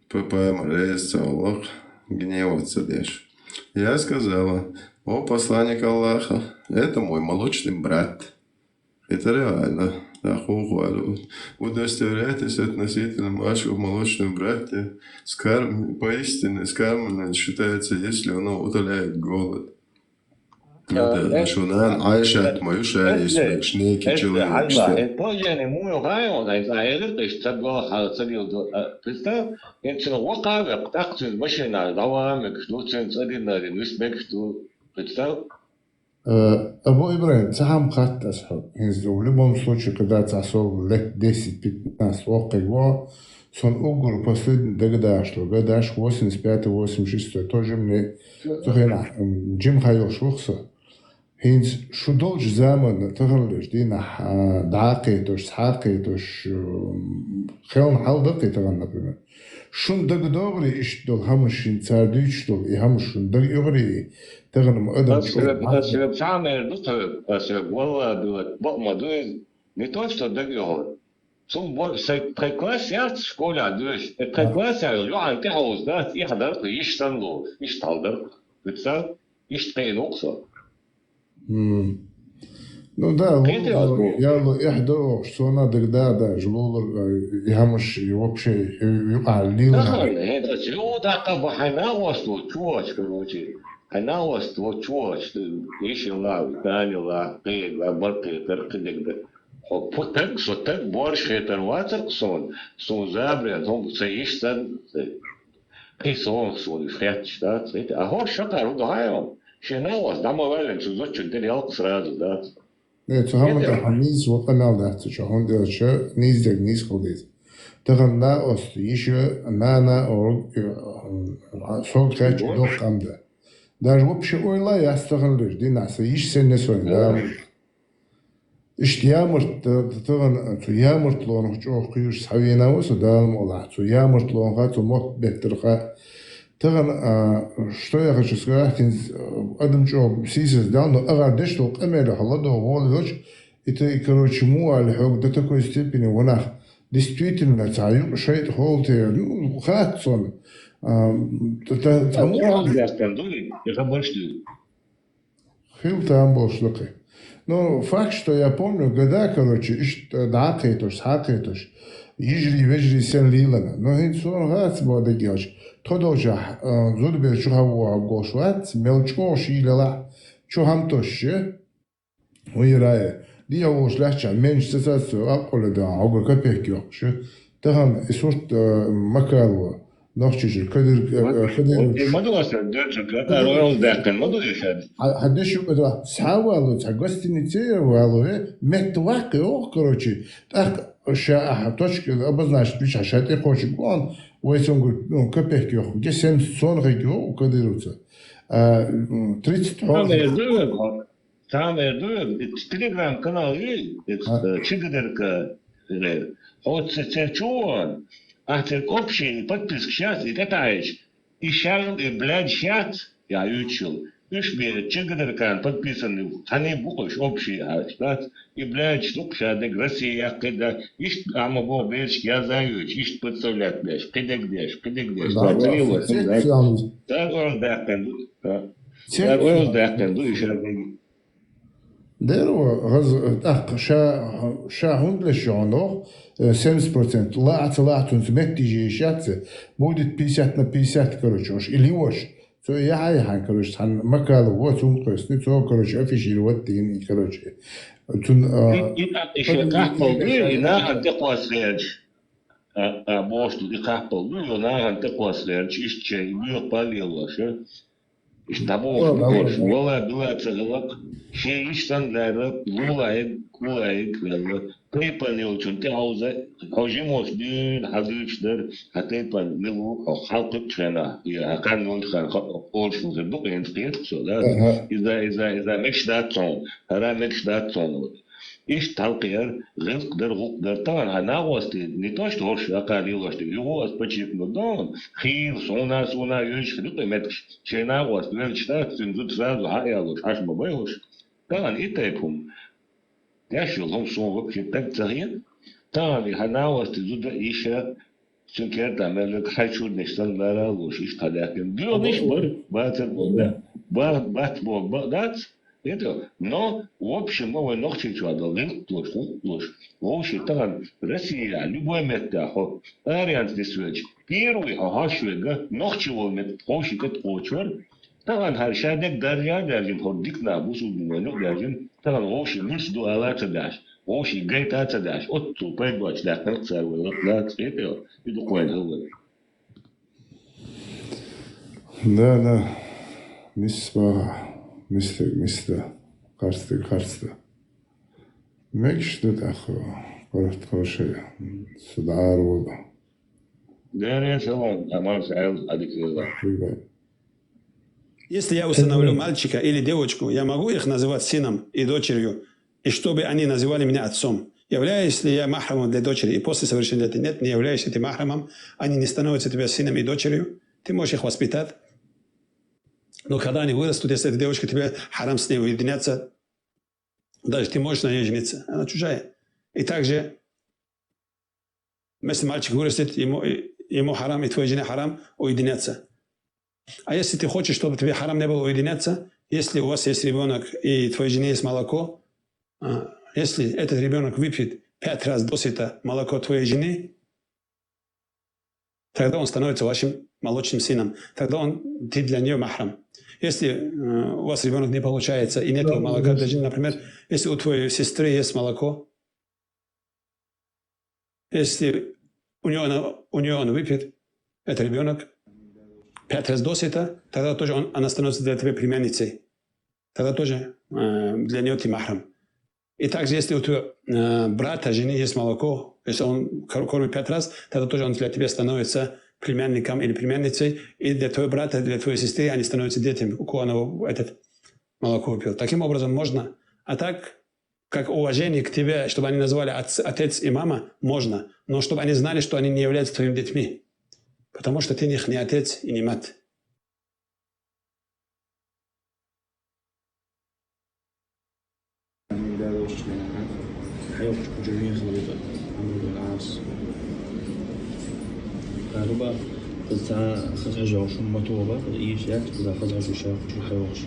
Speaker 13: Поэмрейся Аллах, гневаться лишь. Я сказала, о посланник Аллаха, это мой молочный брат. Это реально. Удостоверяйтесь относительно вашего молочного брата. Поистине скармливание считается, если оно утоляет голод. Шунан Айша мою шаис шнеки человек.
Speaker 5: Поняли мою гаю, заирты, что было хацелил до. Представь, инчно вакавек, так ты машина, давамек, что ты цадинали, нисбек, что представь.
Speaker 8: Абу Ибрахим, сам хат асхаб. В любом случае, когда цасол лет 10-15 вакыйга, сон угол последний догадаш, что гадаш 85-86 тоже мне захена. Джим хайол шухса. Хинц шудолж заман тагарлеш дина дакетош сакетош хелн халдакетаган, например. Шун дагдогри иштол хамшин цардичтол и хамшун дагогри تغنم أدم
Speaker 5: سبب سامر دوت سبب والله دوت بقى دوت نتوش تدقيه ثم تكلاس يات شكولا دوش تكلاس يرجع عن تحوز ده يحضر يشتغلوا يشتغل بتصير يشتغل نقصه
Speaker 8: Ну да, я ихдо, что надо да, жлол ямш и вообще алил.
Speaker 5: Это чего так обхайналось, чувачка вроде. Хайналось, чувачка, еще ла, данила, пейла, барты, перкидик. Так, что так больше это ватер сон забрен, он цеишься, и сон фрят, да, это, а вот что так ругаем. Шиналось, домовали, что зачем ты делал сразу, да.
Speaker 8: Нет, то haben wir Hamis вот канал да, что он делает, что низдек низ ходит. Тогда на ост еще на сок кач до камда. Даже вообще ойла я стахалдыш, динаса иш sen ne soyun da. İşte yağmurtluğun çok kıyış saviyena olsa dağılım ola. Yağmurtluğun katı mot bettirka. Таган, что я хочу сказать, один что сисис дал, но агар что камера холодно волочь, это короче муаль хог до такой степени вона действительно цаю шейт холте, ну хатсон. Хил там был шлаки. Но факт, что я помню, года, короче, дакетош, сакетош, ижри сен лилана. Но инсон гад было делать. Тодожа зудбе чухавуа гошват, мелчко шилала, чухамтоше, уирае. Дия ушляча, меньше сасу, аколеда, ауга капекиокше. تهم إسورت مكالو نوختي كدر
Speaker 5: ما دوست درجة أروي داخل ما دوش هذا
Speaker 8: حدش يبغى سحاولوا تحققتني تير والله متوقع أخرجي شاء توش أبزناش بيش عشان يخش قان ويسون كبيك يخ جسم صون رجوا وكدروته تريد
Speaker 5: تعمل التليجرام كنالي تقدر هو تشوفون أحسن общий подписк сейчас и катаешь. И шарм и блядь сейчас я учил. Уж мне чигдер кан подписанный, они буквы общий, и блядь штук шадек Россия, когда ищ амабо бельш я заюч, ищ подставлять блядь, когда где. Так он дакан, и шарм.
Speaker 8: ديروا غز شا هندلش عنو 70% طلعت تمتي جيشات بودت بيسات كروش اللي وش تو يا هاي كروش عن مكال وتون قسني تو كروش افيش الوتين كروش تون
Speaker 5: نا تقوى سيرش بوشتو يقابل نا تقوى سيرش اشتي بيقبل İştabı koş, valla bila çağılak, şey işten derip, kulayık, teypan yolçun, te havzimoş dün, hazırçlar, teypan yolu, halkı çena, hakan yolçan, olsun, bu enstiyet, İza mekşdatson, hara mekşdatson, İş talqiyar, gılqdır, gulqdır, tamam, nağosti, ne toş torş, akar yılaştı, yuğaz paçıklı, tamam, xil, sona, yönç, kıymet, şey nağosti, velçtat, sünzut, sazı, hayalış, aşma bayılış, tamam, itaypum, yaşılım, son vıpçı, tak çağıyın, tamam, nağosti, zuda işe, çünkü tamellik, haçur, neştan, laraluş, iş talakin, diyor, iş var, batır, bat, это, но в общем новый ногти чудо, ложь. В общем, там Россия, любой метод, ариант здесь веч. Первый, хашвега, ногти волмет, общий кот очвер. Там харшадек дарьин, ходик на бусу думаю, дарьин. Там общий лишь дуала цадаш, общий гайта цадаш. От ту пойдешь, да, как царь, лак, это, и докладывай.
Speaker 8: Да, Mr. Karstı. Mekştet akı, korat koşu, sudar oldu.
Speaker 5: Дарья Салон, Амар Сайл, Адикова.
Speaker 7: Если я усыновлю мальчика или девочку, я могу их называть сыном и дочерью, и чтобы они называли меня отцом. Являюсь ли я махрамом для дочери? И после совершеннолетия нет, не являешься ты махрамом, они не становятся тебя сыном и дочерью, ты можешь их воспитать. Но когда они вырастут, если эта девочка тебе харам с ней уединяться, даже ты можешь на ней жениться, она чужая. И также, если мальчик вырастет, ему харам и твоей жене харам уединяться. А если ты хочешь, чтобы тебе харам не было уединяться, если у вас есть ребенок и твоей жене есть молоко, если этот ребенок выпьет 5 раз досыта молоко твоей жены, тогда он становится вашим молочным сыном. Тогда ты для нее махрам. Если у вас ребенок не получается и нет молока для жены, например, если у твоей сестры есть молоко, если у нее он выпьет, этот ребенок 5 раз досыта, тогда тоже она становится для тебя племянницей. Тогда тоже для нее ты махрам. И также, если у твоего брата, жены есть молоко, если он кормит 5 раз, тогда тоже он для тебя становится племянником или племянницей, и для твоего брата, для твоей сестры они становятся детьми, у кого она этот молоко выпил. Таким образом можно. А так, как уважение к тебе, чтобы они назвали отец и мама, можно. Но чтобы они знали, что они не являются твоими детьми. Потому что ты их не отец и не мать.
Speaker 21: ربا خزعجو شو مطوبة إيش لا تقول خزعجو شو حيوش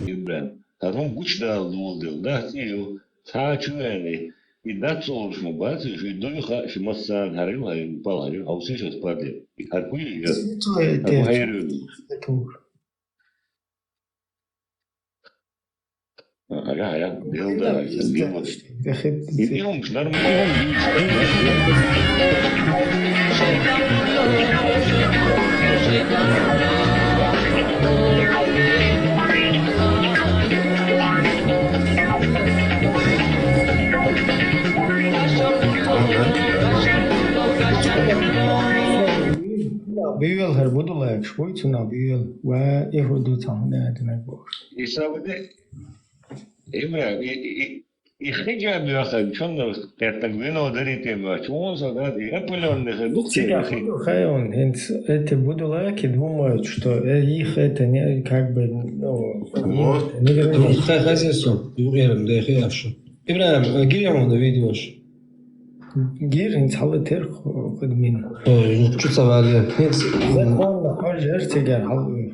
Speaker 5: İbrahim, adam güç dağıldı oldu, da diyor, saçı yani, iddia olmuş mu bazı, şu duyuha, şu masan harıl hayır, palayı, havsın şöyle parlıyor, her kuyu ya, bu hayır öyle. Ага, делал, да. Идем,
Speaker 2: بيول هربودو لاك شوي تنا بيول ويهودو تاعنا نقول
Speaker 5: يساوي إبراهيم يخرج بياخد شنو تتقبلنا ودريتي ما شو صدق يقبلون
Speaker 2: Сега он это буду лайки думают, что их это не как бы
Speaker 4: хозяйство юрем да яхшо Ибраим гирем да видишь
Speaker 2: гир инсалла тер قدمين
Speaker 4: شو سوالي
Speaker 2: والله حاجة تجار حلو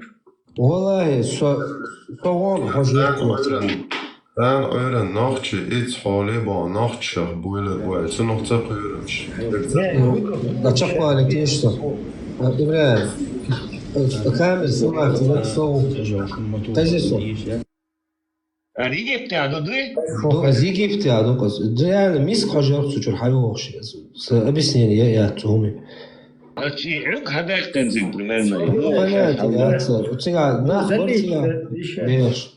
Speaker 4: والله صوان حاجة
Speaker 13: Ben öyle nachtçı et hali ba nachtçı böyle böyle sen nokta koyuyormuş.
Speaker 4: Da çok var ki işte. İbrahim. Kamil sınıf صو. Tezis o.
Speaker 5: Rigi بتاعه ده
Speaker 4: Rigi بتاعه قص. يعني ميس حاجة تشوف حلو وخش. أبيس يعني يا تومي.
Speaker 5: أشي عق هذا تنزل بالمرة.
Speaker 4: أنا تيجا ناخذ تيجا. ليش؟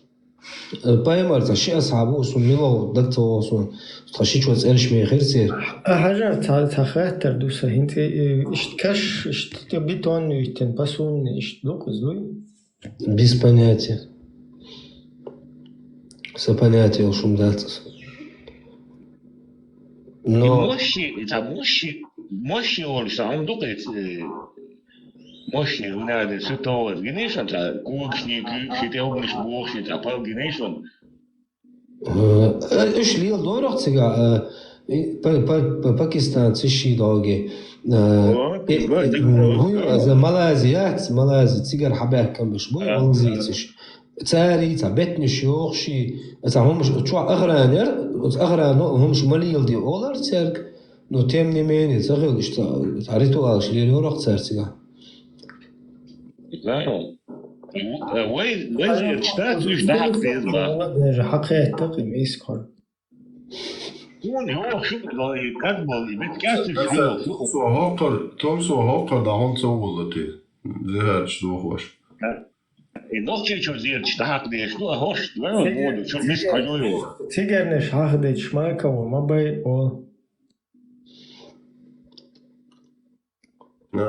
Speaker 4: بايمر شيء أصحابه اسمه ميلو دكتور اسمه تخشي شو تسألش مي غير سير.
Speaker 2: حاجة تخاطر دوسا هنت اشتكاش اشتبيتون يتن باسون اشتدوك زوي.
Speaker 4: Без понятия. Со понятия шум датас. Но
Speaker 5: ماشي ولش عندك ماشي ونادي ستوز جنيشون تا كوكشني كشتيهم مش بوخشي تا باو جنيشون
Speaker 4: إيش ليه دورك تيجا باكستان تشي داغي هو زي مالازي تيجا حباك كم بش بوي ونزيتش تاري تبتني شيوخشي هم مش شو أغرانير هم مش مليل دي أولر ترك نو تمني مين تغير إيش تعريتو عاش ليه دورك ترتيجا
Speaker 5: لا وين اشتاق مش ده حق في
Speaker 2: ده حقيقة قيميس كار
Speaker 5: هو شو كاتبه بتكاتب
Speaker 13: så hakar da han så hållet till. Det här står hårs.
Speaker 5: Nog что сделать, что хак дешь, ну а хош, да, воду, что мисс кайною.
Speaker 2: Тигерне шахде чмакаво, мабай о.
Speaker 5: ده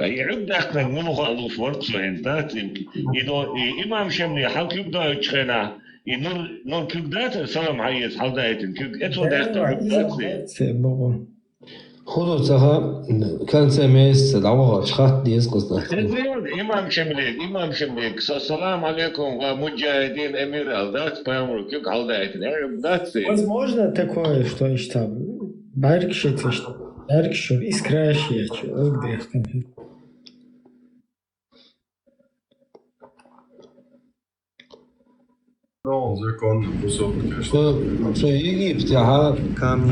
Speaker 5: يعد أخذ منه خالص فرق سهنتات إذا إمام شمني حال كيف ده يتخنا إنه كيف ده سلام عايز حال ده يتن كيف إتو ده
Speaker 4: خذوا تها كان سميس دعوة شخات ديس قصده
Speaker 5: إمام شملي السلام عليكم ومجاهدين أمير الدات بيامرو كيف حال ده يتن
Speaker 2: Возможно такое, что ich там Bergschütze, Bergschütze, ist кращее, чем
Speaker 4: Så Egypt, ja, камни.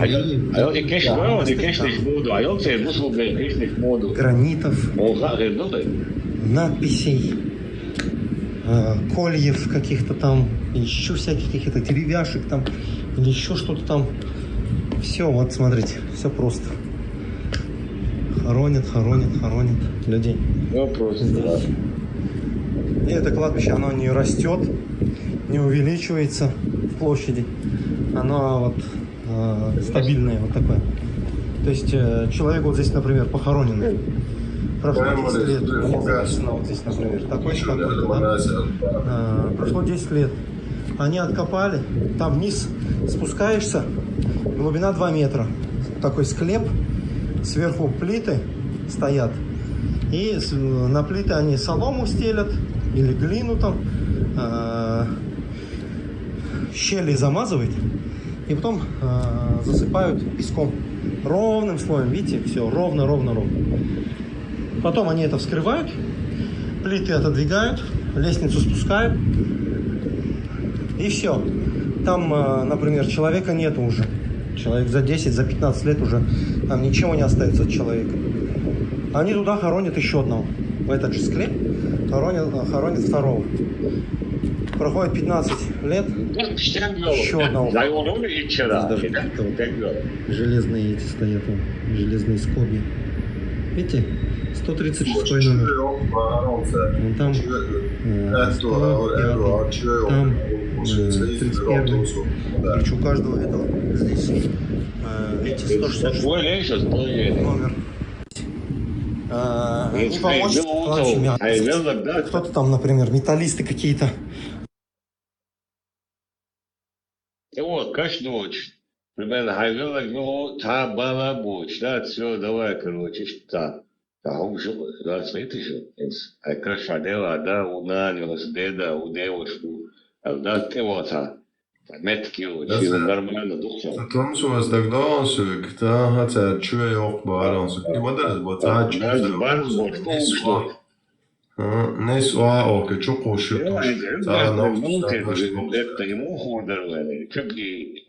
Speaker 10: Гранитов, надписей, кольев каких-то там, еще всяких каких-то деревяшек там, или еще что-то там. Все, вот смотрите, все просто. Хоронят людей. И это кладбище, оно не растет, не увеличивается в площади. Оно вот стабильное, вот такое. То есть человек вот здесь, например, похороненный. Прошло 10 лет, вот здесь, например, такой человек, да? Прошло 10 лет. Они откопали, там вниз спускаешься, глубина 2 метра. Такой склеп, сверху плиты стоят. И на плиты они солому стелят или глину там, щели замазывают и потом засыпают песком ровным слоем. Видите, все ровно. Потом они это вскрывают, плиты отодвигают, лестницу спускают и все. Там, например, человека нету уже. Человек за 10, за 15 лет уже там ничего не остается от человека. Они туда хоронят еще одного, в этот же склеп, хоронят второго. Проходит 15 лет, еще одного. Железные эти стоят, железные скобы. Видите? 136 номер. Вон там 105, там 31. Короче, у каждого этого здесь эти 166 номер. Не помочь кто-то там, например, металлисты какие-то.
Speaker 5: И вот, каждую ночь. Примерно хайвелок, ну, та балабуч, да, все, давай, короче, что уже, да, стоит еще. А краша дела, да, у нанялась, деда, у девушку, да, ты вот, метки, очень нормально, духа.
Speaker 6: Там что вас тогда он сюда, хотя чего я баланс, и вот это вот, не сваа, que чё кушать.
Speaker 5: Это ему ходервали. Чуки,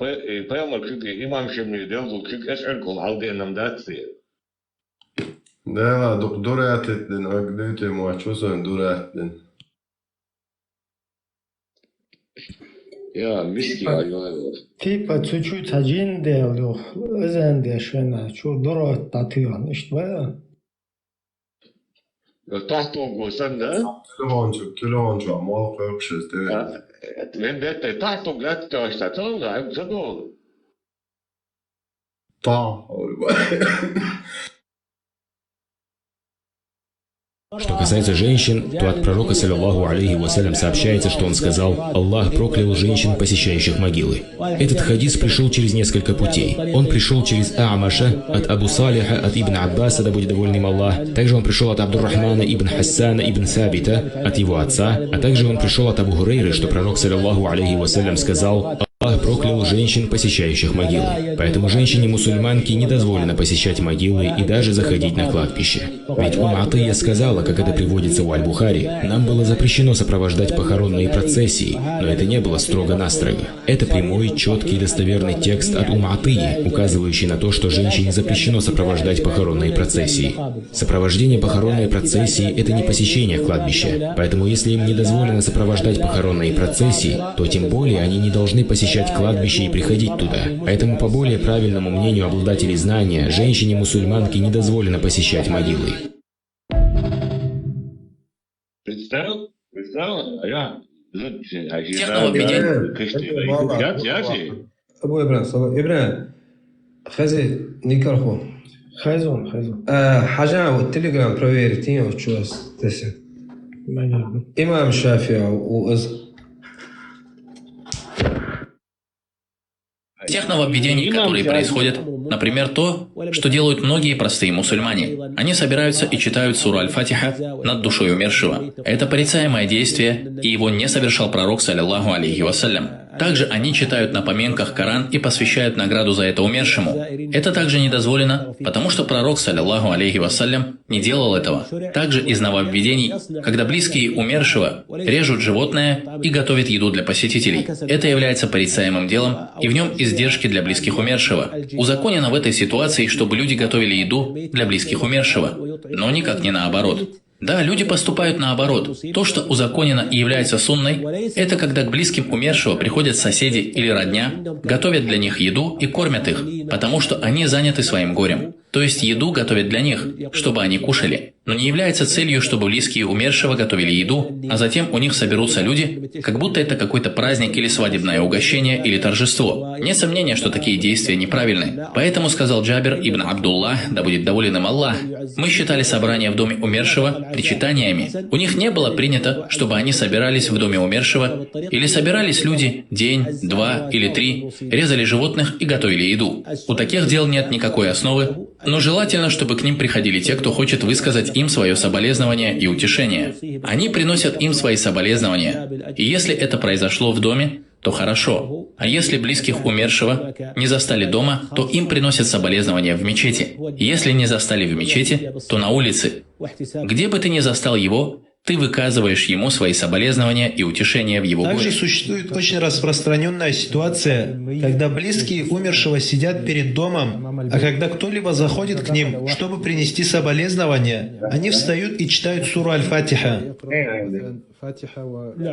Speaker 5: прямо чуки, имам шемни делал, чуки, эшеркул, алденам датси.
Speaker 6: Да, дуратен, а где ты ему, что за дуратен?
Speaker 5: Я виски аюаю.
Speaker 2: Типа чуть-чуть один делал, один дешена, что дурат татьян, что?
Speaker 5: Tahtogu sen de?
Speaker 6: Kiloncu, mal köpşüz, değil mi?
Speaker 5: Ben de tahtog lätte asta, tolga, se tol.
Speaker 14: Что касается женщин, то от пророка, саллаллаху алейхи вассалям, сообщается, что он сказал: «Аллах проклял женщин, посещающих могилы». Этот хадис пришел через несколько путей. Он пришел через А'маша, от Абу Салиха, от Ибн Аббаса, да будет доволен им Аллах. Также он пришел от Абдуррахмана ибн Хассана ибн Сабита, от его отца. А также он пришел от Абу Хурейры, что пророк, саллаллаху алейхи вассалям, сказал: «Аллах проклял женщин, посещающих могилы». Поэтому женщине-мусульманке не дозволено посещать могилы и даже заходить на кладбище. Ведь Атия сказала, как это приводится у Аль-Бухари: «Нам было запрещено сопровождать похоронные процессии, но это не было строго-настрого». Это прямой, четкий и достоверный текст от Атии, указывающий на то, что женщине запрещено сопровождать похоронные процессии. Сопровождение похоронной процессии – это не посещение кладбища, поэтому если им не дозволено сопровождать похоронные процессии, то тем более они не должны посещать кладбище и приходить туда. Поэтому, по более правильному мнению обладателей знания, женщине-мусульманке не дозволено посещать могилы.
Speaker 5: Представил? А я...
Speaker 4: Абу Ибрахим, хази, никарху.
Speaker 2: Хазон.
Speaker 4: Хаджа, вот телеграм проверить, вот что здесь. Имам Шафия у
Speaker 16: Тех нововведений, которые происходят, например, то, что делают многие простые мусульмане. Они собираются и читают суру Аль-Фатиха над душой умершего. Это порицаемое действие, и его не совершал пророк, саллаллаху алейхи вассалям. Также они читают на поминках Коран и посвящают награду за это умершему. Это также не дозволено, потому что пророк, саллаллаху алейхи вассалям, не делал этого. Также из нововведений, когда близкие умершего режут животное и готовят еду для посетителей. Это является порицаемым делом, и в нем издержки для близких умершего. Узаконено в этой ситуации, чтобы люди готовили еду для близких умершего, но никак не наоборот. Да, люди поступают наоборот. То, что узаконено и является сунной, это когда к близким умершего приходят соседи или родня, готовят для них еду и кормят их, потому что они заняты своим горем. То есть еду готовят для них, чтобы они кушали. Но не является целью, чтобы близкие умершего готовили еду, а затем у них соберутся люди, как будто это какой-то праздник или свадебное угощение или торжество. Нет сомнения, что такие действия неправильны. Поэтому сказал Джабир ибн Абдуллах, да будет доволен им Аллах: мы считали собрание в доме умершего причитаниями. У них не было принято, чтобы они собирались в доме умершего, или собирались люди день, 2 или 3, резали животных и готовили еду. У таких дел нет никакой основы, но желательно, чтобы к ним приходили те, кто хочет высказать им свое соболезнование и утешение. Они приносят им свои соболезнования. И если это произошло в доме, то хорошо. А если близких умершего не застали дома, то им приносят соболезнования в мечети. Если не застали в мечети, то на улице. Где бы ты ни застал его, Ты выказываешь ему свои соболезнования и утешения в его
Speaker 12: Также
Speaker 16: горе.
Speaker 12: существует очень распространенная ситуация, когда близкие умершего сидят перед домом, а когда кто-либо заходит к ним, чтобы принести соболезнования, они встают и читают суру Аль-Фатиха.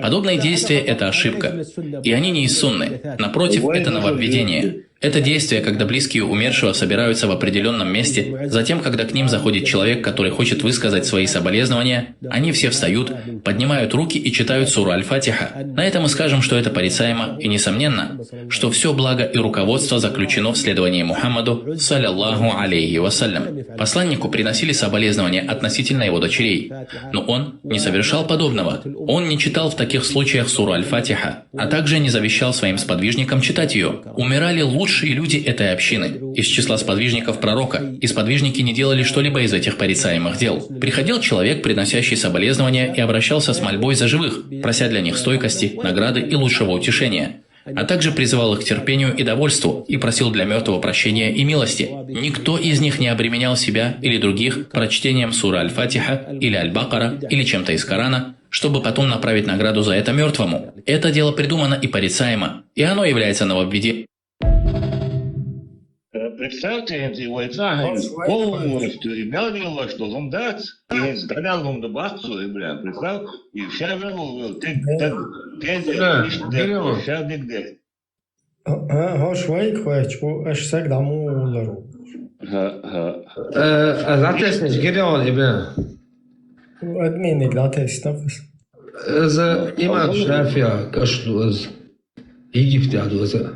Speaker 16: Подобные действия – это ошибка, и они не из сунны. Напротив, это нововведение. Это действие, когда близкие умершего собираются в определенном месте, затем, когда к ним заходит человек, который хочет высказать свои соболезнования, они все встают, поднимают руки и читают суру Аль-Фатиха. На этом мы скажем, что это порицаемо, и несомненно, что все благо и руководство заключено в следовании Мухаммаду, салляллаху алейхи вассалям. Посланнику приносили соболезнования относительно его дочерей, но он не совершал подобного. Он не читал в таких случаях суру Аль-Фатиха, а также не завещал своим сподвижникам читать ее. Умирали лучшие люди этой общины, из числа сподвижников пророка, и сподвижники не делали что-либо из этих порицаемых дел. Приходил человек, приносящий соболезнования, и обращался с мольбой за живых, прося для них стойкости, награды и лучшего утешения, а также призывал их к терпению и довольству и просил для мертвого прощения и милости. Никто из них не обременял себя или других прочтением суры Аль-Фатиха или Аль-Бакара или чем-то из Корана, чтобы потом направить награду за это мертвому. Это дело придумано и порицаемо, и оно является нововведением.
Speaker 5: Представьте, полностью имел что он даст, и стрелял он до бахцу, и представь, и вся веру, вся нигде.
Speaker 2: شوي كويس اش ساق دعمو ولا رو
Speaker 4: Zates nicht gedeon, Ibrahim.
Speaker 2: ادمينك لا تستنفس
Speaker 4: إذا إمام شافعي كشلو إذا يجيب تعدو إذا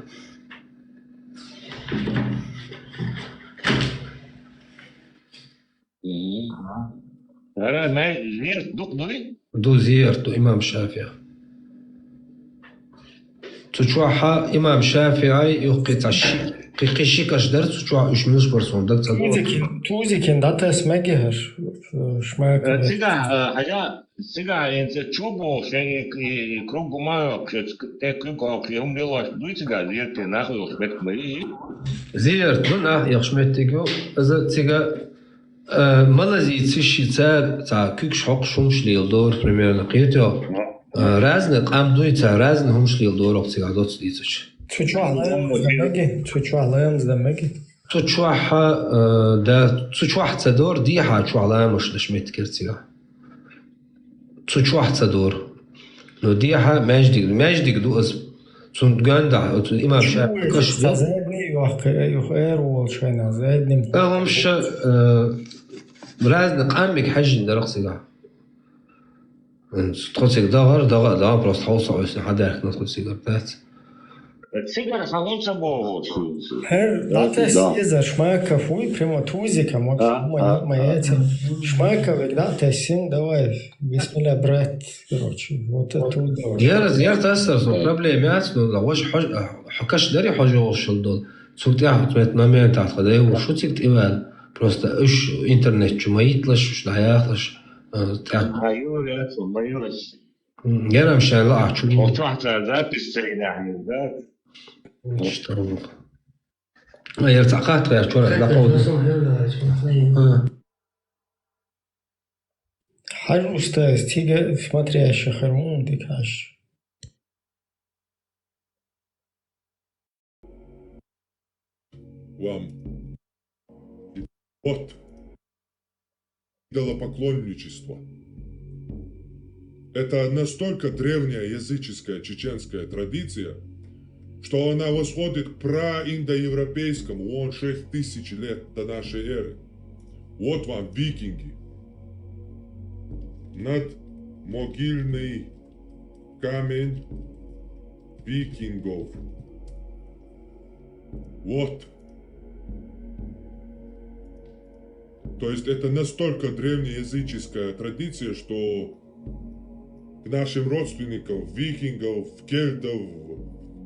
Speaker 4: دو زيارته إمام شافعي تشوحها إمام شافعي يقيت عشي قيشي كشدرت تشوح إيش ميوش برسون دك
Speaker 2: توزي كن داتا اسمجهر شماك
Speaker 5: Сега инце чубо се кругу мајок, те кругу криум делаш дујцега зиерте нахуй ошмет маи.
Speaker 4: Зиерт ну нах яхшметтиго за цега малази циши ца кюкш хок шумшлил дор примерно қието разне қам дуйца разне хумшлил дор цега доц дицич.
Speaker 2: تشوالهم زدمجي
Speaker 4: تشوحها دا تشوح تدور ديها تشوالها مش دشمت كرتيها تشوح تدور لو ديها ماجدك دو اس سون غاندا امام شافعي كش
Speaker 2: زادني يخير وشينا زادني
Speaker 4: مش رازن قامك حج درقسيها تخلصك دغر بروست حوصة حدا ندخل سيجارتات
Speaker 5: Сега салон собой.
Speaker 2: Дата сиза шмака фуй прямо тузика моя шмака когда син давай бисмилlah брат короче вот это
Speaker 4: я тасс проблемات ну واش حكاش داري حاجه وشلدون سوتي حطيت момент تاع خداي وشو تيك تقبل просто ايش انترنت شو ما يطلش وش لا يطلش
Speaker 5: ايوه يا والله يورش
Speaker 4: يا مشان لا شو
Speaker 5: وتحت запись يعني ذات
Speaker 4: اشتغل يرتقات غير شو لا
Speaker 2: حاج أستاذ تيجي смотри يا شيخ هرمون ديك حاج
Speaker 22: Вам вот идолопоклонничество. Это настолько древняя языческая чеченская традиция, что она восходит к праиндоевропейскому, вон 6000 лет до нашей эры. Вот вам викинги. Над могильный камень викингов. Вот. То есть это настолько древнеязыческая традиция, что к нашим родственникам, викингов, кельтов,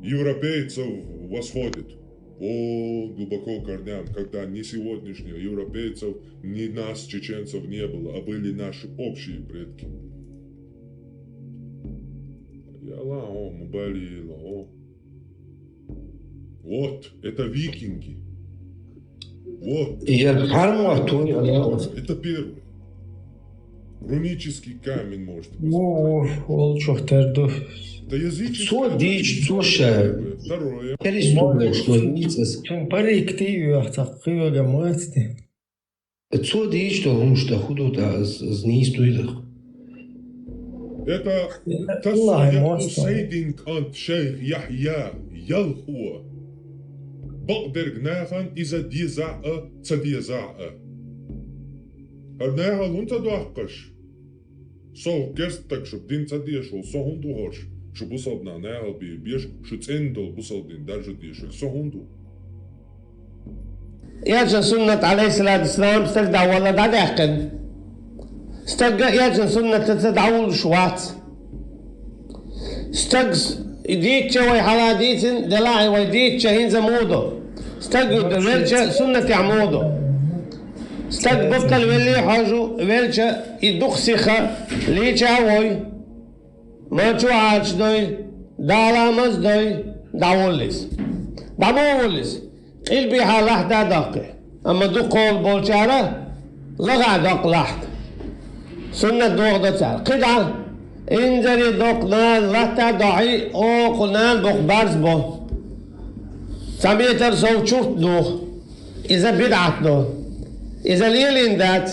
Speaker 22: европейцев восходит по глубоко корням, когда ни сегодняшних европейцев, ни нас, чеченцев, не было, а были наши общие предки. Вот, это викинги. Вот. Это первое. Рунический камень может быть.
Speaker 2: Ол чохтерду.
Speaker 22: Это языческий.
Speaker 4: Цо дичь, цо шаю.
Speaker 22: Второе.
Speaker 4: Переступай, что ницес.
Speaker 2: Париктию ахтахига масти.
Speaker 4: Цо дичь, что он что худо-то знистует.
Speaker 22: Это تصيح سيدين كانت شيخ يحيى يلخو بقدر جناخن إذا دي زعقة تدي زعقة هرناها لون تدوحقش صو كستك شو بدين تدي شو صو هندو هرش شو بصدنا ناها بيش شو تندل بصدين درجة دي شو صو هندو
Speaker 3: يا سنة عليه الصلاة والسلام استجدع ولا دا داخل يا سنة تتدعو شوات استجز ديتشا ويحلا ديتن دلاعي ويديتشا هين زمودو استجد دلويلشا سنة عمودو استجد بطل ولي حاجو ويلشا يدوخ سيخا ليتشا وي ما شو عاش دوي دالا مز دوي داوليس داوليس البي حالح دا داقي اما دو قول بولشارة لغا داق لحد سنة دوغ دا تار قدعة انزري دوقنان لتا دعي او قنان بوق بارز بو سميتر سو شورت دوغ إذا بدعت دوغ إذا ليلين دات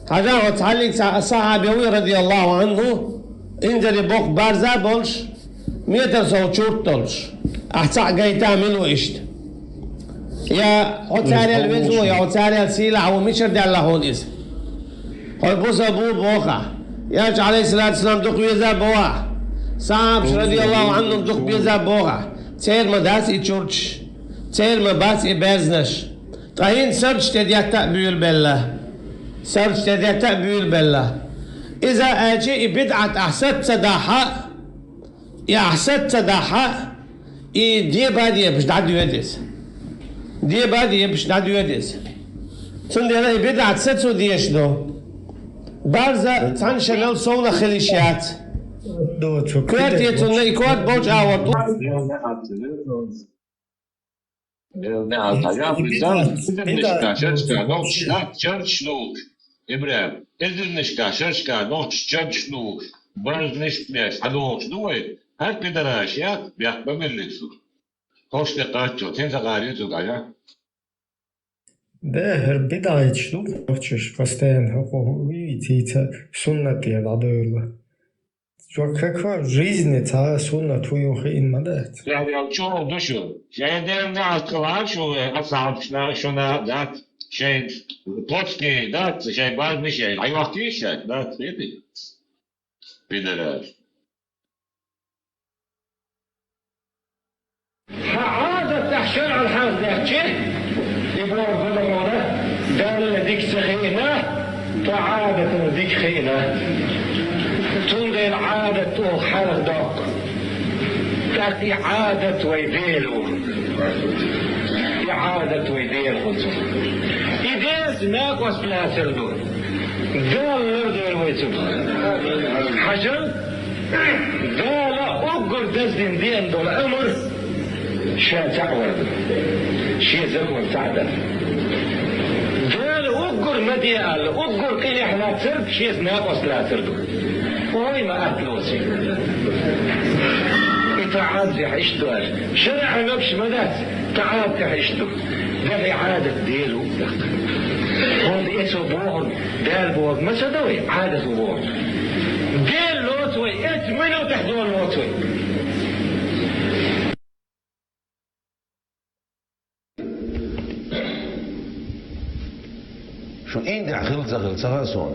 Speaker 3: حاجة وتعلق الصحابي رضي الله عنه انزري بوق بارزا بولش ميتر سو شورت دولش احتاق جاي تعملوا اشت يا عتاري الوزو يا عتاري السيلع ومشر دي الله هون إذا هاي بوس أبو بوخا ياش عليه الصلاة والسلام دق بيزا بوها صاحب رضي الله عنهم دق بيزا بوها تير ما داس يتشورش تير ما باس يبازنش طاين سرج تديا تأبيل بالله سرج تديا تأبيل بالله إذا أجي بدعة أحسد صداحة يا أحسد صداحة دي بادية بش دعدو يدس دي بادية بش دعدو يدس سندي بدعة ستسو ديش دو بارزة تنشنل صونا خليشات كرت يتنا يكوات بوج عوض
Speaker 5: إبراهيم إذن نشكا شرشكا نوش تشرش نوش برز نشكاش حدوش دوي هر كدراش يا بيح بملسو خوش تقاتشو تنسى غاريزو قايا
Speaker 2: ده بداية شنو بحكيش فستان هو видите سنة العدالة شو كيف жизни та سنة تويوخ إن مدات
Speaker 5: يعني شو دوشو يعني ده نعقلها شو أصعب شو نعقلت شيء плотский دات شيء بعد مش شيء أيوة كيش دات يدي بدراش
Speaker 3: عادة تحشر على الحال ده شيء يبغى ظلمونه دال ذيك سخينة تعادة ذيك خينة تنظر عادة حردق تأتي عادة ويديلو إعادة ويديلو إذا ناقص لا تردو دال نردو ويتو حجر دال أقر دزن دين دول أمر شا تعور شي زمن تعدل قال وقر مديال وقر كي احنا ترد شي ناقص لا تردو وهي ما أتلوسي تعاد زي حيشتو شرع نبش مدات تعاد كحيشتو ده إعادة ديلو هون إيسو بوغن دال بوغن ما سدوي عادة بوغن ديل لوتوي اتمنوا تحضون لوتوي
Speaker 19: شو إندع خلصة غصون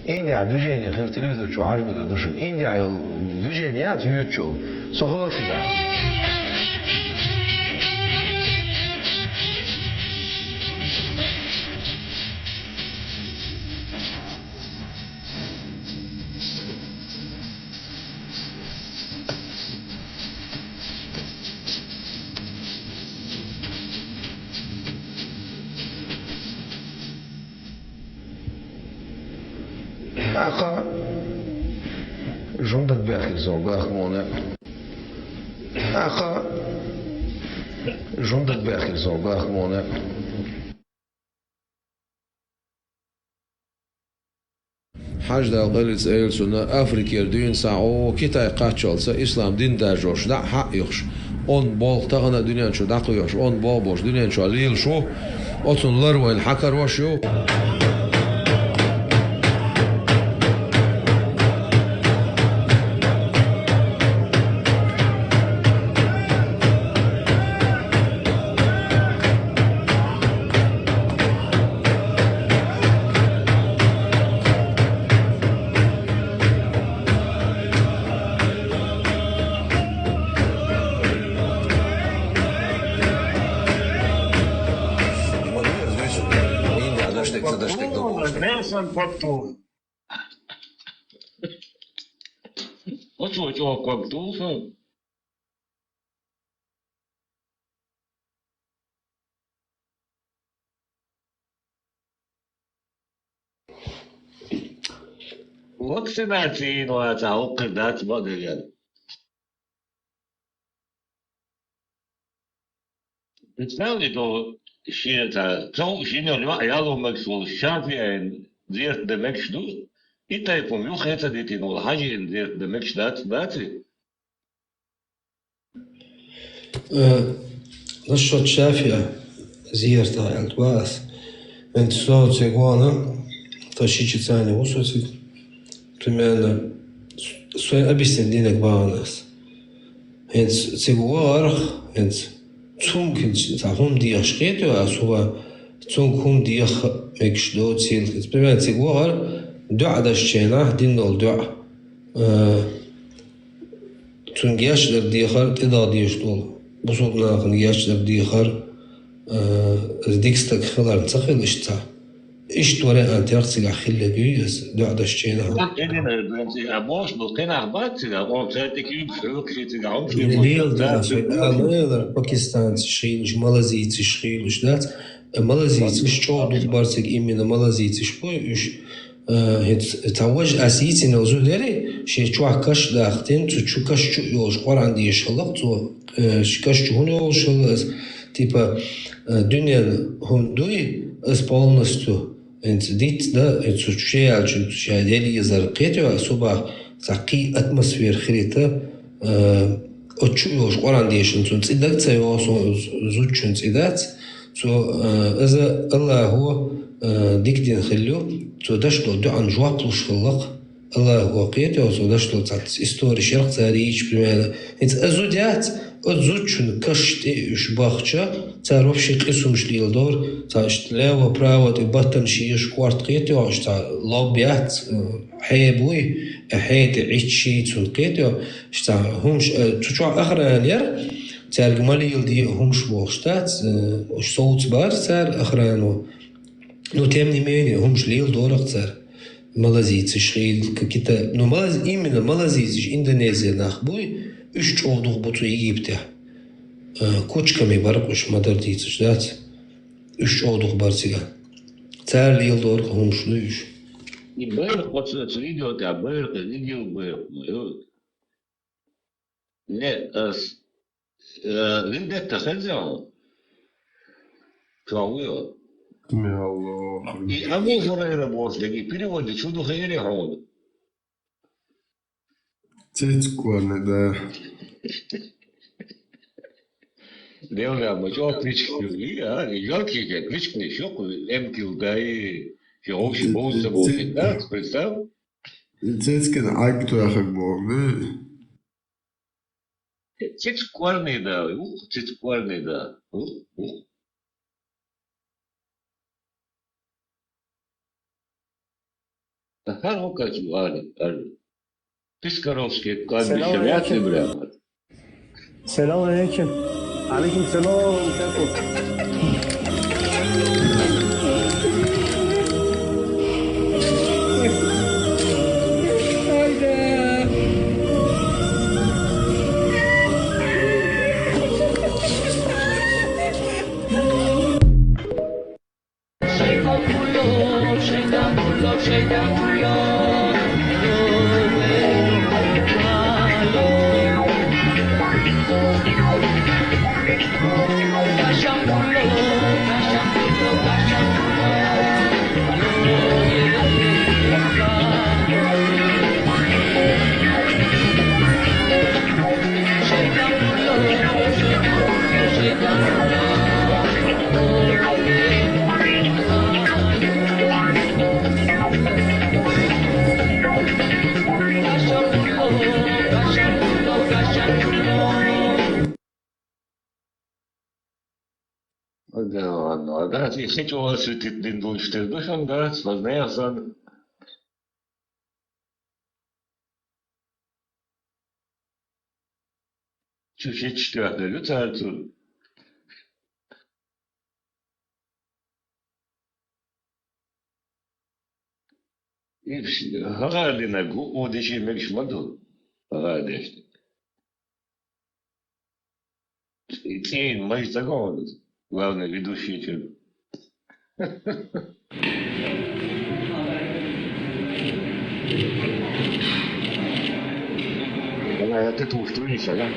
Speaker 19: إندع دوجيني خلص تلفزيون شو عارف بدو شو إندع دوجينيات يوتيوب صغار فيها أخا جندك بأخي زوجاك مونا أخا جندك بأخي زوجاك مونا
Speaker 9: حاجة قلت سنة أفريقيا دين ساعو كتاي قاتشالسا إسلام دين داجوش دا حق يخش on bol tağına dünyan şu daqlıyor on bol boş dünyan şu alil şu otunlar ve hakar var şu
Speaker 5: Ocho Kwangtufa. Vaksinaciju وتعوق ذات بدل بتساوي دو شيء تاع تو شيء اللي يالو مكسول شافي زيت دمكش دو إنت يكون يو خيطة دي تنو الحاجة زيت دمكش داتي
Speaker 4: نشط شافية زيارة التواس من تصوت سيقوانا تشيش ثاني وصوتي تمانا سوين أبيستن دينك باغناس هنس سيقوارخ هنس تونكن تعهم دي أشقيتو أسوا تونكم دي أخ مكشدو تسيلكت بمعنى سيقوار دعا داشتينا دينول دعا تونجياش در ديخر إدا ديشتول بصوتنا خنجياش در ديخر ديكستك خلال تخيل إشتا إيش توري أنت يرتسل خلة جيس دعا داشتينا
Speaker 5: أبوش بلقينا عبات أو تاتك يبشرك شيء تقعون
Speaker 4: ليل دا في باكستان تشخيلش مالازي تشخيلش دات مالازي تشعر بارتك إمنا مالازي تشبوش تعوج أسيتي نوزو داري شيء شو كاش داختين تشو كاش شو يوش قار عندي يشلق تو كاش شو هون يوش تيبا دنيا هم دوي اسبالنستو انت ديت دا انت شيء على شيء داري يزرقيتو صباح تقي اتموسفير خريطة أتشو يوش قار عندي يشلون تصدق تسيو زوجون تصدق تو إذا الله هو ديك دين خليو تو دشتو دو عن جوابلوش خلق الله هو قيته تو دشتو تعت استوري شرق تاريخ بمعنى انت ازوديات ازودشون كشتي اش باخشا تعرف شي قسم شليل دور تاش تلاوه براوه تبطن شي شكوارت قيته واش تاع لوبيات حيبوي حيت عيشي تلقيته شتا همش تشو اخر ير ترجمالي يلدي همش بوشتات وش صوت بار تار اخرانو но тем не менее, он шлил дорог царь. Малазийцы шли какие-то... Но именно малазийцы, Индонезия нахбуй, үш човдух буту Египте. Кочками баракуш мадардийцы, да? Үш човдух барсига. Царь лил дорог, он шлил үш.
Speaker 5: И бэрх, вот видео, а бэрх, видео бэрх. Не, вендетта хазял. Кауё. И Абу Хурайра Бослиги переводит чуду хайри хауд.
Speaker 13: Цицкуаны, да.
Speaker 5: Леоля, мы что, крички, а? Ялки, крички, еще эмкил, да, и вообще боутся будет, да? Представь?
Speaker 13: Цицкин айктуахак бог, да?
Speaker 5: Цицкуарный, да, цицкуарный, да. هل هو كجوال بسكروفسكي قال بشريعة الإبراهيم.
Speaker 20: السلام عليكم. عليكم السلام ورحمة الله.
Speaker 5: Да, и хотел осветить den Durchstellung, да, сложнее сан. Чуть-чуть четвертый люцерцу. И гарали на гу, одичи мекш маду. Гарали. И тень, мои загоны. Главный ведущий чем. Она это устроишь, да?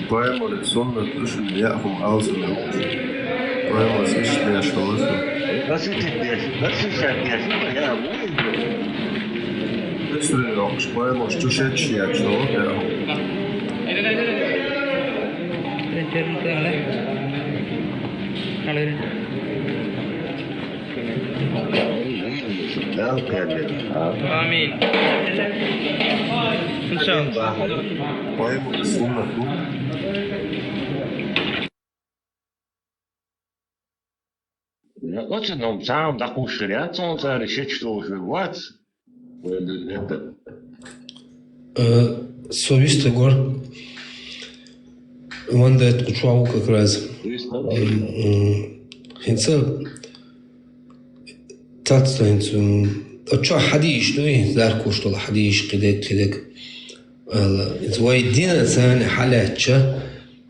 Speaker 13: Поэма сонна душин яхум алсен. Поэма сишня шолосу.
Speaker 5: Я
Speaker 13: Если рокш поэма штушечи ячо,
Speaker 11: آمين إن شاء الله.
Speaker 13: поэма сонна ду.
Speaker 5: Вот он сам такой шряд, он решит, что уже вот. Это.
Speaker 4: Совесть гор. Ванда это кучуау как раз. Хинца تاتسين أشوا حديش دوي ذاركو شتول حديش كده ويدينا ثاني حالاتشا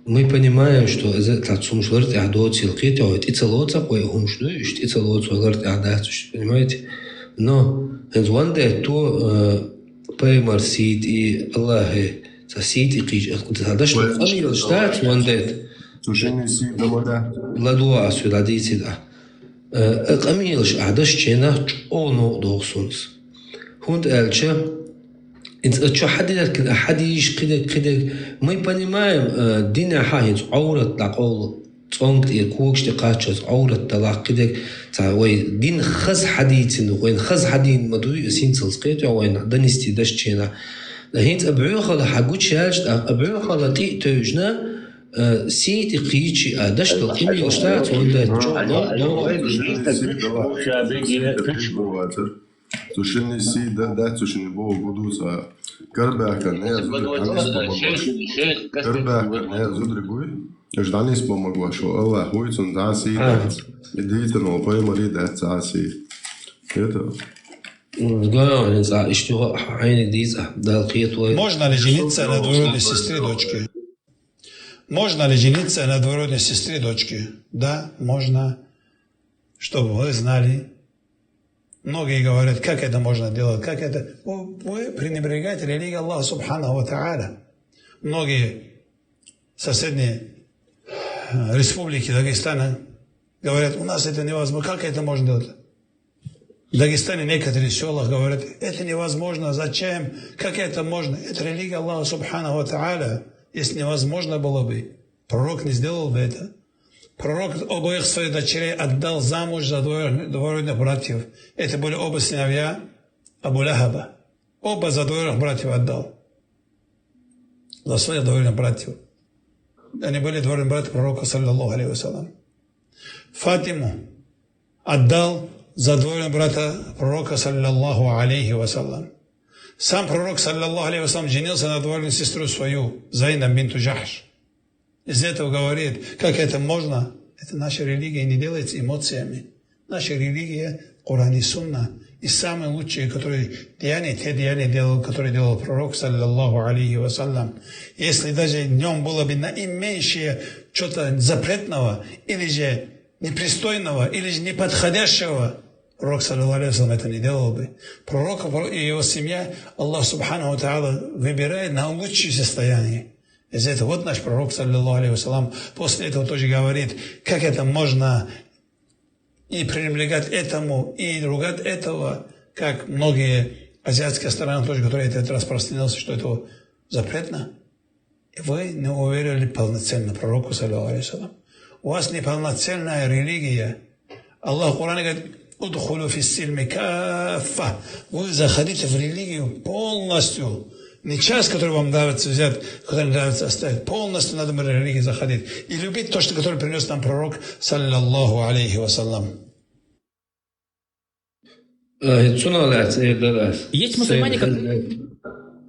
Speaker 4: мы понимаем, что из этого сумшлорт ахдот силките, вот и целоца, кое хумшду, и целоца лорт ахдат, понимаете? Но ванда то пеймарсит и Аллахе сосит и кич, это что амил штат ванда.
Speaker 13: Тушение си домода.
Speaker 4: Ладуа сюда дийти да. Амилш ахдаш чена оно дохсунс. Хунд элча إنت حد حديش كده ما يبنيمايم دينا حاجة عورة تقول صنعت يكوكش تقاتش عورة تلاق كده تعوي دين خز حديث وين خز حديث مدوي سين سلسقيت وين دنيستي دشتينا لهين أبعوخ على حاجوش يالش أبعوخ على تي توجنا سيت قيتشي أدش القيمة وشتات ولا
Speaker 13: Тушение си да тушение бо будуса Карбака не зудригуй. Ждани спомогла, що Аллах хуйцун даси идитно поемори да цаси. Это
Speaker 7: Можно ли жениться на двоюродной сестре дочки? Можно ли жениться на двоюродной сестре дочки? Да, можно. Чтобы вы знали. Многие говорят, как это можно делать, как это... Вы пренебрегаете религией Аллаха Субханаху ва Тааля. Многие соседние республики Дагестана говорят, у нас это невозможно, как это можно делать? В Дагестане некоторые села говорят, это невозможно, зачем, как это можно? Это религия Аллаха Субханаху ва Тааля. Если невозможно было бы, пророк не сделал бы это. Пророк обоих своих дочерей отдал замуж за двоюродных братьев. Это были оба сыновья Абу Лахаба. Оба за двоюродных братьев отдал. За своих двоюродных братьев. Они были двоюродные братья пророка, саллаллаху алейхи вассалям. Фатиму отдал за двоюродного брата пророка, саллаллаху алейхи вассалям. Сам пророк, саллаллаху алейхи вассалям, женился на двоюродную сестру свою, Зайнаб бинту Джахш. Из этого говорит, как это можно? Это наша религия не делается эмоциями. Наша религия, Коран и Сунна. И самые лучшие, которые деяния, те деяния делал, которые делал пророк, саллаллаху алейхи вассалям. Если даже днем было бы наименьшее что-то запретного, или же непристойного, или же неподходящего, пророк, саллаллаху алейхи вассалям, это не делал бы. Пророк и его семья, Аллах субханаху тааля, выбирает на лучшее состояние. Из этого вот наш пророк, саллаллаху алейхи вассалям, после этого тоже говорит, как это можно и пренебрегать этому, и ругать этого, как многие азиатские страны тоже, которые это распространился, что это запретно. И вы не уверили полноценно пророку, саллаллаху алейхи вассалям. У вас неполноценная религия. Аллах в Коране говорит, «Удхулу фиссильми каффа». Вы заходите в религию полностью. Не часть, которую вам нравится взять, которую нравится оставить. Полностью надо в религии заходить. И любить то, что которое принес нам пророк, саллаллаху алейхи вассалям.
Speaker 16: Есть мусульмане, которые...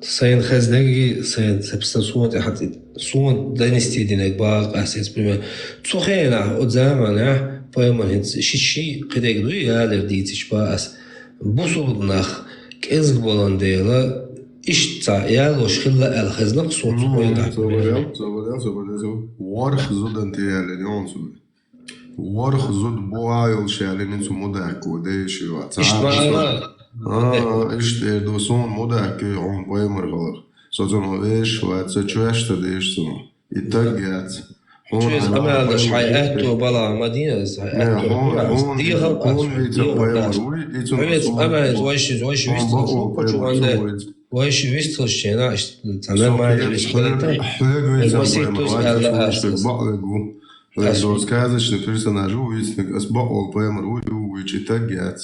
Speaker 4: Сайн хаздеги, сайн сабстансуот хат суон династи динек баг асец пример. Цохена от замана поеман хит шиши кедегду ялер дитич ба ас бусулнах кезг боландела ишта ялош хилла ал хазнак суон цохена.
Speaker 13: Warch zodan tiyale nionsu. Warch zod boayol shalinin su modak و ديش إيش دوسون مودك عم بايمر غلط صوتون هواش واتسويش تديش سو يتجات
Speaker 4: شو أنا هذا شيء وبلا مدينة هون أنا ويش ويش ويستوش هنا تمام ما يجلس
Speaker 13: Zo сказочный персонаж увидит, асбаол поэмер уичитагят.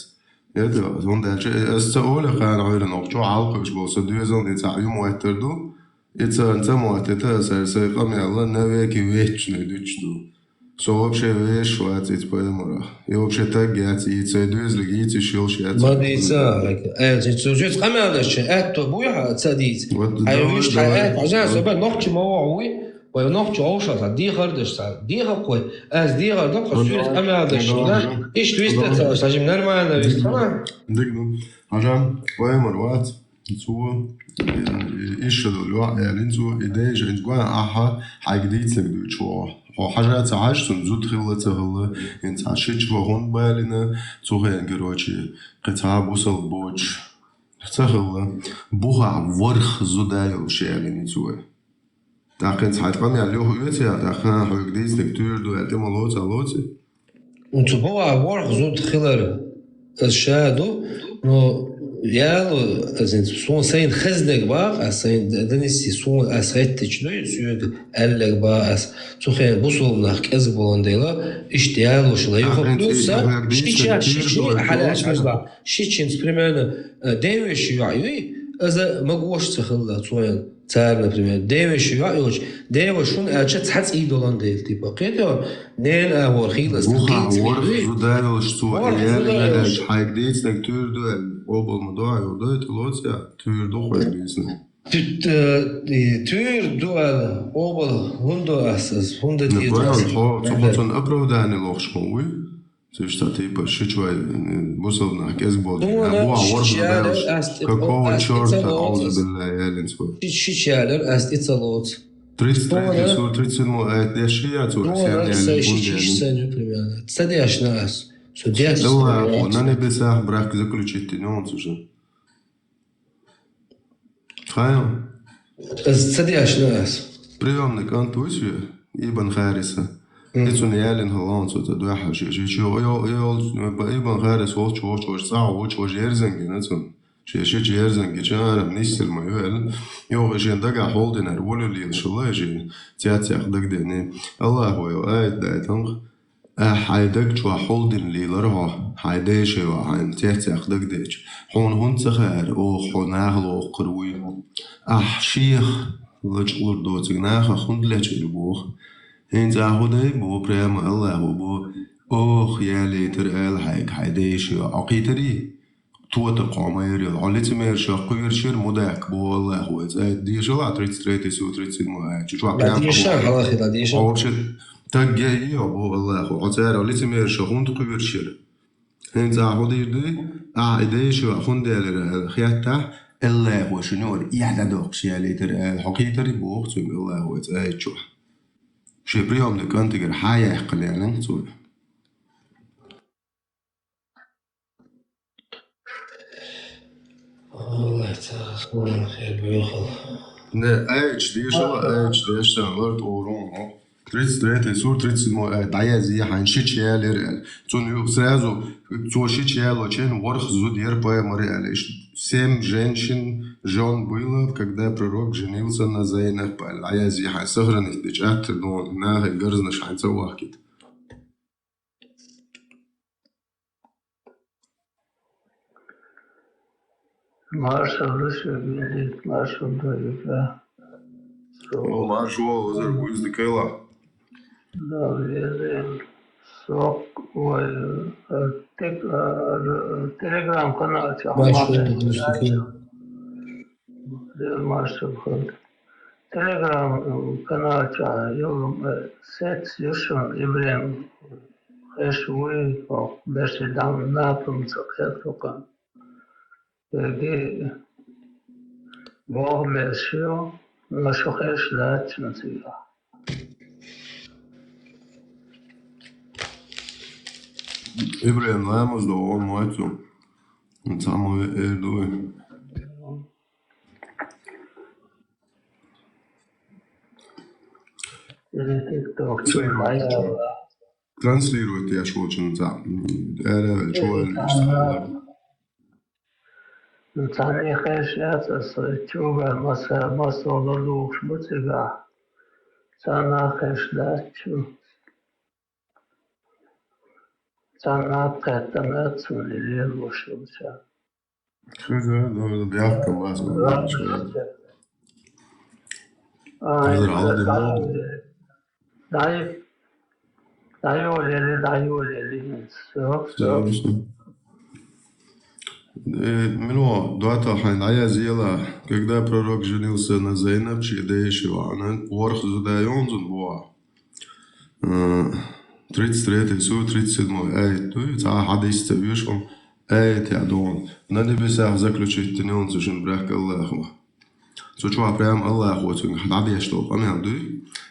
Speaker 13: Это он дальше. Остаоля хана غير نقطة عالقش بوصل دوزون يتعيم واتردو. أنت مواتته سرقم يلا نويكي ويتش ندوشدو. So вообще вещь вот эти поэмера. И вообще так гять и цедуз легити шилшят.
Speaker 4: مديتا تسوجت قمنا الشيء أتو بويها تسديت. أيوش حياة عشان سبب نقطة موعوي. وينقش عوشة دي خردش دي خقوي أز دي خردك خسورة أما هذا الشيء إيش تويست ساجم نرمى أنا ويست أنا
Speaker 13: دقنو عشان ويمر وات سو إيش دلوا يعني سو إديش إنت قاعد أها حاجديت لك دوتشوا وحاجات عاش تنزود خلة إنت عشيت وهون بالنا سوغين جروتشي قطع بوصل بوتش تخلة بوها ورخ زودايو شيء سوى داخل حيتقام يعلوه يوتيا داخل حوك ديز دكتور دو يعتم لوتي
Speaker 4: انتو بوا ورخ زود خلر الشادو نو يالو ازين سون سين خزدك باق سين دنسي سون اسيتش دو سيود ألك باس سوخين بوصل ناك از بونديلا اشتيالو شلا يخبطوسا شيتش حلاش مجدا شيتشنس примерно ديوش يعيوي ازا مغوش تخلا سوين царь, например, девиш юач, девиш он ачат хац идолан дел типа. Кето нен авархилас.
Speaker 13: Ворх зудавил что я хайгдейс так турду обал мадуа юдает лоция турду хайгдейсне.
Speaker 4: Турду обал хунду асас хунду
Speaker 13: дез. Цоботон оправдание лохшмой. Что типа шичвай бусовна кезбол. Какого черта аузубилля ялинсвой.
Speaker 4: Шичалер аст ицалот.
Speaker 13: 33 сур 37 аят дешия тур
Speaker 4: сен примерно. Цадяшна ас. Судяш.
Speaker 13: Да, на небесах брак заключить не он уже. Хайо.
Speaker 4: Цадяшна ас.
Speaker 13: Приемник Антусия Ибн Хариса. إتون يالين هلان صوت دوحة شو يبان خارس وش ساعة وش يرزنج نتون شيء يرزنج جانا بنيس الميول يو جين دقع حولدين أرولو لي شو جين تياتي أخدك ديني الله هو يوآيت دايتنغ حيدك شو حولدين لي لرها حيديش يو عين تياتي أخدك ديش هون تخير أو حناغل أو قروي شيخ لجلور دوتك ناخا خند لجل بوخ إن زاهودي بو بريم الله بو أوه يا ليتر الحق حيديش عقيتري توت قامير علتي ميرش قيرشير مداك بو الله هو زاد دي شو 33 سو 30 مو شو بريم
Speaker 4: دي شان خلاص دي شان
Speaker 13: أو شيء تجي بو الله هو عتار علتي ميرش خوند قيرشير إن زاهودي دي عيديش خوند الخياطة الله هو شنو يعددوك يا ليتر الحقيتري بو اختم الله هو زاد شو شيء بريوم لكانتجر حياة قليلا صور.
Speaker 4: الله تعالى خير بيخل.
Speaker 13: نه ايش دي ورد اورون 33 سور 30 دايزي حنشيت يالر تون сразу цошить ялочен ворх зудер поэмарелиш 7 жен было, когда пророк женился на Зайнаб аль-Аязи сохранить дичат но на герзна шанса вахит.
Speaker 1: Marshall söyledi, Marshall da yukarı.
Speaker 6: O Marshall hazır bu yüzde kayla.
Speaker 1: Davide sok var. Telegram kanalı Marshall Telegram kanalı yorum set yaşam İbrahim eşuğu o beşidan ne yapım çok sokan. Peki bu mesio nasıl eşler çınıyor.
Speaker 6: İbrahim Lamos da on maço. Tamo Erdoğu. Транслирует я что очень за. Это что
Speaker 1: Tani heşyatı çuva masa olur mutiga. Sana heşler çu. Sana katana çuliye boşulsa.
Speaker 6: Kızı doğru bir hafta var. Dayı öyle. Sok. Мило, дуата хайная зела, когда пророк женился на Зейнаб, Шидеишева, она ворх задаёнзун буа. 33 сур, 37 аят, то есть хадис тавишом аят ядон. Надо бисах заключить тенён сушин брак Аллаху. Сучуа прям Аллаху, тюнг хададия что, памяту,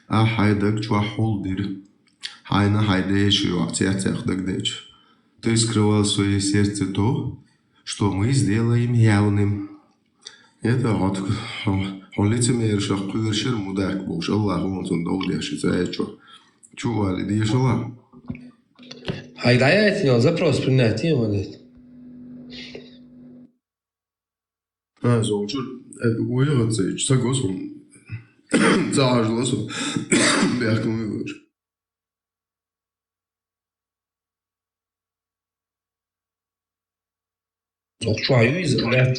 Speaker 6: а хайдаг чуа холдир. Хайна хайдеишева, тях дагдеч. Ты скрывал в своей сердце то, что мы сделаем явным. Это вот он лицемер шахкуершер мудак бош Аллах он сон доудяши заячо. Чували дишала.
Speaker 4: Хайдаятин запрос принятия вот.
Speaker 6: Золчур уйгатсыч сагосун. Заажласу. Бяхтым уйгатсыч.
Speaker 4: شو عيوز لا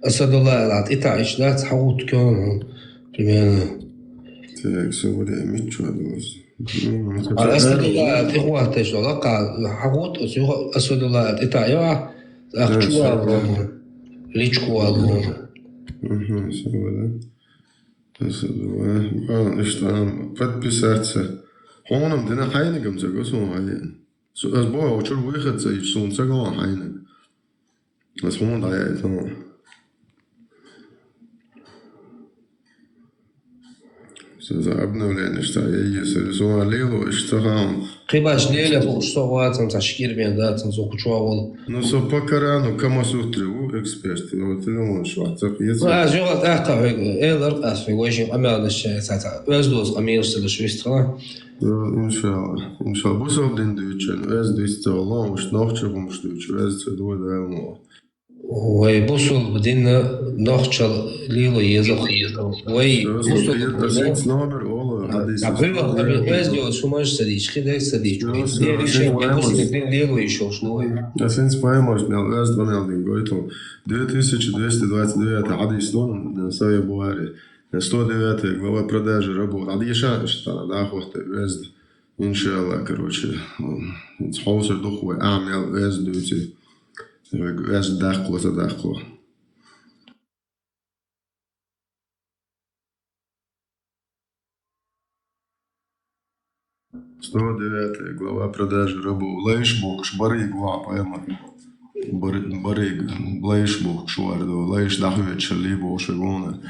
Speaker 4: أسد الله لا إتعش لا تحوط كون بمعنى
Speaker 6: تكسب ده ميتشو دوس
Speaker 4: على أسد الله إخوة تجلو لقى حوط أسد الله إتعيا أخشوا ليشكوا الله
Speaker 6: سوى أسد الله إشتام подписаться هونم دنا حينكم تقصون حين سو أسبوع وشر ويخد سيجسون تقوى حينك بس هم ضايع تمام ابنه لان اشتغل سواء ليلو اشتغل
Speaker 4: قباش ليلة فوق اشتغلات تشكير بين ذات نزوق شوال
Speaker 6: ну со покарану кама сутру эксперт вот ну что تقيس
Speaker 4: جوات احقا ايضا اسفي وجه امال الشيء ساعتها وازدوز امير سل شو اشتغل
Speaker 6: ان شاء الله بوسو دين دوتشن از دوست الله مش نوختشو مش دوتشو از دو ده
Speaker 4: وي بوصل بدينا نخشى ليلو يزخ وي بوصل عبروا أبيض شو ما يصديش خير يصديش ليه شيء بوصل بدين ليلو يشوف شنو
Speaker 6: Я сенс поймешь, меня раз два мелдинг говорит, 2229 حديث نون سوي بواري 109 глава продажи работ. Адиша что да хвост везд. Иншаллах, короче, спонсор дохуй амел везд дуйте. Везд дахло за дахло. Глава продажи рабов. Лайшбук, шбарыг ва поэма. Барыг, лайшбук, шварду, лайш дахвет шалибо шагона.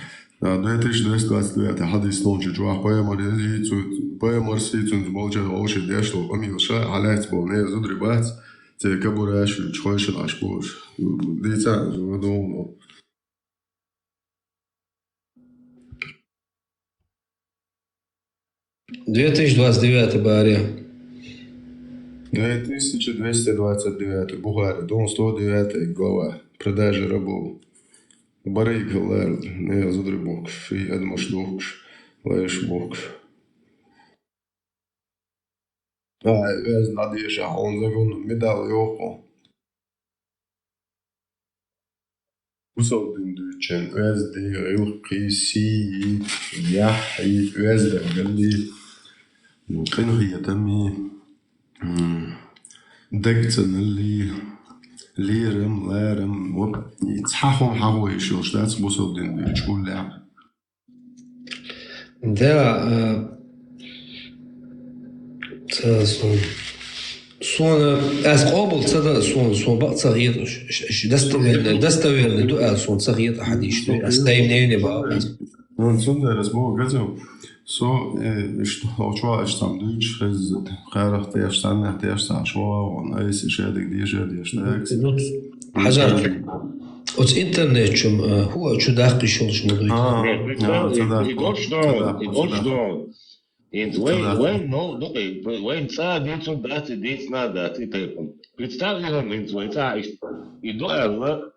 Speaker 6: 2229 حديث نونج جوا поэма резицу, поэма рсицу молча волши дешло, помилша, алять бол не зудрибац, те кабураш, чхойш ашбуш. Дитя, водоно.
Speaker 4: — 2029 Бария.
Speaker 6: 2229 Бухари, дом 109 глава, продажи рабов. Барыг лэр, не задрибок, фи адмашлук, лайшбук. Вез надеша, он загон медал йохо.
Speaker 13: وصل دندوتشن وازدي غيوقي سي يحي وازدي قال لي ممكن هي تمي دقتن اللي ليرم لارم يتصححهم حاول يشوش داتس وصل دندوتش كل لعب
Speaker 4: ده Son قابل تصدق son بقى صغير دستوير دو son صغير أحد يشتري أستايمنين بقى
Speaker 13: Он сюда разбор газел. So, что ich там Deutsch heißt, خير تيشتن تيشتن شوا ونايس شادك دي شادي شتاكس.
Speaker 4: حاجة от интернет чем هو شو داخل شلش مدري.
Speaker 5: When садится дать здесь надо, ты такой. Представь его меньше, и до этого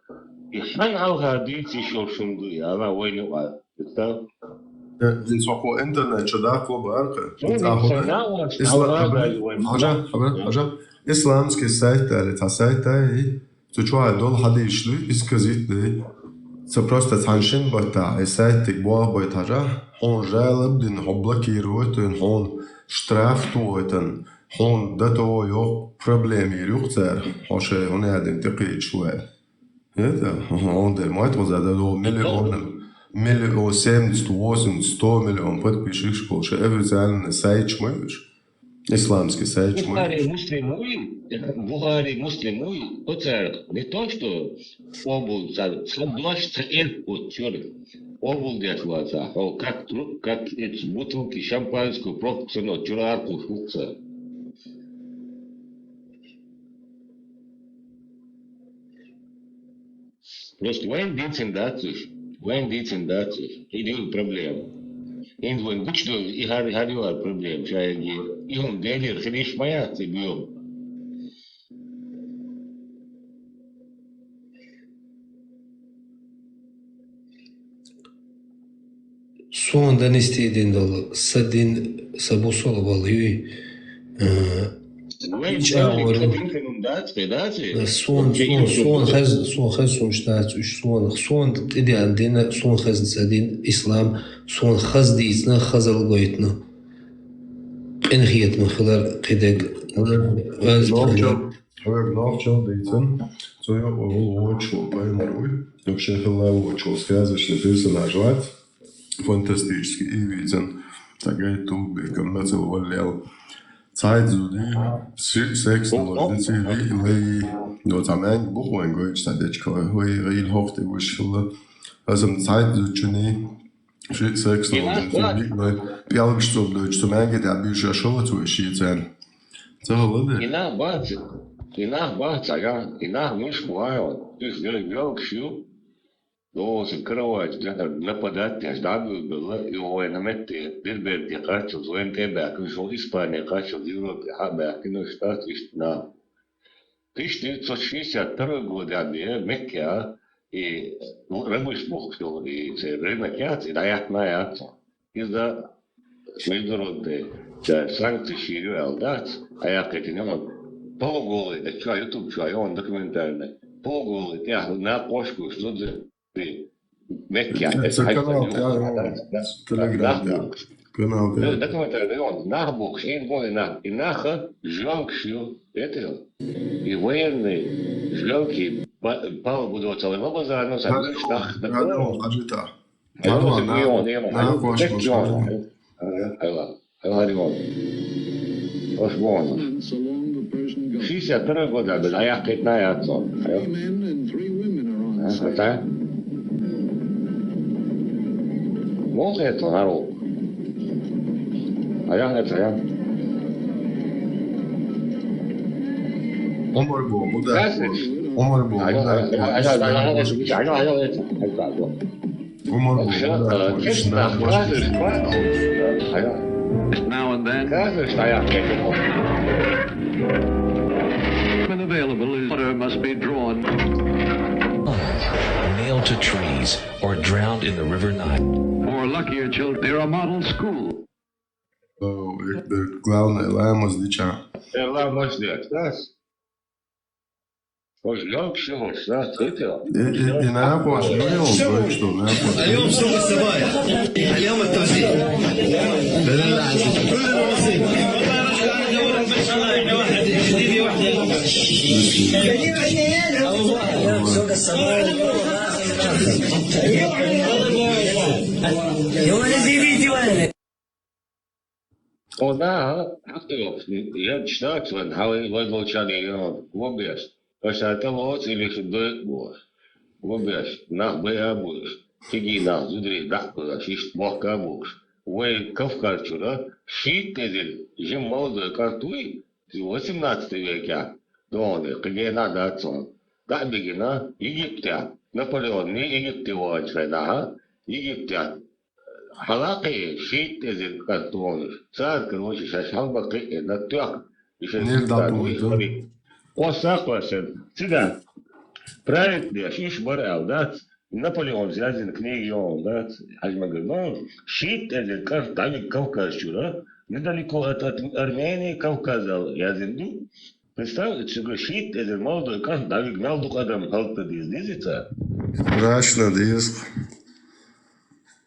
Speaker 5: и шанал ходить еще шумду, и она война, представь.
Speaker 13: إن سوق إنترنت شداك وبارك. حاجة إسلامسكي سايت اللي تسايت هي تشوف دول حد يشلو إسكازيت ده. سبروست تانشين بتاع سايت تبوا بتاعه. هون جالب دين حبلك يروتن هون شترافتوتن هون دتو يو بروبلم يروتر هوش هون هادين تقيد شوية. هذا هون ده ما يتوزع ده لو مليون 700 مليون подписчиков больше официально сайт чмыш исламский сайт чмыш
Speaker 5: Бухари муслимуй оцер не то что обул соглашается от черт обул держаться а как эти бутылки шампанского просто но чурарку шутся просто When did that he проблем. In when which do you have your problem? Шайги. И он делит хриш моя ты бьем.
Speaker 4: Son da nestedin dolu sadin sabusol valıyor. Hiç ağırım. Son sonuçta son dedi andina son sadin İslam son dizna hazal goytna. Enhiyet mıhlar qedag.
Speaker 13: Навчал дейтен, то я очень пойму, вообще хлеб очень сказочный персонаж, фантастический и виден, такая тубы, как на целый Zeit so die 6 oder die wie nur am Ende Buch ein Deutsch da ich kann real hoch der Schule also im Zeit so schon 6 oder die weil wir alle gestorben Deutsch zum Ende der Bücher schon zu erschienen sein so oder
Speaker 5: инах муж муаю то есть делал кшю то закрывать нападать аж дабы было и ой наметти дербер дикачу зоен тебе кшо Испания качу в Европе хабе кино штат истна 1962 года Мекке и рыбыш бог что и рынок яц и даят на яц из-за международные санкции ширю алдат а я катинем полуголый да что YouTube что он документальный полуголый я на кошку что за Мекке
Speaker 13: Genau,
Speaker 5: dat moet er gewoon nachboek één gooi na in nache жалкшю это и военный жалкий пал будут целый базар но забыл нах
Speaker 13: Аджита.
Speaker 5: Osborne. 62 года, да я кит на яцо. Это? Може это народ. А я это я.
Speaker 13: Omar bu da. Omar bu.
Speaker 11: Now and then. When available, water must be drawn.
Speaker 14: Nailed to trees or drowned in the river Nile.
Speaker 11: For luckier children, they're a model school.
Speaker 13: Главное, лаймос дича.
Speaker 5: Лаймос дича.
Speaker 13: ناقوش اليوم что ناقوش
Speaker 12: اليوم سوق السبايا اليوم التوزيع
Speaker 20: سوق السبايا يوم الزيبيتي ولا
Speaker 5: Onda haklı yok. Ya işte ben havayı var çalışıyor. Bu bir. Başta lot ile şu bu. Bu bir. Nah baya bu. Tigi nah zudri dakla şiş boka bu. Ve Kafkasçıda şiit edil. Jim mağdur kartuy. 18 века. Doğru. Kıyına da son. Da bilgine Egipte. Napolyon ne Egipte var çayda. Egipte. حلاقي شيء تزل كرتون صار كروش شاشال بقي نتوق
Speaker 13: نيل دابويتو
Speaker 5: وساق وسن سيدا проект شيش برا دات نابليون زازن книги دات حجم قرنون شيء تزل كرت على كوكاز شورا недалеко от Армении Кавказа язынду представьте что шиит тезел молодой как давик налдук адам халта диздизица
Speaker 13: Мрачно диск.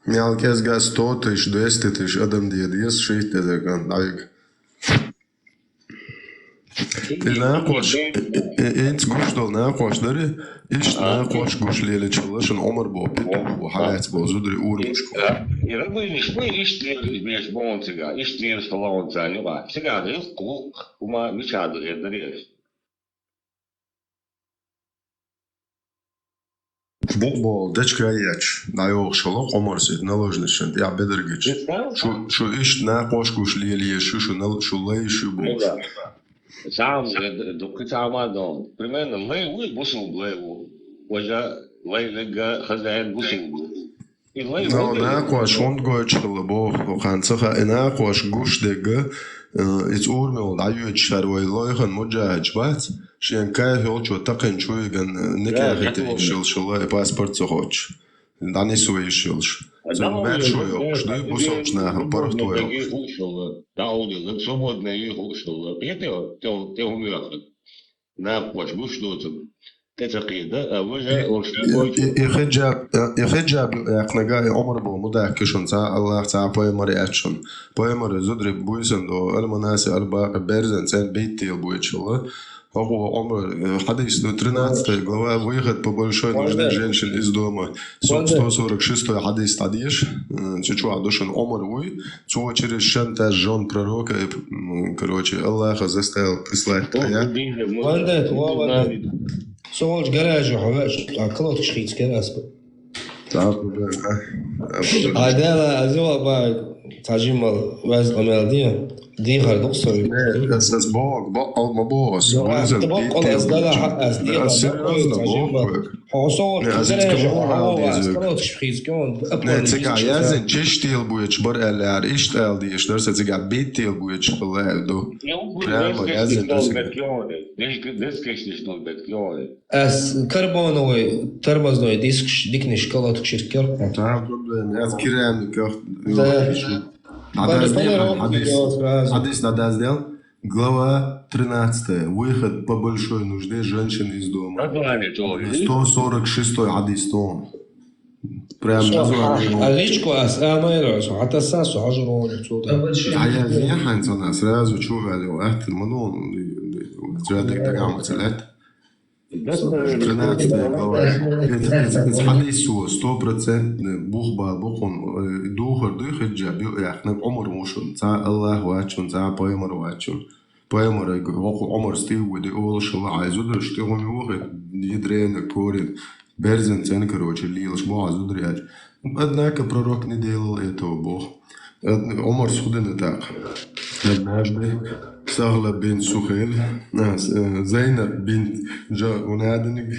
Speaker 13: Мелкие газ 100 тысяч, 200 тысяч, адам диадис, 6 тысяч, давик. Ты нахуш, эйнц гуш дол нахуш, дари, иш нахуш гуш лели чулашен омар бо питу, хаец бо зудри урмушку.
Speaker 5: И рабыни шпы иштриешь беш бонцига, иштриешь фалаонца, нюга. Сега дырс кук, ума мичаду эддарешь.
Speaker 13: Бо дечка яч, наёг шолок омарсит, наложнышен, я бедергич. Шо иш нахуш гуш лели, шо лей, шо бо.
Speaker 5: Сам докы самадон. Примерно лей вы бусул блеву. Вожа лей лега хозяин бусул. И лей
Speaker 13: No, nākoš undgočila bohu, kancaha, nākoš gušdega, it's urmil, dājot šarvai loihan muģāģ bāc, šien kai hilčo takin čuigan nekēhiti šilšila pasports hoč. Dani suvi šilš. Zin mēršo jokš, dui busoč nāha parahto jokš.
Speaker 5: Daudi, свободно и хушила. Это те умирают. Нākoš gušdotam.
Speaker 13: يخجب يقنقا عمر بو مداكشن تا الله تا بايمر اتشن بايمر زدري بويسن دو المناسي البا بيرزن سن بيتي بويتشلا هو عمر حديث 13 глава выход по большой нужде женщин из дома 146 حديث тадиш чучу душен Омар уй чего через шанта жен пророка короче Аллах заставил прислать аят
Speaker 9: Soğuş garajı havaş, akıllı çıkış keras bu.
Speaker 13: Tamam.
Speaker 9: Adela azwa ba tajimal vaz amal diye. دي غير صار
Speaker 13: اساس باق ما باص
Speaker 9: لازم خلاص ده لا حق اس دي حصول
Speaker 13: yazın çeştil bu hiç bar eller iştel diye işlerse ziga bitil bu hiç kolay do prema yazın
Speaker 9: as karbonoy termoznoy disk dikniş kalat şirker
Speaker 13: tamam problem az kiren Хадис надо сделать. Глава 13. Выход по большой нужде женщины из дома. 146 хадис тон. Прям название.
Speaker 9: Аличку асамайрос, атасасу ажрон.
Speaker 13: А я вехань на сразу чувствовали, это манон. Зрядик тагам целет. 13 глава. Это حديثه 100% بوخبا بوخون دوخر دوخر جابي يعني عمر موشون تا الله واتشون تا بايمر واتشون بايمر عمر ستيو ودي اول شو عايزو درشتي هم يوخ يدرين كورين берзен цен короче лилш бо зудряч однако пророк не делал этого бог Омар сходен так однажды Сахла бин Сухель, Зайнаб бин Джаунадник,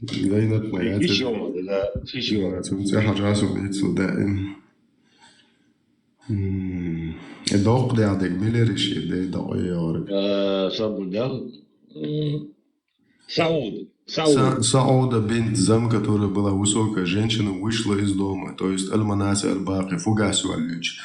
Speaker 13: Зайнаб моя. Це حاجة بيتسو دائم. الدوق ده عندك ميلرش ده دقيقة. Сауда бинт Зам, которая была высокая женщина, вышла из дома, то есть Аль-Манаси Аль-Баки, Фугасю Аль-Лич.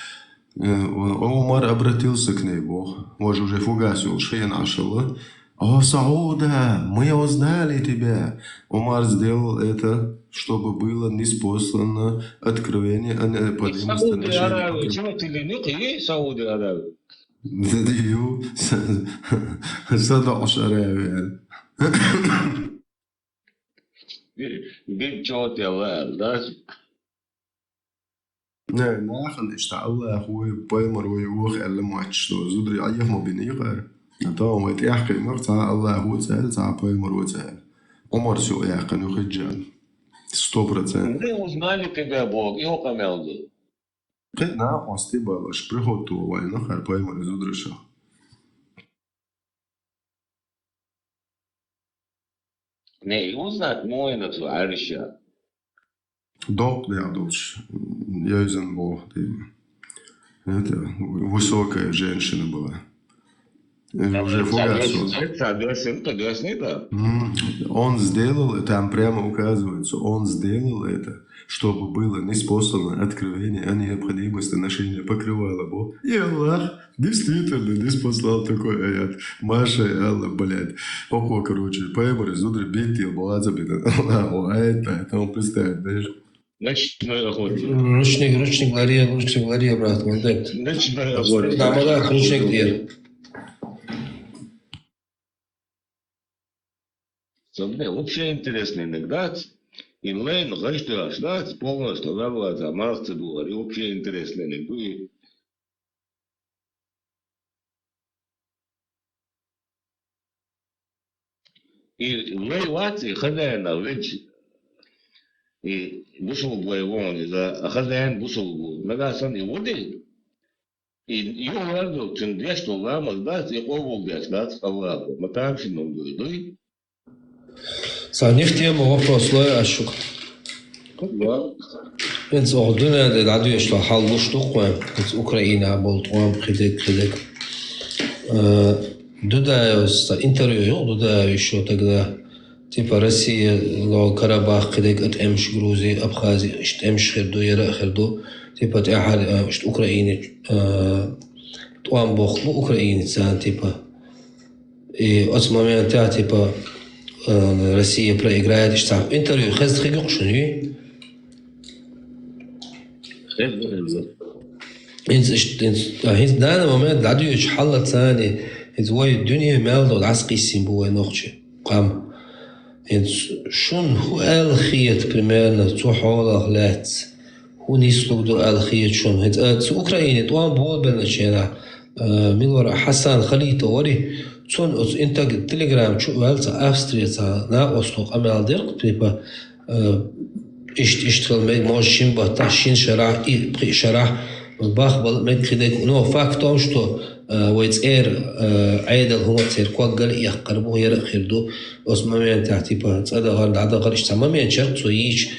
Speaker 13: Умар обратился к ней, Бог, может уже фугасил, шея нашла, О, Сауда, мы узнали тебя. Умар сделал это, чтобы было ниспослано откровение о необходимости ношения.
Speaker 5: Чего ты ленивый, Сауди Аравия?
Speaker 13: Даю 11 ريال.
Speaker 5: Bir çoğut yalar, da.
Speaker 13: Ne, ناخذ اشتعل أخوي بايمر ويوخ اللي ما تشتو زدري أيه ما بيني غير. نتاهم ويتيحكي مرتا الله هو سهل تاع بايمر وسهل. عمر شو يحكي نخجل 100%.
Speaker 5: Мы узнали тебя, Бог, и окамелду.
Speaker 13: قلنا قصدي بالاش بريحوتو وين آخر بايمر زدرشة.
Speaker 5: Не, узнать можно, что Ариша.
Speaker 13: Док дядуш, Йозенбо, это высокая женщина была. Уже он сделал это, там прямо указывается, он сделал это, чтобы было ниспослано откровение о необходимости ношения покрывала. И Аллах действительно ниспослал такой аят. Маша и Аллах, блядь. Поко, короче, поэмор из удра битил, была забита. Аллаху, аят, он представит, знаешь.
Speaker 4: Ручник Лария, брат, он так. Да, мадак, ручник дер.
Speaker 5: Вообще интересно иногда. И лейн, конечно, ждать полностью, да, вот, а марс было, и вообще интересно иногда. И лей вати, хозяина, ведь и бушел боевой, за хозяин бушел был, нагасан и воды. И его радовал, чем две, что лама, да, и овол дешь, да, Аллаху. Мы там все нам говорили.
Speaker 4: صار تيما وفرص لا أشوف. إنس أردنا العدو يشتغل حال مش تقوى. إنس أوكرانيا بولتوام خدك. دودا يست إنتريو دودا يشوا تقدر تبى روسيا لو كرباخ خدك أتأمش جروزي أبخازي أتأمش خردو يرى خردو تبى تأحد أشت أوكرانيا توام بخ أوكرانيا سان تبى أسمع من تبى Россия проиграет, что интервью хез хигук шуни. إنس دانا момент دادو يش حلا ثاني إنس واي الدنيا مالدو العسقي سيمبوه نوخشي قام إنس شون هو الخيط примерно تو حوله غلات هو نيسلوك دو الخيط شون إنس أوكرانيا توان بول بلنشينا من وراء حسن خليطة وري تون انت تليجرام شو قالت أفستريا نا أصلق أمال ديرك تبى اشتغل موجين بتاشين شرح باخ بل كده نو فاكتور شتو ويت عيد هو تصير قال يقربوا يرخدو اسمه تحت تبى هذا غير هذا غير تماما شرط سويش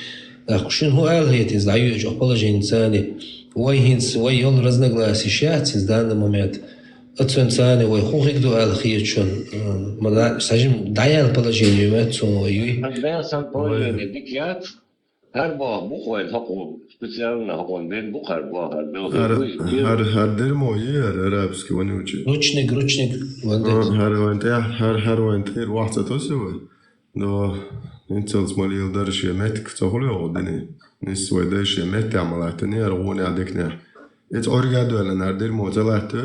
Speaker 4: شنو هو قال هي تزعيو جو أبلج إنساني ويهنس ويول رزنا جلاسي شات إنسان المومنت أتساني ويخوخك دو الخيط شون ما ساجم دايال بلاجين يومات سون ويوي
Speaker 5: دايال سان بولي ديكيات هر با بخوين حقو سبيسيالنا حقون بين بخار با
Speaker 13: هر در مويه هر عربسكي ونوچي
Speaker 4: رучник
Speaker 13: هر وانت واحد تسوي دو انتلز ماليل درش يمتك تقولي ودني نسوي درش يمت عملاتني رغوني عندكنا ات اورغادو لنا در موتلاتو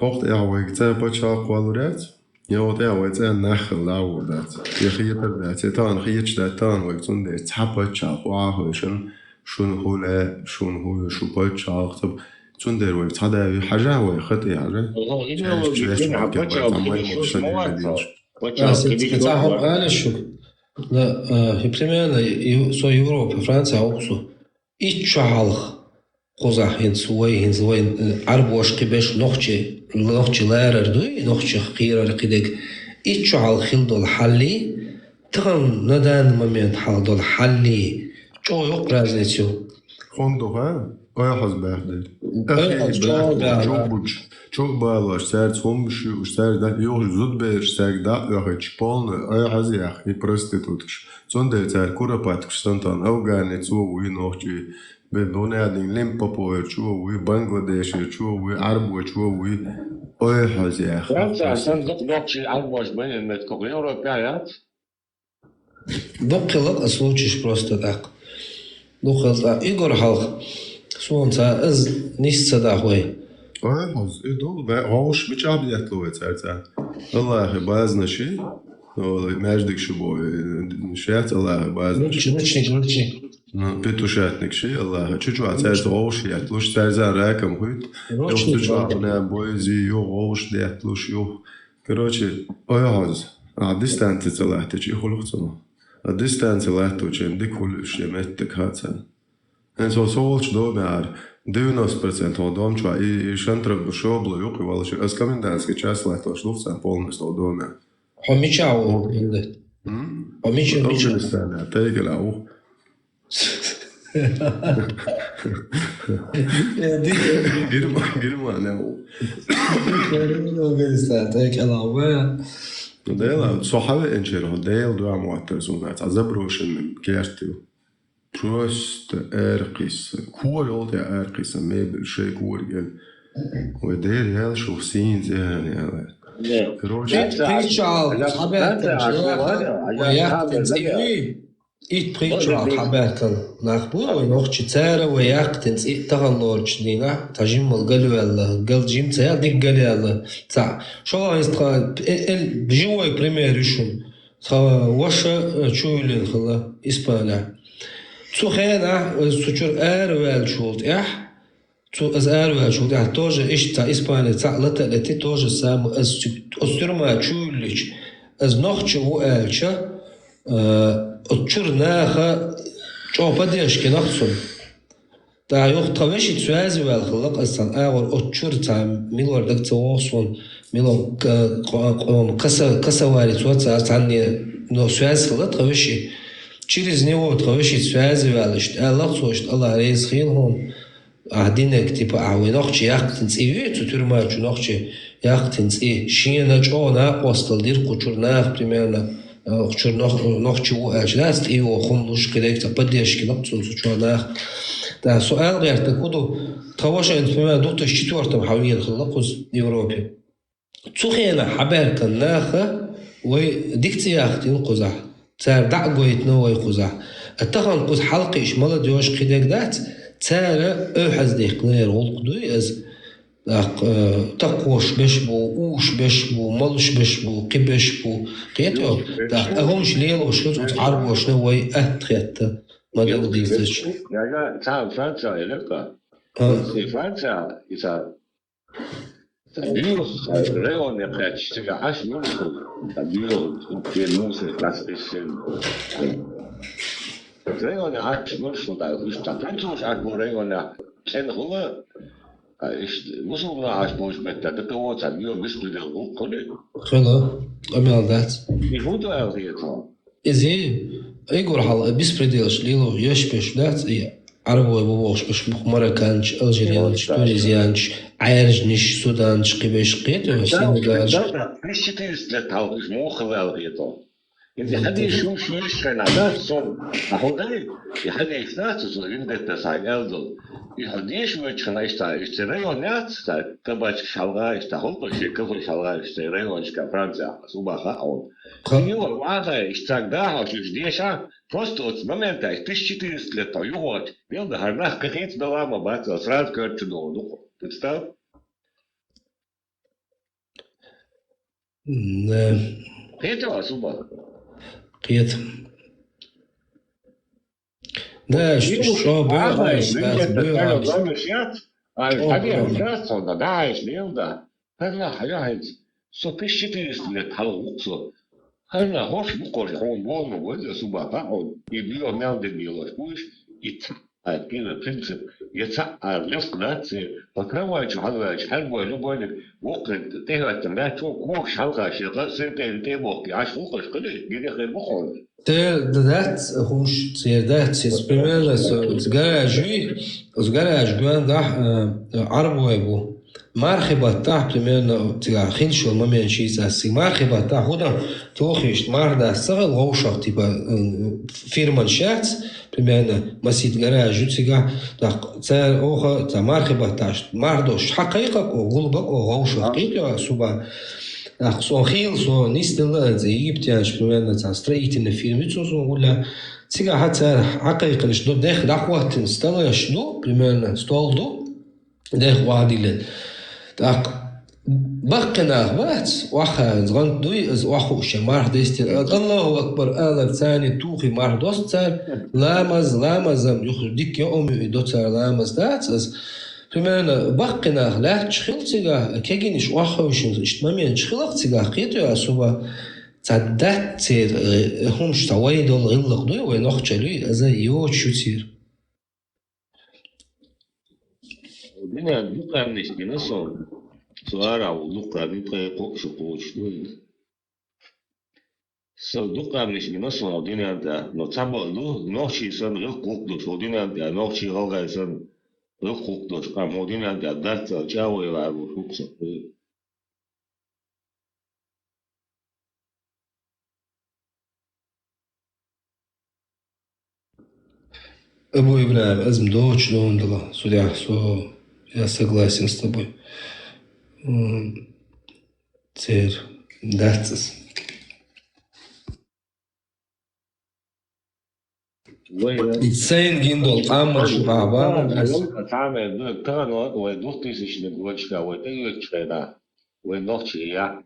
Speaker 13: hocht er te potchak waluret jo te wet en nachel laudat je giet dat het aan giet dat aan wat toen de tapotchak wa hoschen schon hole scho potchak toen der wet hada haja wa khati haja
Speaker 4: بتاعهم أنا شو لا هي بريميرنا سو يوروبا فرنسا أوكسو إتشالخ قزح هنسوي عرب واشقي باش نوخشي لارر دوي نوخشي خيرا رقيدك إتشال خلدو الحلي تغن ندان مومنت حالدو الحلي جو يوق رازنيتيو
Speaker 13: خوندو ها أي حزب çok bağlı ser somşu ser da yok zud ber ser da yok polno ay aziyah i prostitutk son da ser kurapat stantan afgane co u nohči بدون هذين ليمبوبو يشوفوا بنغلاديش يشوفوا عرب يشوفوا أي حاجة
Speaker 5: فرنسا عشان دق شيء عربوش بين المتكوين أوروبيات
Speaker 4: دق случаешь просто так. Игорь Халк, Сонца, из нисца дахуй.
Speaker 13: هز إدو هوش بيجاب يطلعوا ترى الله بعضنا شيء ما يجدك شو بوي شيء الله بعضنا
Speaker 4: شيء
Speaker 13: بتوشاتنك شيء الله شو عتاد هوش يطلعش ترى راكم هيد لو تجوا بوي زي يو هوش ده يطلعش يو كروتشي هز ديستانس تطلع تجي خلصنا ديستانس لا توجه ديك كل شيء متك هاتن En zoals domāju, 90% no domčā šantrāk šobla juki valši. Es kamindēs, ka česlētos lufcēm polnes no domē.
Speaker 4: Homičau, indet. Homičau.
Speaker 13: Afganistānā, teigaļau. Girmā nav.
Speaker 4: Afganistānā, teigaļau.
Speaker 13: Dēlā, sohavi enčero, dēl duā muatars un vēc azabrošana kērtīvu. Просто ارقص كل يوم ارقص ما بالشيء كورجل ودير يا شو سين زين يا
Speaker 4: بريتشال إيت بريتشال حباكل نخبور ونخش تارا وياقتنس إيت تغلورش دينا تجيم القلو الله قل جيم تاع ديك قلي الله تاع شو هايستقى بجوا بريمير يشون واشا شويلين خلا إسبانيا Zu China, zu Chur Erwelschuld, ja? Zu az Erwelschuld, ja, тоже ist da Испания, цалата лети тоже сам, az Ostürma чулич, az noch чего эльча, от Churnacha, чё поддержки нахцун. Да, ёх тавеши цуази велхлак, асан агор от Chur там милор дак цосон, милон касавари цуаца асанни, но связь хлак тавеши. Через него тхавишит связи велишь, Аллах слушает, Аллах рейсхилхом, ахдинек типа авинохчи яхтинц и вид, тюрьмачу нохчи яхтинц и шинач она остал дир кучурнах примерно, кучурнах нохчи уэчдаст и его хумлуш кедекта поддержки нохцун сучурнах. Да, суал гэрта куду тхаваша интмена 2004 хавиер хлакуз Европе. Цухена хаберка наха, وي ديكتي яхтин قزح. تار دعوة نوى يخزع التقن قد حلقي إشمال ديوش قدك دات تار أحز ديك نير والقدوي أز تقوش بشبو أوش بشبو ملش بشبو قبشبو قيتو أهمش ليل وشلوت وتعرب وشنوي أهتخيت ما دقدي فيش
Speaker 5: يعني تعال فرنسا يلقى فرنسا إذا Dios, Leon je aż Dios, que não se está esquecendo. Leon aż da está tanto aż Leon en rua muszę aż met dat de woord aan jou wist de ook
Speaker 4: Hello, أميالدات.
Speaker 5: Die foto eigenlijk al.
Speaker 4: إذا يقول حلا بيسبرديلش ليلو يشبش دات عربي بوش بش مراكانش ألجيريانش تونيزيانش عيرجنش سودانش قبيش قيتو سينغالش.
Speaker 5: Is 400 let al is mogelijk het al. In de hadden zo schwierig dat zo. Maar je had niet dat zo in dat zijn eldel. Je had niet zo iets genaamd is de regel net dat kabach shalga is de hoop je kabach shalga is de regel is ka Fransa subaha on. Je waga is tak daar als je deze просто от момента 1400 лет al je hoort wilde haar nacht gegeten maar wat als raad keurt te doen. Представь? قيت ولا
Speaker 4: قيت ده شو بيعيش
Speaker 5: داعش ليلدا هلا حاجه سو بيشتي لت حلوقسو هلا هوش بقول هون بول موجود سوبا باو يبيو مال دي بيلوش بوش يت كده принцип يتسع لفقنات فكروا حلوة حلوة لبوينك وقت تهوى التنبات وكوك حلقة شيطان سنتين تيبوك عاش فوقش كده جدي خير بخون
Speaker 4: ده خوش سيدات سيسبرمير سجارة جوان ده عرب ويبو مرحبا تاع примерно تاع خنشل ما منشي ساسي مرحبا تاع هنا توخيش مردا سغل غوشق تبا فيرمان شاتس примерно مسيد гараж تاع تاع اوخ تاع مرحبا تاع مردوش حقيقة غلبك غوشق تيجا سوبا أخصو خيل سو نيستلا زي يجيبتياش примерно تاع строительный فيلم تسو ولا تيجا حتى حقيقة شنو داخل أخوة تنستلا شنو примерно столдو داخل وادي بقنا بات واخا زغن دوي از واخو شمار ديستر الله اكبر الا ثاني توخي مار دوستر لامز يخديك يوم يدوتر لامز دات از примерно بقنا لا تشخلتيغا كيجينش واخو اشتمامين تشخلتيغا قيتو اسوبا تعدات هم شتويدل غلق دوي ونخجلي از يوتشوتير
Speaker 5: Bine, după amnești, nu sunt. Soara, după după și poști. Să după amnești, nu sunt din anta. No țabă, nu și să nu cuc dus, din anta, nu și roga să nu cuc dus, cam din anta, dat ce au la cuc să.
Speaker 4: Абу Ибраим, азм дочь дондала, судя, я согласен с тобой. Теперь, датсис. Ицейн гиндол, амар шубаба.
Speaker 5: تعمل كان ودوخ تيسش نقولشكا وتيجي دا ونوخشي يا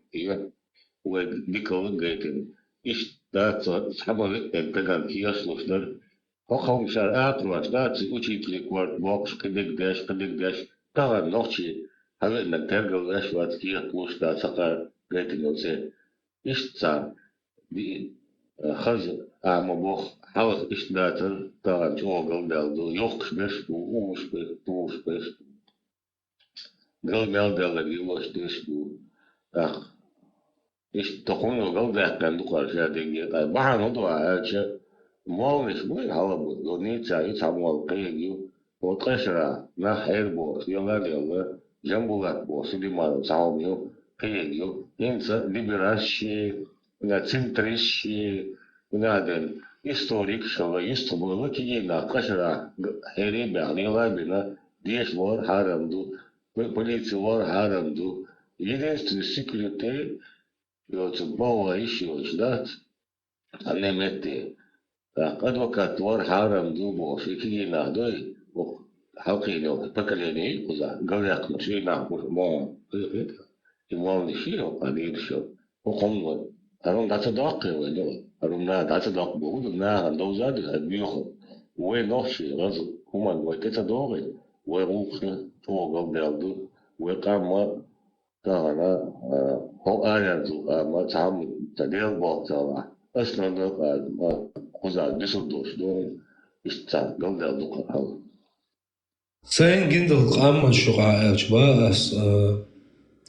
Speaker 5: وديكو جيتن إيش دا صحابه تكان كياسلوش در هو شرعات واشدات وشي كليكوارد بوكس كدك داش طبعا نوخشي هذا انك ترجع ايش وقت كي تلوش دا سقر جيتن وزي إيش تا دي خز بوخ حاول إيش داتر طبعا جوجل دالدو يوكش بس ووش بس توش بس قال مال دال يوش دش دو إيش تكون قال ده كان دكار شادي بعد نضوع هذا مال مش مو هلا دوني تاعي تعمل قيجيو وتقشرا ما خير بوس يلا جنبوات بوس دي ما تعملوا قيجيو ينسى ليبراشي ناتسنتريشي ونادن историк شو يستمر كينا قشرا هيري بعني لا بنا ديش وار هارمدو полиция وار هارمدو единственный секретарь يوتبوا يشيوش دات أنمتي advokat var haramdu bu fikri nahdoy bu halkıyla pakaleni kuza gavyak şey na bu mo imam şey o adir şu o konu arun da tadaq ve arun da tadaq bu na dozad büyük ve noşi raz kuman ve tadaq ve ruh to gavdaldu ve kama kana o ayardu ama tam tadil bu tava aslında Kuzar Düsseldorf doğum işte gavda duka.
Speaker 4: Sen gindel qamma shuqa bas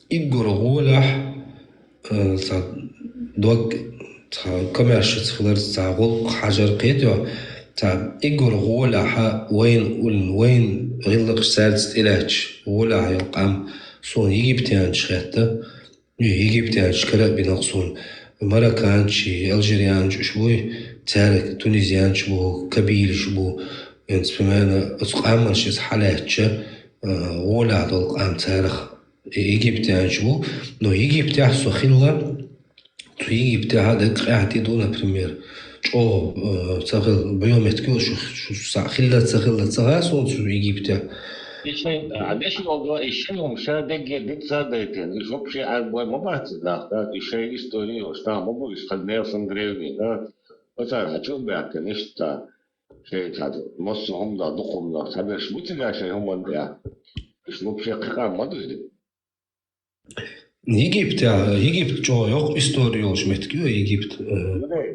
Speaker 4: igor gholah ta dok ta commerce tkhlar tagol hajar qiydo ta igor gholah وين غلق سادس إلاج ولا يقام صون يجيبتان شخته يجيبتان شكرا بنقصون مراكانشي الجيريانش شبوي تارك تونيزيان شبو كبير شبو يعني بمعنى أتقام شيء حالات ولا تلقام تاريخ يجيبتان شبو نو يجيبتاه سخيلة تو يجيبتاه هذا قاعد يدونا بريمير شو تغل بيومتكو شو سخيلة تغاسون شو يجيبتاه
Speaker 5: İşte adeşin olduğu işin umşa gidip zaten çok şey alboy mabat da işe istiyor işte bu işte ne olsun grevi da o zaman çok belki işte şey tadı masum da dokumda tabii şu bütün şey olmadı ya işte bu şey kalmadı
Speaker 4: Egipt çoğu yok istorio oluşmetkiyor Egipt.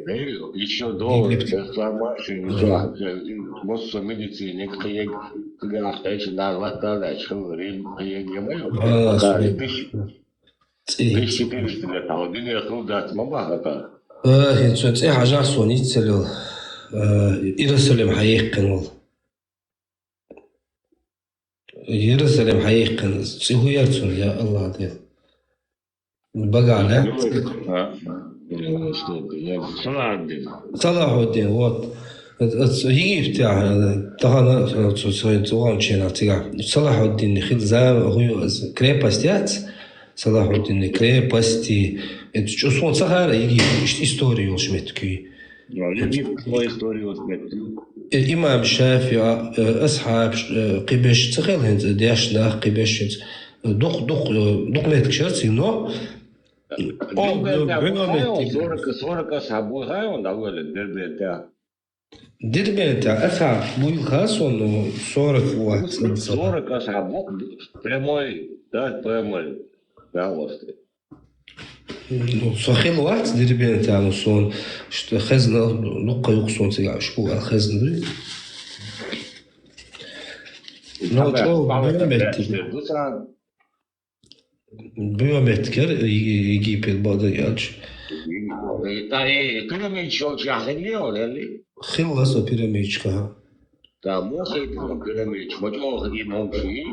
Speaker 5: Ne еще doğru информация masum medicine kıyık Gahtaç narlatlar da çıkıyor kıyık yemiyor. Dış tipinde tabii dünya kurdu ما بعرف.
Speaker 4: هنسون تسي حاجة صونيت سلو إذا سلم حقيقي والله يرسل حقيقة هو يرسل يا الله ديل بقى على صلاح الدين وات هي بتاع طهنا سوان شينا تيجا صلاح الدين خد زام هو كريباستيات صلاح الدين كريباستي شو صون صهر يجي историю شمتكي إمام الشافعي أصحاب قبش تخيل هند دياشنا قبش دق متك شرطي نو
Speaker 5: سورك أصحاب وغايون أول الدرب بتاع
Speaker 4: درب بتاع أصحاب مو الخاص إنه
Speaker 5: سورك أصحاب прямой да прямой да вот
Speaker 4: صخيل واحد درب بتاع نصون شو خزنة نقطة يقصون تيجا شو الخزنة بيومتكر يجيب البعض يالش
Speaker 5: بيراميد شو جاهلي ولا اللي
Speaker 4: خلص بيراميد كها
Speaker 5: تا مو خيط بيراميد ما جو يمهم شيء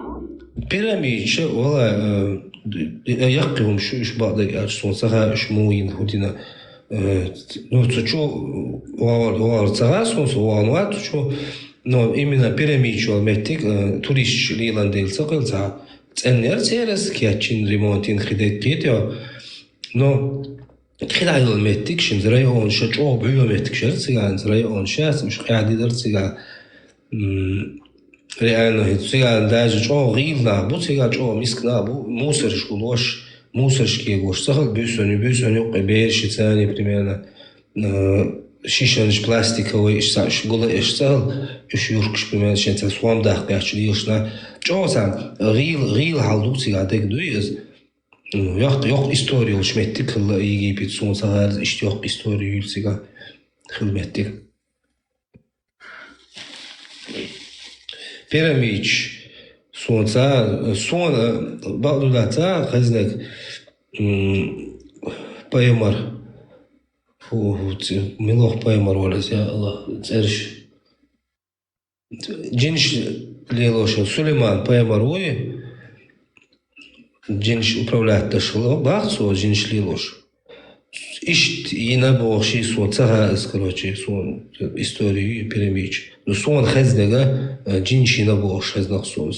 Speaker 4: بيراميد شو والله يقيهم شو بعض يالش صون سها شموين هدينا ну что вал цагасон вал что но именно перемечил метик турист лиландел цоколца ценер серес киачин ремонтин хидет кетё но خلال метик шин район шо бюметик шерциган район шас мш قاعد درцига реально циган даже что гилна бу цига что мискна бу мусоршку лош мусоршки гош сахал бюсөнü قبيرش ثاني примерно شيشانش пластиковый иш гола иш сахал иш юркш примерно шенца суам дах качли ишна чосан гил халдуци адек дуйыз yok история шметти кылла Египет сон сахал иш yok история юлсига хилметти Пирамич сон баудата хазнак паймар милох паймар валас я Аллах церш джинш лелоша Сулейман паймар ой джинш управляет ташло бахсо джинш лелош ишт ина боши сон цага короче сон историю пирамич но сон хазнага джинш ина бош хазнак соз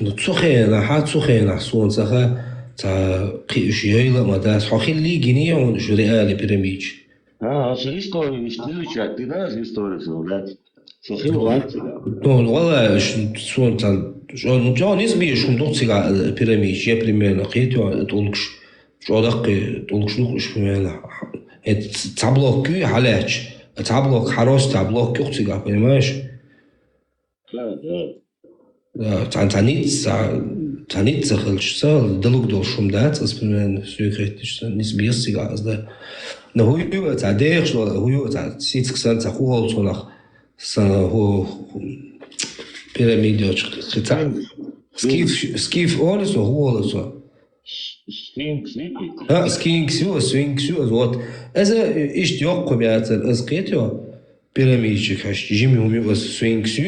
Speaker 4: Ну цохена حات цохена сон цаха та قيشيلا مداس حخلي جنيه جريال بيراميد
Speaker 5: أصل историю историю ты знаешь историю блядь
Speaker 4: Ну والله сон та он جون اسمي شو دوتسيغا بيراميد يا примерно قيتو толкш жодақи толкшлуq примерно это таблок халяч таблок хорош таблок кюхтига понимаешь Таница хылчса долг должен дать, примерно все критично, не сбился, да. Но хуй цадех, что хуй ситск сан цахуал сонах сан ху пирамидоч. Скиф олес хуалес. Скинксю, вот. Это ist yok коммерция, es geht ja пирамидчик, hast Jimmy умеет was swingсю,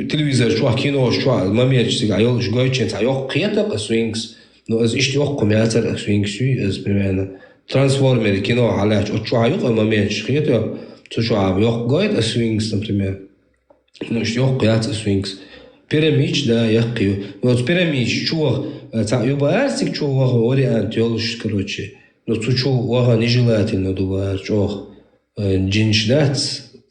Speaker 4: телевизор شو كينو شو ما ميرش عيال شو جاي تشنت عيال قيادة سوينكس نو از إيش تيوق كمياتر سوينكس شو از بمعنى ترانسفورمر كينو على شو عيال ما ميرش قيادة شو عيال جاي سوينكس نبريمير نو إيش تيوق قيادة سوينكس بيراميد ده يقيو نو بيراميد شو تاع يبقى أرسك شو وري أنت يالش كروتشي نو شو وها نجلاتي ندوبار شو جنشدات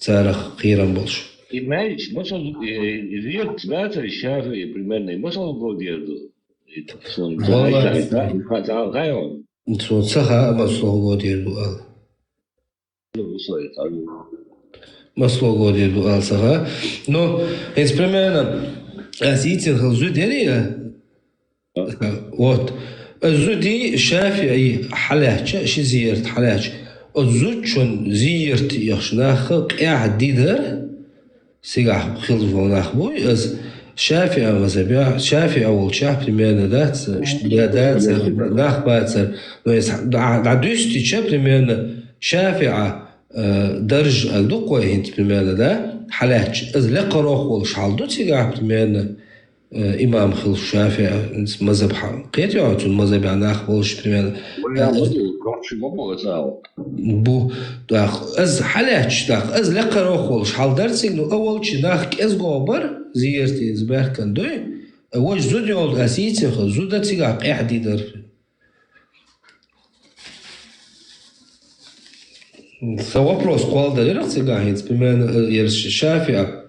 Speaker 4: تاريخ خيران بولش
Speaker 5: Имеешь, может, идет знаться, сейчас примерно, может, год еду. Район.
Speaker 4: Саха масло год еду. Масло год еду ал саха. Но это примерно, аситин халзудерия. Вот. الزودي شافعي حلاش شزيرت حلاش الزود شون زيرت يخشناخ قاعد ديدر سيجا خلف وناخ بوي از شافع مذهبيا شافع أول شاف примерно да штиядаться нахбаться но есть дадюсти че примерно شافع درج أدوق هنت примерно да حلاج إذ لقروخ والشحال تيجا примерно إمام خل شافع مذهب قيت يعطون مذهب عن أخبرش примерно بو داخ از حلاج داخ از لقروخ والشحال درسين إنه أول شيء داخ إز جوبر زيرتي زبر كان دوي وش زود يولد أسيتي خل زود تيجا قيحدي در سو вопрос قال دليل تيجا هنت примерно يرش شافع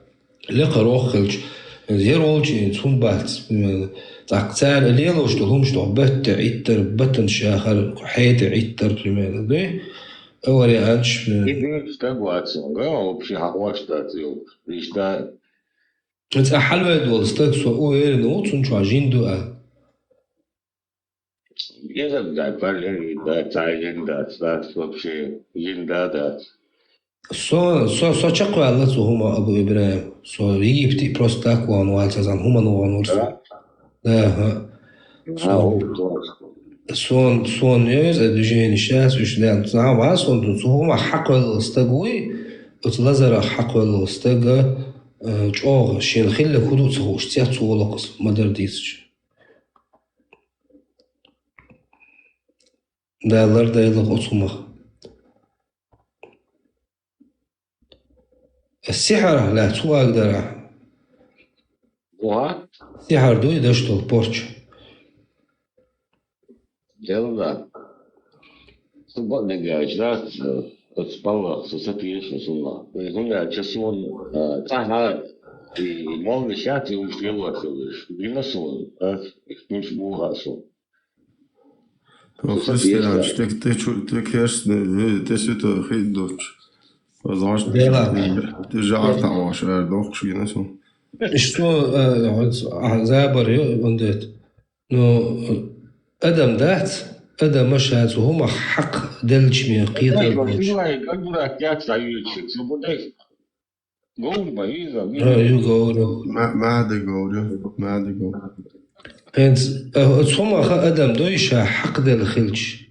Speaker 4: لقروخ خلش زيرولجي تون بات تاكتار الليلو شتهم شتو بت عيتر بتن شاخر حيد عيتر примерно ده اوري انش انت حلوه دول استك سو او اير نو تون تشاجين دو Со чаква Allah su huma Abu Ibrahim. So Egipti просто так он вальцазан huma no vanurs. Да. Son years движение сейчас وشلان صعب son so huma حق الاستقوي وتلازر حق الاستقا جوغ شين خله كدو تسوش تيات ولقص ما درديش. ده الأرض يلقى أصمخ. السحر لا تو أقدر السحر دو يدشتو البورش
Speaker 5: يلا سبب نجاجات تسبلا سوسيتيشن سولا هنا جسون تاها مال شاتي وفيلا فيلش بينسون مش بوها سو
Speaker 13: Christian, ты kerst det sitter helt dort. Was hast du? Det jagt auch schon doch schon so.
Speaker 4: Что زابر وندت نو أدم ذات أدم مش هذا هما حق دلش من قيادة
Speaker 13: ما عاد يقول
Speaker 4: هنز هما أدم دويش حق دل خلش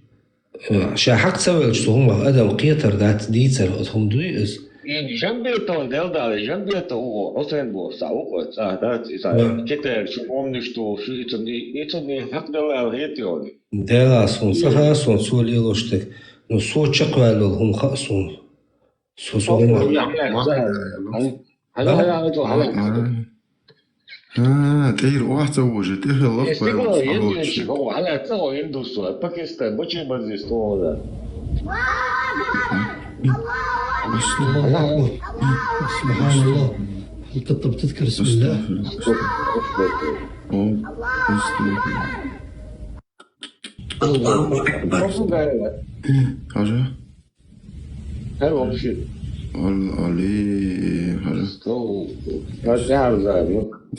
Speaker 4: شا حق سوالش هما أدم قيتر ذات ديتر هم دويس
Speaker 5: جنبيته دلدا جنبيته هو حسين بوسا هو ذات إذا كتير شو أمنشتو شو يتني حق دل هيتيوني
Speaker 4: دلا صون صها صون سولي لوشتك نو صوت شقوال هم خاصون صو
Speaker 13: تير واحد زوجة تير الله
Speaker 5: استقلال يدي هو على تسوي يندوسوا باكستان بوشي بزيستو هذا
Speaker 15: سبحان الله انت بتذكر اسم الله
Speaker 5: الله اكبر
Speaker 13: حاجة
Speaker 5: هذا بشيء
Speaker 13: علي حاجة 100%.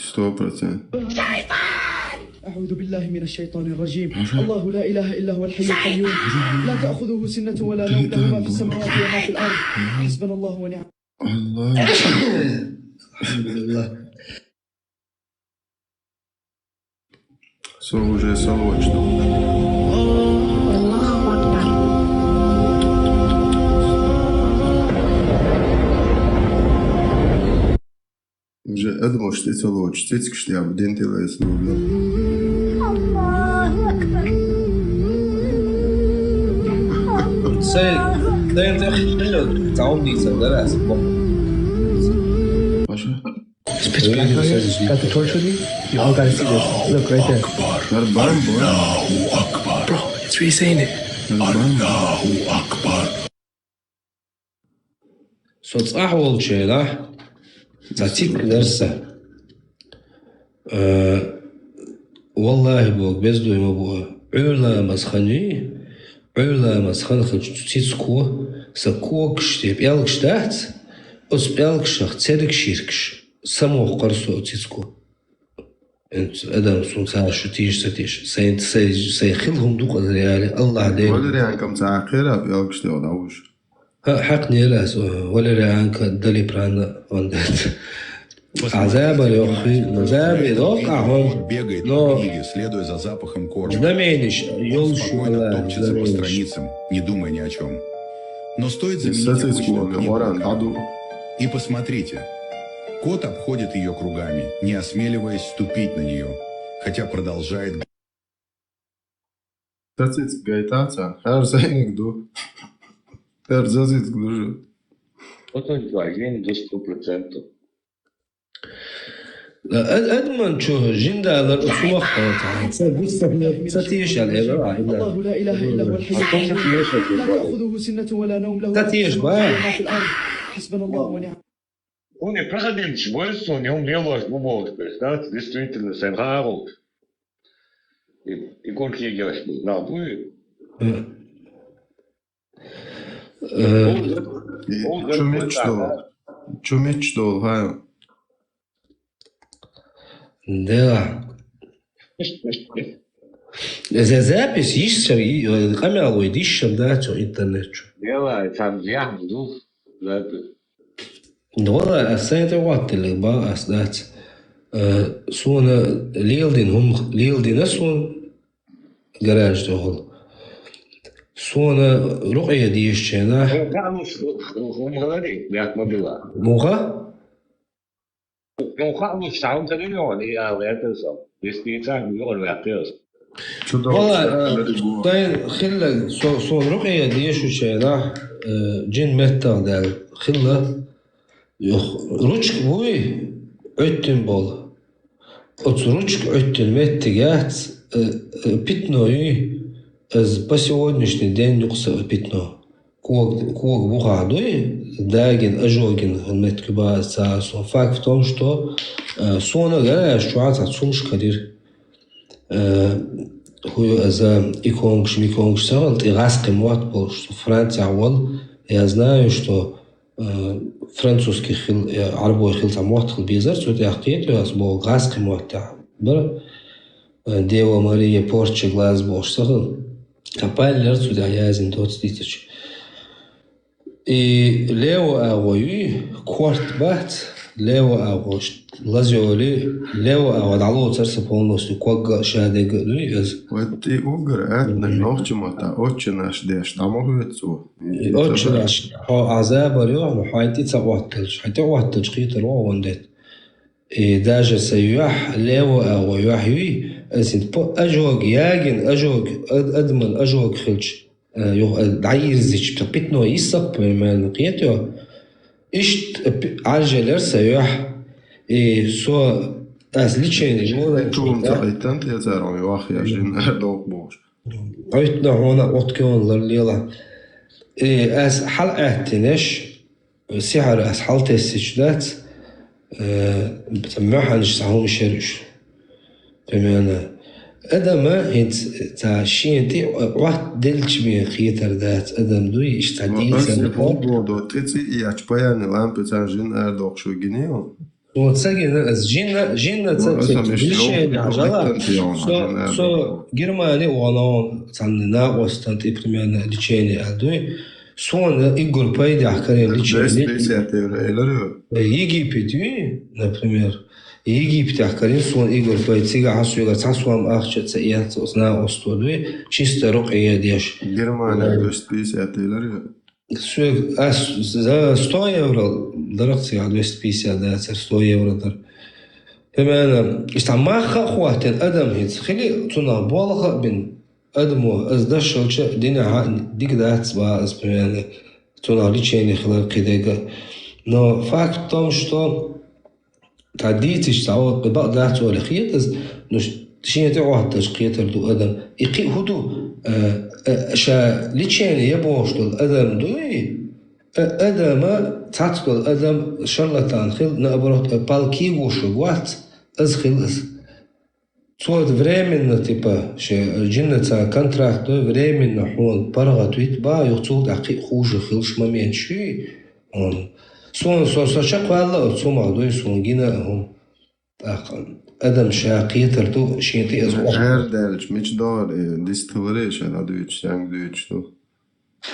Speaker 15: أعوذ بالله من الشيطان الرجيم الله لا إله إلا هو الحي القيوم لا تأخذه سنة ولا نوم له ما في السماوات وما في الأرض حسبنا الله ونعم
Speaker 13: الله
Speaker 4: الحمد لله
Speaker 13: уже солочно. Уже أدمو شتي солоч, شتيتك شتي عبدين تلا يسلوبنا.
Speaker 17: الله أكبر.
Speaker 4: ده انت اخي تعاوني سندرة اسبوع.
Speaker 15: Got the torch with you? You all gotta see this. Look right there.
Speaker 7: Allahu Akbar.
Speaker 15: Bro, it's really saying it.
Speaker 7: Allahu Akbar.
Speaker 4: صوت أحول شيء لا تعطيك درسة والله بوك بزدو ما بوه علا مسخني علا مسخن خلش تيسكو سكوك شتي بيالكش تحت أس بيالكش تسيدك شيركش سمو قرصو تيسكو انت ادم سون ساعة شتيش ستيش سيخلهم دوق الريالي الله عليك
Speaker 13: ولا ريان كم ساعة خيرها بيالكش تي وداوش
Speaker 4: حقني لا ولا ريانك دلي برانا وندت
Speaker 9: Азаба лёгкий, азаба лёгкий, он
Speaker 8: бегает
Speaker 9: но
Speaker 8: по книге, следуя за запахом корма.
Speaker 9: знаменишь,
Speaker 8: Он
Speaker 9: ёл
Speaker 8: спокойно
Speaker 9: шуала,
Speaker 8: топчется по
Speaker 9: знаменишь.
Speaker 8: страницам, не думая ни о чем. Но стоит заменить
Speaker 13: Кстати,
Speaker 8: обычную
Speaker 13: сколько?
Speaker 8: книгу
Speaker 13: Оран,
Speaker 8: на
Speaker 13: аду.
Speaker 8: книгу. И посмотрите, кот обходит ее кругами, не осмеливаясь ступить на нее, хотя продолжает.
Speaker 13: Kstати, gaitaca, her zeynük du. Her zazit glužu.
Speaker 5: Потом один до 100%.
Speaker 9: أدمن شو جندا على الأسواق ستيش على
Speaker 15: الله لا إله إلا هو الحي القيوم لا تأخذه سنة ولا نوم له ما في الأرض حسبنا الله ونعم.
Speaker 5: Он не проходил свойство, не умел возможность, представьте, действительно, сам хорош. И как я говорю, на вы.
Speaker 13: Чумич дол, хай.
Speaker 9: Да. За запись есть камера выйдешь, да, что интернет.
Speaker 5: Дело, там я жду запись.
Speaker 9: والله السنة وقت اللي بقى أصدقت سونا ليلدين أصلا جراج تقول سونا رقية ديش هنا
Speaker 5: هم غادي ياك ما بلا
Speaker 9: موغا
Speaker 5: هم ساوند تليون يا ويترسم يستيتان يقول ويترسم
Speaker 9: والله طين خلة سون رقية ديش وشينا جن متى ده خلة Ruçk buy öttün bol. Ruçk öttün меттигат питной по сегодняшний день нюкса питно. Ког бухадуй дагин ажогин меткуба сасон. Факт в том, что сона гара шуаца сумшкадир хуй за иконгш миконгш саралт и гаски мот был, что Франция вол. Я знаю, что французский хил, арабой хил там мохтхил бизар, что это ахтиет ли вас был гаски мохта. Бар Дева Мария Порча глаз бош сахил. Капайлер сюда язин 20 тысяч. И лево агой кварт бат лево агой лазиоли лево агой дало царство полностью кога шаде гуиз.
Speaker 13: Вот и угр этна нохчмата очень наш деш тамогуцу.
Speaker 9: Очень наш. Азаба рём хайти цаваттылж. Хайти ваттылж хитер вондет. И даже саюх лево агой яхи азин по ажог ягин ажог адман ажог хилч. عايز بتنو يسق من قيته إيش عجلر سياح سو أزليشين جوا
Speaker 13: توم تايتن تيزارون يواخي عشان أردوك بوش
Speaker 9: عيتنا هنا أتكون لليلا أز حلقة تنش سعر أز حلقة السجدات بتمعها نشتعهم شرش بمعنى أدم هنت تعشين تي واحد دلش بين خيتر ذات أدم دوي اشتعدي
Speaker 13: سنة بودو تيتي يعجبين لامب تاجين أردوك شو جنيو
Speaker 9: وتسجل از جينا تسجل عجلة سو جرماني وانا تعنينا وستانت إبرميانا ليشيني أدوي سوان إيجور بايدي أحكارين ليشيني يجي بيدوي например Египте ахкарин суан игор пайцига хасуга цасуам ахча цаят осна остодуи чисто руқия деш.
Speaker 13: Германия 250 лир.
Speaker 9: Суэг за 100 евро дарахтига 250 да 100 евро дар. Бемана истамаха хуатен адам хит خلي туна балха бин адмо аздашалча дина дигдат ба аспрена туна личени хлар кидега. Но факт в том, что تعديتش تعود بقدر ولا خيط نش شيء تعود تشقيت الدو أدم يقي هدو شا ليشين يبوش دول أدم دوي أدم تعتقل أدم شرلتان خل نأبرت بالكي وشوات أز خل أز صوت временно типа ше جنة контракт временно هون برغت ويتبا يخطو دقيق خوش خلش момент شيء он سون صوصة قالله سوما دوي سون جينا هم أدم شاقية ترتو شيء أزوج.
Speaker 13: غير دالش مش دار ديستوريش أنا دويتش يعني دويتش تو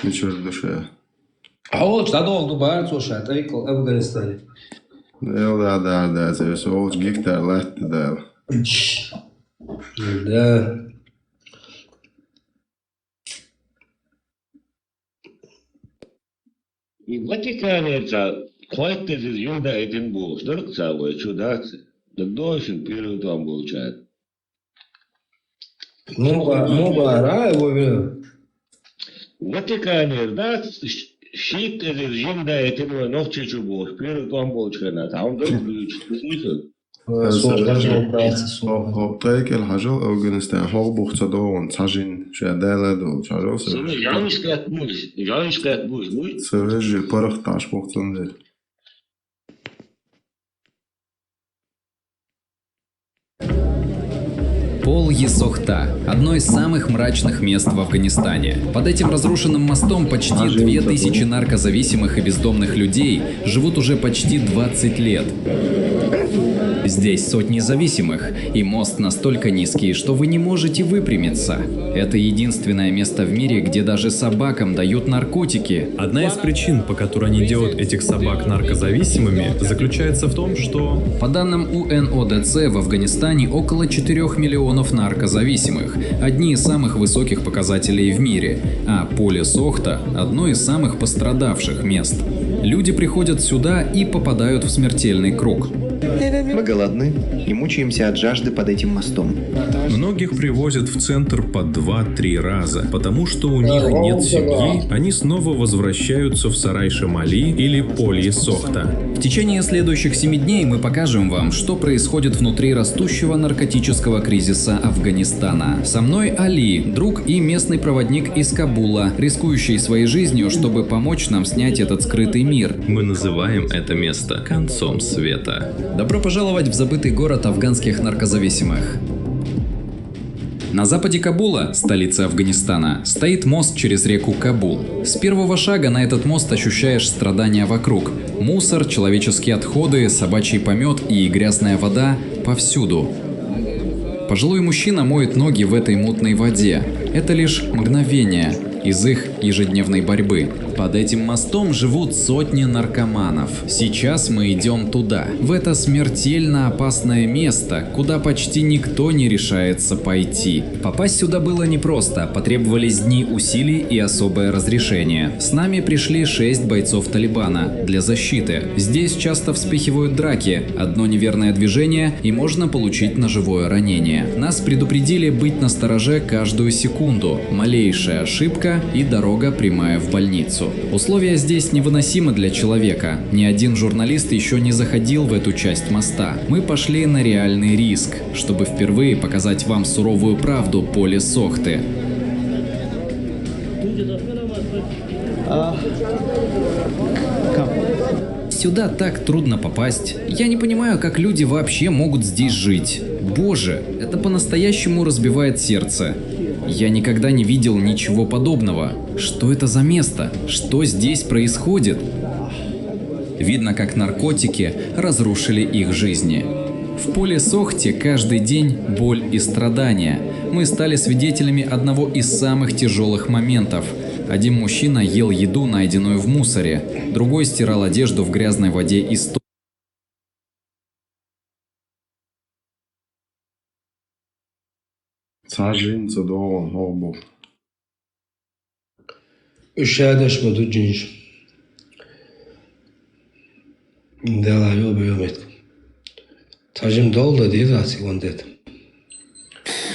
Speaker 13: مش وردوش.
Speaker 9: أول شيء دول دوبارة توشات أيكل أفغانستان.
Speaker 13: ده زي صوت جيكتر لات ده
Speaker 5: I Vatikānieca klaites iz jumda etin būs, darkcā vai čudāts, tad došin pirūtām būčēt.
Speaker 4: Mubārā vai vēl?
Speaker 5: Vatikānie ir dāts, šīt iz jumda etin vai nohčiču būs, pirūtām būčēt, tā un darkcā būs.
Speaker 13: هوبتايك الحجر أفغانستان هربوخ تدورون تاجين شادالة دو تاجر
Speaker 5: جانش كات بوش
Speaker 13: سويج برخ تاشبوخ تنزل
Speaker 18: Пол-е-Сохта – одно из самых мрачных мест в Афганистане. Под этим разрушенным мостом почти 2000 наркозависимых и бездомных людей живут уже почти 20 лет. Здесь сотни зависимых, и мост настолько низкий, что вы не можете выпрямиться. Это единственное место в мире, где даже собакам дают наркотики.
Speaker 21: Одна из причин, по которой они делают этих собак наркозависимыми, заключается в том, что...
Speaker 18: По данным УНОДЦ, в Афганистане около 4 миллионов наркозависимых, одни из самых высоких показателей в мире, а Поле-Сохта – одно из самых пострадавших мест. Люди приходят сюда и попадают в смертельный круг.
Speaker 23: Мы голодны и мучаемся от жажды под этим мостом.
Speaker 21: Многих привозят в центр по 2-3 раза, потому что у них нет семьи, они снова возвращаются в Сарай-Шамали или Поле-Сохта.
Speaker 18: В течение следующих 7 дней мы покажем вам, что происходит внутри растущего наркотического кризиса Афганистана. Со мной Али, друг и местный проводник из Кабула, рискующий своей жизнью, чтобы помочь нам снять этот скрытый мир.
Speaker 21: Мы называем это место концом света.
Speaker 18: Добро пожаловать в забытый город афганских наркозависимых. На западе Кабула, столицы Афганистана, стоит мост через реку Кабул. С первого шага на этот мост ощущаешь страдания вокруг. Мусор, человеческие отходы, собачий помет и грязная вода повсюду. Пожилой мужчина моет ноги в этой мутной воде. Это лишь мгновение из их ежедневной борьбы. Под этим мостом живут сотни наркоманов. Сейчас мы идем туда, в это смертельно опасное место, куда почти никто не решается пойти. Попасть сюда было непросто, потребовались дни усилий и особое разрешение. С нами пришли 6 бойцов Талибана для защиты. Здесь часто вспыхивают драки, одно неверное движение и можно получить ножевое ранение. Нас предупредили быть настороже каждую секунду. Малейшая ошибка и дорога прямая в больницу. Условия здесь невыносимы для человека. Ни один журналист еще не заходил в эту часть моста. Мы пошли на реальный риск, чтобы впервые показать вам суровую правду Поле-Сохты. Сюда так трудно попасть. Я не понимаю, как люди вообще могут здесь жить. Боже, это по-настоящему разбивает сердце. Я никогда не видел ничего подобного. Что это за место? Что здесь происходит? Видно, как наркотики разрушили их жизни. В Поле-Сохте каждый день боль и страдания. Мы стали свидетелями одного из самых тяжелых моментов. Один мужчина ел еду, найденную в мусоре. Другой стирал одежду в грязной воде из стока.
Speaker 13: تاجين تدورون هربوخ
Speaker 4: Üşşədiş budur cinş. Dela yol biyomet. Tacım doldu diye zaten kondet.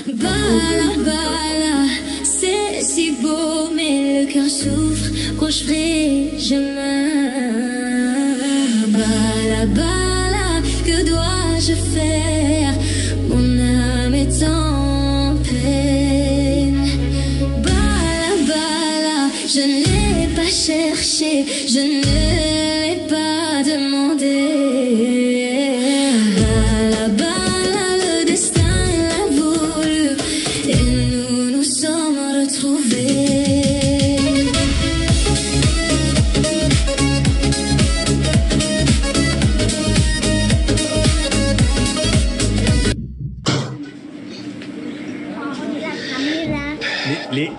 Speaker 24: Bala, bala, c'est si beau, mais le cœur souffre quand je ferai jamais. Bala, bala, que dois-je faire? Mon âme est en peine. Bala, bala, je ne l'ai pas cherché, je ne l'ai pas demandé. Bala, bala, le destin l'a voulu et nous nous sommes retrouvés.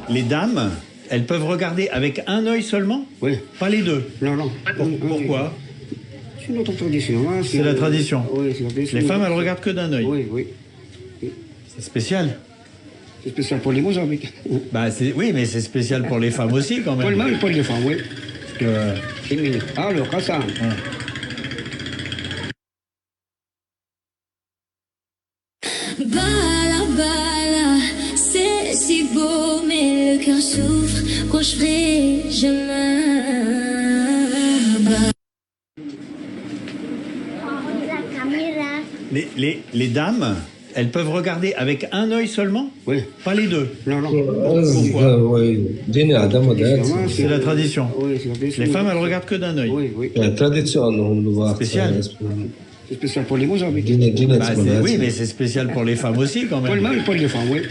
Speaker 25: Les dames, elles peuvent regarder avec un œil seulement?
Speaker 26: Oui.
Speaker 25: Pas les deux?
Speaker 26: Non, non.
Speaker 25: Pourquoi?
Speaker 20: C'est notre tradition. Hein,
Speaker 25: C'est la tradition.
Speaker 20: Oui, c'est la tradition.
Speaker 25: Les femmes, elles regardent que d'un œil.
Speaker 20: Oui, oui.
Speaker 25: C'est spécial.
Speaker 20: C'est spécial pour les Mozambiques.
Speaker 25: Bah, oui, mais c'est spécial pour les femmes aussi, quand même.
Speaker 20: Pour les femmes, oui.
Speaker 25: Parce que...
Speaker 20: Alors, Hassan.
Speaker 24: Bala, bala, c'est si beau, mais le cœur souffre quand je fais, je me
Speaker 25: Les dames, elles peuvent regarder avec un œil seulement?
Speaker 20: Oui.
Speaker 25: Pas les deux?
Speaker 20: Non, non.
Speaker 25: C'est la tradition.
Speaker 20: Oui, c'est la tradition.
Speaker 25: Les femmes, elles regardent que d'un œil.
Speaker 20: Oui, oui.
Speaker 25: Spécial.
Speaker 20: C'est spécial pour les Mozambiques.
Speaker 25: Bah, oui, mais c'est spécial pour les femmes aussi, quand même.
Speaker 20: Pour les femmes, oui.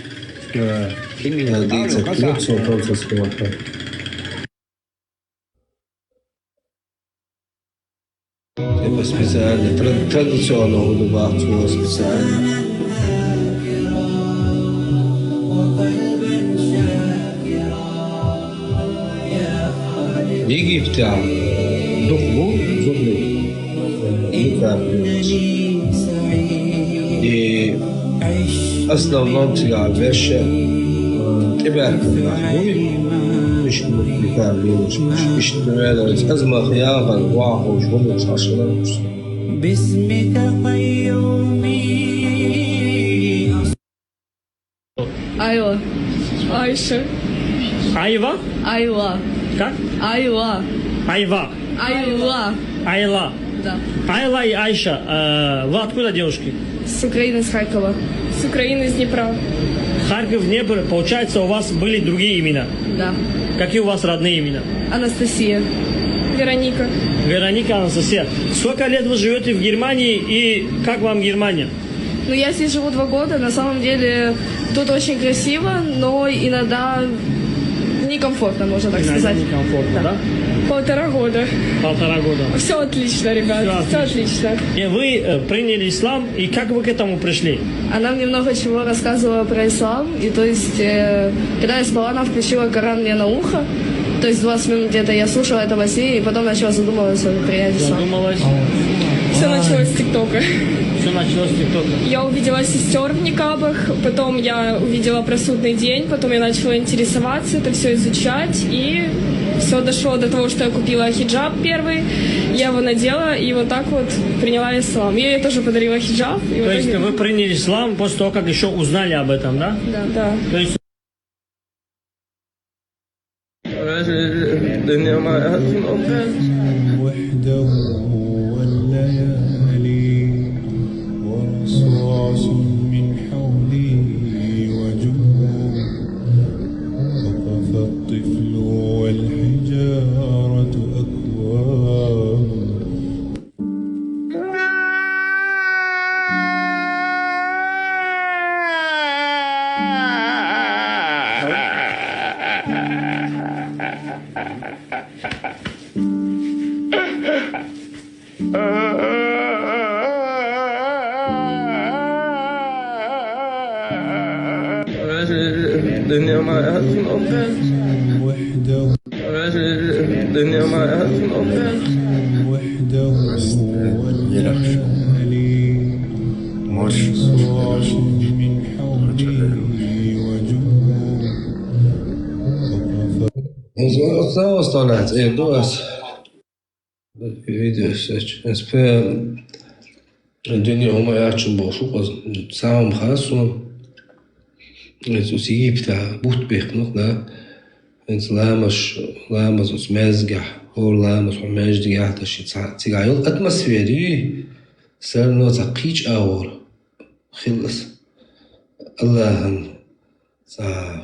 Speaker 25: Parce que...
Speaker 4: speciale, tradizione ho fatto speciale. يجي بتاع دخله زغلي أصلا منطقة عباشة تبعت المحبوب مش مكتابين مش تمالة أزمة خياغا واحد وشغل مش عشرة
Speaker 2: باسمك قيومي.
Speaker 3: Айла. Айша.
Speaker 10: Айва?
Speaker 3: Айла.
Speaker 10: Как?
Speaker 3: Айла.
Speaker 10: Айва.
Speaker 3: Айла.
Speaker 10: Айла.
Speaker 3: Да.
Speaker 10: Айла и Айша. Вы откуда, девушки?
Speaker 3: С Украины, с Харькова. С Украины, из Днепра.
Speaker 10: Харьков, Днепр. Получается, у вас были другие имена?
Speaker 3: Да.
Speaker 10: Какие у вас родные имена?
Speaker 3: Анастасия. Вероника.
Speaker 10: Вероника, Анастасия. Сколько лет вы живете в Германии и как вам Германия?
Speaker 3: Ну, я здесь живу 2 года. На самом деле, тут очень красиво, но иногда некомфортно, можно так сказать.
Speaker 10: Некомфортно, да?
Speaker 3: 1,5 года.
Speaker 10: 1,5 года.
Speaker 3: Все отлично, ребят. Все отлично.
Speaker 10: И вы приняли ислам, и как вы к этому пришли?
Speaker 3: Она мне много чего рассказывала про ислам. И то есть, когда я спала, она включила Коран мне на ухо. То есть 20 минут где-то я слушала это во сне, и потом начала задумываться о принятии ислама.
Speaker 10: Задумалась?
Speaker 3: Все началось с ТикТока.
Speaker 10: Все началось с ТикТока.
Speaker 3: Я увидела сестер в никабах, потом я увидела про судный день, потом я начала интересоваться, это все изучать, и все дошло до того, что я купила хиджаб первый, я его надела, и вот так вот приняла ислам. Я ей тоже подарила хиджаб.
Speaker 10: То есть вы приняли ислам после того, как еще узнали об этом, да?
Speaker 3: Да, да.
Speaker 10: То есть...
Speaker 2: وحده والليالي ورصاص من حولي وجوه وقف الطفل والحجارة أكواب
Speaker 4: الدنيا ما
Speaker 2: وحده
Speaker 4: الدنيا ما
Speaker 2: وحده والليالي ورصاص من حولي وجوه
Speaker 4: Осталось طلعت دوس فيديو اسبان الدنيا هما يعيشوا بوسوق ساعة خاصة السوسية بتاع بوت بيخنق لا انت لامس وسمازجح هو لامس وماجدي تشي تيغايل اتموسفيري سالنو تقيج اور خلص الله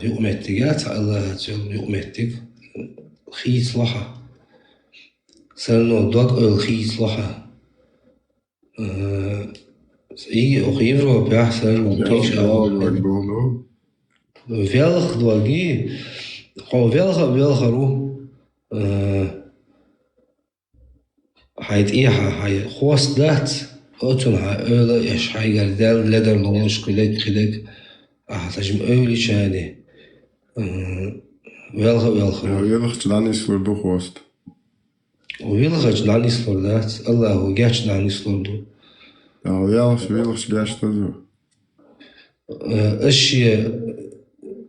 Speaker 4: يؤمتك الله يؤمتك خيس لحا سالنو دوك الخيس لحا إيه أخيرو بيحصل تقيج اور velg dwagi gewoon welgeru حيت حي خواص دات أتون أولا إيش حيقال دال لدر نوش كلك تجم أولي شاني welge
Speaker 13: Ja, je ligt dan is voor de host.
Speaker 4: ويلغج دانيس لوردات الله وجاش دانيس لوردو
Speaker 13: ويلغش جاش تزو
Speaker 4: أشي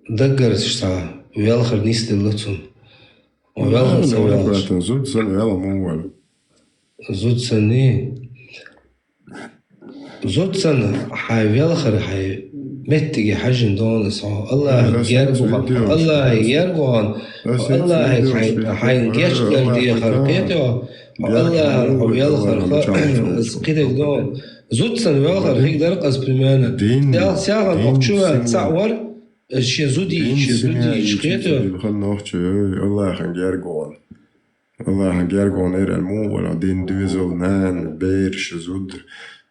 Speaker 4: دقر تشتع ويلخر نيست اللتون ويلخر سوالش
Speaker 13: زود سنة يلا مو ولا
Speaker 4: زود سنة زود سنة حي ويلخر حي متجي حجن دون صح الله يرجو الله يرجو الله حي جاش دي خرقته الله ويلخر سقيته دون زود سنة ويلخر هيك درقص بمعنى ده ساعة وقتشوا تصور شي زودي شقيته
Speaker 13: خلنا وقتشوا الله يرجو الله يرجو نير المو ولا دين دوزل نان بيرش زود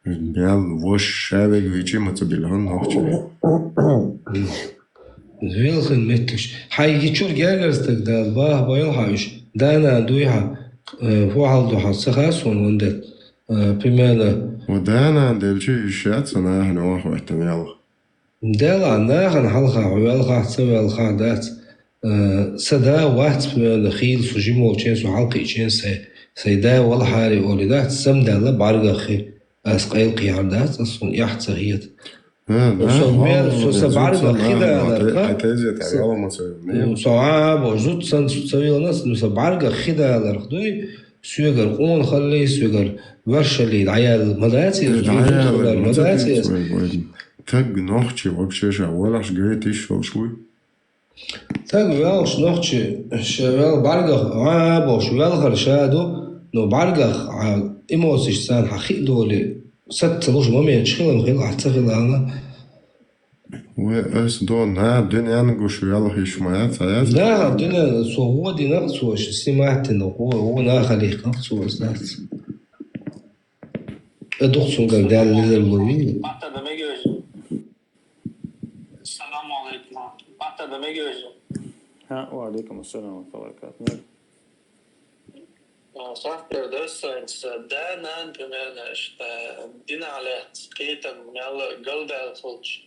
Speaker 13: بيال وش شابك ويجي ما تبيلهن وقتشوا
Speaker 4: ويلخن متلش حي يشور جارجرستك ده الباه بايلحاش دانا دويها فوحل دوحة سخاسون وندت بمعنى
Speaker 13: ودانا دلشي يشات سنة احنا واحد احتمال
Speaker 4: دالا ناخن حلقة ويلخا تسوي الخا دات سدا واحد بمعنى خيل سجيمو وشين حلقة شين سيدا ولا حاري ولدات سمدا لا بارغا خي اسقيل قيار دات اصلا يحت سهيت سبعرغا خيدا صعاب وزود سن تسوي الناس سبعرغا خيدا لرخدوي سويغر قون خلي سويغر ورشلي العيال مداتي مداتي
Speaker 13: تاج نوختي вообще ولاش جريتي شوي
Speaker 4: تاج ولاش نوختي شوال بارغ عابو شوال خرشادو نو بارغ ايموسيش سان حقي دولي ست لوش مامي تشخيل خيل احتفل انا
Speaker 13: وإيش دون ها الدنيا نقول يلا هي شماعات ساعات
Speaker 4: لا الدنيا هو دي نقصوش سمعت إنه هو ناخلي نقصوش ناس أدخل قال ده اللي المهم
Speaker 1: السلام عليكم بعد ما يجي ها وعليكم السلام ورحمة الله وبركاته صح بردوس ده نان بمعنى دينا على سقيتا من قلب الفلش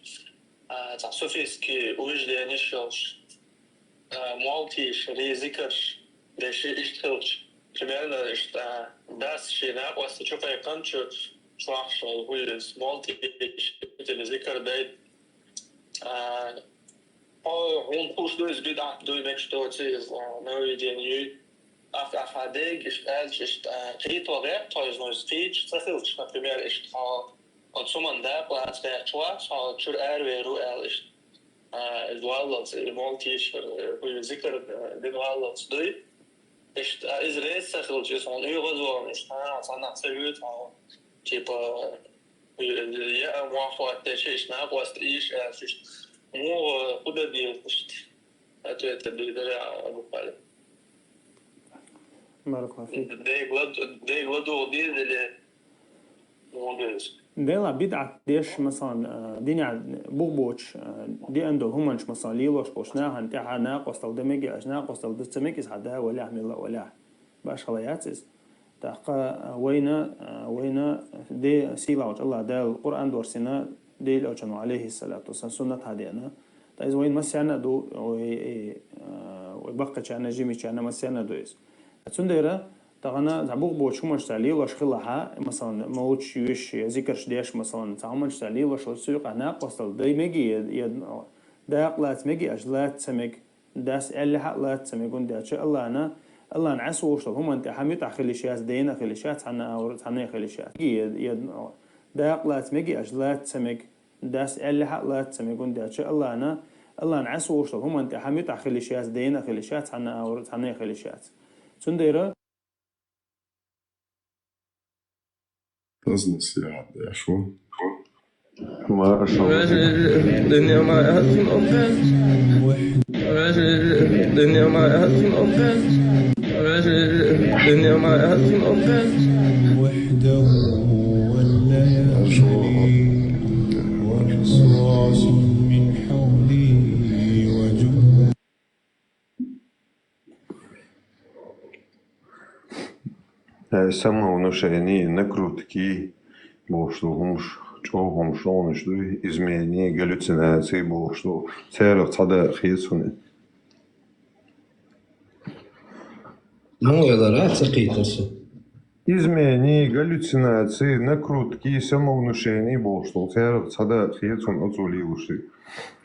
Speaker 1: تعصفيسكي وجدي نشوش مالتيش ري ذكرش دشي اشتغلش بمعنى داس شي ناب واستشوف اي قنشو صح هو مالتيش ذكر دايت hon post dus bid af doe met stoot is nou die nu af hadig is als is het wel werk thuis nog steeds zoveel na primeer is от суман да плац вертуа со чур эрверу элиш الوالد المالتيش ويذكر بالوالد دوي إيش إزرائيل سخل جس عن يغزون إيش أنا سويت عن تيبا يا موافقة تشيش ناقوست إيش إيش مو قدر ديال إيش أتويت بدري أبو خالد بارك الله فيك ده يغلدوا دي اللي موجود ديلا بدعة ديش مثلا دينا بوبوش دي عنده همنش مثلا ليلوش بوشناها انتها ناقص تقدمي ناقص تقدمي حدا ولا عمل ولا باش خلاياتس تاقا وين دي سيلا الله ده القرآن دورسنا دي لوجن عليه الصلاة والسلام سنة هدينا تايز وين مسيانا دو ويبقى كان جيمي كان مسيانا دويس تسنديرا تغنى تعبوق بوش همش تعليل واش خلاها مثلا موتش يوش ذكرش ديش مثلا تعملش تعليل واش السوق هناك وصل داي ميجي داق لا تميجي أجلات سمك داس اللي حق لا تسميكون داش الله أنا الله نعس وصل هم أنت حميت أخلي شيء دينا خلي شيء عنا أو عنا خلي شيء داق لا تميجي أجلات سمك داس اللي حق لا تسميكون داش الله أنا الله نعس وصل هم أنت حميت أخلي شيء دينا خلي شيء عنا أو عنا خلي شيء سنديرة
Speaker 13: بزنس يا شو
Speaker 1: ما شاء الله الدنيا ما أهل أوكل الدنيا ما أهل أوكل الدنيا ما أهل أوكل
Speaker 2: وحده والليالي ورصاص من حولي وجوه
Speaker 6: Само отношение накрутки, что чогом что изменения, галлюцинации, что церковь цада хисуны.
Speaker 4: Ну, это раз цепиться.
Speaker 6: Изменения, галлюцинации, накрутки, самовнушение, бог что. Сада хиецун отзуливший.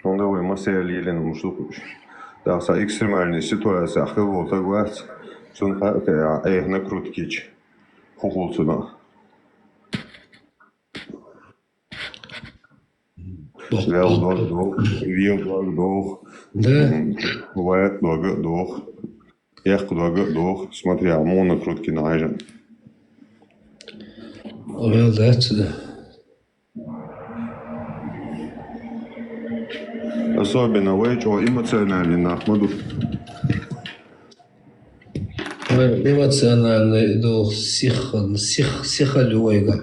Speaker 6: Он давай масса лилин муштукуш. Да, са экстремальная ситуация, ахило тагвац. Сон ха накруткич. Хухулцуна. Wel door, wiel door, бывает door, echt door, смотря монокрутки наезжен.
Speaker 4: Well, that's the...
Speaker 6: Особенно очень эмоциональный нахмаду.
Speaker 4: Эмоциональный, до сихалюйга.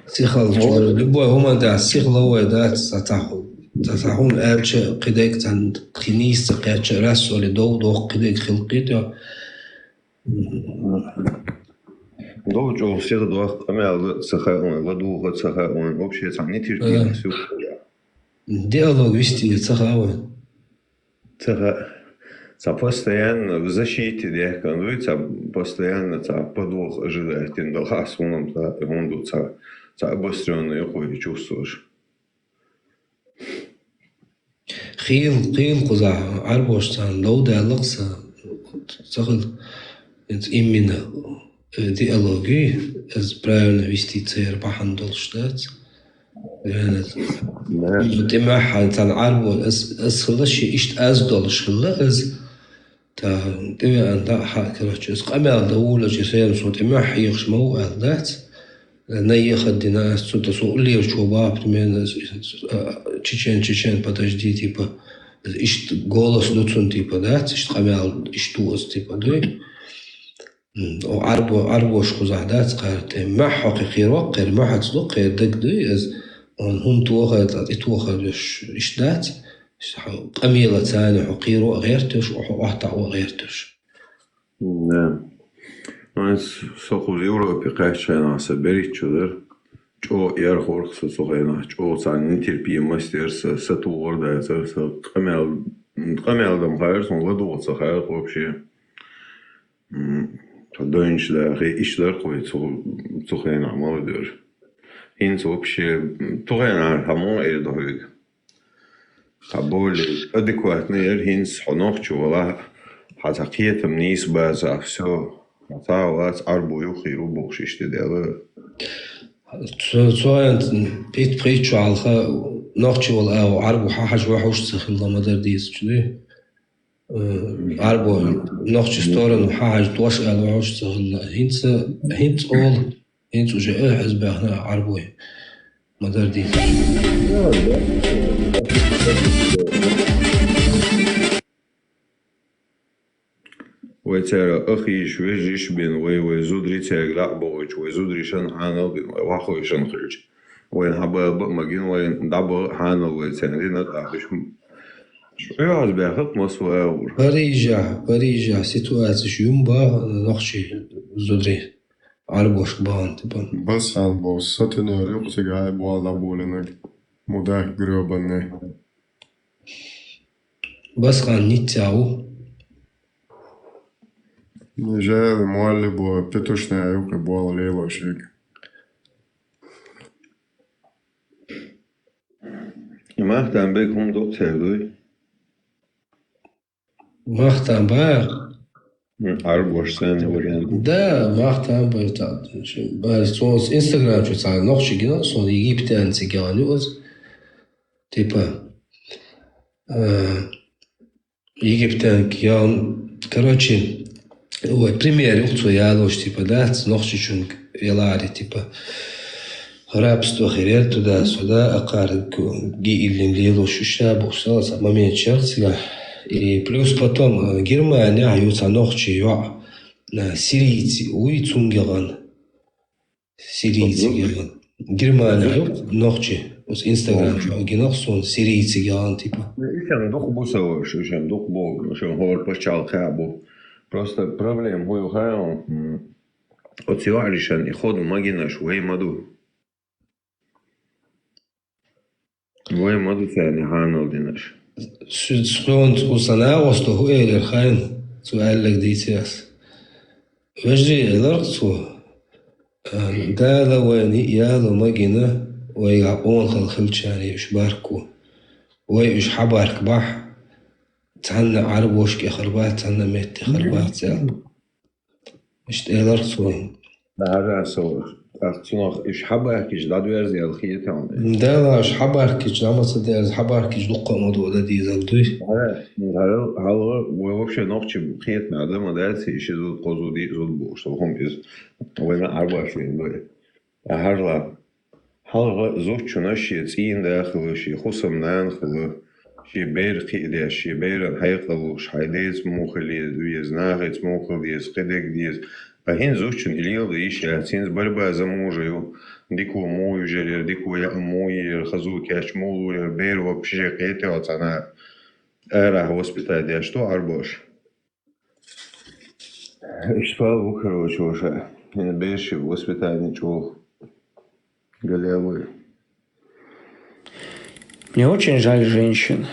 Speaker 4: Сихал, любой момент, да, сихалюй, да, تتحون أرش قديك تن خنيس قرش رأس ولا دو قديك خلقيته.
Speaker 6: دو جو всех двух камел сахарон, воду сахарон, вообще там не терпимо все.
Speaker 4: Диалог вести сахарон.
Speaker 6: Ца постоянно в защите дехкануется, постоянно ца подвох ожидает, тем долго сунам ца гонду ца обостренные хуй чувствуешь.
Speaker 4: خيل قزع عربوشتان لو ده لقصة تاخد إمنا ديالوجي از براون ويستيتير بحندل شتات يعني دماغ تان عربو از خلاص إشت از دلش خلاص تا دماغ أنت حكرت جز قمر دولة جسيم صوت دماغ يخش مو أذات نية خدنا سوق لي شباب من чечен подожди типа ишт голос дуцун типа да ишт камел ишт туз типа да او арбош خزعدات قالت ما حقيقي وقر ما حتصدق دق دي از هم توخت اتوخش اشتات قميله ثاني حقيرو غيرتش وحتى غيرتش
Speaker 6: نعم Mēs sokuļu Eiropi kāšķēnās berīčudar, čo ierhorks sokuļēnā, čo cāni netirpījumas ir satūrdēts ar камелдам хайрс, он ладоца хайр вообще. Тогда ишлер ходит сухена молодежь. Инц вообще тугена хамон эрдохиг. Более адекватный эрхинц хонохчу вала хатакиетам нис база все. تعالوا أربو يخيروا بوخشيش تديله.
Speaker 4: سواء بيت بريتشو على خا نقشة ولا أو أربو حاجة وحوش تخيل الله مدار ديس كذي. أربو نقشة ستورن وحاجة توش على وحوش تخيل هنت أول هنت وجاء حزب هنا أربو مدار ديس.
Speaker 6: وترى أخي شويش بين ويزودري تاجلا بوج ويزودري شن حانل بين وأخوي شن خرج وين حبا مجين وين دابا حانل ويتسندين أخش شو يعز بياخد مسوا أول
Speaker 4: بريجا سيتواتي شو يومبا نخشي زودري عربوش بان تبان
Speaker 13: بس عن بوس ساتنا ريق تجاي بوالا بولنا مداك قريبنا
Speaker 4: بس عن نيتاو
Speaker 13: جاي المعلب وبتتوشنا عيوك بوالا ليلة شيك
Speaker 6: ما اهتم بك هم دكتور دوي
Speaker 4: ما اهتم بك
Speaker 6: عربوش ثاني وريان
Speaker 4: ده ما اهتم بك بس صوص انستغرام شو صار نقش جنا صار يجيب تانسي جانوز تبا يجيب تانك يان короче вот пример ухцу ядош типа да нохчи чун ялари типа рабство хирер туда-сюда акар ги или лило шуша бусала момент черцига и плюс потом Германия аюца нохчи я на сирийцы уй цунгеран сирийцы герман Германия нохчи с Инстаграм генохсон сирийцы герман типа
Speaker 6: ишам дух бусава ишам дух бог шо хор пачал хабу просто проблем هو هاي أتيو علشان يخدوا ماجينا شوي مدو وين مدو ثاني هانل ديناش
Speaker 4: سكون وصنع وسطه إيه الخاين سؤال لك ديتياس وجري إلرتو دا لواني يا لو مجينا ويعقون خلخل شاني وش باركو ويش حبارك بح تهنا عرب وشكي خربات تهنا ميتي خربات يا مش إلرتو
Speaker 6: هذا سو أختناخ إيش حباركش لا دويرزي الخيط عن
Speaker 4: ده لا إيش حباركش لما تصدق إيش حباركش دقة موضوع ده ديزل دوي
Speaker 6: هذا ووبش نوختش خيط مع ده ما ده إيش زود قزو دي زود بوش طبعهم إز وين 24 دوي هلا زوج شنا شيء تين داخل شيء خصم نانخل شيء بير قيد شيء بير هيقلوش هيديز موخلي دويز ناخت موخليز قدك ديز فهين زوجن إليل ديش ياتين بربا زموجيو ديكو موي جرير ديكو يا موي خزو كاش مو بير وبشي قيتي وتنا ارا هوسبيتال ديشتو عربوش اشتغل بكره وشوشة يعني بيش هوسبيتال نشوف галявы.
Speaker 11: Мне очень жаль женщин.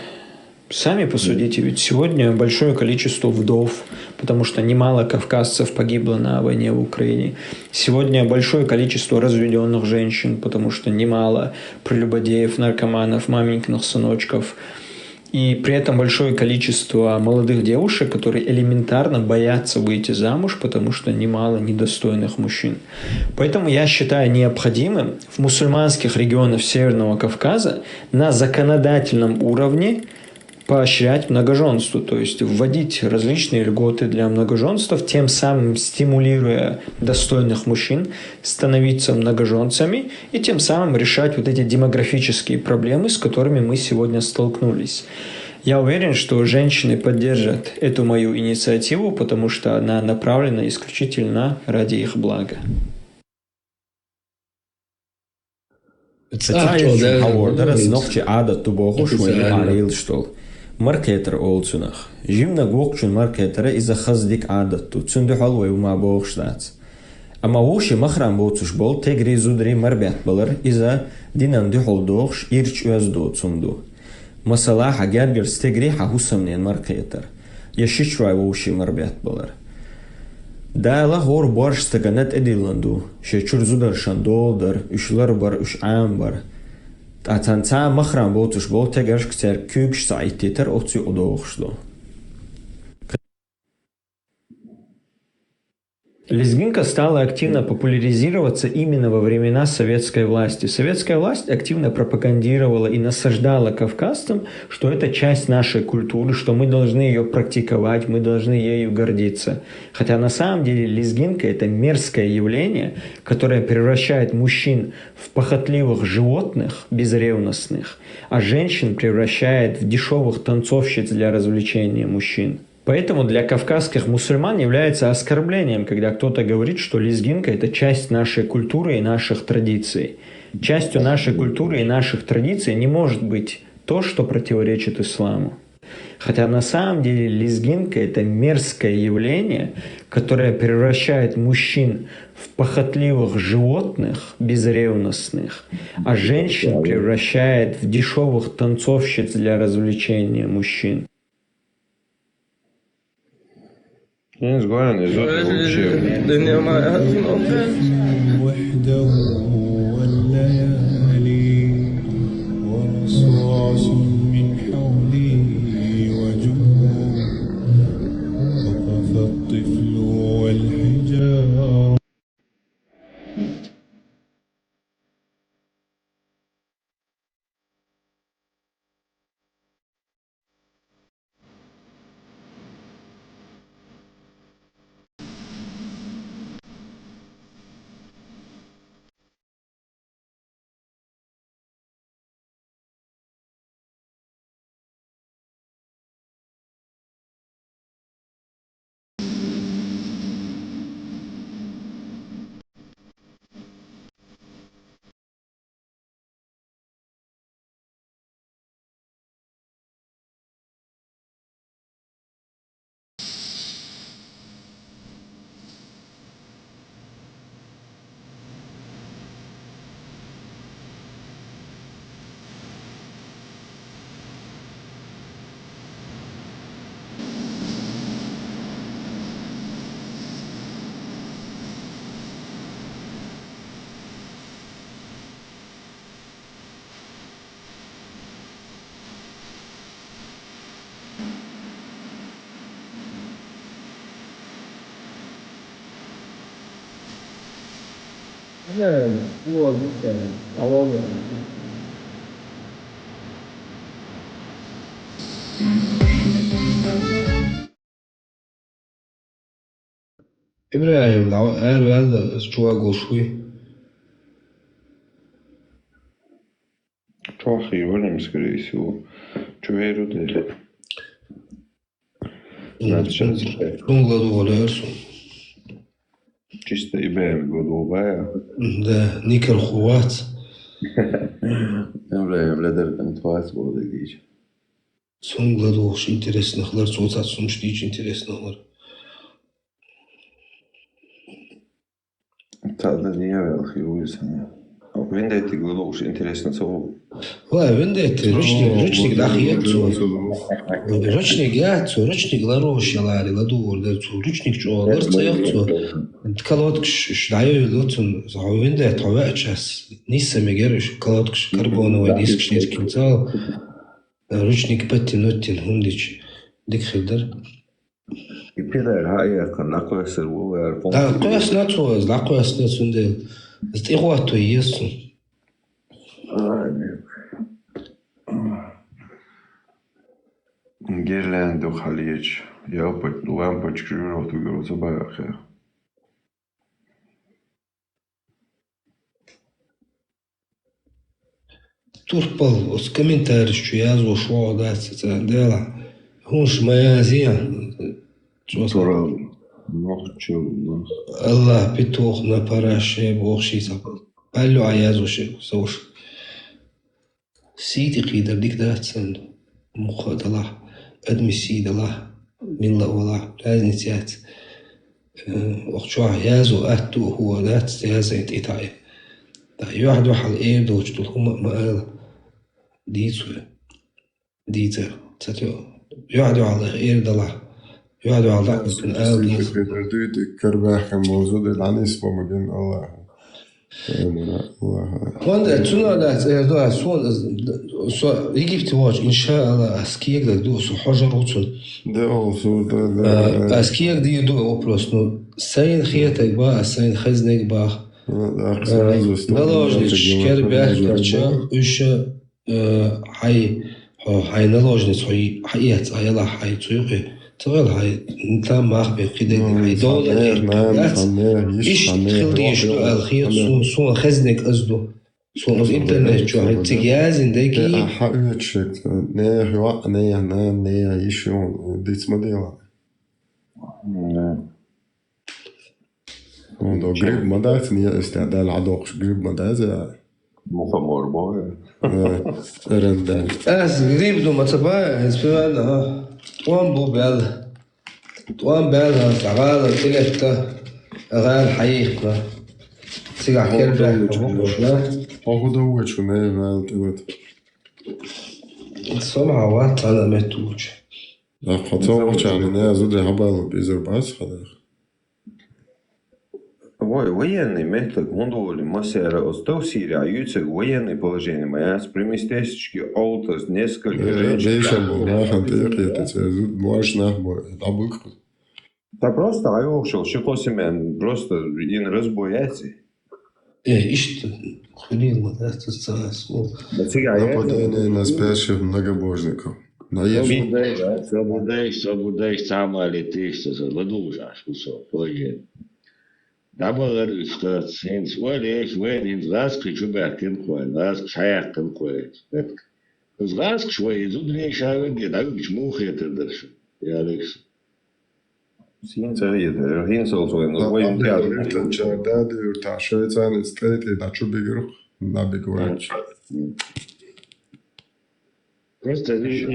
Speaker 11: Сами посудите, ведь сегодня большое количество вдов, потому что немало кавказцев погибло на войне в Украине. Сегодня большое количество разведенных женщин, потому что немало прелюбодеев, наркоманов, маменькиных сыночков. И при этом большое количество молодых девушек, которые элементарно боятся выйти замуж, потому что немало недостойных мужчин. Поэтому я считаю необходимым в мусульманских регионах Северного Кавказа на законодательном уровне поощрять многоженство, то есть вводить различные льготы для многоженства, тем самым стимулируя достойных мужчин становиться многоженцами и тем самым решать вот эти демографические проблемы, с которыми мы сегодня столкнулись. Я уверен, что женщины поддержат эту мою инициативу, потому что она направлена исключительно ради их блага.
Speaker 14: Маркетер олцунах. Жимна гокчун маркетера из-за хаздик адатту. Цунду халвой ума богштац. Ама уши махрам боцуш бол тегри зудри марбят балар из-за динам дюхол дохш ирч уаздо цунду. Масала хагергер стегри хахусамнен маркетер. Яшичвай уши марбят балар. Да лагор барш стаганет эдиланду. Шечур зудар шандолдар, ушлар бар уш амбар. Атанца махрам боцуш бол тегерш ктер кюкш сайтитер оцу одохшло.
Speaker 11: Лезгинка стала активно популяризироваться именно во времена советской власти. Советская власть активно пропагандировала и насаждала кавказцам, что это часть нашей культуры, что мы должны ее практиковать, мы должны ею гордиться. Хотя на самом деле лезгинка – это мерзкое явление, которое превращает мужчин в похотливых животных, безревностных, а женщин превращает в дешевых танцовщиц для развлечения мужчин. Поэтому для кавказских мусульман является оскорблением, когда кто-то говорит, что лезгинка – это часть нашей культуры и наших традиций. Частью нашей культуры и наших традиций не может быть то, что противоречит исламу. Хотя на самом деле лезгинка – это мерзкое явление, которое превращает мужчин в похотливых животных, безревностных, а женщин превращает в дешевых танцовщиц для развлечения мужчин.
Speaker 2: من حولي وجوه وقف الطفل والحجاب
Speaker 4: إبراهيم قالوا هذا شو شوي
Speaker 6: Trochi Williams Grace, Chuero de
Speaker 4: Шунгладу волерсу.
Speaker 6: Чисто ибем годовая.
Speaker 4: Да, Никер Хуат.
Speaker 6: Ибраим ледер контвас болдыгич.
Speaker 4: Шунгладу уж интересных лар, соцат сумштич интересных лар.
Speaker 6: Тогда не я велхи уйсен. Вендете глуш интересно цо.
Speaker 4: Ой, вендете, ручник дахиет цо. Ручник я цо, ручник ларош ялари ладур да цо, ручник чо лар цаях цо. Калоткш шдаю лутун, зо вендет хавачас. Нисса мегерш калоткш карбоновый диск шниркин цал. Ручник патти ноттин хундич. Дик хилдер.
Speaker 6: И пидер хая канако серву.
Speaker 4: Да, кояс нацо, злакояс нацундел. Стихуато есть.
Speaker 6: Герлен до халич. Я опять лампочку жрал, tu говорил забавя.
Speaker 4: Турпал с комментариев, что я зашел, да, это дело. Хунш моя зия. الله بتوخ نبرش بوخشي سبب قالوا عيازو شيء سوش سيدي قيدر ديك دات سن مخد الله أدمي السيد الله من الله والله لازم نتيات وقت عيازو أتو هو دات سيازة إتاي دا يواحد وحل إيه دوش تلهم ما ديتو تاتيو يواحد وحل إيه الله يقعدوا على ضغط الآلي
Speaker 13: بديت كرباح كان موجود العن اسمه مدين الله
Speaker 4: وانت تسونا لا دو سو يجي تواج إن شاء الله أسكيك دو سو حجر وصل
Speaker 13: ده أوصل ده
Speaker 4: أسكيك دي دو أوبروس نو سين خيتك با سين خزنك با نلاجنش كرباح كرشة إيش هاي نلاجنش هاي حيات هاي لا هاي تيجي تغير هاي انت ما أخبر كده هاي دولة إيش تخليش الخيط سو خزنك أزدو سو الإنترنت شو هاي تجهاز عندكي
Speaker 13: حقيقة شيء نه هو نه يشون ديت مديلا وندو قريب مدات نية استعداد العدوقش قريب مدات
Speaker 6: مخمر بوي
Speaker 13: رندان
Speaker 4: قريب دو ما تبا هسبنا توان بال تعال تلفتا غال حقيقة سيجا كربة
Speaker 13: أخذ هو شو نه مال تقول
Speaker 4: السمعة وات أنا متوج
Speaker 13: لا خطأ وش يعني نه زود حبال بيزر باس خلاص
Speaker 6: Военный метод, он довольно массера остал Сирия, ются военное положение, моя приместечки аутос несколько Да просто айошел, что косимен, просто ин разбояться.
Speaker 4: Ишь, хлин, это царство.
Speaker 13: Нападение на спящих многобожников.
Speaker 5: Свободеешь, сама летишь, задушаешь, кусок, поедет. Dabei ist Hens Urlich, wenn ins Rask schon bergen können, Rask scheißen können. Das Rask schon, so dreh ich habe, da ich muss hätte das schon. Ja, das.
Speaker 6: Синцерия, Хинсел, so in the way in the
Speaker 13: Dad, you're showing sign it's lately that should be good. Not big word.
Speaker 5: Просто не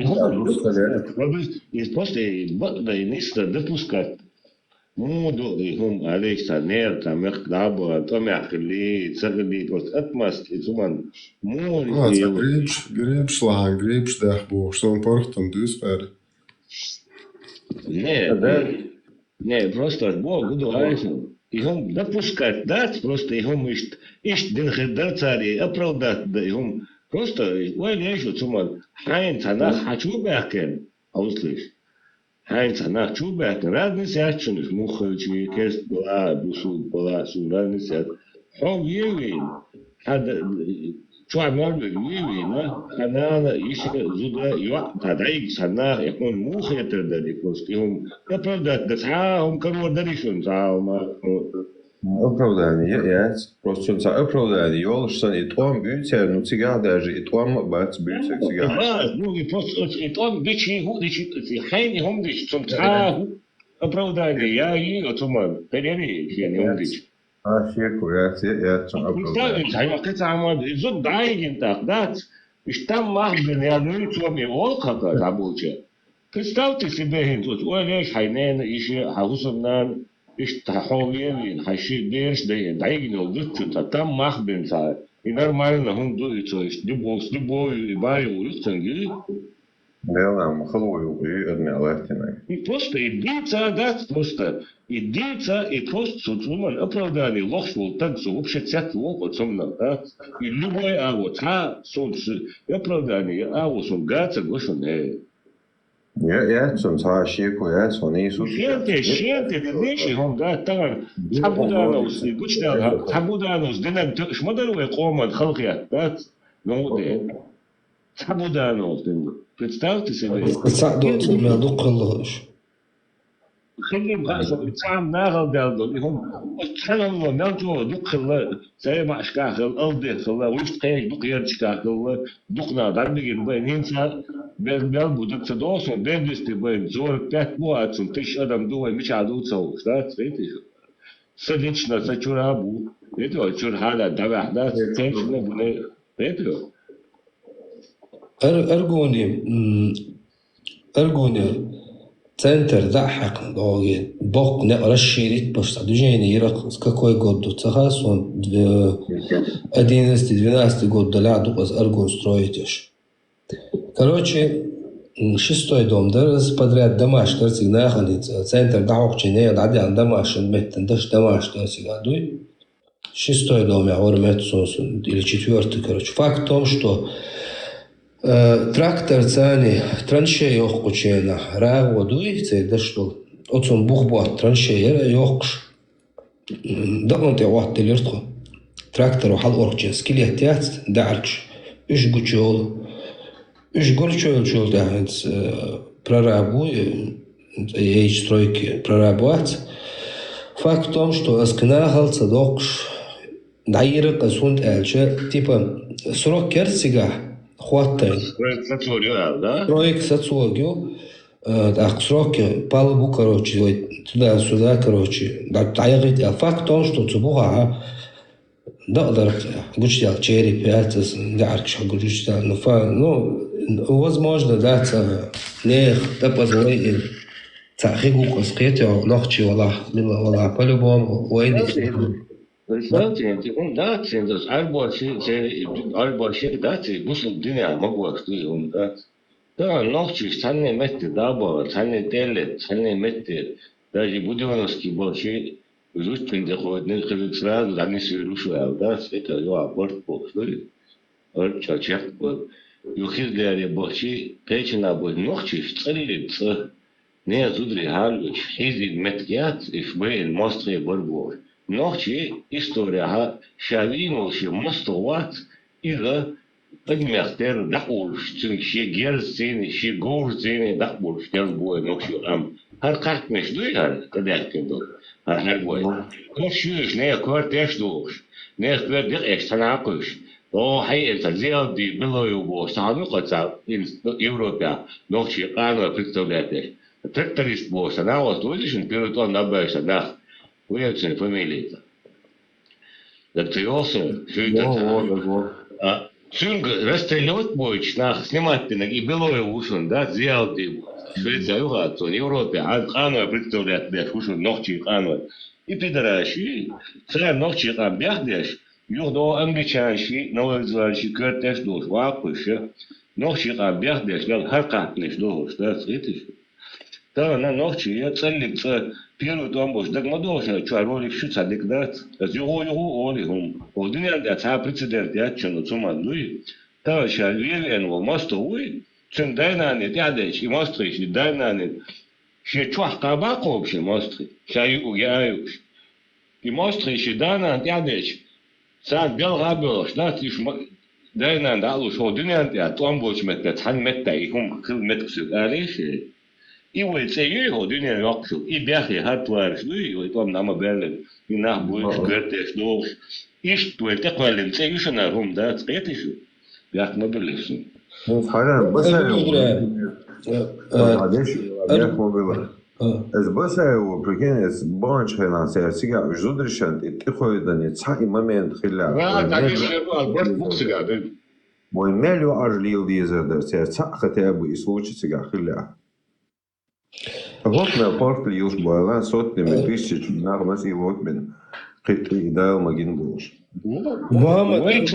Speaker 5: допускать. Modo hum Alexander tamech dabo tomech li tsagli was atmast itsuman mol
Speaker 13: Grib slag, grib stach bo, что important dus ver.
Speaker 5: Не, просто Бог буду айсен. И хум допускать дать, просто хум ишт дин хедер цари оправдать, да хум просто ой лежу цуман хайн цанах хочу бякен, ауслиш. Heinz nach Schuberg, Radnis Jatschunisch, Muchelchi, Kerstbola, Busu, Bola, Radnis Jat, هو يوين هذا شو عمل يوين أنا إيش زودا يوقت هذايك سنة يكون مو خير ده يكون فيهم قبل ده ساعهم كانوا دريشون ساعهم
Speaker 6: Opravdanje, ja, просто за оправдание, йол, что и том бьются, ну цыган даже, и том бац бьются цыган.
Speaker 5: Ну и просто и том бичи худичи, хайни хомдич, zum сааху оправдание, я и отуман, перери, я не хомдич.
Speaker 6: Шеку, я zum оправдание.
Speaker 5: Я кстати, изот дайген так, да, и там махбен, я ну и том и волка заболче. Представьте себе, тут, ой, лишь хайнен, еще хаусомнан, ich tahoyen hashi ders de daigno dutta tam mahben sa normal na hon do ito is dubo ibay ultsangi
Speaker 6: Да, махлою и однолетиной.
Speaker 5: И просто идея, да, просто идея и просто сумман оправдание лошадь так что вообще цвет лопат сумна, да, и любой вот солнце оправдание вот он гаться гошоне.
Speaker 6: Я сам шеку, я сон Иисус.
Speaker 5: Шенте, нечи он да там табуданос, гучна табуданос, денем шмодаруе команд халкия, да, ну да. Табуданос, представьте себе.
Speaker 4: Садот на дукалош.
Speaker 5: خلي بقى تعم ناغل دالدو يهم تحلم نالجو دقلا زي ما اشكاخ الارض خلا وش تقيش دقير اشكاخ دقنا دارني بين هنسا بين بودك تدوس بين دست بين زور بيت بوات تش ادم دوي مش عادو تصو شتات فيتي سديتشنا سچورابو это чур хала давах да теншна буне это
Speaker 4: أرجوني центр ضحك ضاغي بوق نقرا الشريط باش دوجيني يرقص какой год до цахас он 11-12 год доля дукас Аргун строитеш. Короче, 6-й дом, да, подряд домаш, кажется, находится, центр дахокчи не дадя домаш, меттен даш домаш, да, сега дуй. 6-й дом, я говорю, метсонсон, или 4-й, короче. Факт в том, что трактор цани траншея йохкучена рагу дуйце да что отсон бухбат траншея йохш да он те ват телертхо трактор хал орче скелетят дарч үш гучол да прорабу ей стройки прорабовать. Факт в том, что аскнахал цадокш дайры касунт эльче типа срок керсига хватает. Проект социологию, так сроки палубу, короче, туда-сюда, короче. Говорит, а факт в том, что цубуха, да, гучтел череп, это, да, гучтел, ну, возможно, да, не, да, позволить, цахигу, скрытие, ночи, вала, по-любому, войны.
Speaker 5: Представьте, он да, центр, альбоши, да, мусул дня могу сказать, да. Да, ночью санне метты, да, было, санне телет, санне метты, даже буденовский большой, жутко заходит, не ходит сразу, да, не свирушил, да, это его аборт был, что ли? Чачек был. Юхиз для ребочи, печена был ночью, стрелили, не зудри халвич, хизид меткиат, и шбейн мостре борбор. Ночи история шавинулся мостоват из-за подместер дахулш, че герцени, че горцени дахулш, тербой ночью ам. Har kartmış duyar kadar do. Har boy. Koşuş ne korteş doğuş. Ne verdik ekstanakuş. O hay entaziyal di biloyu bu sağlık olsa Avrupa nokçi ana представляете. Тракторист bu sana o duyuşun piloton nabaysa da. Уявляется фамилия. Так ты also Цюнг расстреливать будет, снимать и белое ушун, да, сделал ты Швеция, Югацу, Европе, Анхану представляет, да, ушун, ногчи, Анхану. И пидораши, царь ногчи, бяхдеш, югдо англичанши, новозеландши, кертеш, душ, вакуши, ногчи, бяхдеш, харкатнеш, душ, да, сритиш. Да, на ногчи, я целик, первый дом был, так модошно, что роли в шуцадик дать, его олихом. Один я царь прецедент, я чину цумандуй. Да, сейчас верен в мостовой, цен дайнани, тядеш, и мостриш, и дайнани. Ще чуах кабаку вообще мостри, сейчас я и мостриш, и дайнани, тядеш. ساعات بيلغى شنات داينا دعوا شو دنيا أنت توام بوش متى تحن متى يهم كل متكسر عليش إيوه تسيء هو دنيا يقصو إيه بيأخي هاتوار شوي ويتوام نعم بالله يناه بوش كرتش دوش إيش توي تقبل تسيء شو نارهم ده تقيتشو بيأخ ما بلشو
Speaker 6: حالا بس معلش بيأخ ما بلش از بس هو بركين از بانش هنا سيرسيجا جودرشان اتخويدن يتصحي ممن خلا
Speaker 5: بس بوكسيجا
Speaker 6: ويملو ارليل ديزر در سيرسح ختابو يسوچ سيجا خلا أقول ما بارت ليوش بالا صوت من بيشتش نار مسي وقت من قطري داو ما جنبوش
Speaker 4: محمد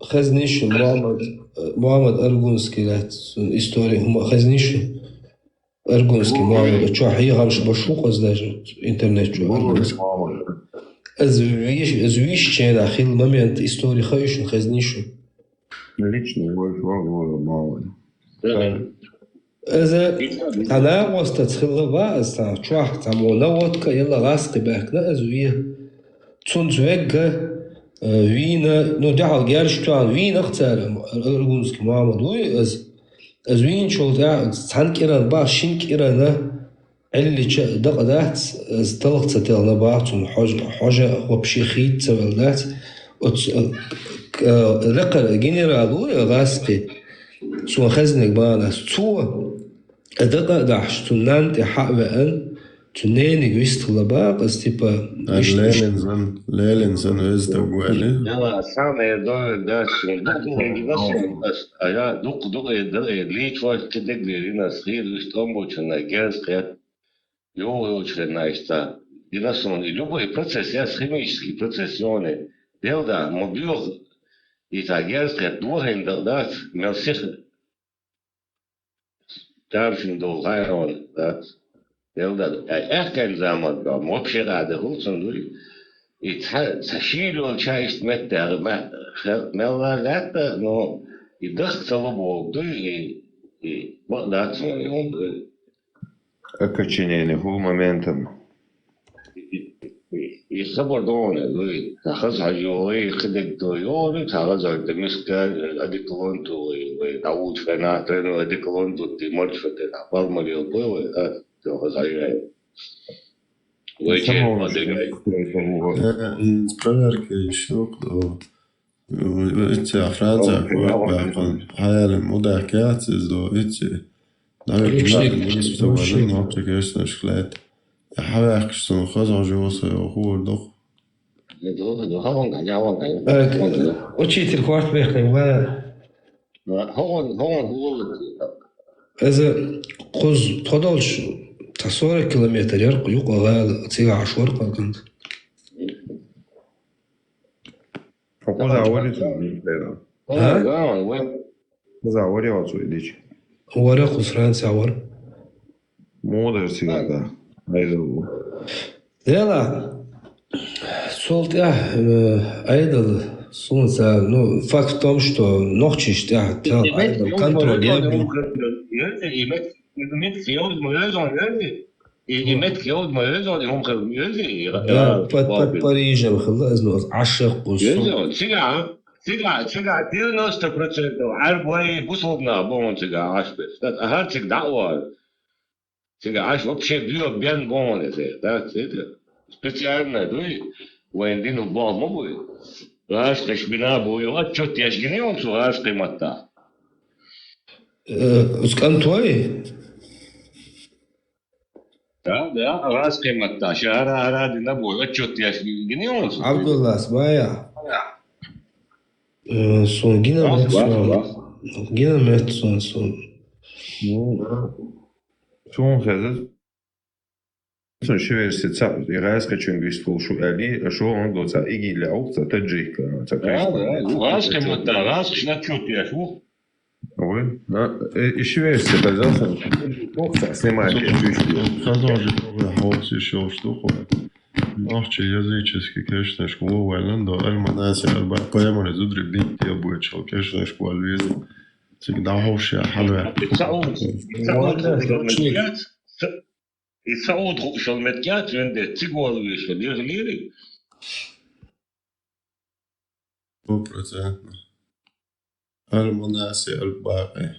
Speaker 4: خزنيش محمد أرجونسكي لات إستوري هم خزنيش أرجونسكي محمد شو حقيقة غامش بشوق أزداج إنترنت شو أزويش كان أخيل مامي أنت إستوري خايش خزنيش
Speaker 6: ليش نقول محمد
Speaker 4: إذا أنا واستدخل بقى شو تعمل نوت يلا غاسقي بأكنا أزويه تونزوجة وينا نودع الجارشتوان وين اختار أرجونسكي محمد از وين شو ده سان كيران با شين كيرانا اللي دقدات از طلقت ستيلنا باعتون حاجة وبشيخيت سوالدات رقر جنرالو غاسقي سو خزنك بانا سو دقا دحشتون نانتي حقبان تنين جويست لباق از تيبا
Speaker 13: ليلنزن ويزد وقالي
Speaker 5: يلا سامع يدور داش بس يا دوق ليش واش كده لينا صغير استومبو شنا جاز قيات يو شنا استا ديناسون любой процесс я химический процесс он делда мобил и тагерская дугин да мел всех daarvan door Iron dat dat echt geen zaman dan mopje raden goed zo doe het tashilo chaist met der mel later no ik dacht zo wel doe wat dat zo
Speaker 6: окоченение в моментом
Speaker 5: и собордоне дои хазажои хедектои хазаж демискар адиклонту и дауч фенатрено адиклонту ти морчфете на формалио было то хазажай
Speaker 13: Само проверки еще эти Франция حالم مدركات زو эти что важно но конечно шклет حواك شنو خزع جوصي وهو الضخ
Speaker 4: учитель кварт бехнем
Speaker 5: هون
Speaker 4: إذا قز تفضلش 10 كيلومتر يرق يقع غال تيجا عشور قلت
Speaker 6: فقوز عوري قوز عوري وعصو إليش
Speaker 4: ورا خسران سعور
Speaker 6: مودر سيغادا
Speaker 4: يلا солт айдал солнце ну факт в том что ночи айдал контролируем под Парижем خلصنا 10 قصة
Speaker 5: سيجا 90% عارف وين بوصلنا بون سيجا عشبس ده هاد سيجا دعوة سيجا عش вообще بيو بيان بون ده специально دوي وين دينو بون مو بوي راش تشبينا بوي واتشوت يشجني ومسو راش قيمتا
Speaker 4: اسكنتوي
Speaker 5: ده راش قيمتا شهر هذا نبوي واتشوت يشجني ومسو
Speaker 4: عبد الله اسمايا son Gina Metson
Speaker 6: Son хазар сон шеверсит са ирайс хочу инвестировал шо али шо он доца иги ляуца таджика
Speaker 5: раз кем-то раз шначут я шу
Speaker 6: ой и шеверсит пожалуйста снимай
Speaker 13: хазар же хаус еще что ходит Нахче языческий, конечно, школу Вайланда, Альманаси, Альбакоема, Резудри, Бинти, Обучал, конечно, школа Львизы. Всегда хошия, халве.
Speaker 5: يتصعود شو المتجات عند تقول ويش اللي غليري
Speaker 13: 100%. المناسي الباقي.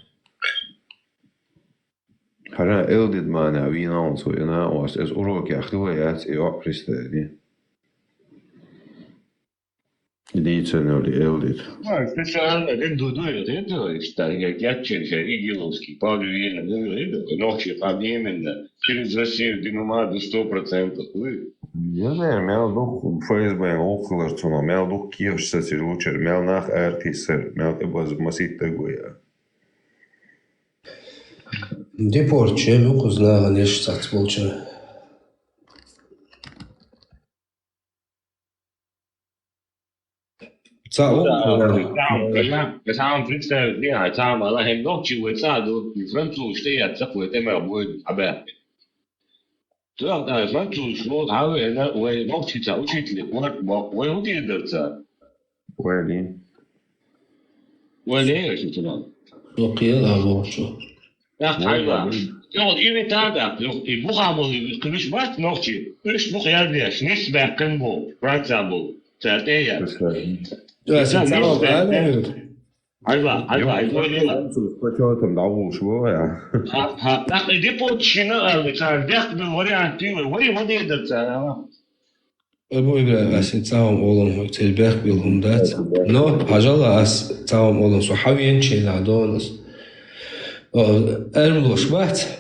Speaker 6: حاجة إلدد معنا وينا ونصوينا وأس أوروك يا أخي ويات إيوه بريستاني دي سنة ولي إلدد
Speaker 5: Specijalno den doduju, šta je jačenje igilovski, pa vijena, noći pa vjemen, через Россию диномаду 100%.
Speaker 6: Ja ne, mel duh Facebook opgelost van mel duh kiers dat je lucher mel nach artister mel het was masita goja.
Speaker 4: Депорче, луку знала нещо сац болче.
Speaker 5: Sam представить, не, сам она hem noći u sadu, i Francuz što je tako je tema bude abe. To je Francuz što hawe na u noći sa učitelj, u udjedrca.
Speaker 6: Weli.
Speaker 5: Weli je što nam.
Speaker 4: Lokijela bolču.
Speaker 5: Ja, ajma. Jo, i tada, i buhamoli, kriš vat noći, kriš buhjadeš, nisbe kanbo, Francabo, tateja.
Speaker 4: Ja sam samo gledao.
Speaker 5: Ajma,
Speaker 6: Počeo sam da ušlo, ja.
Speaker 5: Dakle, depočina, ali sad, dek bi varianti, vodi jedrca, nama.
Speaker 4: Bu ibre asin całą olon telbek bil humdat. No, hajala as całą olon suhawiyen çeladonas. Ermlo şbat.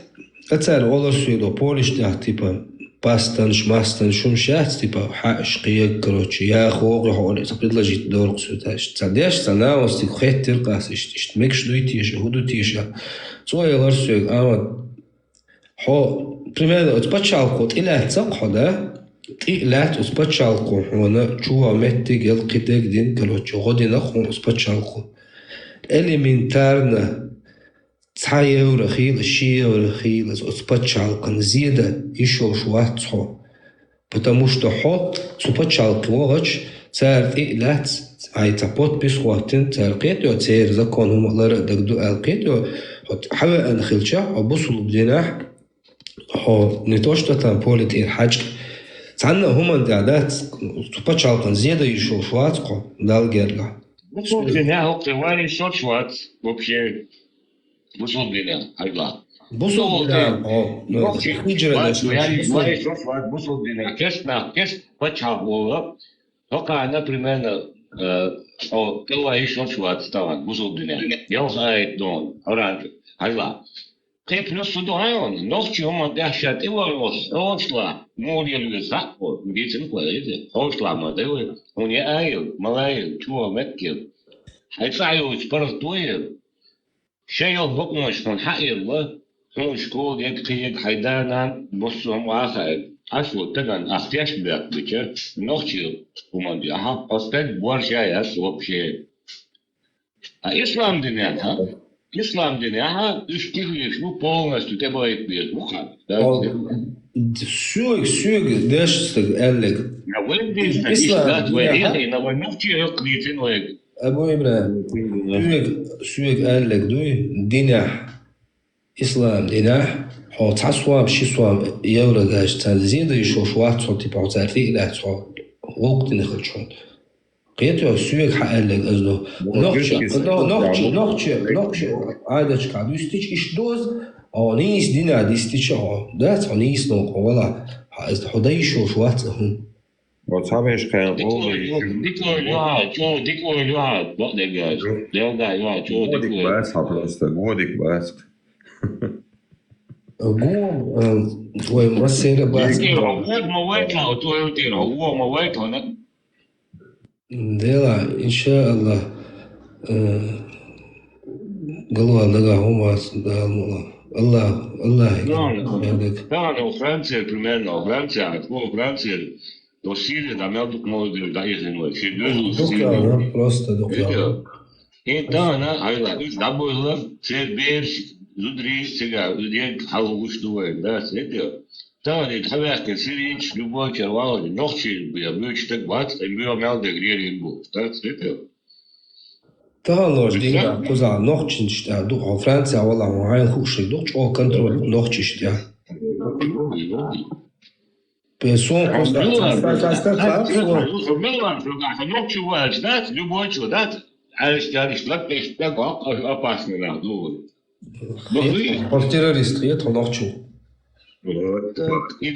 Speaker 4: Atar olasıydı do polişte tipa pastanış mastanış şumşat tipa haşqiye kroçi ya xoğu hol taqidlajit dor qsutaş. Tsadyaş sana ostik xettir qas işte mekşduyti hudu tiş. Soyalar sög ama ho primero отпачалку ila tsaqhoda إلات أسبتشالكو هنا شو عمتي قل قدك دين قالوا شو غادي نخون أسبتشالكو إليمنتارنا تحيو رخيل شيء رخيل أسبتشالكو زيادة يشوف شوات صو потому что хо أسبتشالكو وغش صار إلات هاي تبوت بسخواتين تلقيتو تسير زكون هم لر دقدو ألقيتو حوا أنخلشة أبوصلوا بديناح هو نتوشتا تنبولي الحاج عندنا هم تعداد تبتشالكن زيادة يشوف شواتقو دالجرلا.
Speaker 5: Бусулдина хоктевали шот вообще бусулдина айла.
Speaker 4: Бусулдина
Speaker 5: бусулдина кеш пачавола. Тока например кела шот стават бусулдина. Я знаю дон оранж айла. Кеп носу доайон, ночью он дашат и ошла, морил закпо, гитин кваиде, ошла модели, он не аил, малаил, чуо меткил. Хайсаю спортует, шейл бокнош он хаилла, он школ як хайданан, боссом ахай, ашло таган ахтяш бяк бичер, ночью уманди, ага, остать борщаяс вообще. А ислам динят, а? Ислам динят, üştürüyor, bu polностью teba etmiyor, bu kadar.
Speaker 4: Süg, deşstek ellik.
Speaker 5: Ya ben de İslam ve yani ama nokta yok niçin o?
Speaker 4: Abu İbrahim, süg ellik duy, dinah, İslam dinah, ha tasvab şisvab yevra gaş tazide يشوف واحد صوت تبع تعرفي لا صوت وقت نخل شون. قيتو سويك حقلك أزلو نوخش عادش كعدو يستيش إش دوز أو نيس دينا ديستيش أو دات أو نيس نوق ولا حاز حدايشو شوات هم
Speaker 6: وصابش كان قولي
Speaker 5: ديكو الواحد بقى جاز ده الواحد شو
Speaker 6: ديكو بس حضرتك جودك بس
Speaker 4: قوم ومسيرة بس
Speaker 5: هو مويت هناك
Speaker 4: ديلا إن شاء الله قالوا لقى هم الله
Speaker 5: Stavano u Franciji, primerno, Francija, do Sirije, da me dok može da izvinuje.
Speaker 4: Просто доктор.
Speaker 5: И да, айла, да было, все берешь, зудри сега, где халуш дует, да, это. Да, не хавяк, сирич, любой червал, ночи, я выч так бац, и мы мел де грери был, да, это.
Speaker 4: تهالوش دينا كوزا نوختشن شتا دوغ فرنسا والله وهاي الخوشي دوغ او كنترول نوختش شتا Пессон просто
Speaker 5: любой человек, опасный на
Speaker 4: террорист, это ночью.
Speaker 5: И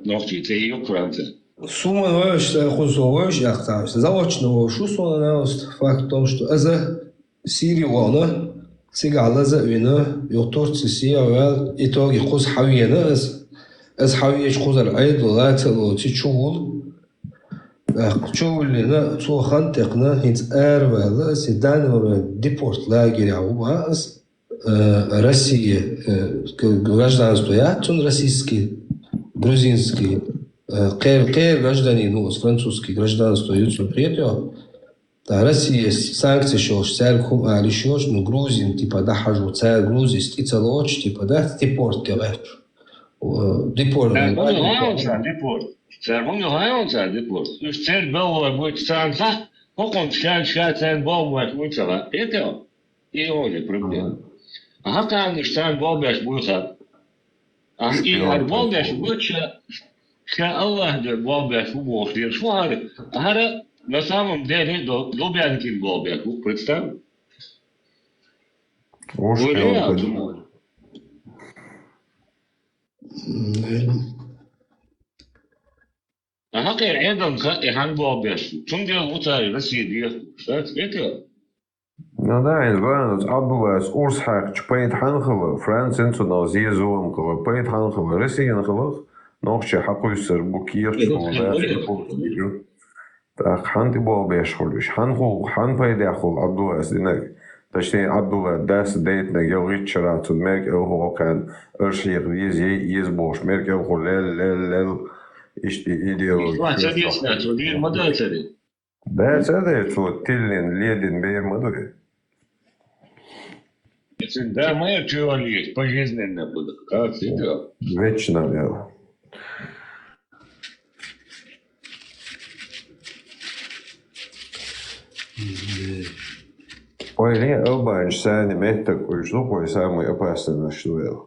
Speaker 5: ночью, это ее Франция.
Speaker 4: Сумма новая, хузовая, я так. Заочно, что сумма факт в том, что это Сирия вона, سيجعل لزق بينا يطور سيسيا وال إتاجي خوز حوينا از حويش خوز العيد وغات وتشول تشول لنا تو خنتقنا هنت ولا سيدان ديبورت لا جري عوبها از Россия гражданство я тон российский грузинский кэр гражданин ну французский гражданство ютуб приятел Россия санкции шош, церкву, а лишь ну Грузин типа да хожу, церковь Грузии, стица лоч типа да депорт говоришь, депорт.
Speaker 5: Депорт. Церковь не гаёнся депорт. Ну церковь была будет санкция, покон шан был будет цела. Это и он проблема. А как они шан был будет. А и был будет что Аллах был будет что это на самом деле Лубянки был бы, представь. А как я рядом хан был бы, чем делал утари Россия, это?
Speaker 6: Ну да, инвалид, Абдулас, Урсхак, Чпейт Ханхова, Франция, Цуназия, Зуамкова, Пейт Ханхова, Россия Ханхова, Нохча Хакуйсер, Букир, Чпейт так ханти бол бешхулш хан пайда хул Абдулла динак ташни Абдулла дас дейт на геогит чарат мерк о кан örших ез бош мерк о лел ишти идеология да это что тиллин ледин бер модуль
Speaker 5: это да мы человек пожизненно будет как всегда
Speaker 6: вечно я Ой, не, оба сами метод, что такое самое опасное, что это?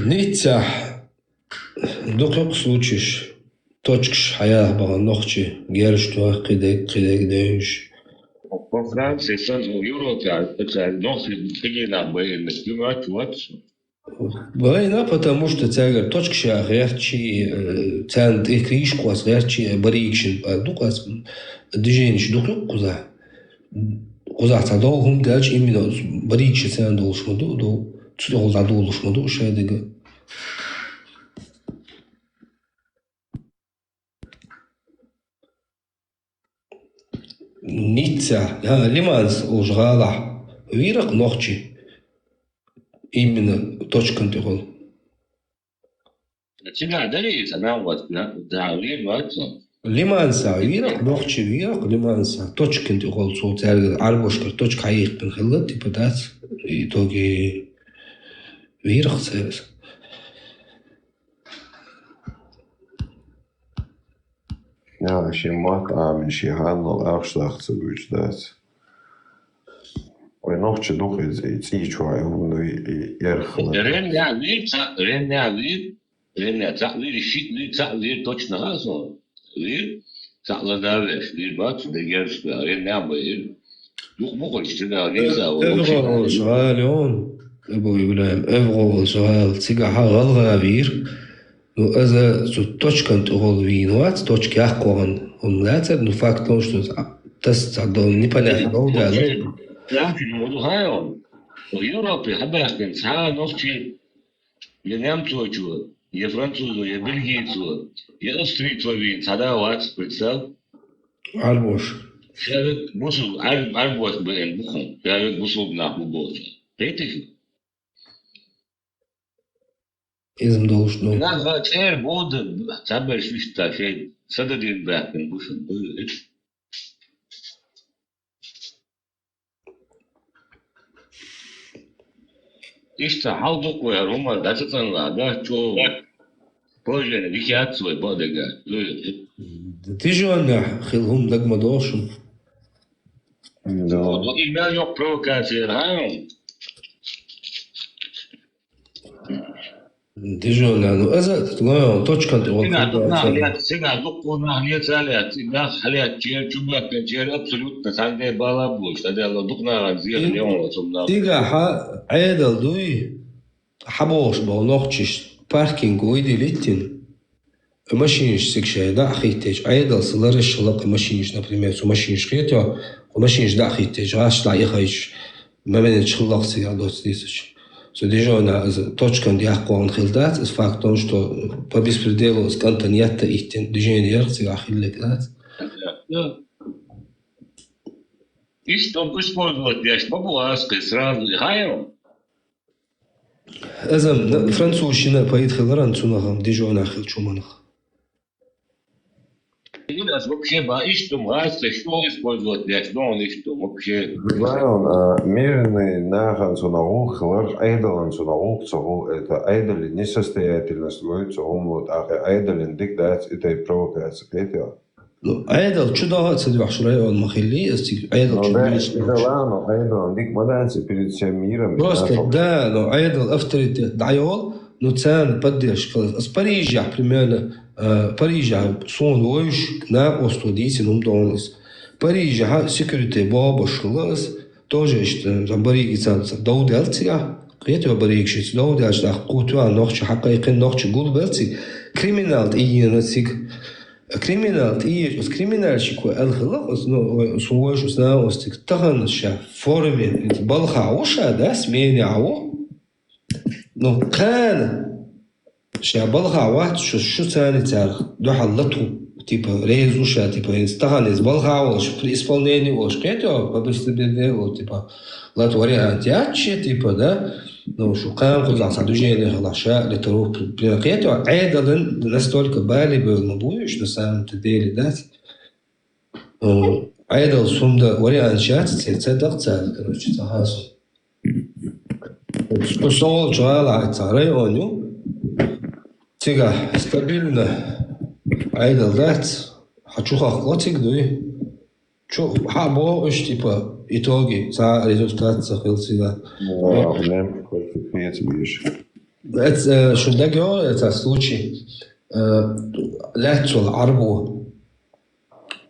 Speaker 4: Ницца, доклок случаешь, точкш, хая, баганохчи, герштуа, кидек, дэйш.
Speaker 5: Во Франции, в Европе, это нохчи, кидена,
Speaker 4: война, потому что тягар точка герчи, цент и кришку, а герчи барикшин, а дукас движение доклок куда? Куда تعدوهم قالش إمي بريك شتان دولش مدو دو تدخل تعدولش مدو شادقة نيتسا لماذا وشغالة ويرق نوختي إمي точкан تقول
Speaker 5: تيجا دليل أنا وقت دعوين وقت
Speaker 4: لمانسا ويرق نوختي ويرق لمانسا точкан تقول صوت عربوشكر точка حقيق بنخلط تبا دات يتوقي ويرق سيرس
Speaker 6: Ja, als je mat aan is je handel afslag te buiten. En nog je toch iets waar je erg.
Speaker 5: Ренна تعليل شيء لي تعليل точно разно. Ли تعلدавеш, ли бац дегерш, ренна баир. مخرج تبع ليزا
Speaker 4: ابغى سؤال يون ابو ابراهيم ابغى سؤال تيجا غلغة بير وإذا точкан تقول винуат точки ахкон он латер ну факт том что тест не понятно да
Speaker 5: لا في الموضوع هايون ويوروبي حبا يحكي ساعة نوفتي ينام توجو يا فرنسوزو يا بلجيتو يا أستريتو بين صداوات بتسال
Speaker 4: عربوش
Speaker 5: شارك بوصل عربوش بين بخم شارك بوصل بناخو بوصل ريتك
Speaker 4: إذا должно
Speaker 5: ناس غير بود تعبر شويش تاشي صددين باكن بوصل İşte halk koyar ama da çıkanlar da çok projenin dikkat ve bodega.
Speaker 4: تيجوا خلهم لقمة دوشم
Speaker 5: O email yok provokasyon hayır.
Speaker 4: ديجونا نو إذا تقول توش كنت
Speaker 5: Сега докона не целят, да, халят, че чуба, че абсолютно санде балабуш, да дело докна зир не он сумна.
Speaker 4: تيجا عادل دوي حبوش بونوخش باركينج ويدي ليتين ماشينش سكشي دا خيتج عادل سلرش لق ماشينش например سو ماشينش خيتو وماشينش دا خيتج راش لا يخيش ما بينش خلق سي دوت десять. So дежона точка диахкон хилдат с фактом, что по беспределу с контаньята ихтен движение себя хиллет.
Speaker 5: И что использовать я что булаской сразу хайром.
Speaker 4: إذا فرنسوشنا بايد خلران تونهم ديجونا خل شومانخ.
Speaker 5: И нас вообще что мастер, что использовать я что он и что вообще.
Speaker 6: Меренный нахансунагул, хлар айдалансунагул, цогул это айдали несостоятельность будет, цогул вот айдалин дикдать это и провокация это.
Speaker 4: Ну айдал чудо цедвах шурай он махилли, айдал чудо.
Speaker 6: Айдал дик мадance перед всем миром.
Speaker 4: Просто да, но айдал авторитет дайол, но цен поддержка. С Парижа примерно Парижа сон войш на остудисе нумдонис. Парижа секьюрити баба шулас тоже что забариги цанца доуделция. Кето бариг шит доудаш да кутуа нохч حقيقة нохч гул белци криминал иенацик криминал и с криминальщику алхлах но суош сна остик таганша форме балхауша да сменяу но كان شابلها واحد شو ثاني تاريخ ده حلته типа резуша типа инстаграм балха وش при исполнении وش كده побыстрее типа لا вариантиачи типа да ну что كان كل عصا движение глаша литеров приятно عادل настолько бали был ما будешь на самом деле да عادل сумда вариантиат цедак короче захас что жала царай оню Тига стабильно айдал дать хочу хохлотик дуй чё хабо уж типа итоги за результат захил себя это что да говорю это случай летел арбу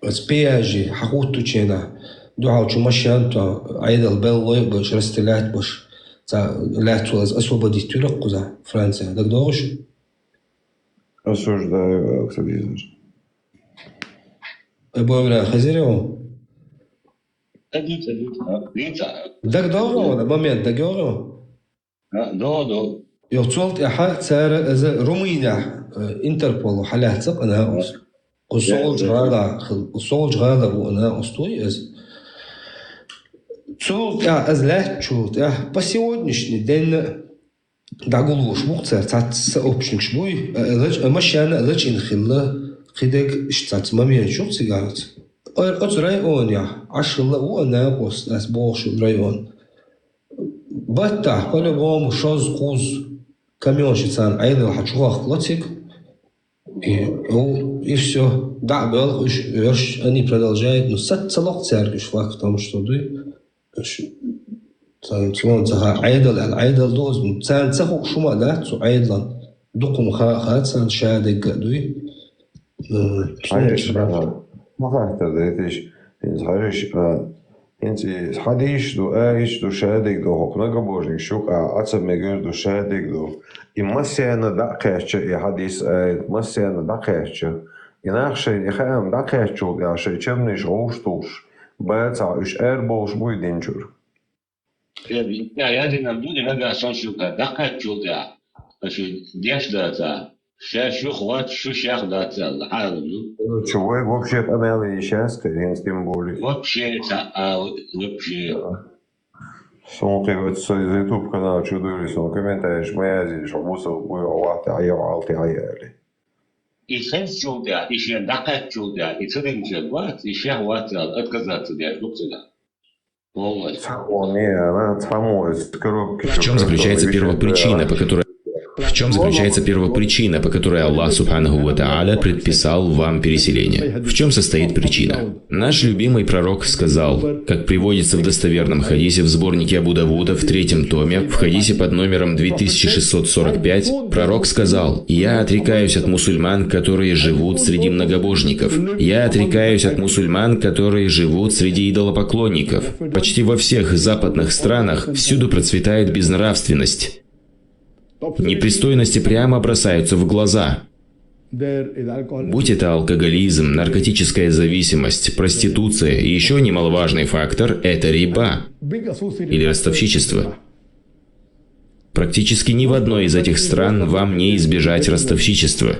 Speaker 4: с пиажи хахуту чена дуа чё машанто айдал беллой баш растелять баш за летел освободить тюрок за Франция так дорож
Speaker 6: Осуждаю активизм.
Speaker 4: Богдан Хазирев. Так долго на момент договору?
Speaker 5: Да.
Speaker 4: يوصلت إحد سعر إذا رومينيا إنتربول وحلاه تق أنا قصول جغالا وأنا أسطوي إذا цул азлах чул по сегодняшний день дагулуш мухцер цат сообщник шбуй машина лачин хилла خدك اشتات ما ميشوف سيجارات أو رأيون يا عشر لا وأنا بوس ناس بوش رأيون بتاع كل يوم شاز قوز كميون شتان أيضا حتشوفه خلاصك и все да был уж они продолжают но сацалок церковь факт в том что تقول تها عيدل دوز تسان تسخو شو ما ده تو عيدلان دقم خات سان شادق دوي
Speaker 6: ما فهمت ده إنت هرش إنت حديش دو عايش دو شادق دو هقنا جبوجي شوك عصب مجر دو شادق دو إما سيانا دقيقة حديث ما سيانا دقيقة يناخشي يخام دقيقة يا شيء كمنيش غوشتوش بعد عايش بوش بوي دينجر
Speaker 5: Я динам дуди нага соншука дакат чулда. Ашу деш дата. Шу хват шу шах дата. Аллу.
Speaker 6: Человек вообще амели сейчас, с тем более.
Speaker 5: Вообще вообще.
Speaker 6: Смотри, вот с YouTube канала чудовищ, он комментарий, моя здесь, что мусор был, алты аяли.
Speaker 5: И сенс чулда, и ще дакат чулда, и цедин чулда, и шах ват отказаться деш дуксуда.
Speaker 18: В чем заключается первопричина, по которой
Speaker 12: В чем заключается первопричина, по которой Аллах Субханаху ва Тааля предписал вам переселение? В чем состоит причина? Наш любимый пророк сказал, как приводится в достоверном хадисе в сборнике Абу Давуда в 3 томе, в хадисе под номером 2645, пророк сказал: «Я отрекаюсь от мусульман, которые живут среди многобожников. Я отрекаюсь от мусульман, которые живут среди идолопоклонников». Почти во всех западных странах всюду процветает безнравственность. Непристойности прямо бросаются в глаза. Будь это алкоголизм, наркотическая зависимость, проституция и еще немаловажный фактор – это риба или ростовщичество. Практически ни в одной из этих стран вам не избежать ростовщичества.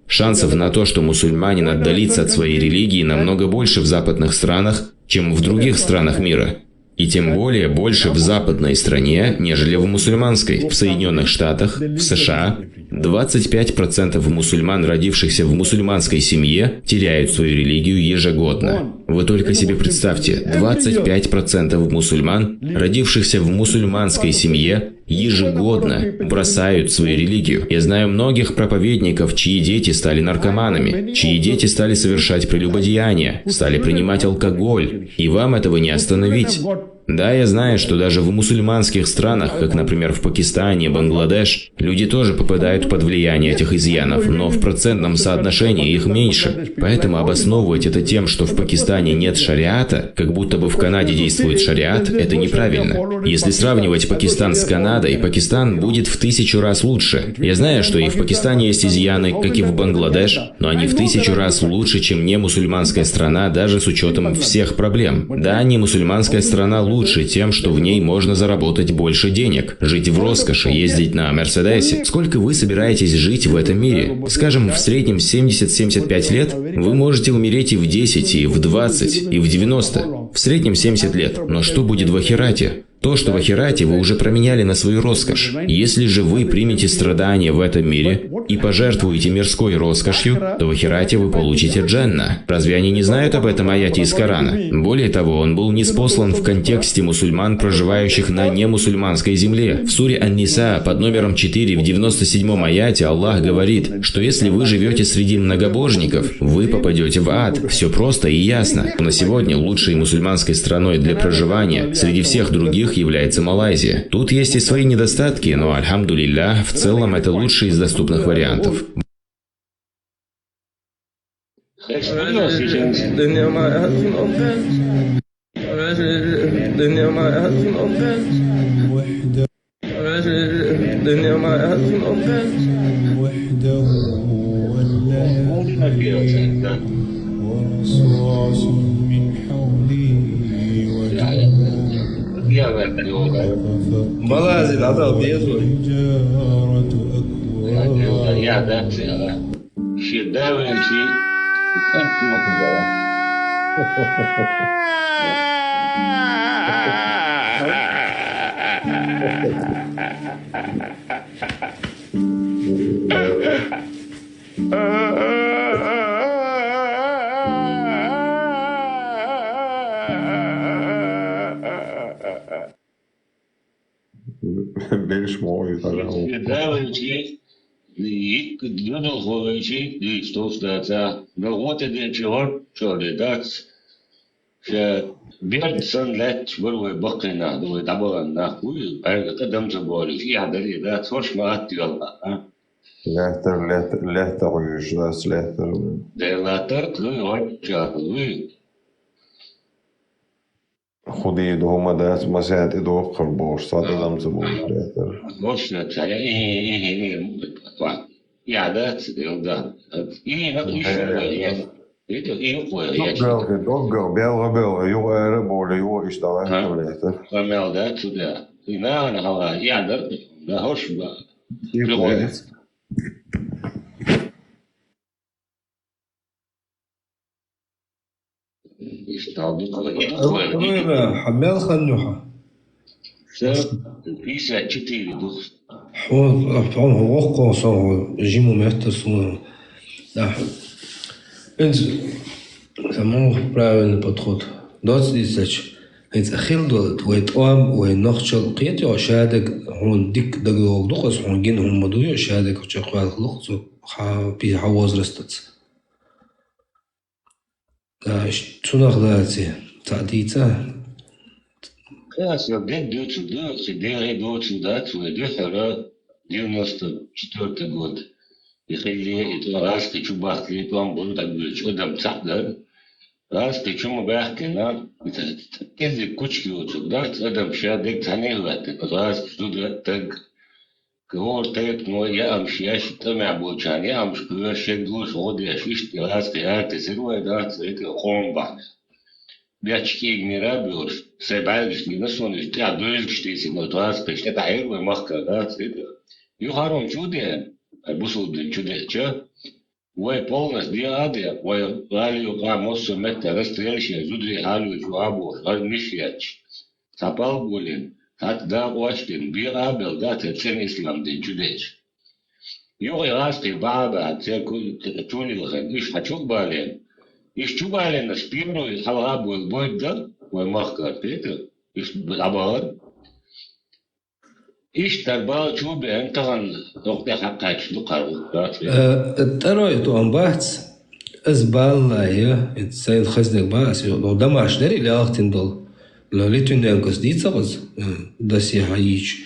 Speaker 12: Шансов на то, что мусульманин отдалится от своей религии, намного больше в западных странах, чем в других странах мира. И тем более больше в западной стране, нежели в мусульманской. В Соединенных Штатах, в США 25% мусульман, родившихся в мусульманской семье, теряют свою религию ежегодно. Вы только себе представьте, 25% мусульман, родившихся в мусульманской семье, ежегодно бросают свою религию. Я знаю многих проповедников, чьи дети стали наркоманами, чьи дети стали совершать прелюбодеяния, стали принимать алкоголь, и вам этого не остановить. Да, я знаю, что даже в мусульманских странах, как, например, в Пакистане, Бангладеш, люди тоже попадают под влияние этих изъянов, но в процентном соотношении их меньше. Поэтому обосновывать это тем, что в Пакистане нет шариата, как будто бы в Канаде действует шариат, это неправильно. Если сравнивать Пакистан с Канадой, Пакистан будет в 1000 раз лучше. Я знаю, что и в Пакистане есть изъяны, как и в Бангладеш, но они в 1000 раз лучше, чем не мусульманская страна, даже с учетом всех проблем. Да, не мусульманская страна лучше тем, что в ней можно заработать больше денег, жить в роскоши, ездить на Мерседесе. Сколько вы собираетесь жить в этом мире? Скажем, в среднем 70-75 лет вы можете умереть и в 10, и в 20, и в 90. В среднем 70 лет. Но что будет в ахирате? То, что в ахирате вы уже променяли на свою роскошь. Если же вы примете страдания в этом мире и пожертвуете мирской роскошью, то в ахирате вы получите джанна. Разве они не знают об этом аяте из Корана? Более того, он был ниспослан в контексте мусульман, проживающих на немусульманской земле. В суре Ан-Ниса под номером 4 в 97-м аяте Аллах говорит, что если вы живете среди многобожников, вы попадете в ад. Все просто и ясно. На сегодня лучшей мусульманской страной для проживания среди всех других является Малайзия. Тут есть и свои недостатки, но, альхамдулиллах, в целом это лучший из доступных вариантов.
Speaker 4: Малайзия, надо объездить.
Speaker 6: Більш мові, خودی دوم دست مسیحت دو خربوش صاد دم زبون لهتر. Dogger, bjälrebel, jo erebole, jo istället lehter.
Speaker 4: حمال خنوحة он легко сам зиму место сумел. Да. Это самый правильный подход. 20 тысяч. إذا خلدوا ويتقام وينخشل قيتي وشادك هون ديك دقوق دقص هون جين هم مدوي شادك وشقوال خلقص بي حواز رستت تونخ داتي تعديتا
Speaker 5: Yes, jag blev dödsud dat och det här 94 год. И خلي раз ты чубах ли там был так бич одам цахда. Раз ты чему бахкена كذا كوچكي وتقدر ادم شادك ثاني وقت راس تقدر تك كور تك نو يا امشي اش تمع بوچاني امش كور شدوش ودي اشوش راس قيات سروا دات زيك قوم بعد بيحكي ميرابيور سبعش دي نسون تاع دوز شتيسي نو راس بيش تعير ومخك دات يخارون جودي البوسود جودي Ой, полностью диадия, ой, галию гамосу метта растрельщия, зудри галию жуабу, размещач. Сапал болен, так да уаштин, бирабел, да, цен ислам ден чудеч. Юрий расти баба, чунилхан, иш хачук бален. Иш чубален на спирну, и халабу, бой да, ой, махка, петер, иш абар. إيش تربى شو بأنتغن نقطة حقك شو قارو
Speaker 4: ترى يتوان بحث أزبال هي إنسان خزنك باس لو دم عشري لأختين دول لو ليتون نانكس دي تغز دسي حييش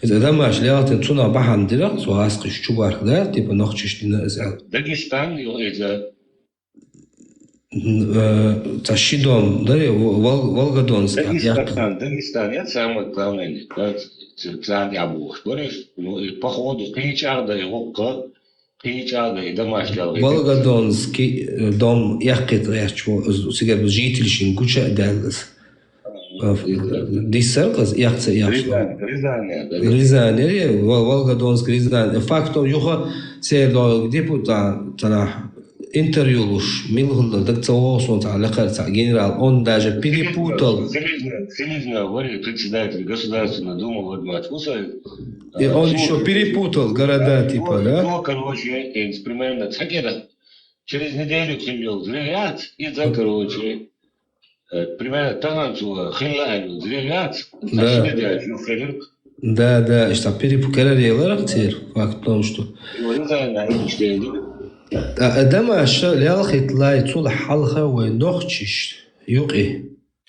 Speaker 4: إذا دم عشري لأختين تونا بحن درق سو عسقش شو بارك ده تبقى نخشش لنا إزعال
Speaker 5: داغستان إذا
Speaker 4: تشيدون داري волгодонск
Speaker 5: Дагестан я самый главный центр обух говоришь ну и походу печарда его печарда и домашний
Speaker 4: волгодонский дом яхкет яшчу сигар жителишин куча далгас дисеркас яхца яхчу Рязань волгодонск Рязань фактом юха серло депутат тана интервью луш милгулда дакцаосон таалака та генерал он даже перепутал.
Speaker 5: Селезня говорит председатель Государственной Думы Владимир Владимирович.
Speaker 4: И он еще перепутал города типа, да?
Speaker 5: Ну, короче, примерно цакера. Через неделю хилил зрелят и за короче. Примерно танцу хилаю зрелят.
Speaker 4: Да, что перепутал актер. Факт в том, что Adama şalyalık itlay tul halha ve noxçiş yuqi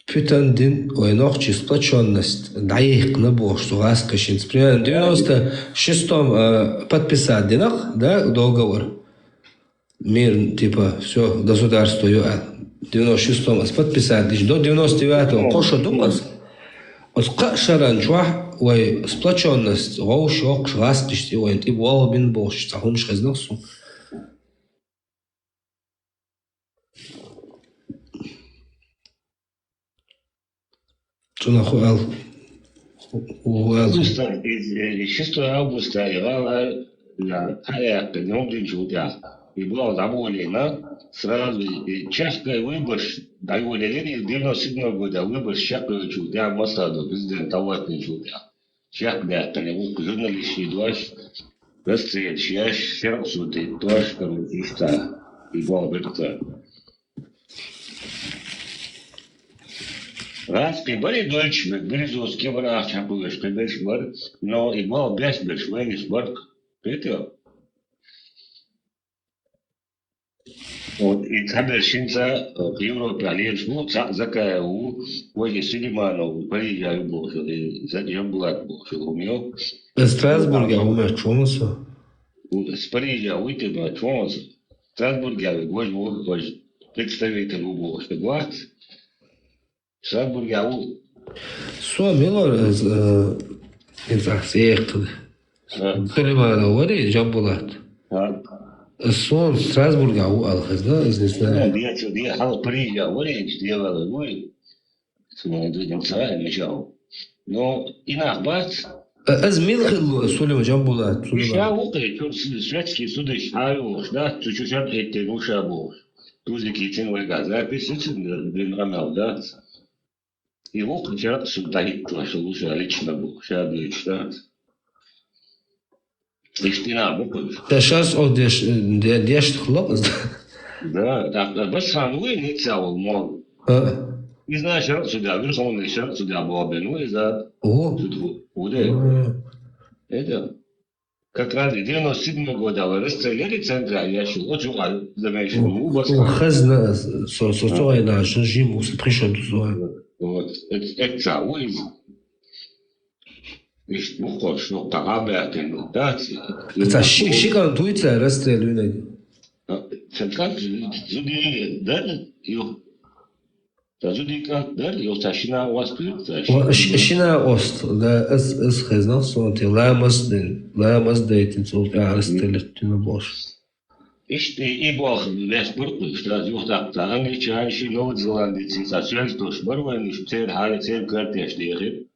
Speaker 4: pütendin ve noxçis плачённость даих на бог что раскашин примерно 96-м подписать динах да договор мир типа все государство 96-м подписать до 99-го коша думас осқашаран жуах ve сплочённость гош yok раскаш и тип вал бин бог что хум шхазнахсу
Speaker 5: Из 6 августа играла Хаяка, Нёмдин Чудя. И была довольна сразу чашкой выбор, довольна 97 года выбор чашкой Чудя Масаду, президент Таватный Чудя. Чашка, конечно, журналист Идуаш, расстрел, чаш, сердцу, ты тоже, короче, что, и была берта. Раз прибыли дольше, Березовский враг, чапуешь, прибыль бар, но и был без большой спорт, это. Вот и тогда шинца в Европе алиешму закая у води Сулейманов приезжаю больше, и задержан блат больше у меня.
Speaker 4: В Страсбурге умер чомуса.
Speaker 5: С Парижа уйти на чомуса. В Страсбурге возьму представитель у больше блат. Страсбурге у.
Speaker 4: Со милор инфракция. Сулейманов води жабулат. الصون ستراسبورغ أو الخزنة إزنسنا.
Speaker 5: دي حال بريجا وريج ديال وين. سمعنا دوجم ساعة مشاو. نو إنا بات.
Speaker 4: أزميل خلو سوليم جنبولات.
Speaker 5: مشاو وقت شو سويتشي سودش حايو خدا تشوشات إتى مشابو. توزي كيتين والغازا بيسيتن بالرمالات. يوقت جرات سودايت وشلوش عليك نبو شابي شتات.
Speaker 4: Да сейчас он деш хлоп.
Speaker 5: Да, бas han вин niet zou mol. И значит, сюда, Верховный Суд, сюда Бобину, и за суду. Это как раз 97 года расстреляли центра, я шел, очень замечательно.
Speaker 4: خزنة صوتوا هنا عشان جيم وسبريشن دوزوا.
Speaker 5: Вот, это завоз. Ишь, ну хочешь, ну tagabēti, nu tāds.
Speaker 4: Tas šī kā tu icē rastrēļu.
Speaker 5: Centrāls zudīja dara, jo tā zudīja dara, jo tā šinā ostu.
Speaker 4: شنا ost, da es خزنة صوتي لا مصدر صوتي rastrēļu boš.
Speaker 5: Ишь, и бог веспорту, что юхтакта, англичане, новозеландцы, сосвенствуешь, барваниш, цель хай, цель картештери.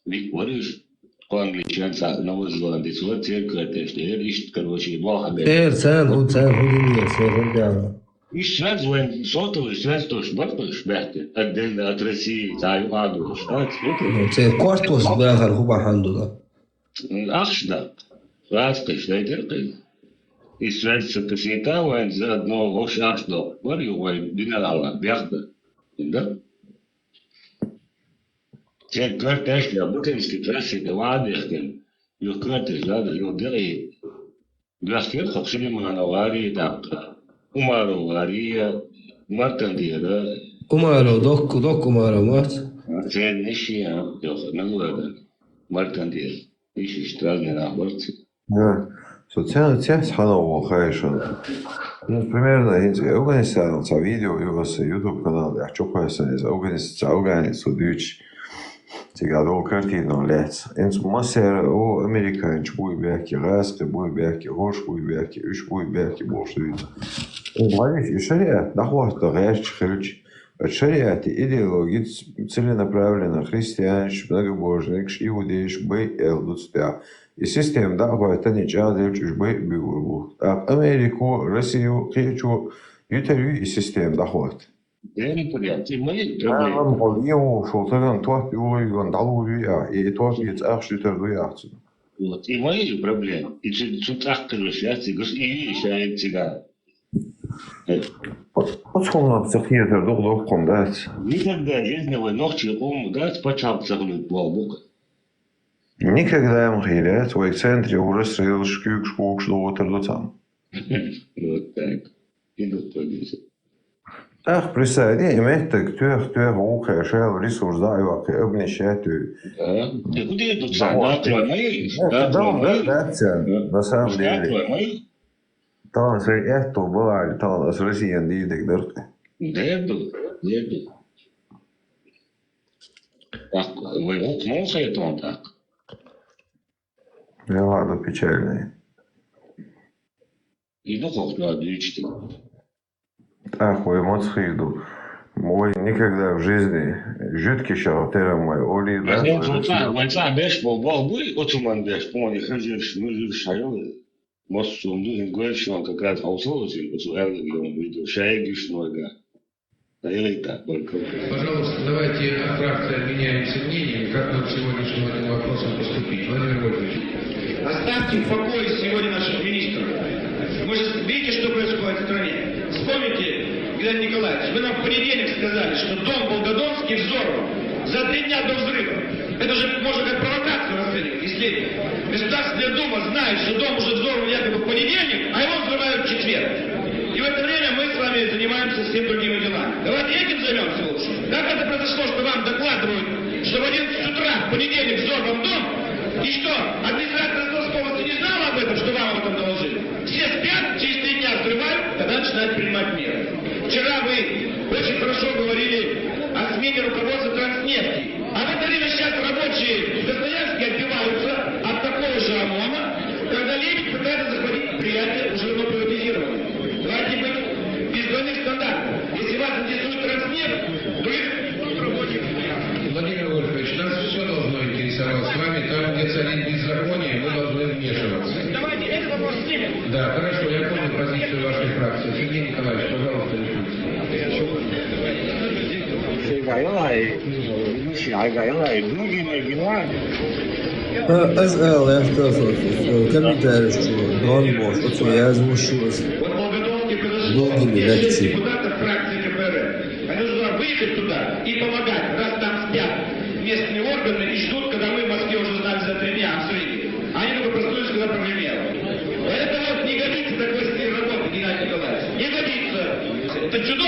Speaker 5: Вик вориш, по-англичан, новозеландцы, вот цель картештери, ишь, короче, бог обед.
Speaker 4: Цен, худинья, сверху.
Speaker 5: Ишь, связываем сотовый, связываешь, бортуешь, бехте, отдельно от России, таю аду, что это?
Speaker 4: Цель кортус, бахар, хуба ханду, да.
Speaker 5: Ах, да. Раска, что это? И связаться кассета, он заодно вообще аж до. Говорю, ой, генерала, бяхта. Да? Те картешки, бутинские трассы, ладешки, их картеш, да, их дыры. Бяхтер, как Сулейман аварии, так. Умару авария, Мартандира.
Speaker 4: Умару, док Умару, мат.
Speaker 5: Це нищий, а, не глада. Мартандир. Ищи штразные наборцы.
Speaker 6: Да. Социальная связь ханова хайшан. Ну, примерно, Афганистан, це видео, у вас YouTube канал, я хочу пояснить, Афганистан, судюч, тіга до картину лец. Інс масер о американч буй бяки, раски буй бяки, гош буй бяки, үш буй бяки, бош видно. Говоришь, и шариат, нахват, гач, хрич. От шариаты идеологии целенаправленно христианш, многобожник, иудеиш, бэй, элдуцтя. И система дагва это не чадел чужбы бюргу. А Америку, Россию, Кичу, ютарю и система доход.
Speaker 5: Я не понял, ты мои
Speaker 6: проблемы. Я вам говорю, что ты тот бюргу, он дал я, и тот есть ах, что ты дуяться.
Speaker 5: Вот, и мои проблемы. И что так короче, и решает тебя.
Speaker 6: Почему психиатр долго комдать?
Speaker 5: Никогда жизненного ночи дать почав заглянуть Бога.
Speaker 6: Никогда им хилят, в центре уже стрел шкюк, шпок, что вот это там.
Speaker 5: Вот так. Идут повесят.
Speaker 6: Ах, представь, имеет так, ты ухаешь, ресурс, да, и вообще обнищать.
Speaker 5: Да. Ты куда идут сам? Да, твой мои?
Speaker 6: Да, на самом деле.
Speaker 5: Твой мои?
Speaker 6: Там с это была, там с Россией дидек, да?
Speaker 5: Нету. Так, вы ухнулся он так.
Speaker 6: Я ладно, печальный.
Speaker 5: И ну как отличный.
Speaker 6: Ах, вы эмоции иду. Мой никогда в жизни жидкий шахтер мой оли.
Speaker 5: Войца беш был бой, отуман беш, помни, хозяйш, ну шайол. Most zo'n gwelsh van kakrat households, zo erg видео, шайгиш много. Да и так только.
Speaker 7: Пожалуйста, давайте фракция обменяемся мнениями, как нам сегодняшним этим вопросом поступить. Владимир Вольфович.
Speaker 16: Оставьте в покое сегодня наших министров. Вы же видите, что происходит в стране. Вспомните, Геннадий Николаевич, вы нам в понедельник сказали, что дом Волгодонский взорван за 3 дня до взрыва. Это же можно как провокацию расценивать, если Государственная Дума знает, что дом уже взорван якобы в понедельник, а его взрывают в четверг. И в это время мы с вами занимаемся всеми другими делами. Давайте этим займемся лучше. Как это произошло, что вам докладывают, что в 11 утра в понедельник взорван дом, и что, администрация Ростовской области не знала об этом, что вам об этом доложили? Все спят, через 3 дня взрывают, тогда начинают принимать меры. Вчера вы очень хорошо говорили о смене руководства Транснефти. А в это время сейчас рабочие в Красноярске отбиваются от такого же ОМОНа, когда Лебедь пытается захватить предприятие, уже давно приватизированное. Давайте быть без двойных стандартов. Если вас интересует Транснефть, то их рабочих.
Speaker 7: Владимир Вольфович, нас все должно интересовать с вами. Там, где царит беззаконие, мы должны вмешиваться.
Speaker 16: Давайте этот вопрос снимем.
Speaker 7: Да, хорошо, я понял позицию вашей фракции. Сергей Николаевич, пожалуйста, решите.
Speaker 4: أسأل يختصر كم تعرف شو دون بوش أتو يازم شو دون лекции.
Speaker 16: Они же должны выехать туда и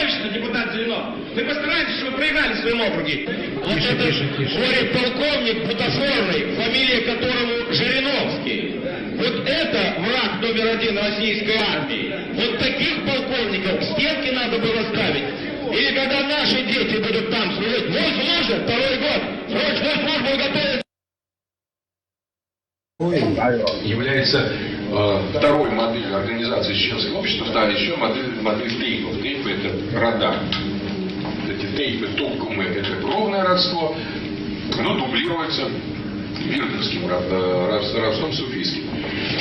Speaker 16: точно, депутат Зеленов. Мы постараемся, чтобы вы проиграли в своем округе. Вот это говорит полковник бутафорный, фамилия которому Жириновский. Вот это враг номер один российской армии. Вот таких полковников к стенке надо было ставить. Или когда наши дети будут там служить, мой служит второй год, срочную службу готовят.
Speaker 8: Является второй моделью организации чеченского общества, да, еще модель тейпов. Тейпы — это рода. Эти тейпы, толкумы — это кровное родство, оно дублируется вирдовским родством суфийским.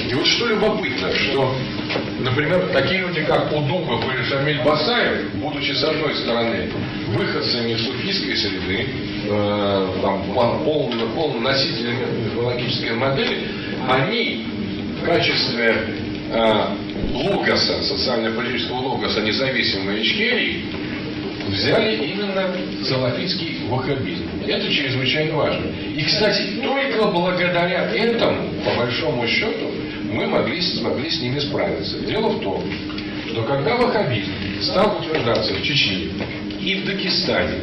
Speaker 8: И вот что любопытно, что, например, такие люди, как Удуков или Шамиль Басаев, будучи с одной стороны выходцами суфийской среды, полным носителями мифологической модели, они в качестве логоса, социально-политического логоса независимой Ичкерии взяли именно салафитский ваххабизм. Это чрезвычайно важно. И, кстати, только благодаря этому, по большому счету, мы смогли с ними справиться. Дело в том, что когда ваххабизм стал утверждаться в Чечне и в Дагестане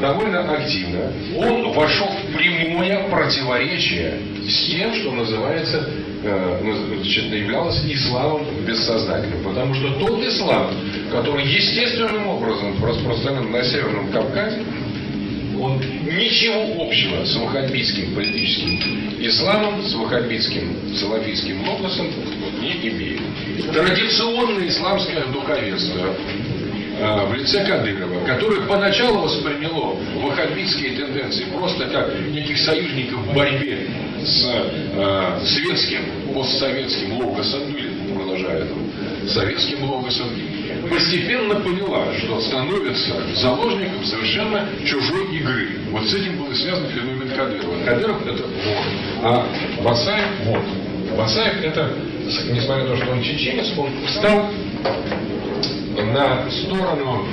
Speaker 8: довольно активно, он вошел в прямое противоречие с тем, что называется, являлось исламом бессознательным. Потому что тот ислам, который естественным образом распространен на Северном Кавказе, он ничего общего с ваххабитским политическим исламом, с ваххабитским салафитским логосом не имеет. Традиционное исламское духовенство в лице Кадырова, которое поначалу восприняло ваххабитские тенденции просто как неких союзников в борьбе с светским, постсоветским логосом, или продолжая советским логосом, постепенно поняла, что становится заложником совершенно чужой игры. Вот с этим был связан феномен Кадырова. Кадыров — это вор, а Басаев — вор. Басаев — это, несмотря на то, что он чеченец, он встал на сторону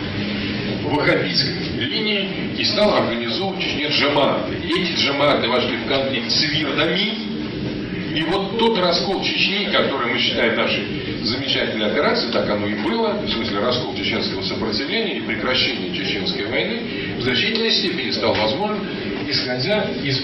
Speaker 8: ваххабитской линии и стал организовывать в Чечне джаматы. Эти джаматы вошли в конфликт с вирдами. И вот тот раскол Чечни, который мы считаем нашей замечательной операцией, так оно и было, в смысле раскол чеченского сопротивления и прекращение чеченской войны, в значительной степени стал возможен, исходя из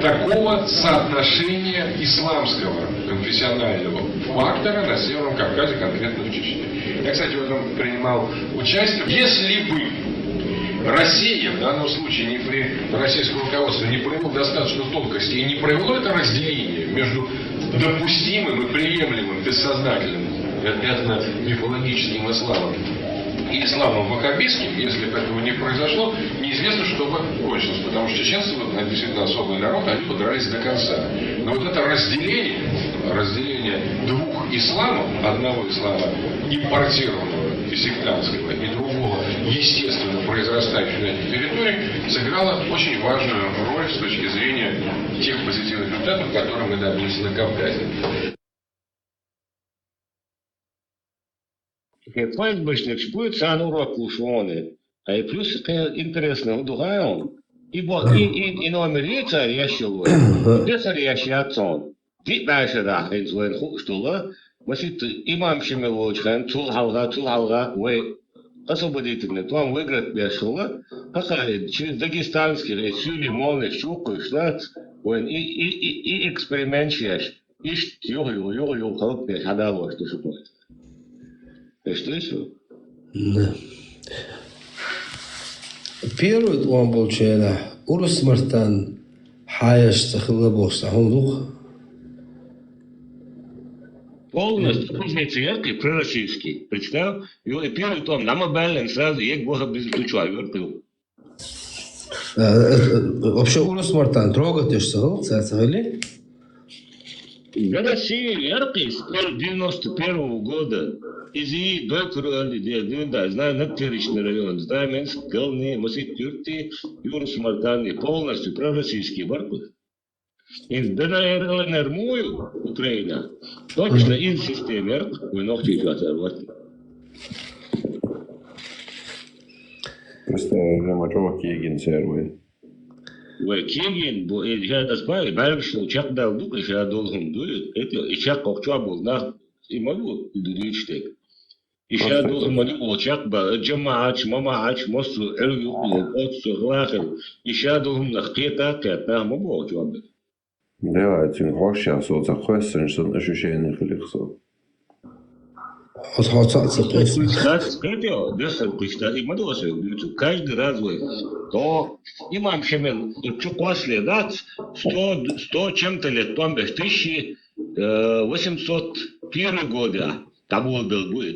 Speaker 8: такого соотношения исламского конфессионального фактора на Северном Кавказе, конкретно в Чечне. Я, кстати, в этом принимал участие. Если бы Россия, в данном случае российское руководство не провело достаточно тонкости и не провело это разделение между допустимым и приемлемым бессознательным этно-мифологическим исламом и исламом ваххабитским, если бы этого не произошло, неизвестно, что бы кончилось. Потому что чеченцы, действительно особый народ, они подрались до конца. Но вот это разделение двух исламов, одного ислама импортированного и сектантского, и другого естественно произрастающего на этой территории, сыграло очень важную роль с точки зрения тех позитивных результатов, которые мы добились на Кавказе.
Speaker 5: Файнбашник шпует сану року шоны, а и плюс интересно, дугаем. И номер лица решил, где царящий отцом. Ты дальше да, инзуэн хуштула, масит имам Шемелочхан, Тулхалга, вы освободительный, там выиграть бешула, через дагестанский речи, лимоны, щуку, шлац, и экспериментиешь, и йо-йо-йо, халпе, хадало, что шутает. Что еще?
Speaker 4: Да. Первый он был чена. Урус Мартан Хаяш Сахилабос, Ахундух.
Speaker 5: Полностью яркий, пророссийский. Представь, и первый том, нам обален сразу, як Бога без ключа, вертыл.
Speaker 4: Вообще Урус Мартан трогать, что Сахили?
Speaker 5: В России яркий, с 91 года. Изи доктор да, знаю Нактыричный район, знаю Менск, Галны, Маситюрти, Юрус Мартаны, полностью пророссийские баркуды. Из ДНР мою Украина, точно из системы, вы ногти отработали.
Speaker 6: Просто я мачо Кегин сервой.
Speaker 5: Вы Кегин, я доспали, большой чак дал дух, я должен дует, это и чак как был на и могу идущий. يشادوا هم يقولوا بقى جماعات ما معاش مصر يقولوا غلاخر يشادوا هم نخيطة كاتنا ما بوجوا
Speaker 6: Да, это вообще особо question, что ощущение хлебца.
Speaker 5: Каждый раз то имам Шемен чуква следат 100 чем-то лет, там 1801 года. Там был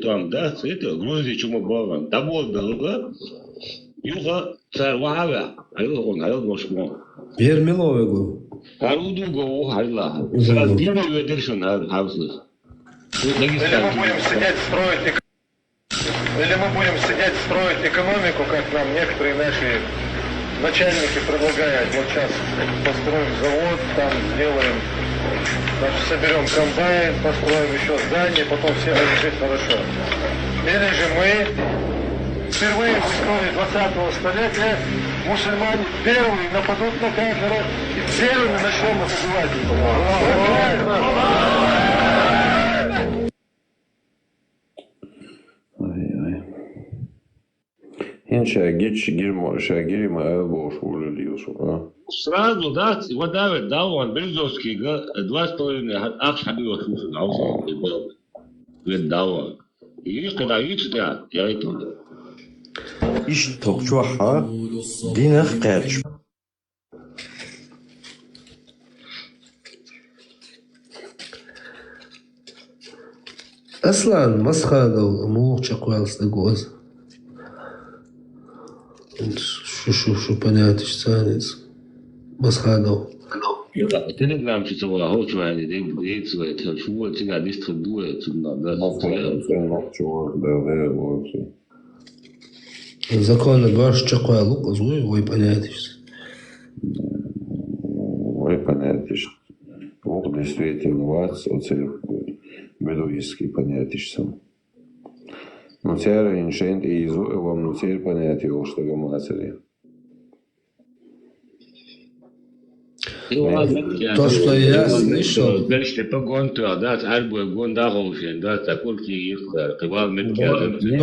Speaker 5: там, да, это Грузия чему было. Там был, да, юга царь Вага, а он говорил Москву.
Speaker 4: Ермиловый.
Speaker 5: Аруду го хайла. Сразу ведершен хауслес.
Speaker 9: Или мы будем сидеть строить экономику, как нам некоторые наши начальники предлагают. Вот сейчас построим завод, там сделаем, значит, соберем комбайн, построим еще здание, потом все будут жить хорошо. Или же мы впервые в истории 20-го столетия мусульмане первые нападут на кафиров и первыми начнем их убивать.
Speaker 5: Сразу, да, вот Давид дал, он Березовский, 2,5 акшабилов был. Ведь дал. И когда видишь, да, я и туда.
Speaker 14: إيش توقعها دينا خيرش
Speaker 4: أصلا مسخة مو شقوال سنقوز شو بناتش ثانيس مسخة
Speaker 5: Telegram ci sono la voce di Bezzo e ci vuole a distribuire su una
Speaker 4: Закон баш чакуя лук зуй вы понятишь.
Speaker 6: Вы понятишь. Лук действительно вас оцель бедуистский понятишь. Но теперь иншент и изу вам ну теперь понятие что гамацели.
Speaker 4: То, что я слышал,
Speaker 5: то,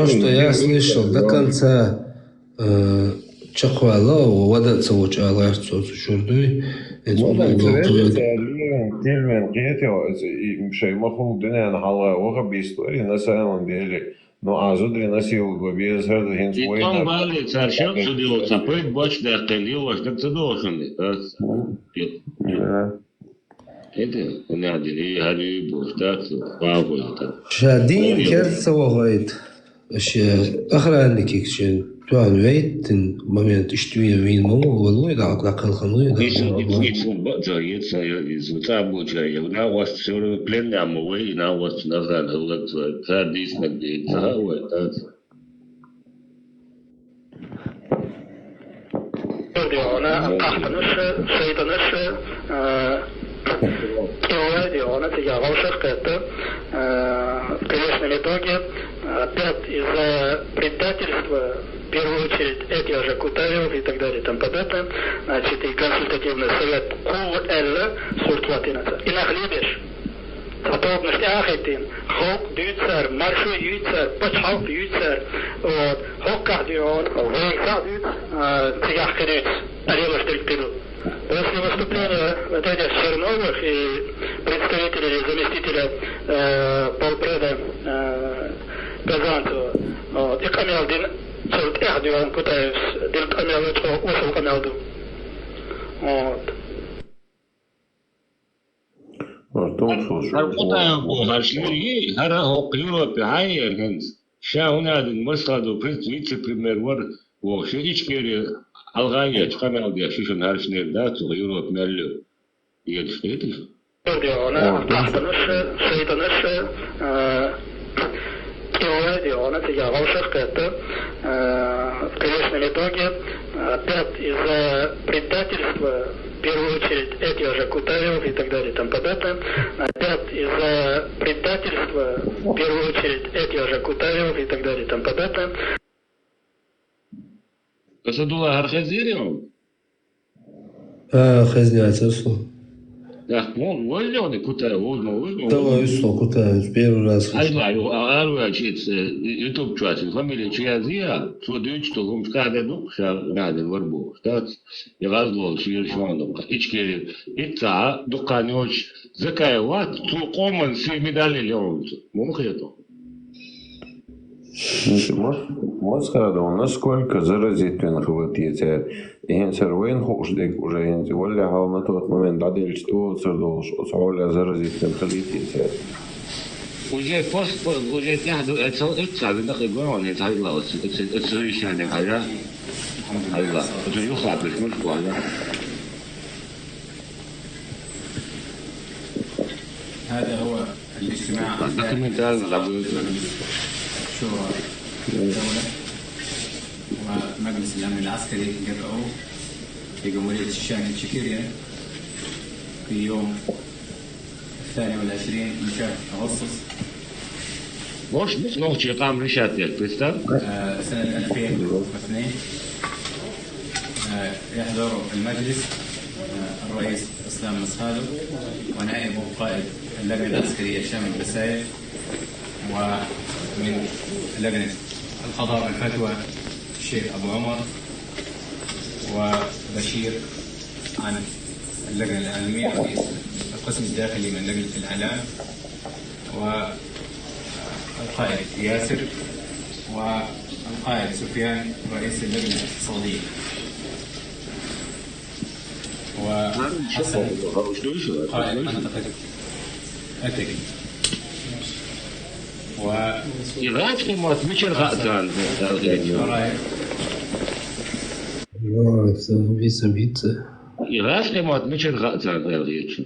Speaker 4: что я слышал до конца Чахуала, водаться очень аларцу чурдуй.
Speaker 6: Термин и шеймаху дня на халава истории на самом деле. Но азудри носил без этого хинц
Speaker 5: война. И там вали царшак судил, запрет бочный артелил, аж так задолжен. Это надо ли hari бустаться, павой.
Speaker 4: Шадин керца вогайт. أخرانك شيء توان ويت момент اشتوي وين مو والله إذا عقلك الخنوي
Speaker 5: إيش جاي زوجة جاي ونا وصل بلين يا موي نا وصل نزل هو كاديس نجيت هو
Speaker 9: أنا أحمنش سيدنش Она тебя волшеб это, конечно, в итоге опять из-за предательства, в первую очередь, Экиажа Кутаев и так далее, там подобное, значит, и консультативный совет КУЛ, Суртватинаца. И нахлебешь. Способность ахетин, хок дюйцер, маршу юйцер, почхал юйцер, вот, хок кахдион, вейкса дюйц, тигах кирюц, арила штельпиду. После выступления вот этих Черновых и представителей заместителя полпреда Казанцева, вот, и камел дин, целт эхдион Кутаев, дин камел это ушел камелду. Вот.
Speaker 5: Аркутаев Гаршли, Гара Хокюро Пихайер, Шауна, Мосладу, вице-премьер, Ширичкери, Алгания, Чхамалдия, Шишин Харшнер, да, то Европа Мерлю. И это что это?
Speaker 9: Она Сейтанеш, она тебя волшебка это, в конечном итоге, опять из-за предательства, в первую очередь, Экиажа Кутаев и так далее, там подобное, опять из-за предательства, в первую очередь, Экиажа Кутаев и так далее, там подобное.
Speaker 5: Касадула Архазирио?
Speaker 4: Хазняцерсу.
Speaker 5: Да, возле куда, возле.
Speaker 4: Давай, что, куда, первый раз.
Speaker 5: YouTube чувачи, фамилия Чиязия, судить, что он сказал, ну, ради варбу, что я разлол, что я швандом, ичкери, ица, дуканёч, закаеват, тулкоман, все медали леонцу. Мумка это.
Speaker 6: Можешь сказать, насколько заразительных вот эти инсервейн хуждик уже инти, вля на тот момент дадил что цердолш, оцавля заразительным халите.
Speaker 5: Уже уже тяду, это видно, как он это лаус, это решение, а Allah, это юхат, муж квада.
Speaker 15: هذا هو الاجتماع شورى الدولة ومجلس الأمن العسكري جرأوه في جمهورية الشام تشيكيريا في يوم 22 من شهر أغسطس
Speaker 5: مش نوع قام رشاتك بستر
Speaker 15: سنة 2002 يحضر المجلس الرئيس اسلام مسخالو ونائبه قائد اللجنة العسكرية الشام البسايل ومن لجنة القضاء والفتوى الشيخ أبو عمر وبشير عن اللجنة الإعلامية رئيس القسم الداخلي من لجنة الإعلام والقائد ياسر والقائد سفيان رئيس اللجنة الاقتصادية وحسن قائد منطقة أتري
Speaker 5: يغاتي موت مش الغاتان يغاتي موت مش الغاتان غيريتش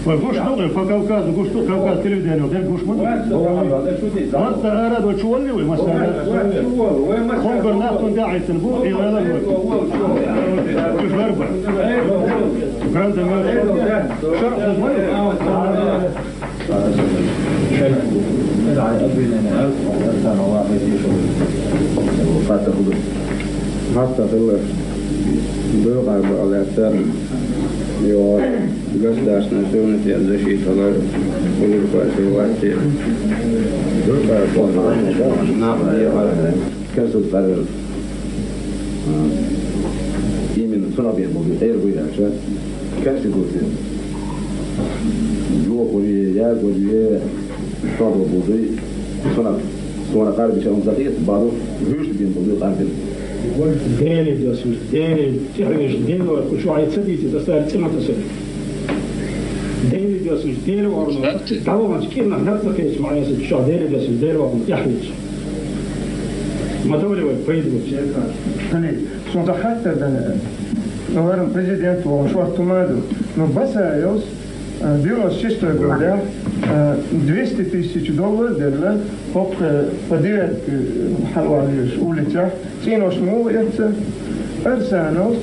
Speaker 17: Гуш добрый, по Кавказу, гуш тут Кавказ телевидение, да гуш мы. Вот أراد وشولي ومسألة. خنجر ناخد قاعد تنبو إلى لا كش بربع. كان ده شرح
Speaker 19: Jo, gostasnaisuunnitelma siitä on ulkoisen laitteen. Käsut välillä. Ihminen sanavien mukaan ei ole yhdessä. Käsikuutin. Juokuri, jääkuri, saavopuri. Suona karvissa on sateet, bado, hyystipin mukaan karvilla.
Speaker 20: ديري جاسوس ديري تحرش ديري وشو عيد سديتي تصير تسمع تصير ديري جاسوس ديري وارنا تعالوا كيف نحن كيس معايا ست شهور ديري جاسوس ديري وارنا يحرج ما تقولي وين فيدوك
Speaker 17: أنا صوت حتى ده نورم президент ومشوار تمادو но басаёс бюро чисто говоря $200,000 дерла фок подирет حلوانيش улица ценош مويت ارسانوس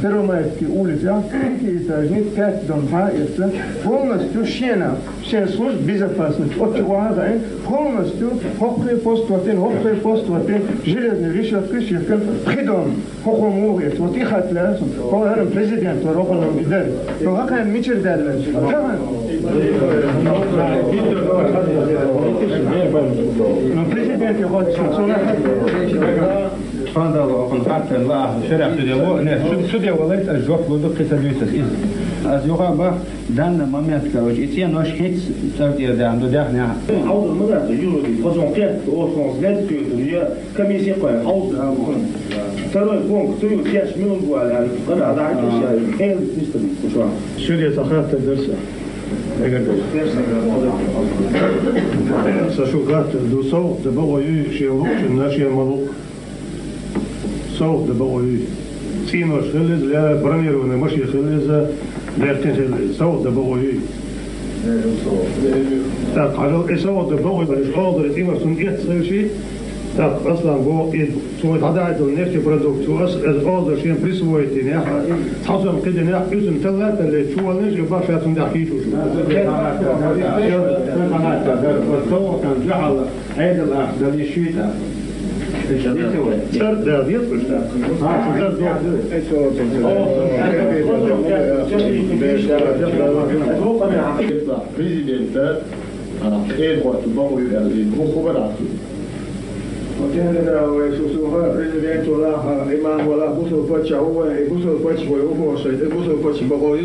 Speaker 17: Первомайской улице, этажник, 5 дом хаица, полностью шена, все службы безопасности, от чего полностью хоккей пост ватен, железный решетка, щекан, придом, хокомует, вот их отляс, он президент, роханом идар, то как мичер дальше. Но президент его فاندر وكونتراكت الله شرع تديو نه سوديا وليت الجوك لودو كتدويتس از يوغا با دان ماميات كاوج ايتيا نوش هيت تاوتيا دان دو داخنا عاود المدى يورو دي فازون كات او فرانس لاد كو كميسي قا عاود ترى بونك تو كاش مليون بوال على قرا هذا عايش كاين تستبي شو سوديا تخاف تدرس ساشوغات دو صوت دبو يو شي وقت الناشي مالو صوت دبو سينوش خلز لا برانيرون ماشي خلز لا تنسى صوت بقولي так على صوت بقولي بس قادر تيمر سنيت شيء так أصلا هو سويت هذا النفس برودكت سو قادر شيء بريسويت يعني حصل كده نح اسم ثلاثة اللي شو الناس يبغى فيها تندحي شو والصوت كان جعل هذا الأخضر يشويته ده بيطلع بريزيدنت ايه وقت بقول يعني هو خبر وكان ويسوسوها بريزيدنت ولا إمام ولا بوسو فتش هو بوسو فتش وهو شيء بوسو فتش بقول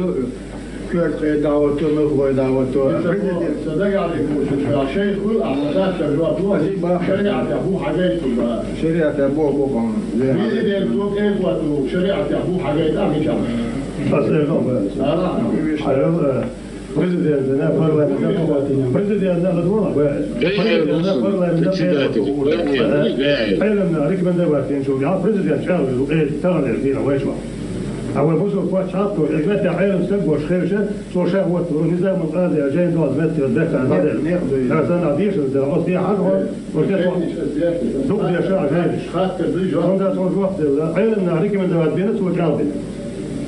Speaker 17: كل دعوة مخوي دعوة بريزيدنت صدق عليك مش شيء كل أحداث الوقت هو شريعة أبوه حاجات شريعة أبوه بقى بريزيدنت وقت إيه وقت شريعة أبوه حاجات أمي كم بس لا بريزيدنت أنا فرلا بريزيدنت أنا غدوة بريزيدنت أنا فرلا حيلنا ركبنا دباتين شو يا بريزيدنت شغل إيه تغير فينا ويشوا أول بوسو فوت شاطو إجماع حيل سبوا خيرشة سو شهوة نظام القاضي جاي دول مت الدكتور هذا هذا ناديش الدراسة فيها حاجة وكذا دوق يا شاعر هذا خاطر بيجوا هم ده صوت وقت حيلنا ركبنا دباتين سو جاوبين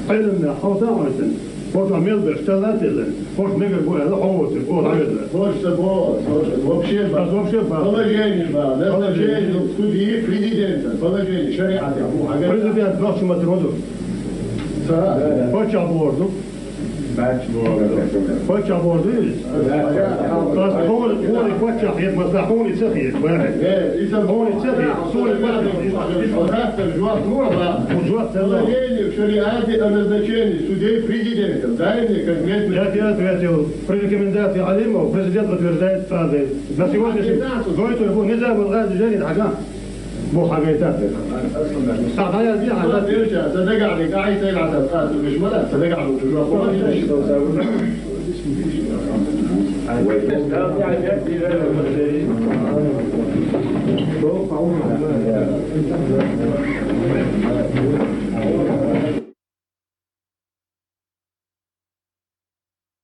Speaker 17: حيلنا حوضا عشان فوت عميل باشتغلت اللي فوت نقدر نقول هذا حوض يقول عيد فوت سبوا وبشير بس وبشير والله جاي بقى والله جاي تودي بريزيدنت والله جاي شريعة أبو حاجة بريزيدنت راح شو ما تردوا فوت عبوردو فوت عبوردو بس هو فوت عيد مصلحوني سخي واحد هوني سخي صوري واحد الجواب وجواب والله جاي شريعة أنا ذكيني سودي بريزيدنت دايما كان يا بريكومنداتي عليهم وبريزيدنت بتوردايت فاضي بس يواجه قلت له نظام الغاز جاي حاجة مو حاجات صحيح دي حاجات يرجع صدق عليك قاعد تلعب القاس مش ملا صدق على الجواب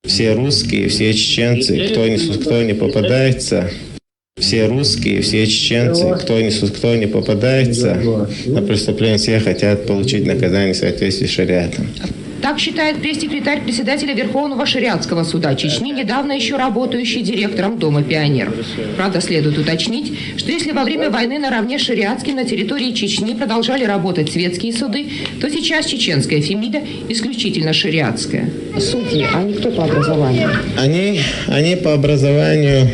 Speaker 21: Все русские, все чеченцы, кто не попадается, все русские, все чеченцы, кто не попадается на преступление, все хотят получить наказание в соответствии с шариатом.
Speaker 22: Так считает пресс-секретарь председателя Верховного шариатского суда Чечни, недавно еще работающий директором Дома пионеров. Правда, следует уточнить, что если во время войны наравне с шариатским на территории Чечни продолжали работать светские суды, то сейчас чеченская Фемида исключительно шариатская. Судьи, они кто по образованию?
Speaker 21: Они по образованию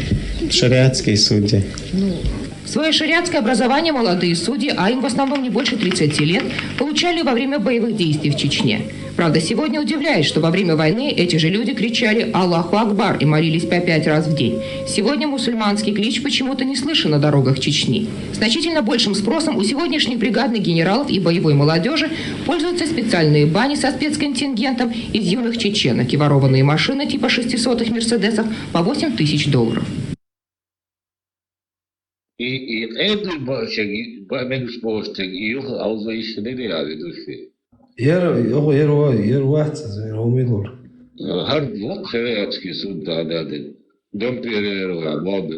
Speaker 21: шариатские судьи.
Speaker 22: Свое шариатское образование молодые судьи, а им в основном не больше 30 лет, получали во время боевых действий в Чечне. Правда, сегодня удивляет, что во время войны эти же люди кричали «Аллаху Акбар» и молились по 5 раз в день. Сегодня мусульманский клич почему-то не слышен на дорогах Чечни. Значительно большим спросом у сегодняшних бригадных генералов и боевой молодежи пользуются специальные бани со спецконтингентом из юных чеченок и ворованные машины типа 600-х «Мерседесов» по $8000.
Speaker 5: И это бамегс постиг и их аузаишные авидуси.
Speaker 4: ير واحد هم يدور
Speaker 5: هر وقت شريعتский суд да дом перерыва бабы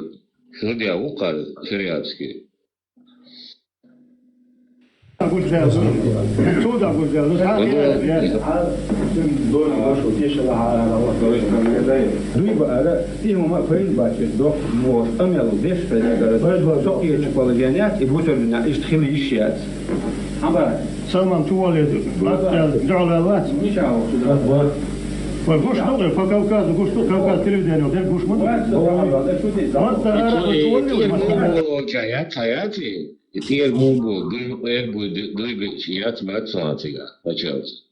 Speaker 5: судья указ шариатский.
Speaker 17: أقول جاهز سود أقول جاهز دون وشو تيشل على دوي بقى فيهم ما فين باكي دوك مو أميلو ديش فده سوقي تقولينيات يبوسوا لنا يشتخلي يشيات عبارة سلمان توالي جعل الله مش عارف وقوش نقل فكوكاز وقوش كوكاز تلفزيون وده قوش من
Speaker 5: حياتي يتير موبو دوي شيات ما تصاتيغا بچاوز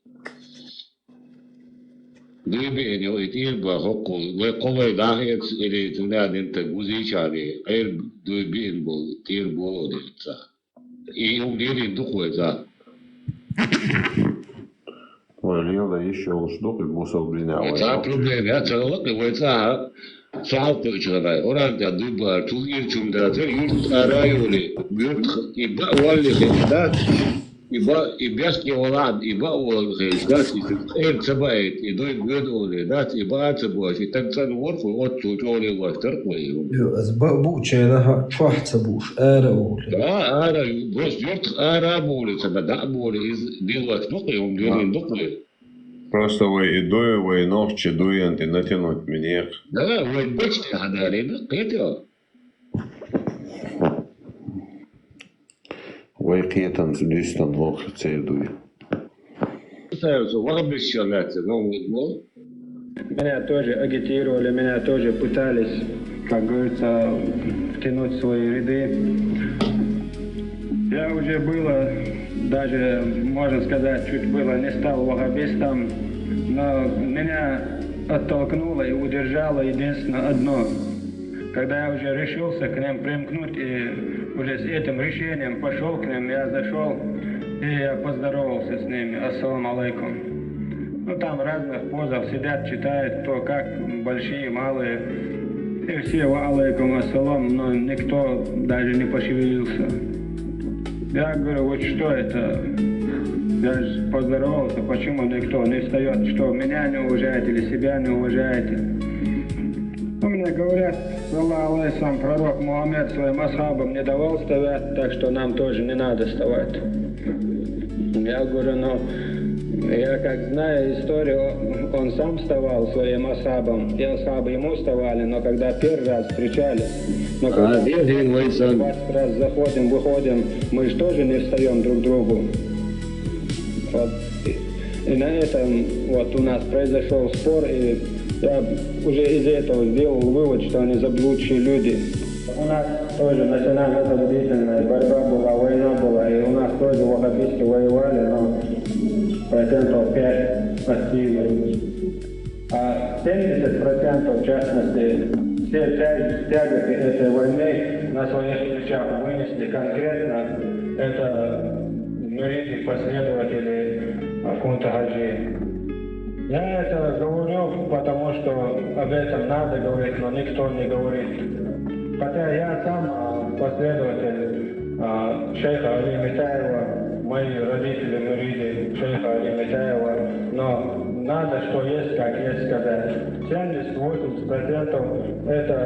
Speaker 5: دوي بينو يتير بحقو وقوي داخل إلي تنادين تقوزي شاري غير دوي بين بو تير بو ديتا يوم ديرين دخوة ذا
Speaker 6: واليوم ده يشيل صدق البوصل بينا
Speaker 5: وتا بروبليم يا تلوك وتا صعب تشغل أوران تدوي بارتو يرتم داتر يرت أرايولي يرت يبقى والي خدات и бяски олад, и баулы, да, и цабает, и дой гведоли, да, и баацабуаш, и так цан ворфу, вот чучоли ластарквы.
Speaker 4: بوچينا شوحت بوش أراول.
Speaker 5: Да, ара, бос ёрт ара боли, да боли, из дилвак нуклеум, дилин нуклеум.
Speaker 6: Просто вы и дуя, вы и ногче дуянты натянуть мне.
Speaker 5: Да, вы бачите, гадали, да, это.
Speaker 6: Вы киетан сдистан лох цедуй.
Speaker 17: Меня тоже агитировали, меня тоже пытались, как говорится, втянуть в свои ряды. Я уже было, даже, можно сказать, чуть было не стал ваххабистом, но меня оттолкнуло и удержало единственно одно. Когда я уже решился к ним примкнуть и уже с этим решением пошел к ним, я зашел и я поздоровался с ними. Ассаламу алейкум. Ну там в разных позах сидят, читают, кто как, большие, малые. И все ва алейкум ассалам, но никто даже не пошевелился. Я говорю, вот что это? Я же поздоровался, почему никто не встает, что меня не уважаете или себя не уважаете? Ну, мне говорят, Аллах алейсам, пророк Мухаммед своим асхабам не давал вставать, так что нам тоже не надо вставать. Я говорю, ну, я как знаю историю, он сам вставал своим асхабам, и асхабы ему вставали, но когда первый раз встречались, но когда 20 раз заходим, выходим, мы же тоже не встаем друг к другу. Вот. И на этом вот у нас произошел спор, и я уже из этого сделал вывод, что они заблудшие люди. У нас тоже национально-освободительная борьба была, война была, и у нас тоже ваххабисты воевали, но 5% отсеивали. А 70%, в частности, все тяготы этой войны на своих плечах вынесли конкретно это муриды, последователи Кунта Хаджи. Я это говорю, потому что об этом надо говорить, но никто не говорит. Хотя я сам последователь шейха Али Митаева, мои родители муриды шейха Али Митаева, но надо, что есть, как есть сказать. 70-80% это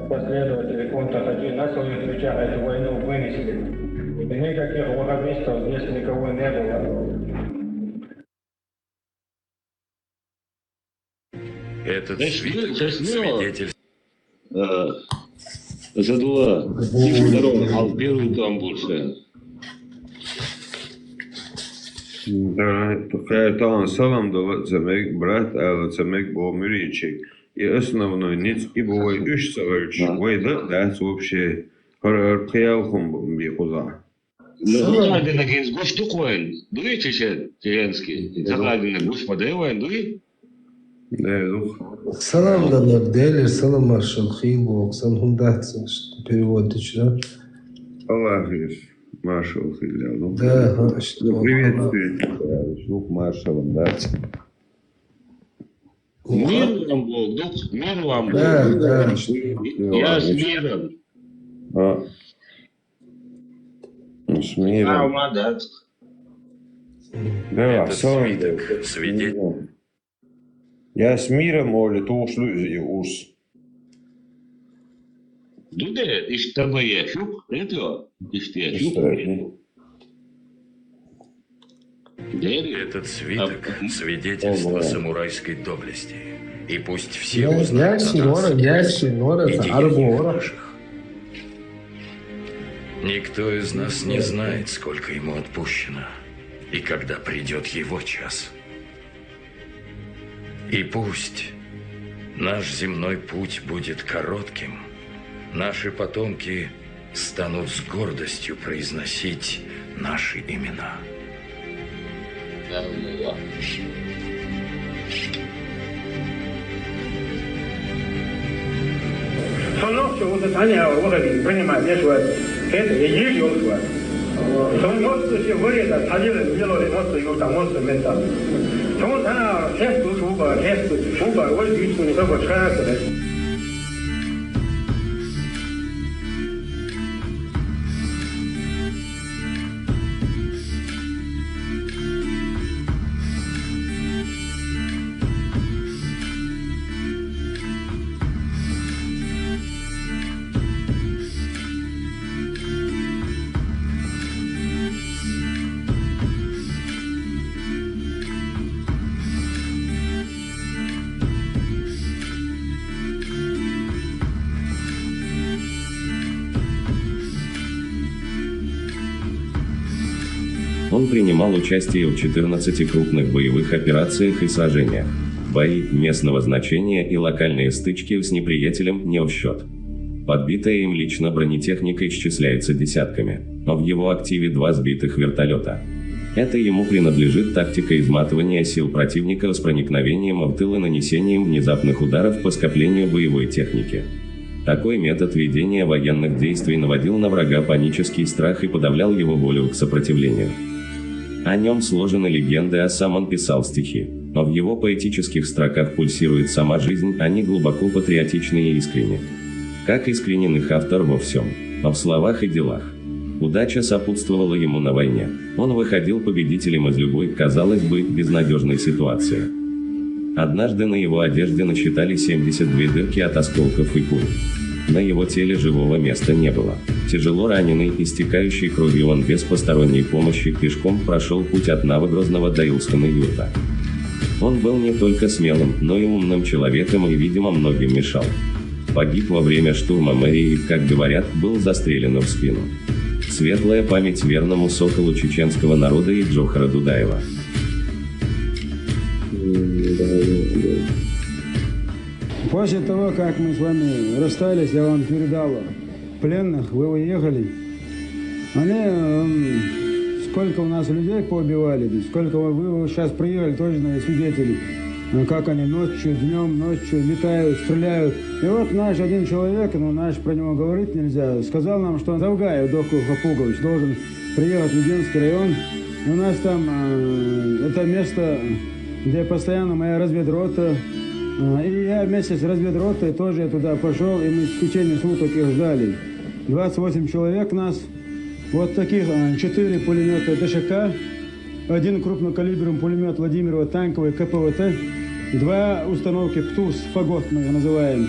Speaker 17: последователи Кунта Хаджи на своих плечах эту войну вынесли. И никаких ваххабистов здесь никого не было.
Speaker 3: Этот свидетель.
Speaker 5: Задула. Второй, а первый там больше.
Speaker 6: Да, такая салам дала цемек, брат, а цемек был мюричек. И основной ниц и бывай үш саварч. Вайда, да, вообще, хараркиялхум бихуза.
Speaker 5: Загадина генс гуш туквайн. Дуй чечет, чеченский. Загадина гуш подевайн, дуй?
Speaker 6: Да, дух.
Speaker 4: Салам донор делер, салам маршал Хилбок, сан хундатся, что перевод да?
Speaker 6: Аллах есть, маршал Хилбок.
Speaker 4: Да, что?
Speaker 6: Привет, дух маршалом, да?
Speaker 5: Мир вам Бог, дух, мир вам Бог.
Speaker 4: Да.
Speaker 5: Я с миром.
Speaker 6: С миром. Да,
Speaker 3: этот свидетель.
Speaker 6: Я с миром, Оля, то ушлю и уж.
Speaker 5: Дуде, işte bu yaşuk, ne diyor? İşte yaşuk.
Speaker 3: Этот свиток — свидетельство самурайской доблести. И пусть все узнают о нас и деяниях наших. Никто из нас не знает, сколько ему отпущено, и когда придет его час. И пусть наш земной путь будет коротким, наши потомки станут с гордостью произносить наши имена.
Speaker 17: принимать, это и есть 저 머리에다 사진을 밀어내 모습 이거 다 모습 멘다. 정말 다 테스트 수가 월 뒤쪽에 서고 쳐야거든.
Speaker 1: Он принимал участие в 14 крупных боевых операциях и сражениях. Бои местного значения и локальные стычки с неприятелем не в счет. Подбитая им лично бронетехника исчисляется десятками, но в его активе 2 сбитых вертолета. Это ему принадлежит тактика изматывания сил противника с проникновением в тыл и нанесением внезапных ударов по скоплению боевой техники. Такой метод ведения военных действий наводил на врага панический страх и подавлял его волю к сопротивлению. О нем сложены легенды, а сам он писал стихи. Но в его поэтических строках пульсирует сама жизнь, они глубоко патриотичны и искренни. Как искренен их автор во всем, но в словах и делах. Удача сопутствовала ему на войне. Он выходил победителем из любой, казалось бы, безнадежной ситуации. Однажды на его одежде насчитали 72 дырки от осколков и пуль. На его теле живого места не было. Тяжело раненый, истекающий кровью, он без посторонней помощи пешком прошел путь от Новогрозного до Илскана-Юрта. Он был не только смелым, но и умным человеком и, видимо, многим мешал. Погиб во время штурма мэрии и, как говорят, был застрелен в спину. Светлая память верному соколу чеченского народа и Джохара Дудаева.
Speaker 17: После того, как мы с вами расстались, я вам передал пленных, вы уехали. Они, сколько у нас людей поубивали, сколько вы сейчас приехали, тоже свидетели, как они ночью, днем, ночью летают, стреляют. И вот наш один человек, наш про него говорить нельзя, сказал нам, что Завгаев Доху Хапугович должен приехать в Мединский район. И у нас там это место, где постоянно моя разведрота. И я вместе с разведротой тоже туда пошел, и мы в течение суток их ждали. 28 человек нас, вот таких 4 пулемета ДШК, 1 крупнокалиберный пулемет Владимирова танковый КПВТ, 2 установки ПТУС, фагот мы их называем.